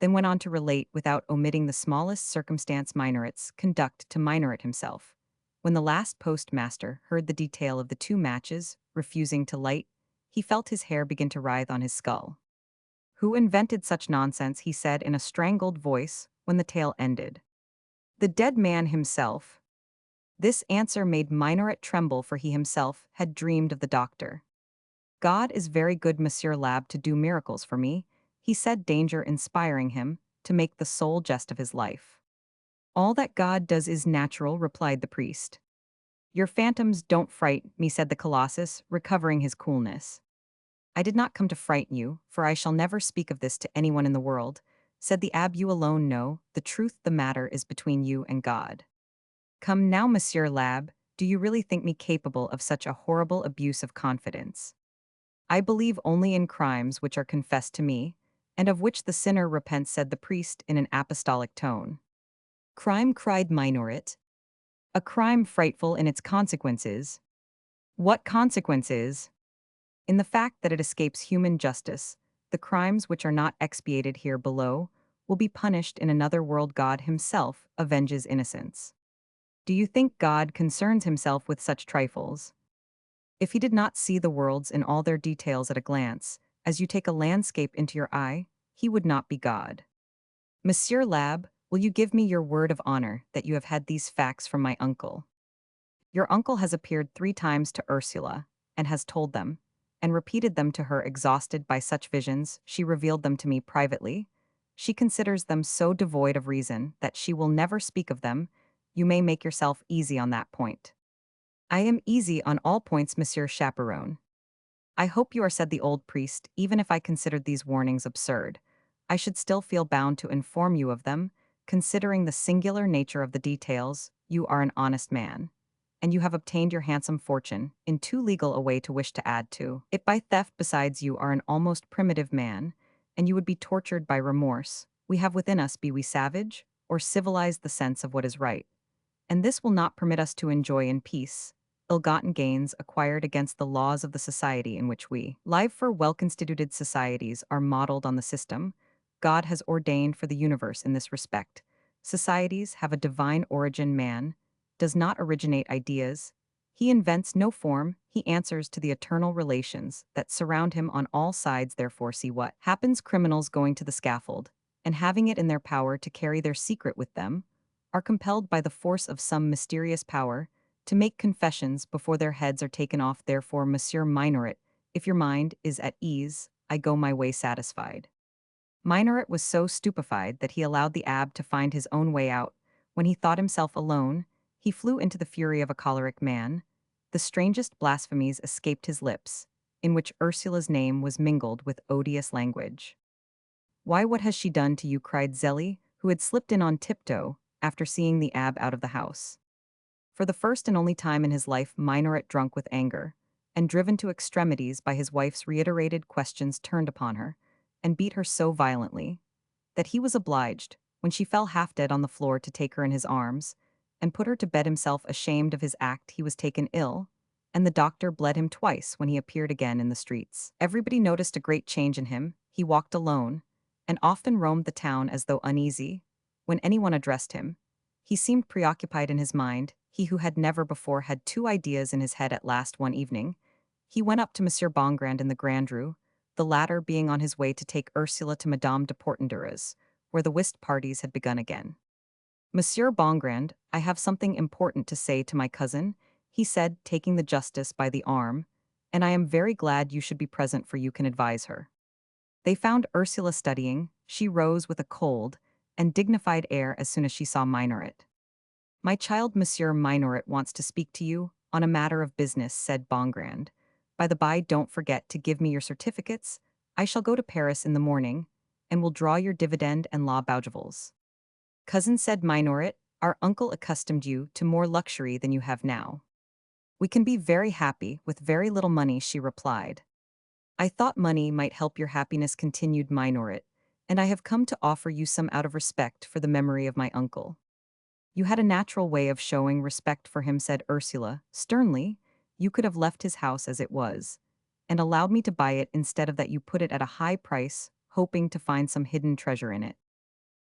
then went on to relate, without omitting the smallest circumstance, Minoret's conduct to Minoret himself. When the last postmaster heard the detail of the 2 matches refusing to light, he felt his hair begin to writhe on his skull. Who invented such nonsense, he said in a strangled voice when the tale ended. The dead man himself. This answer made Minoret tremble, for he himself had dreamed of the doctor. God is very good, Monsieur l'Abbe, to do miracles for me, he said, danger inspiring him to make the sole jest of his life. All that God does is natural, replied the priest. Your phantoms don't fright me, said the Colossus, recovering his coolness. I did not come to frighten you, for I shall never speak of this to anyone in the world, said the abbe. You alone know the truth. The matter is between you and God. Come now, Monsieur l'Abbe, do you really think me capable of such a horrible abuse of confidence? I believe only in crimes which are confessed to me, and of which the sinner repents, said the priest in an apostolic tone. Crime, cried Minoret. A crime frightful in its consequences. What consequence is? In the fact that it escapes human justice, the crimes which are not expiated here below will be punished in another world. God himself avenges innocence. Do you think God concerns himself with such trifles? If he did not see the worlds in all their details at a glance, as you take a landscape into your eye, he would not be God. Monsieur Lab, will you give me your word of honor that you have had these facts from my uncle? Your uncle has appeared 3 times to Ursula, and has told them, and repeated them to her. Exhausted by such visions, she revealed them to me privately. She considers them so devoid of reason that she will never speak of them. You may make yourself easy on that point. I am easy on all points, Monsieur Chaperon. I hope you are, said the old priest. Even if I considered these warnings absurd, I should still feel bound to inform you of them, considering the singular nature of the details. You are an honest man, and you have obtained your handsome fortune in too legal a way to wish to add to it by theft. Besides, you are an almost primitive man, and you would be tortured by remorse. We have within us, be we savage or civilized, the sense of what is right, and this will not permit us to enjoy in peace ill-gotten gains acquired against the laws of the society in which we live. For well-constituted societies are modeled on the system God has ordained for the universe. In this respect, societies have a divine origin. Man does not originate ideas. He invents no form. He answers to the eternal relations that surround him on all sides. Therefore, see what happens. Criminals going to the scaffold, and having it in their power to carry their secret with them, are compelled by the force of some mysterious power to make confessions before their heads are taken off. Therefore, Monsieur Minoret, if your mind is at ease, I go my way satisfied. Minoret was so stupefied that he allowed the abbe to find his own way out. When he thought himself alone, he flew into the fury of a choleric man. The strangest blasphemies escaped his lips, in which Ursula's name was mingled with odious language. Why, what has she done to you? Cried Zélie, who had slipped in on tiptoe after seeing the abbe out of the house. For the first and only time in his life, Minoret, drunk with anger, and driven to extremities by his wife's reiterated questions, turned upon her, and beat her so violently that he was obliged, when she fell half dead on the floor, to take her in his arms, and put her to bed himself. Ashamed of his act, he was taken ill, and the doctor bled him twice when he appeared again in the streets. Everybody noticed a great change in him. He walked alone, and often roamed the town as though uneasy. When anyone addressed him, he seemed preoccupied in his mind. He who had never before had 2 ideas in his head. At last, one evening, he went up to Monsieur Bongrand in the Grand Rue, the latter being on his way to take Ursula to Madame de Portendure's, where the whist parties had begun again. Monsieur Bongrand, I have something important to say to my cousin, he said, taking the justice by the arm, and I am very glad you should be present, for you can advise her. They found Ursula studying. She rose with a cold and dignified air as soon as she saw Minoret. My child, Monsieur Minoret wants to speak to you on a matter of business, said Bongrand. By the by, don't forget to give me your certificates. I shall go to Paris in the morning, and will draw your dividend and law bougievals. Cousin, said Minoret, our uncle accustomed you to more luxury than you have now. We can be very happy with very little money, she replied. I thought money might help your happiness, continued Minoret, and I have come to offer you some out of respect for the memory of my uncle. You had a natural way of showing respect for him, said Ursula, sternly. You could have left his house as it was, and allowed me to buy it instead of that. You put it at a high price, hoping to find some hidden treasure in it.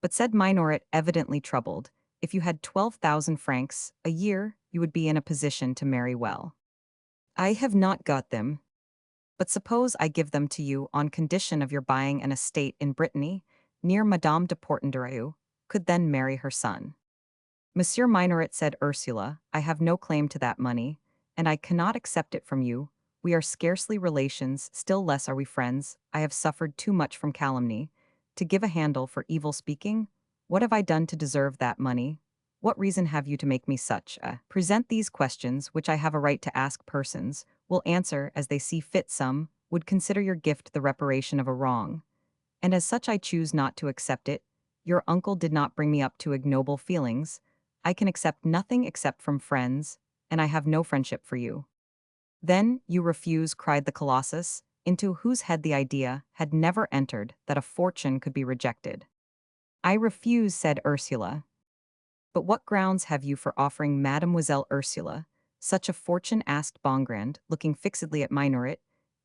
But, said Minoret, evidently troubled, if you had 12,000 francs a year, you would be in a position to marry well. I have not got them. But suppose I give them to you on condition of your buying an estate in Brittany, near Madame de Portendure's, could then marry her son. Monsieur Minoret, said Ursula, I have no claim to that money, and I cannot accept it from you. We are scarcely relations, still less are we friends. I have suffered too much from calumny to give a handle for evil speaking. What have I done to deserve that money? What reason have you to make me such a present? These questions, which I have a right to ask persons, will answer as they see fit. Some would consider your gift the reparation of a wrong, and as such I choose not to accept it. Your uncle did not bring me up to ignoble feelings. I can accept nothing except from friends, and I have no friendship for you. Then you refuse, cried the Colossus, into whose head the idea had never entered that a fortune could be rejected. I refuse, said Ursula. But what grounds have you for offering Mademoiselle Ursula Such a fortune? Asked Bongrand, looking fixedly at Minoret.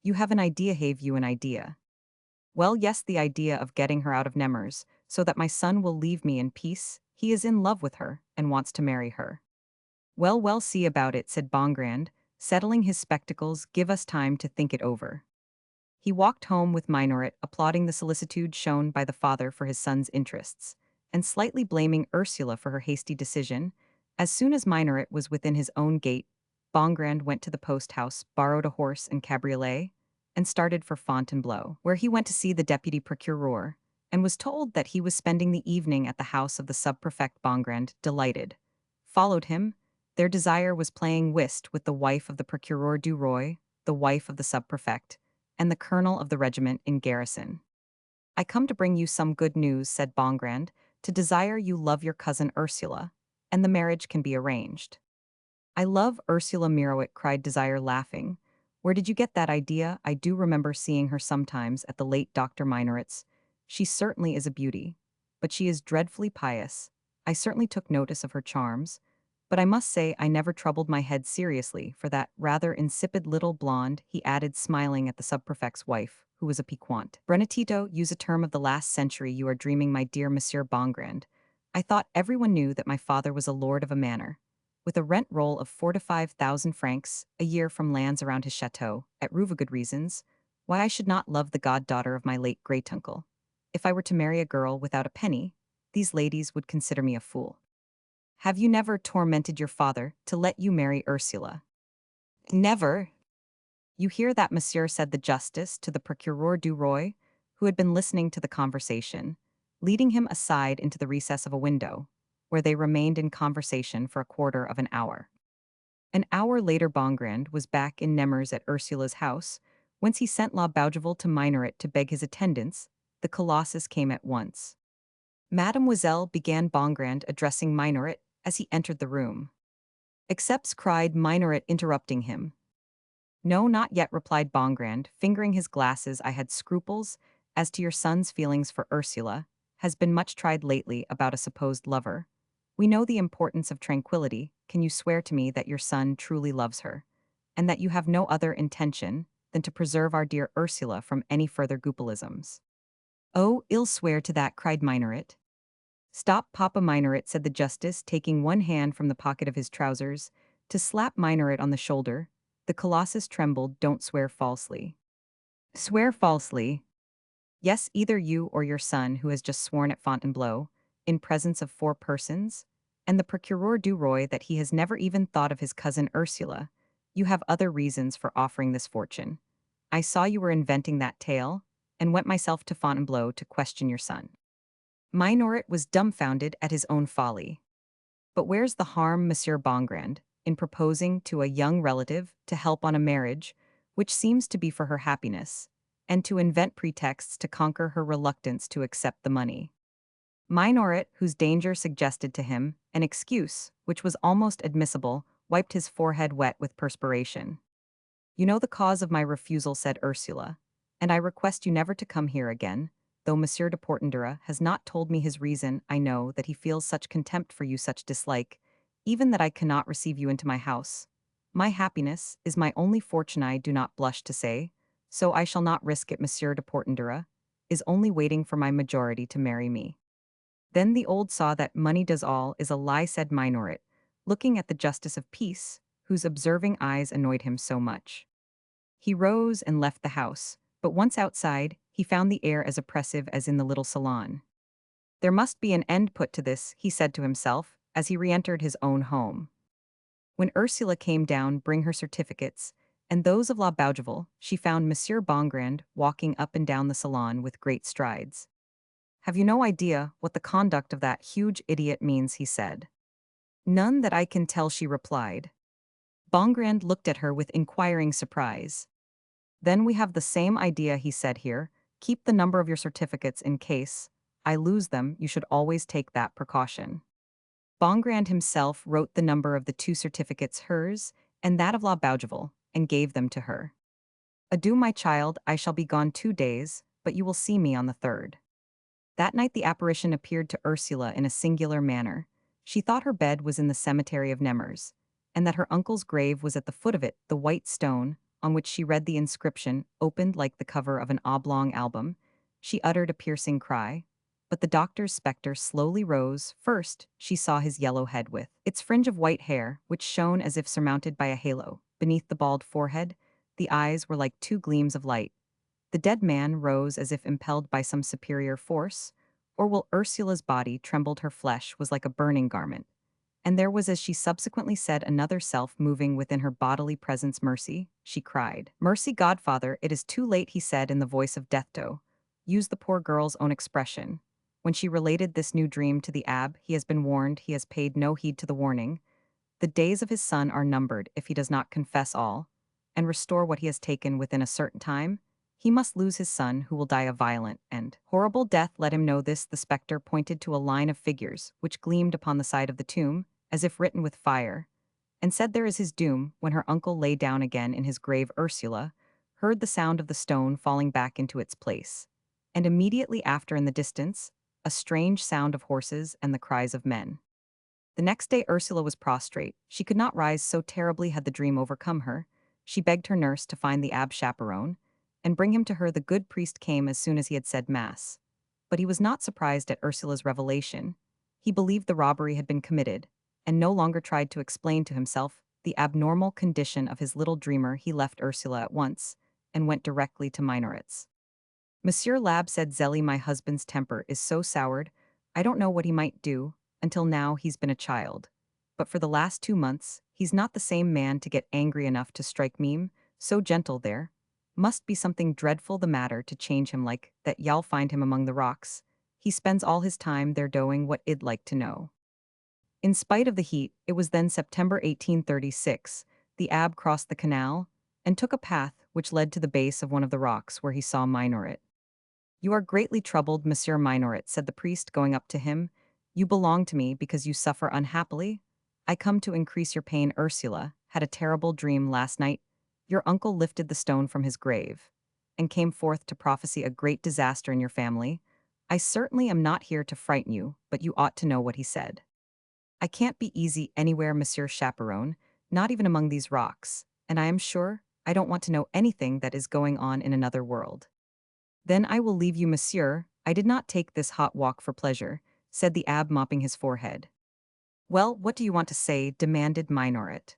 You have an idea, have you an idea? Well, yes, the idea of getting her out of Nemers, so that my son will leave me in peace. He is in love with her, and wants to marry her. Well, well, see about it, said Bongrand, settling his spectacles. Give us time to think it over. He walked home with Minoret, applauding the solicitude shown by the father for his son's interests, and slightly blaming Ursula for her hasty decision. As soon as Minoret was within his own gate, Bongrand went to the post house, borrowed a horse and cabriolet, and started for Fontainebleau, where he went to see the deputy procureur, and was told that he was spending the evening at the house of the sub-prefect. Bongrand, delighted, followed him. Their desire was playing whist with the wife of the procureur du roi, the wife of the sub-prefect, and the colonel of the regiment in garrison. I come to bring you some good news, said Bongrand, to desire you love your cousin Ursula, and the marriage can be arranged. I love Ursula Mirowick, cried Desire, laughing. Where did you get that idea? I do remember seeing her sometimes at the late Dr. Minoret's. She certainly is a beauty, but she is dreadfully pious. I certainly took notice of her charms, but I must say I never troubled my head seriously for that rather insipid little blonde, he added, smiling at the subprefect's wife, who was a piquant. Brenatito, use a term of the last century. You are dreaming, my dear Monsieur Bongrand. I thought everyone knew that my father was a lord of a manor, with a rent roll of 4 to 5,000 francs a year from lands around his chateau, at Rouvegood reasons, why I should not love the goddaughter of my late great-uncle. If I were to marry a girl without a penny, these ladies would consider me a fool. Have you never tormented your father to let you marry Ursula? Never. You hear that, monsieur, said the justice to the procureur du roi, who had been listening to the conversation, leading him aside into the recess of a window, where they remained in conversation for a quarter of an hour. An hour later Bongrand was back in Nemers at Ursula's house, whence he sent La Bougival to Minoret to beg his attendance. The colossus came at once. Mademoiselle, began Bongrand, addressing Minoret as he entered the room. Accepts, cried Minoret, interrupting him. No, not yet, replied Bongrand, fingering his glasses. I had scruples as to your son's feelings for Ursula, has been much tried lately about a supposed lover. We know the importance of tranquility. Can you swear to me that your son truly loves her, and that you have no other intention than to preserve our dear Ursula from any further goupillisms? Oh, I'll swear to that, cried Minoret. Stop, Papa Minoret, said the justice, taking one hand from the pocket of his trousers to slap Minoret on the shoulder. The colossus trembled. Don't swear falsely. Swear falsely? Yes, either you or your son, who has just sworn at Fontainebleau, in presence of 4 persons, and the procureur du roi that he has never even thought of his cousin Ursula. You have other reasons for offering this fortune. I saw you were inventing that tale, and went myself to Fontainebleau to question your son. Minoret was dumbfounded at his own folly. But where's the harm, Monsieur Bongrand, in proposing to a young relative to help on a marriage, which seems to be for her happiness, and to invent pretexts to conquer her reluctance to accept the money? Minoret, whose danger suggested to him an excuse which was almost admissible, wiped his forehead wet with perspiration. You know the cause of my refusal, said Ursula, and I request you never to come here again. Though Monsieur de Portendura has not told me his reason, I know that he feels such contempt for you, such dislike, even that I cannot receive you into my house. My happiness is my only fortune, I do not blush to say, so I shall not risk it. Monsieur de Portendura is only waiting for my majority to marry me. Then the old saw that money does all is a lie, said Minoret, looking at the justice of peace, whose observing eyes annoyed him so much. He rose and left the house, but once outside, he found the air as oppressive as in the little salon. There must be an end put to this, he said to himself, as he re-entered his own home. When Ursula came down, bring her certificates, and those of La Bougival, she found Monsieur Bongrand walking up and down the salon with great strides. Have you no idea what the conduct of that huge idiot means, he said. None that I can tell, she replied. Bongrand looked at her with inquiring surprise. Then we have the same idea, he said. Here, keep the number of your certificates in case I lose them. You should always take that precaution. Bongrand himself wrote the number of the 2 certificates, hers and that of La Bougival, and gave them to her. Adieu, my child, I shall be gone 2 days, but you will see me on the 3rd. That night the apparition appeared to Ursula in a singular manner. She thought her bed was in the cemetery of Nemers, and that her uncle's grave was at the foot of it, the white stone, on which she read the inscription, opened like the cover of an oblong album. She uttered a piercing cry. But the doctor's spectre slowly rose. First, she saw his yellow head with its fringe of white hair, which shone as if surmounted by a halo. Beneath the bald forehead, the eyes were like two gleams of light. The dead man rose as if impelled by some superior force, or while Ursula's body trembled, her flesh was like a burning garment. And there was, as she subsequently said, another self moving within her bodily presence. Mercy, she cried. Mercy, Godfather, it is too late, he said in the voice of death-doe. Use the poor girl's own expression. When she related this new dream to the abbe, he has been warned, he has paid no heed to the warning. The days of his son are numbered if he does not confess all, and restore what he has taken within a certain time. He must lose his son, who will die a violent and horrible death. Let him know this. The spectre pointed to a line of figures, which gleamed upon the side of the tomb, as if written with fire, and said, there is his doom. When her uncle lay down again in his grave, Ursula heard the sound of the stone falling back into its place, and immediately after, in the distance, a strange sound of horses and the cries of men. The next day Ursula was prostrate. She could not rise, so terribly had the dream overcome her. She begged her nurse to find the abbe chaperone and bring him to her. The good priest came as soon as he had said mass. But he was not surprised at Ursula's revelation. He believed the robbery had been committed, and no longer tried to explain to himself the abnormal condition of his little dreamer. He left Ursula at once and went directly to Minoret's. Monsieur Lab, said Zélie, my husband's temper is so soured, I don't know what he might do. Until now he's been a child. But for the last 2 months, he's not the same man to get angry enough to strike me. So gentle there. Must be something dreadful the matter to change him like that. Y'all find him among the rocks. He spends all his time there doing what I'd like to know. In spite of the heat, it was then September 1836, the abbe crossed the canal and took a path which led to the base of one of the rocks, where he saw Minoret. You are greatly troubled, Monsieur Minoret, said the priest, going up to him. You belong to me because you suffer unhappily? I come to increase your pain. Ursula had a terrible dream last night. Your uncle lifted the stone from his grave and came forth to prophesy a great disaster in your family. I certainly am not here to frighten you, but you ought to know what he said. I can't be easy anywhere, Monsieur Chaperon, not even among these rocks, and I am sure I don't want to know anything that is going on in another world. Then I will leave you, monsieur. I did not take this hot walk for pleasure, said the abbe, mopping his forehead. Well, what do you want to say? Demanded Minoret.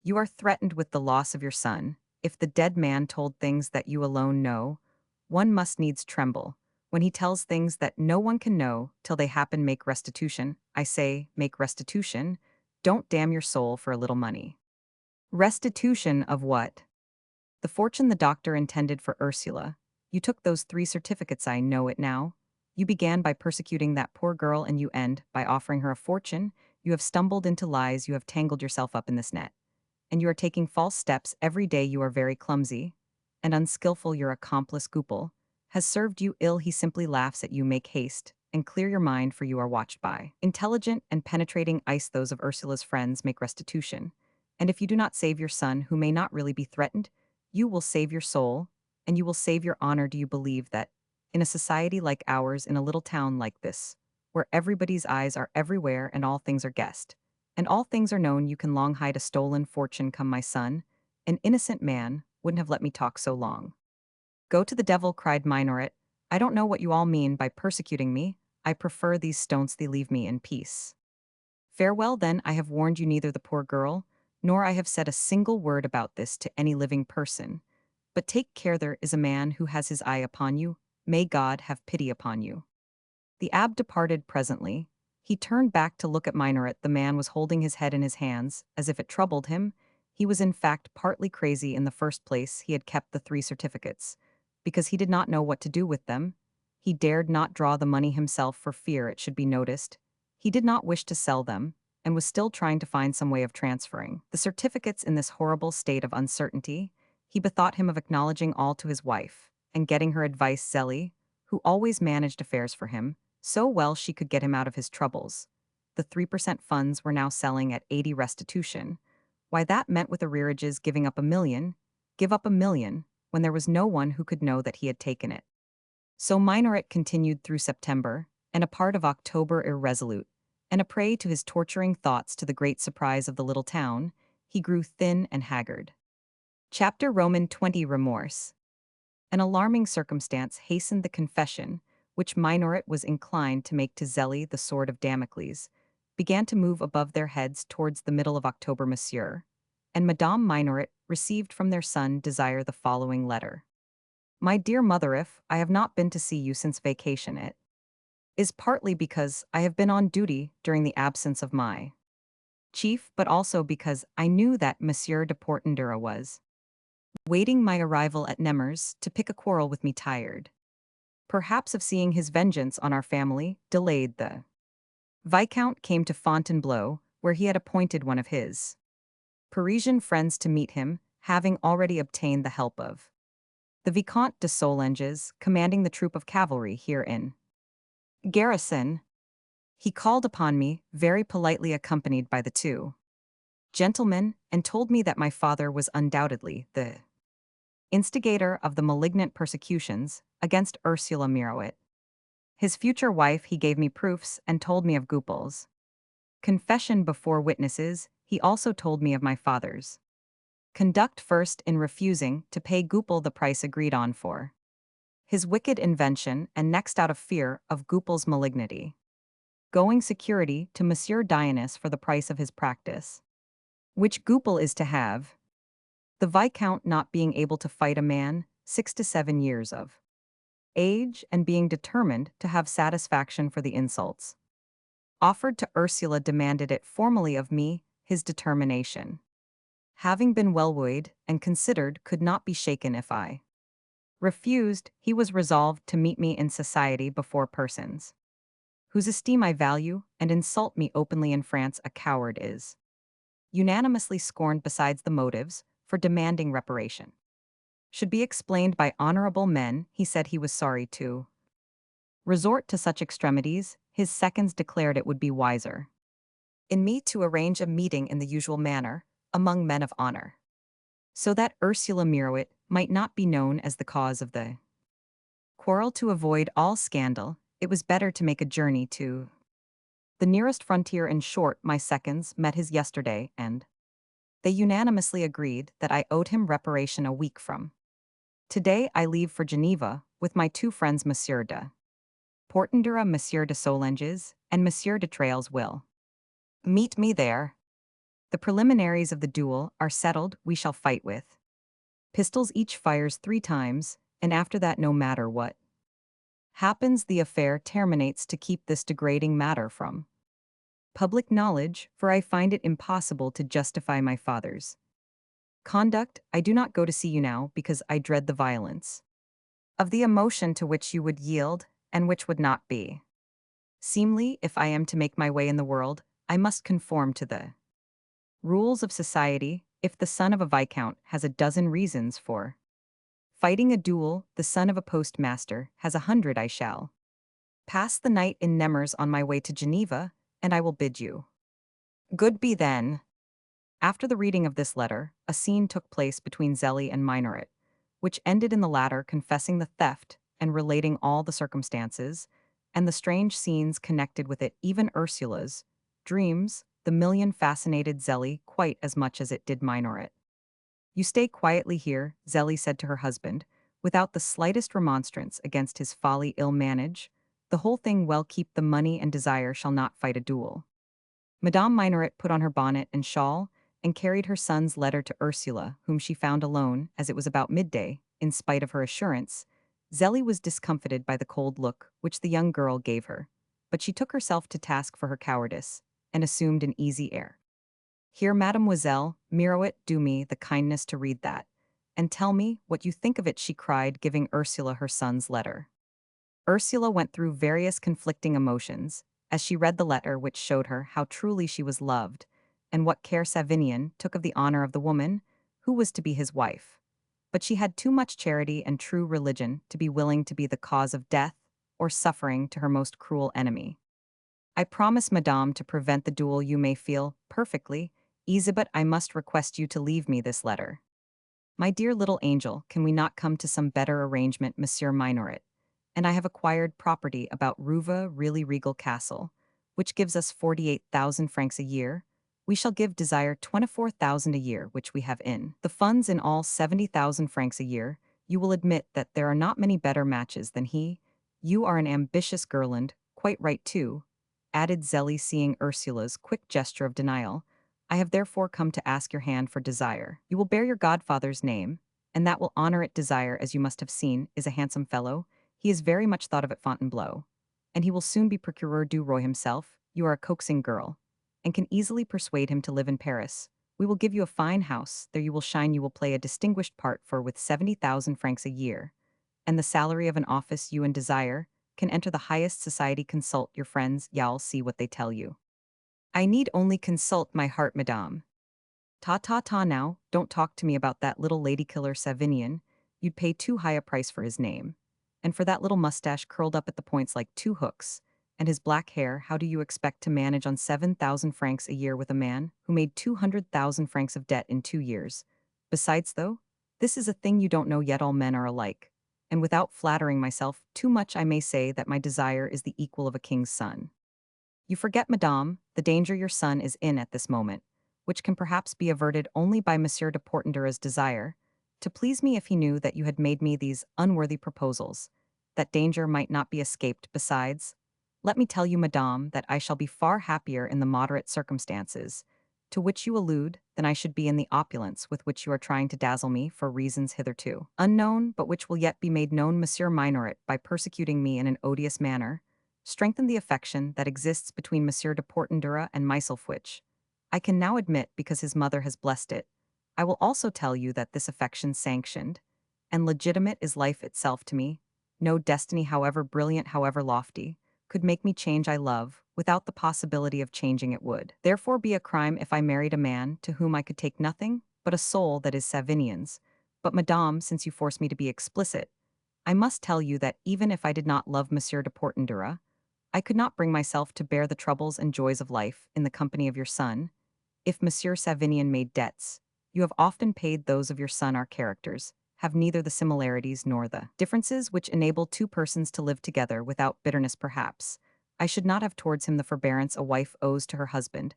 You are threatened with the loss of your son. If the dead man told things that you alone know, one must needs tremble. When he tells things that no one can know till they happen, make restitution. I say, make restitution. Don't damn your soul for a little money. Restitution of what? The fortune the doctor intended for Ursula. You took those 3 certificates, I know it now. You began by persecuting that poor girl, and you end by offering her a fortune. You have stumbled into lies, you have tangled yourself up in this net. And you are taking false steps every day. You are very clumsy and unskillful. Your accomplice, Goupil, has served you ill. He simply laughs at you. Make haste and clear your mind, for you are watched by intelligent and penetrating eyes. Those of Ursula's friends. Make restitution. And if you do not save your son, who may not really be threatened, you will save your soul, and you will save your honor. Do you believe that, in a society like ours, in a little town like this, where everybody's eyes are everywhere and all things are guessed, and all things are known, you can long hide a stolen fortune? Come, my son, an innocent man wouldn't have let me talk so long. Go to the devil, cried Minoret. I don't know what you all mean by persecuting me. I prefer these stones. They leave me in peace. Farewell, then. I have warned you, neither the poor girl, nor I have said a single word about this to any living person. But take care, there is a man who has his eye upon you. May God have pity upon you. The abbe departed presently. He turned back to look at Minoret. The man was holding his head in his hands, as if it troubled him. He was in fact partly crazy. In the first place, he had kept the 3 certificates, because he did not know what to do with them. He dared not draw the money himself for fear it should be noticed. He did not wish to sell them, and was still trying to find some way of transferring the certificates in this horrible state of uncertainty. He bethought him of acknowledging all to his wife, and getting her advice. Zélie, who always managed affairs for him, so well she could get him out of his troubles. The 3% funds were now selling at 80 restitution. Why, that meant with arrearages giving up 1 million. Give up 1 million, when there was no one who could know that he had taken it. So Minoret continued through September, and a part of October irresolute, and a prey to his torturing thoughts to the great surprise of the little town, he grew thin and haggard. Chapter Roman 20 Remorse. An alarming circumstance hastened the confession, which Minoret was inclined to make to Zélie the sword of Damocles, began to move above their heads towards the middle of October, Monsieur, and Madame Minoret received from their son Desire the following letter. My dear mother, if I have not been to see you since vacation, it is partly because I have been on duty during the absence of my chief, but also because I knew that Monsieur de Portendura was waiting my arrival at Nemours to pick a quarrel with me, tired, perhaps of seeing his vengeance on our family, delayed the Viscount came to Fontainebleau, where he had appointed one of his Parisian friends to meet him, having already obtained the help of the Vicomte de Solanges, commanding the troop of cavalry here in garrison. He called upon me, very politely accompanied by the two gentlemen, and told me that my father was undoubtedly the instigator of the malignant persecutions against Ursula Mirouet. His future wife he gave me proofs and told me of Goupil's confession before witnesses. He also told me of my father's conduct, first in refusing to pay Goupil the price agreed on for his wicked invention, and next out of fear of Goupil's malignity, going security to Monsieur Dionys for the price of his practice, which Goupil is to have, the Viscount not being able to fight a man 6 to 7 years of age, and being determined to have satisfaction for the insults offered to Ursula, demanded it formally of me. His determination, having been well weighed and considered, could not be shaken. If I refused, he was resolved to meet me in society before persons whose esteem I value, and insult me openly in France. A coward is unanimously scorned. Besides, the motives for demanding reparation should be explained by honorable men. He said he was sorry to resort to such extremities. His seconds declared it would be wiser in me to arrange a meeting in the usual manner among men of honor, so that Ursula Mirouet might not be known as the cause of the quarrel. To avoid all scandal, it was better to make a journey to the nearest frontier. In short, my seconds met his yesterday, and they unanimously agreed that I owed him reparation a week from today. I leave for Geneva with my two friends, Monsieur de Portendura, Monsieur de Solanges, and Monsieur de Trailles will meet me there. The preliminaries of the duel are settled. We shall fight with pistols. Each fires 3 times, and after that, no matter what happens, the affair terminates. To keep this degrading matter from public knowledge, for I find it impossible to justify my father's conduct, I do not go to see you now, because I dread the violence of the emotion to which you would yield, and which would not be seemly. If I am to make my way in the world, I must conform to the rules of society. If the son of a viscount has a dozen reasons for fighting a duel, the son of a postmaster has 100. I shall pass the night in Nemours on my way to Geneva, and I will bid you good be then. After the reading of this letter, a scene took place between Zélie and Minoret, which ended in the latter confessing the theft and relating all the circumstances and the strange scenes connected with it. Even Ursula's dreams, the million fascinated Zélie quite as much as it did Minoret. You stay quietly here, Zélie said to her husband, without the slightest remonstrance against his folly. Ill manage the whole thing well, keep the money, and Desire shall not fight a duel. Madame Minoret put on her bonnet and shawl, and carried her son's letter to Ursula, whom she found alone, as it was about midday. In spite of her assurance, Zélie was discomfited by the cold look which the young girl gave her, but she took herself to task for her cowardice, and assumed an easy air. Here, Mademoiselle Mirouet, do me the kindness to read that, and tell me what you think of it, she cried, giving Ursula her son's letter. Ursula went through various conflicting emotions as she read the letter, which showed her how truly she was loved, and what care Savinien took of the honor of the woman who was to be his wife. But she had too much charity and true religion to be willing to be the cause of death or suffering to her most cruel enemy. I promise, Madame, to prevent the duel. You may feel perfectly easy, but I must request you to leave me this letter. My dear little angel, can we not come to some better arrangement? Monsieur Minoret and I have acquired property about Rouva, really regal castle, which gives us 48,000 francs a year, we shall give desire 24,000 a year, which we have in the funds in all 70,000 francs a year. You will admit that there are not many better matches than he. You are an ambitious girland, quite right too, added Zélie, seeing Ursula's quick gesture of denial. I have therefore come to ask your hand for desire. You will bear your godfather's name, and that will honor it. Desire, as you must have seen, is a handsome fellow. He is very much thought of at Fontainebleau, and he will soon be Procureur du Roi himself. You are a coaxing girl, and can easily persuade him to live in Paris. We will give you a fine house, there you will shine. You will play a distinguished part, for with 70,000 francs a year, and the salary of an office, you and desire can enter the highest society. Consult your friends, y'all see what they tell you. I need only consult my heart, madame. Ta now, don't talk to me about that little lady-killer Savinian. You'd pay too high a price for his name. And for that little mustache curled up at the points like two hooks, and his black hair, how do you expect to manage on 7,000 francs a year with a man who made 200,000 francs of debt in 2 years? Besides, though, this is a thing you don't know yet, all men are alike. And without flattering myself too much, I may say that my desire is the equal of a king's son. You forget, madame, the danger your son is in at this moment, which can perhaps be averted only by Monsieur de Portendure's desire to please me. If he knew that you had made me these unworthy proposals, that danger might not be escaped. Besides, let me tell you, madame, that I shall be far happier in the moderate circumstances to which you allude than I should be in the opulence with which you are trying to dazzle me for reasons hitherto unknown, but which will yet be made known. Monsieur Minoret, by persecuting me in an odious manner, strengthen the affection that exists between Monsieur de Portendura and myself, which I can now admit because his mother has blessed it. I will also tell you that this affection, sanctioned and legitimate, is life itself to me. No destiny, however brilliant, however lofty, could make me change I love, without the possibility of changing it would therefore be a crime if I married a man to whom I could take nothing but a soul that is Savinian's. But madame, since you force me to be explicit, I must tell you that even if I did not love Monsieur de Portendura, I could not bring myself to bear the troubles and joys of life in the company of your son. If Monsieur Savinian made debts, you have often paid those of your son. Our characters have neither the similarities nor the differences which enable two persons to live together without bitterness. Perhaps I should not have towards him the forbearance a wife owes to her husband.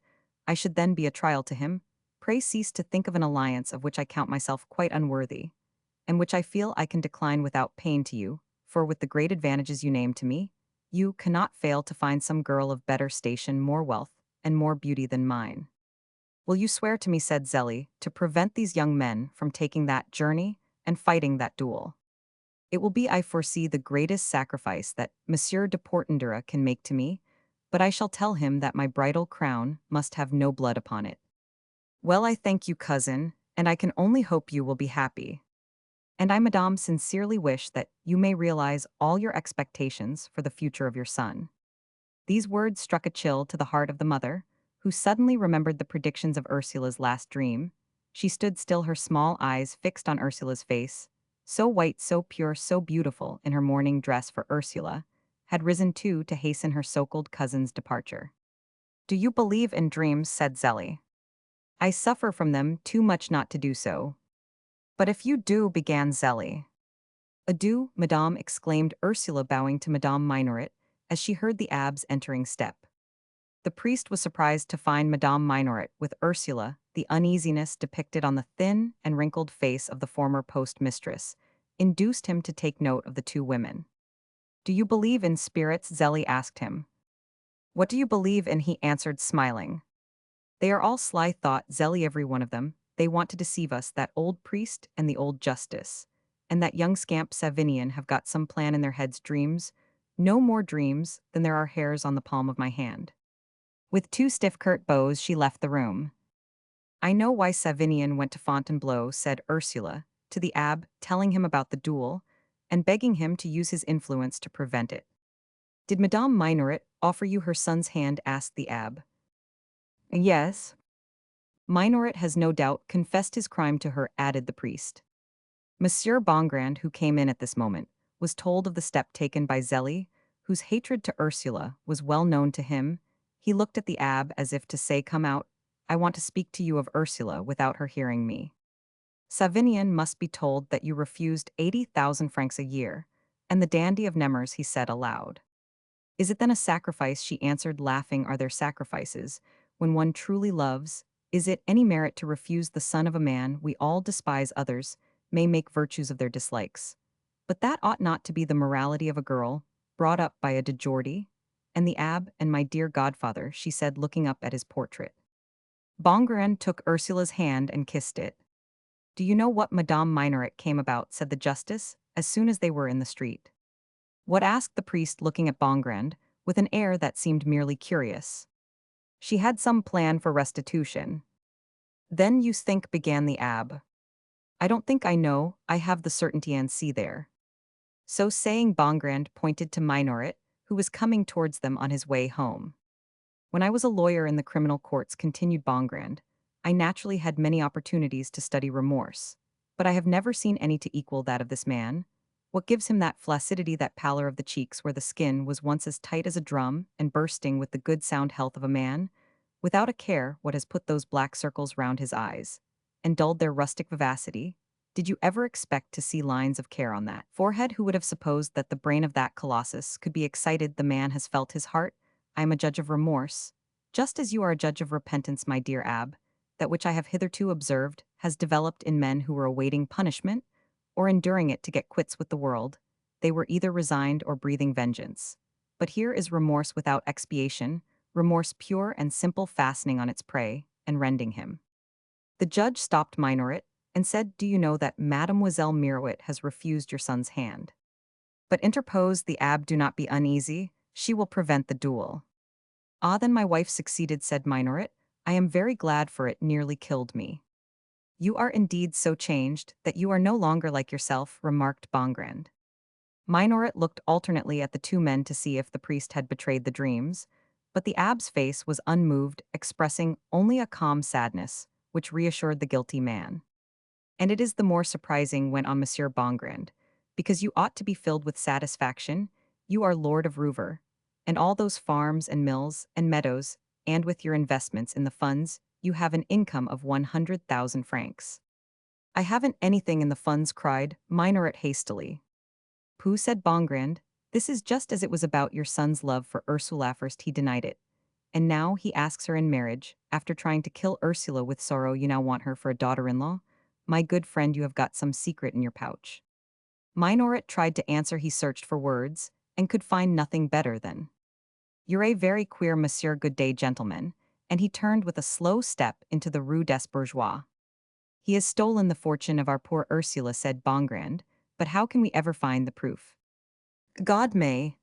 I should then be a trial to him. Pray cease to think of an alliance of which I count myself quite unworthy, and which I feel I can decline without pain to you, for with the great advantages you name to me, you cannot fail to find some girl of better station, more wealth, and more beauty than mine. Will you swear to me, said Zélie, to prevent these young men from taking that journey and fighting that duel? It will be, I foresee, the greatest sacrifice that Monsieur de Portendura can make to me, but I shall tell him that my bridal crown must have no blood upon it. Well, I thank you, cousin, and I can only hope you will be happy. And I, madame, sincerely wish that you may realize all your expectations for the future of your son. These words struck a chill to the heart of the mother, who suddenly remembered the predictions of Ursula's last dream. She stood still, her small eyes fixed on Ursula's face, so white, so pure, so beautiful in her mourning dress, for Ursula had risen too to hasten her so-called cousin's departure. Do you believe in dreams? Said Zélie. I suffer from them too much not to do so. But if you do, began Zélie. Adieu, madame, exclaimed Ursula, bowing to Madame Minoret as she heard the abbé's entering step. The priest was surprised to find Madame Minoret with Ursula. The uneasiness depicted on the thin and wrinkled face of the former postmistress induced him to take note of the two women. Do you believe in spirits? Zélie asked him. What do you believe in? He answered, smiling. They are all sly, thought Zélie, every one of them. They want to deceive us, that old priest and the old justice. And that young scamp Savinian have got some plan in their heads. Dreams, no more dreams than there are hairs on the palm of my hand. With two stiff curt bows she left the room. I know why Savinian went to Fontainebleau, said Ursula to the abbé, telling him about the duel and begging him to use his influence to prevent it. Did Madame Minoret offer you her son's hand? Asked the abbé. Yes. Minoret has no doubt confessed his crime to her, added the priest. Monsieur Bongrand, who came in at this moment, was told of the step taken by Zélie, whose hatred to Ursula was well known to him. He looked at the abbé as if to say, come out, I want to speak to you of Ursula without her hearing me. Savinian must be told that you refused 80,000 francs a year, and the dandy of Nemers, he said aloud. Is it then a sacrifice? She answered, laughing. Are there sacrifices? When one truly loves, is it any merit to refuse the son of a man we all despise? Others may make virtues of their dislikes. But that ought not to be the morality of a girl, brought up by a de Jordi. And the abbe and my dear godfather, she said, looking up at his portrait. Bongrand took Ursula's hand and kissed it. Do you know what Madame Minoret came about? Said the justice, as soon as they were in the street. What? Asked the priest, looking at Bongrand, with an air that seemed merely curious. She had some plan for restitution. Then you think, began the abbe. I don't think I know, I have the certainty, and see there. So saying, Bongrand pointed to Minoret, who was coming towards them on his way home. When I was a lawyer in the criminal courts, continued Bongrand, I naturally had many opportunities to study remorse, but I have never seen any to equal that of this man. What gives him that flaccidity, that pallor of the cheeks where the skin was once as tight as a drum and bursting with the good sound health of a man? Without a care, what has put those black circles round his eyes, and dulled their rustic vivacity? Did you ever expect to see lines of care on that forehead? Who would have supposed that the brain of that colossus could be excited? The man has felt his heart. I am a judge of remorse, just as you are a judge of repentance, my dear abbe. That which I have hitherto observed has developed in men who were awaiting punishment, or enduring it to get quits with the world. They were either resigned or breathing vengeance. But here is remorse without expiation, remorse pure and simple, fastening on its prey and rending him. The judge stopped Minoret and said, Do you know that Mademoiselle Mirouet has refused your son's hand? But interposed the abbe, do not be uneasy, she will prevent the duel. Ah, then my wife succeeded, said Minoret. I am very glad, for it nearly killed me. You are indeed so changed that you are no longer like yourself, remarked Bongrand. Minoret looked alternately at the two men to see if the priest had betrayed the dreams, but the abbe's face was unmoved, expressing only a calm sadness, which reassured the guilty man. And it is the more surprising, went on Monsieur Bongrand, because you ought to be filled with satisfaction. You are lord of Rouvre, and all those farms and mills and meadows, and with your investments in the funds, you have an income of 100,000 francs. I haven't anything in the funds, cried Minoret hastily. Pooh, said Bongrand, this is just as it was about your son's love for Ursula. First he denied it, and now he asks her in marriage, after trying to kill Ursula with sorrow. You now want her for a daughter-in-law? My good friend, you have got some secret in your pouch. Minoret tried to answer. He searched for words, and could find nothing better than, You're a very queer monsieur. Good day, gentlemen, and he turned with a slow step into the Rue des Bourgeois. He has stolen the fortune of our poor Ursula, said Bongrand, but how can we ever find the proof? God may.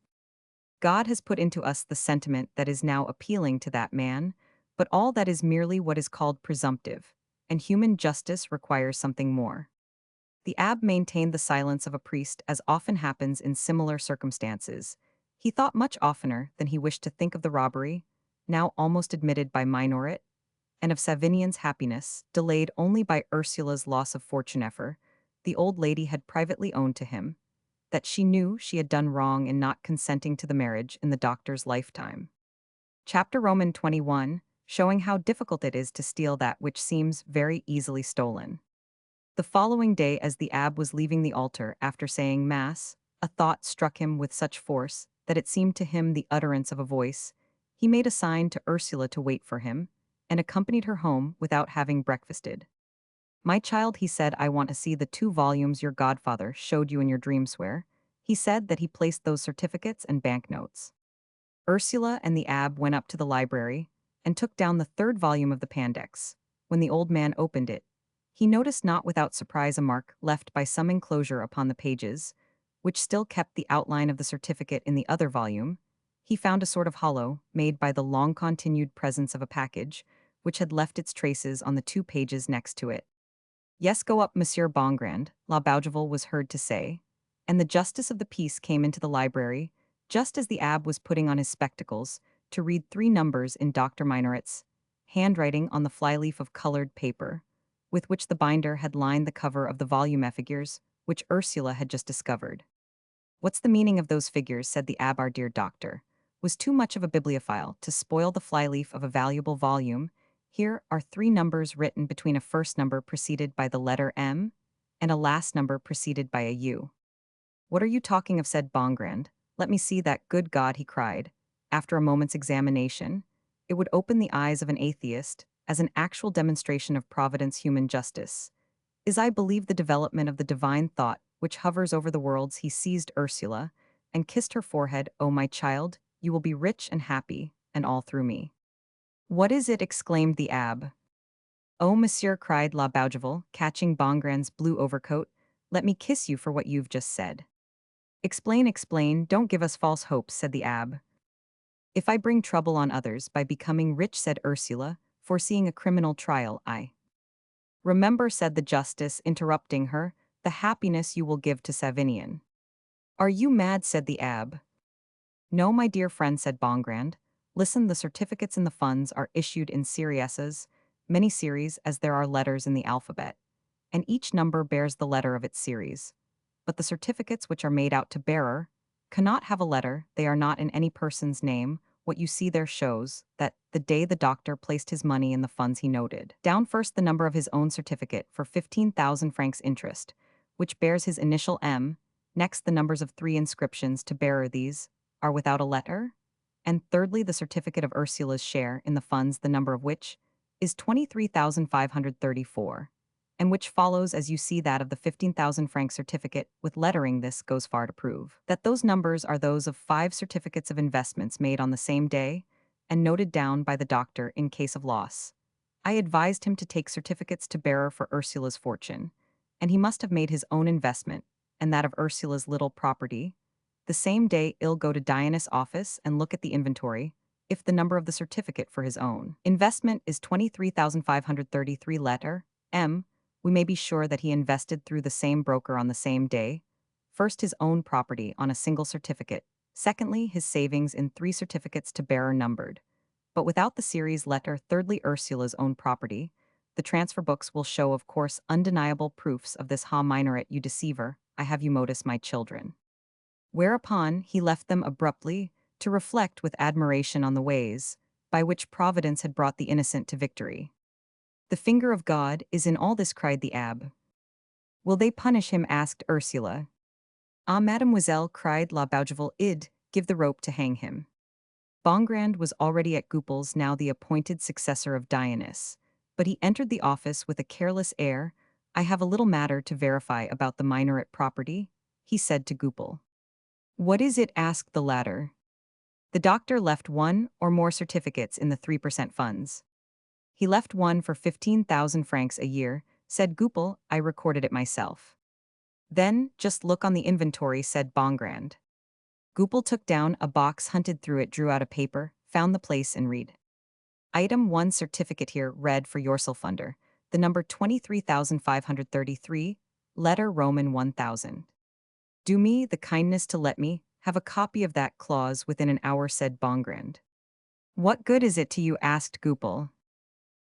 God has put into us the sentiment that is now appealing to that man, but all that is merely what is called presumptive, and human justice requires something more. The abbe maintained the silence of a priest, as often happens in similar circumstances. He thought much oftener than he wished to think of the robbery, now almost admitted by Minoret, and of Savinian's happiness, delayed only by Ursula's loss of fortune. Effer, the old lady had privately owned to him that she knew she had done wrong in not consenting to the marriage in the doctor's lifetime. Chapter Roman 21, showing how difficult it is to steal that which seems very easily stolen. The following day, as the abbe was leaving the altar after saying Mass, a thought struck him with such force that it seemed to him the utterance of a voice. He made a sign to Ursula to wait for him, and accompanied her home without having breakfasted. My child, he said, I want to see the 2 volumes your godfather showed you in your dreams. Where? He said that he placed those certificates and banknotes. Ursula and the abbe went up to the library and took down the 3rd volume of the Pandex. When the old man opened it, he noticed not without surprise a mark left by some enclosure upon the pages, which still kept the outline of the certificate in the other volume. He found a sort of hollow, made by the long-continued presence of a package, which had left its traces on the 2 pages next to it. Yes, go up, Monsieur Bongrand, La Bougival was heard to say, and the justice of the peace came into the library, just as the abbe was putting on his spectacles, to read 3 numbers in Dr. Minoret's handwriting on the flyleaf of colored paper, with which the binder had lined the cover of the volume. Figures, which Ursula had just discovered. What's the meaning of those figures? Said the abbe. Our dear doctor was too much of a bibliophile to spoil the flyleaf of a valuable volume. Here are 3 numbers written between a first number preceded by the letter M and a last number preceded by a U. What are you talking of? Said Bongrand, Let me see that, good God, he cried. After a moment's examination, it would open the eyes of an atheist as an actual demonstration of providence human justice. Is I believe the development of the divine thought which hovers over the worlds. He seized Ursula and kissed her forehead. Oh, my child, you will be rich and happy, and all through me. What is it? Exclaimed the abbe. Oh, monsieur, cried La Bougival, catching Bongrand's blue overcoat, let me kiss you for what you've just said. Explain, explain, don't give us false hopes, said the abbe. If I bring trouble on others by becoming rich, said Ursula, foreseeing a criminal trial, I remember, said the justice, interrupting her, the happiness you will give to Savinian. Are you mad? Said the abbe. No, my dear friend, said Bongrand. Listen, the certificates in the funds are issued in serieses, many series as there are letters in the alphabet, and each number bears the letter of its series. But the certificates which are made out to bearer cannot have a letter, they are not in any person's name. What you see there shows that the day the doctor placed his money in the funds he noted down first the number of his own certificate for 15,000 francs interest, which bears his initial M, next the numbers of 3 inscriptions to bearer, these are without a letter, and thirdly the certificate of Ursula's share in the funds, the number of which is 23,534, and which follows as you see that of the 15,000 franc certificate with lettering. This goes far to prove that those numbers are those of 5 certificates of investments made on the same day and noted down by the doctor in case of loss. I advised him to take certificates to bearer for Ursula's fortune, and he must have made his own investment and that of Ursula's little property. The same day he'll go to Diana's office and look at the inventory, if the number of the certificate for his own investment is 23,533 letter M, we may be sure that he invested through the same broker on the same day, first his own property on a single certificate, secondly his savings in 3 certificates to bearer numbered, but without the series letter, thirdly Ursula's own property. The transfer books will show, of course, undeniable proofs of this. Ha, minaret, you deceiver, I have you modus, my children. Whereupon he left them abruptly to reflect with admiration on the ways by which Providence had brought the innocent to victory. The finger of God is in all this, cried the abbe. Will they punish him? Asked Ursula. Ah, mademoiselle, cried La Bougival, id, give the rope to hang him. Bongrand was already at Goupil's, now the appointed successor of Dionysus, but he entered the office with a careless air. I have a little matter to verify about the minaret property, he said to Goupil. What is it? Asked the latter. The doctor left 1 or more certificates in the 3% funds. He left one for 15,000 francs a year, said Goupil. I recorded it myself. Then, just look on the inventory, said Bongrand. Goupil took down a box, hunted through it, drew out a paper, found the place, and read. Item 1 certificate here, read for Ursule funder, the number 23,533, letter Roman 1000. Do me the kindness to let me have a copy of that clause within an hour, said Bongrand. What good is it to you? Asked Goupil.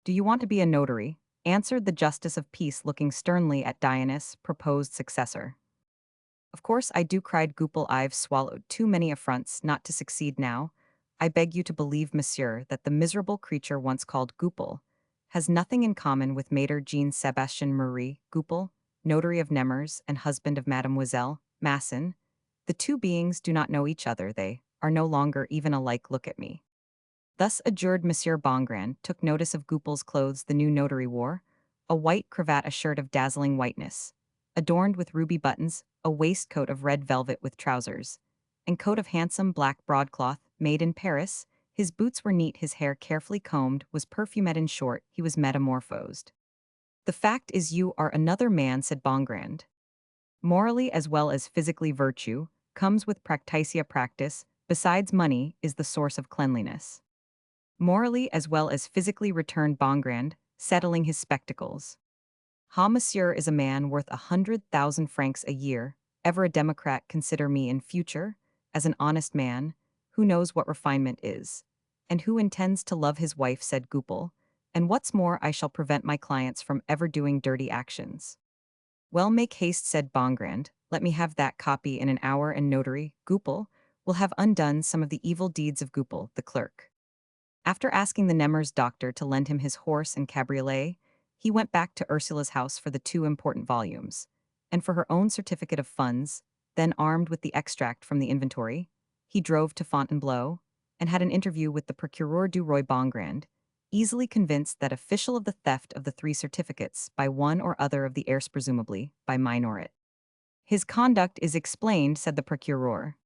Do you want to be a notary? Answered the justice of peace, looking sternly at Dionysus' proposed successor. Of course I do, cried Goupil. I've swallowed too many affronts not to succeed now. I beg you to believe, monsieur, that the miserable creature once called Goupil has nothing in common with Maître Jean Sebastian Marie Goupil, notary of Nemers and husband of Mademoiselle Masson. The two beings do not know each other, they are no longer even alike. Look at me. Thus adjured, Monsieur Bongrand took notice of Goupil's clothes. The new notary wore a white cravat, a shirt of dazzling whiteness, adorned with ruby buttons, a waistcoat of red velvet with trousers, and coat of handsome black broadcloth, made in Paris. His boots were neat, his hair carefully combed, was perfumed. In short, he was metamorphosed. The fact is you are another man, said Bongrand. Morally as well as physically, virtue comes with practitia. Practice, besides money, is the source of cleanliness. Morally as well as physically, returned Bongrand, settling his spectacles. Ha, monsieur is a man worth 100,000 francs a year. Ever a democrat, consider me in future as an honest man who knows what refinement is, and who intends to love his wife, said Goupil. And what's more, I shall prevent my clients from ever doing dirty actions. Well, make haste, said Bongrand. Let me have that copy in an hour, and notary Goupil will have undone some of the evil deeds of Goupil, the clerk. After asking the Nemers doctor to lend him his horse and cabriolet, he went back to Ursula's house for the 2 important volumes, and for her own certificate of funds. Then, armed with the extract from the inventory, he drove to Fontainebleau and had an interview with the Procureur du Roi Bongrand, easily convinced that official of the theft of the three certificates by one or other of the heirs, presumably by Minoret. His conduct is explained, said the procureur.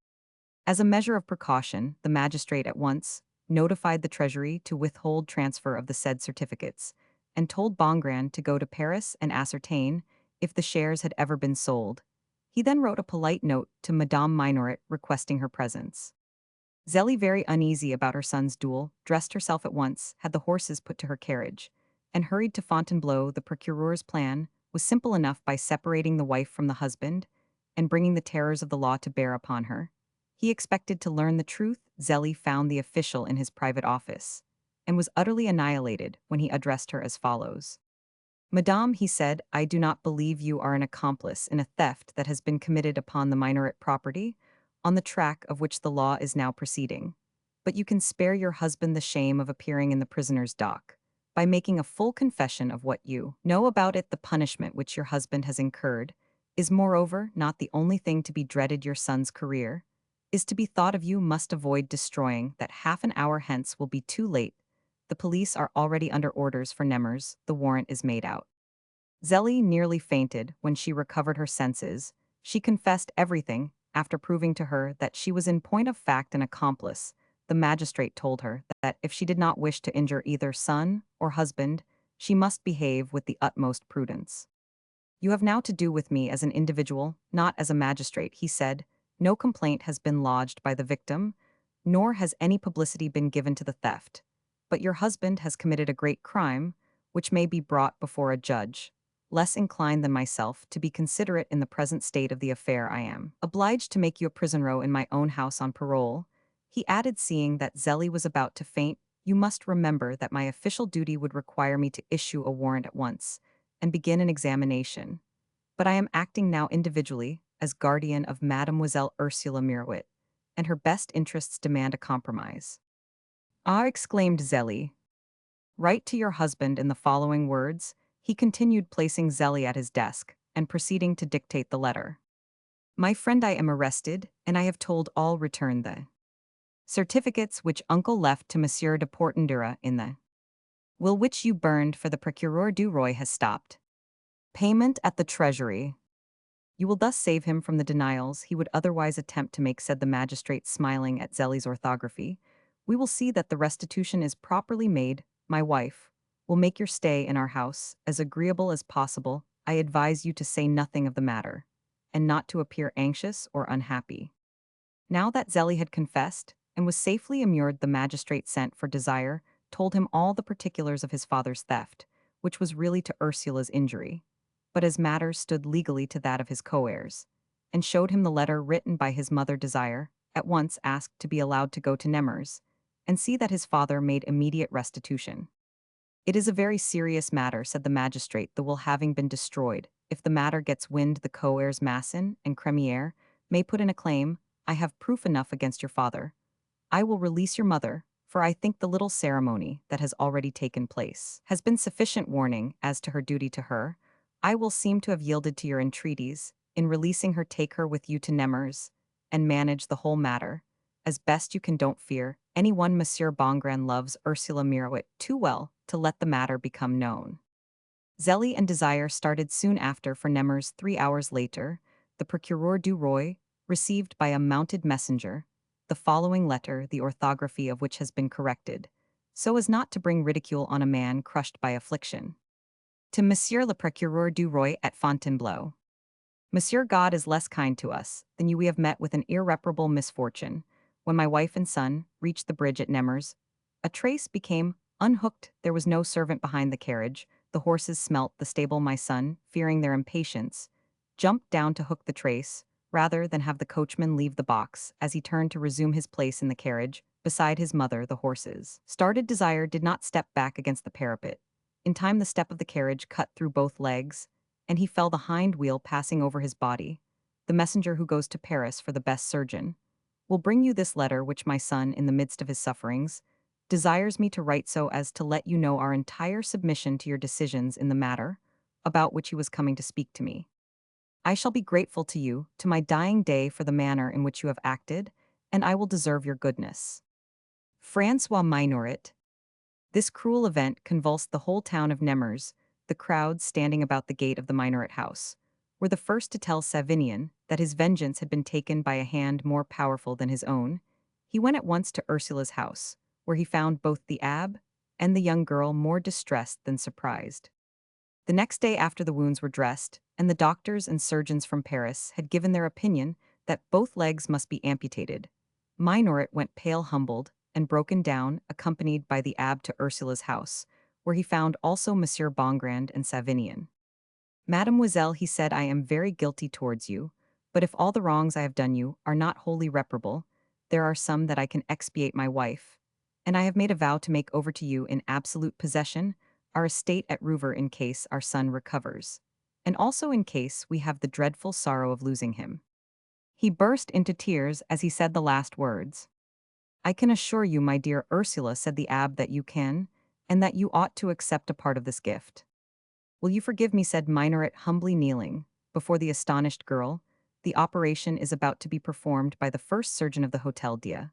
As a measure of precaution, the magistrate at once notified the Treasury to withhold transfer of the said certificates, and told Bongrand to go to Paris and ascertain if the shares had ever been sold. He then wrote a polite note to Madame Minoret requesting her presence. Zélie, very uneasy about her son's duel, dressed herself at once, had the horses put to her carriage, and hurried to Fontainebleau. The procureur's plan was simple enough. By separating the wife from the husband and bringing the terrors of the law to bear upon her, he expected to learn the truth. Zélie found the official in his private office and was utterly annihilated when he addressed her as follows. Madame, he said, I do not believe you are an accomplice in a theft that has been committed upon the Minoret property, on the track of which the law is now proceeding. But you can spare your husband the shame of appearing in the prisoner's dock by making a full confession of what you know about it. The punishment which your husband has incurred is moreover not the only thing to be dreaded. Your son's career is to be thought of. You must avoid destroying that. Half an hour hence will be too late. The police are already under orders for Nemers. The warrant is made out. Zélie nearly fainted when she recovered her senses. She confessed everything, after proving to her that she was in point of fact an accomplice. The magistrate told her that if she did not wish to injure either son or husband, she must behave with the utmost prudence. You have now to do with me as an individual, not as a magistrate, he said. No complaint has been lodged by the victim, nor has any publicity been given to the theft. But your husband has committed a great crime, which may be brought before a judge. Less inclined than myself to be considerate in the present state of the affair, I am obliged to make you a prisoner in my own house on parole. He added, seeing that Zélie was about to faint, you must remember that my official duty would require me to issue a warrant at once and begin an examination. But I am acting now individually, as guardian of Mademoiselle Ursula Mirouet, and her best interests demand a compromise. Ah, exclaimed Zélie. Write to your husband in the following words. He continued, placing Zélie at his desk and proceeding to dictate the letter. My friend, I am arrested, and I have told all return the certificates which uncle left to Monsieur de Portendura in the will which you burned, for the Procureur du Roi has stopped payment at the Treasury. You will thus save him from the denials he would otherwise attempt to make, said the magistrate, smiling at Zélie's orthography. We will see that the restitution is properly made. My wife will make your stay in our house as agreeable as possible. I advise you to say nothing of the matter, and not to appear anxious or unhappy. Now that Zélie had confessed and was safely immured, the magistrate sent for Desire, told him all the particulars of his father's theft, which was really to Ursula's injury, but as matters stood legally to that of his co-heirs, and showed him the letter written by his mother. Desire at once asked to be allowed to go to Nemers and see that his father made immediate restitution. It is a very serious matter, said the magistrate, the will having been destroyed. If the matter gets wind, the co-heirs Masson and Crémière may put in a claim. I have proof enough against your father. I will release your mother, for I think the little ceremony that has already taken place has been sufficient warning as to her duty to her. I will seem to have yielded to your entreaties. In releasing her, take her with you to Nemers, and manage the whole matter as best you can. Don't fear anyone. Monsieur Bongrand loves Ursula Mirouet too well to let the matter become known. Zélie and Desire started soon after for Nemers. 3 hours later, the Procureur du Roi received by a mounted messenger the following letter, the orthography of which has been corrected, so as not to bring ridicule on a man crushed by affliction. To Monsieur le Procureur du Roi at Fontainebleau. Monsieur, God is less kind to us than you. We have met with an irreparable misfortune. When my wife and son reached the bridge at Nemers, a trace became unhooked. There was no servant behind the carriage. The horses smelt the stable. My son, fearing their impatience, jumped down to hook the trace, rather than have the coachman leave the box. As he turned to resume his place in the carriage, beside his mother, the horses started. Desire did not step back against the parapet. In time the step of the carriage cut through both legs, and he fell, the hind wheel passing over his body. The messenger who goes to Paris for the best surgeon will bring you this letter, which my son, in the midst of his sufferings, desires me to write so as to let you know our entire submission to your decisions in the matter about which he was coming to speak to me. I shall be grateful to you, to my dying day, for the manner in which you have acted, and I will deserve your goodness. Francois Minoret. This cruel event convulsed the whole town of Nemers. The crowds standing about the gate of the Minoret house were the first to tell Savinian that his vengeance had been taken by a hand more powerful than his own. He went at once to Ursula's house, where he found both the abbe and the young girl more distressed than surprised. The next day after the wounds were dressed, and the doctors and surgeons from Paris had given their opinion that both legs must be amputated, Minoret went pale humbled and broken down, accompanied by the abbe to Ursula's house, where he found also Monsieur Bongrand and Savinian. Mademoiselle, he said, I am very guilty towards you, but if all the wrongs I have done you are not wholly reparable, there are some that I can expiate my wife, and I have made a vow to make over to you in absolute possession our estate at Rouvre in case our son recovers, and also in case we have the dreadful sorrow of losing him. He burst into tears as he said the last words. I can assure you, my dear Ursula, said the abbe, that you can, and that you ought to accept a part of this gift. Will you forgive me, said Minoret, humbly kneeling before the astonished girl. The operation is about to be performed by the first surgeon of the Hotel Dieu.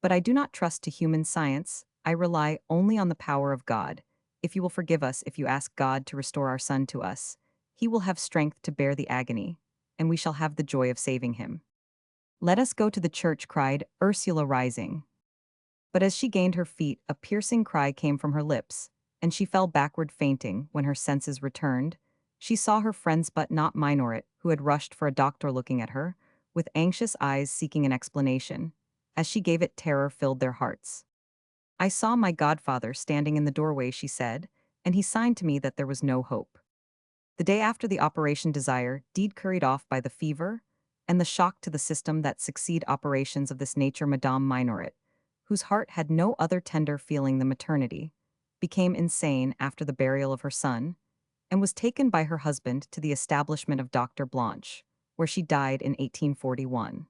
But I do not trust to human science, I rely only on the power of God. If you will forgive us, if you ask God to restore our son to us, he will have strength to bear the agony, and we shall have the joy of saving him. Let us go to the church, cried Ursula, rising. But as she gained her feet, a piercing cry came from her lips, and she fell backward fainting. When her senses returned, she saw her friends but not Minoret, who had rushed for a doctor, looking at her, with anxious eyes seeking an explanation. As she gave it, terror filled their hearts. I saw my godfather standing in the doorway, she said, and he signed to me that there was no hope. The day after the operation Desire, deed carried off by the fever, and the shock to the system that succeed operations of this nature, Madame Minoret, whose heart had no other tender feeling than maternity, became insane after the burial of her son, and was taken by her husband to the establishment of Dr. Blanche, where she died in 1841.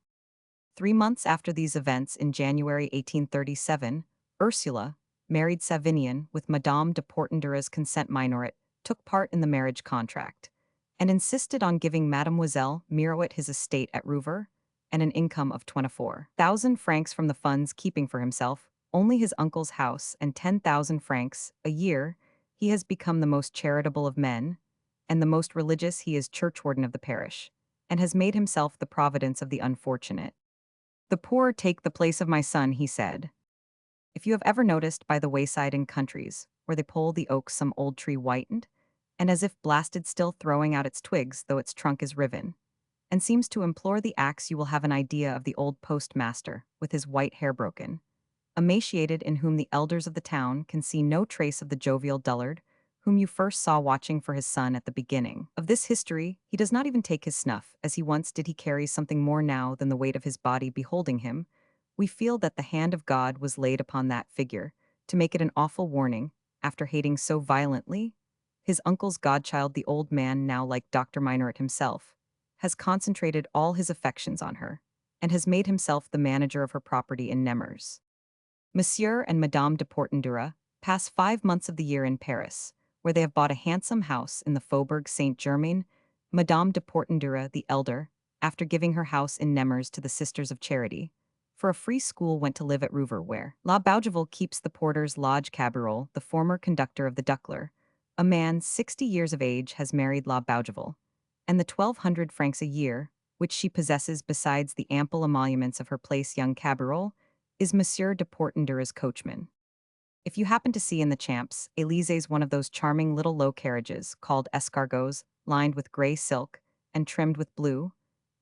3 months after these events, in January 1837, Ursula, married Savinian with Madame de Portendura's consent. Minoret took part in the marriage contract, and insisted on giving Mademoiselle Mirouet his estate at Rouvre, and an income of 24,000 francs from the funds, keeping for himself only his uncle's house and 10,000 francs a year. He has become the most charitable of men, and the most religious. He is churchwarden of the parish, and has made himself the providence of the unfortunate. The poor take the place of my son, he said. If you have ever noticed by the wayside in countries, where they pull the oak, some old tree whitened, and as if blasted, still throwing out its twigs though its trunk is riven, and seems to implore the axe, you will have an idea of the old postmaster, with his white hair broken, emaciated, in whom the elders of the town can see no trace of the jovial dullard, whom you first saw watching for his son at the beginning of this history. He does not even take his snuff, as he once did. He carries something more now than the weight of his body. Beholding him, we feel that the hand of God was laid upon that figure, to make it an awful warning, after hating so violently. His uncle's godchild, the old man, now like Dr. Minoret himself, has concentrated all his affections on her, and has made himself the manager of her property in Nemers. Monsieur and Madame de Portendura pass 5 months of the year in Paris, where they have bought a handsome house in the Faubourg Saint-Germain. Madame de Portendura, the elder, after giving her house in Nemers to the Sisters of Charity, for a free school, went to live at Rouvre, where La Bougival keeps the porter's lodge. Cabarol, the former conductor of the Duckler, a man 60 years of age, has married La Bougival, and the 1,200 francs a year, which she possesses besides the ample emoluments of her place. Young Cabarol is Monsieur de Portendura's coachman. If you happen to see in the Champs Elysees one of those charming little low carriages called escargots, lined with gray silk and trimmed with blue,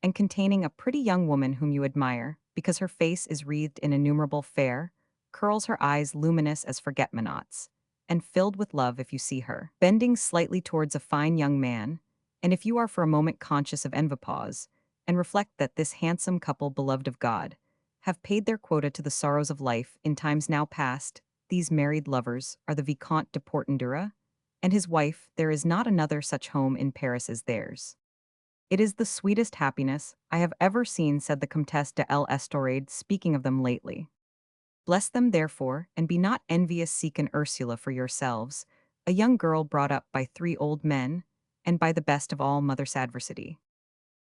and containing a pretty young woman whom you admire, because her face is wreathed in innumerable fair curls, her eyes luminous as forget-me-nots, and filled with love, if you see her bending slightly towards a fine young man, and if you are for a moment conscious of envy, pause, and reflect that this handsome couple, beloved of God, have paid their quota to the sorrows of life in times now past. These married lovers are the Vicomte de Portendura and his wife. There is not another such home in Paris as theirs. It is the sweetest happiness I have ever seen, said the Comtesse de l'Estorade, speaking of them lately. Bless them, therefore, and be not envious. Seek an Ursula for yourselves, a young girl brought up by 3 old men, and by the best of all, Mother Sadversity,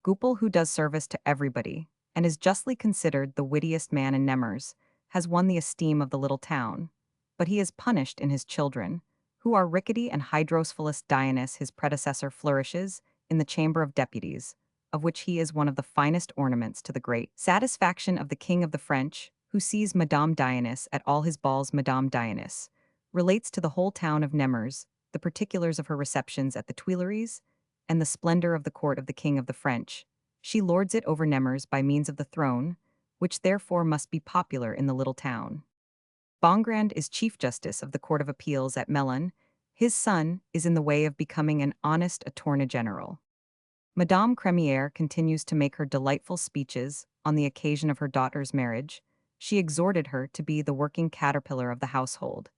Goupil, who does service to everybody, and is justly considered the wittiest man in Nemours, has won the esteem of the little town. But he is punished in his children, who are rickety and hydrocephalus Dionys his predecessor flourishes in the Chamber of Deputies, of which he is one of the finest ornaments to the great satisfaction of the King of the French, who sees Madame Dionys at all his balls. Madame Dionys relates to the whole town of Nemours the particulars of her receptions at the Tuileries, and the splendor of the court of the King of the French. She lords it over Nemours by means of the throne, which therefore must be popular in the little town. Bongrand is Chief Justice of the Court of Appeals at Melun. His son is in the way of becoming an honest attorney general. Madame Crémière continues to make her delightful speeches on the occasion of her daughter's marriage. She exhorted her to be the working caterpillar of the household,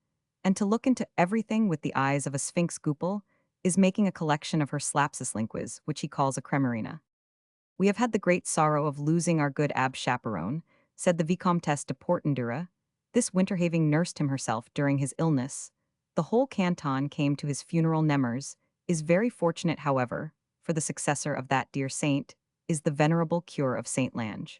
and to look into everything with the eyes of a sphinx Goupil is making a collection of her slapsislingues, which he calls a cremerina. We have had the great sorrow of losing our good Abbe Chaperon, said the Vicomtesse de Portendura. This Winterhaving nursed him herself during his illness. The whole canton came to his funeral. Nemours is very fortunate, however, for the successor of that dear saint is the venerable cure of Saint Lange.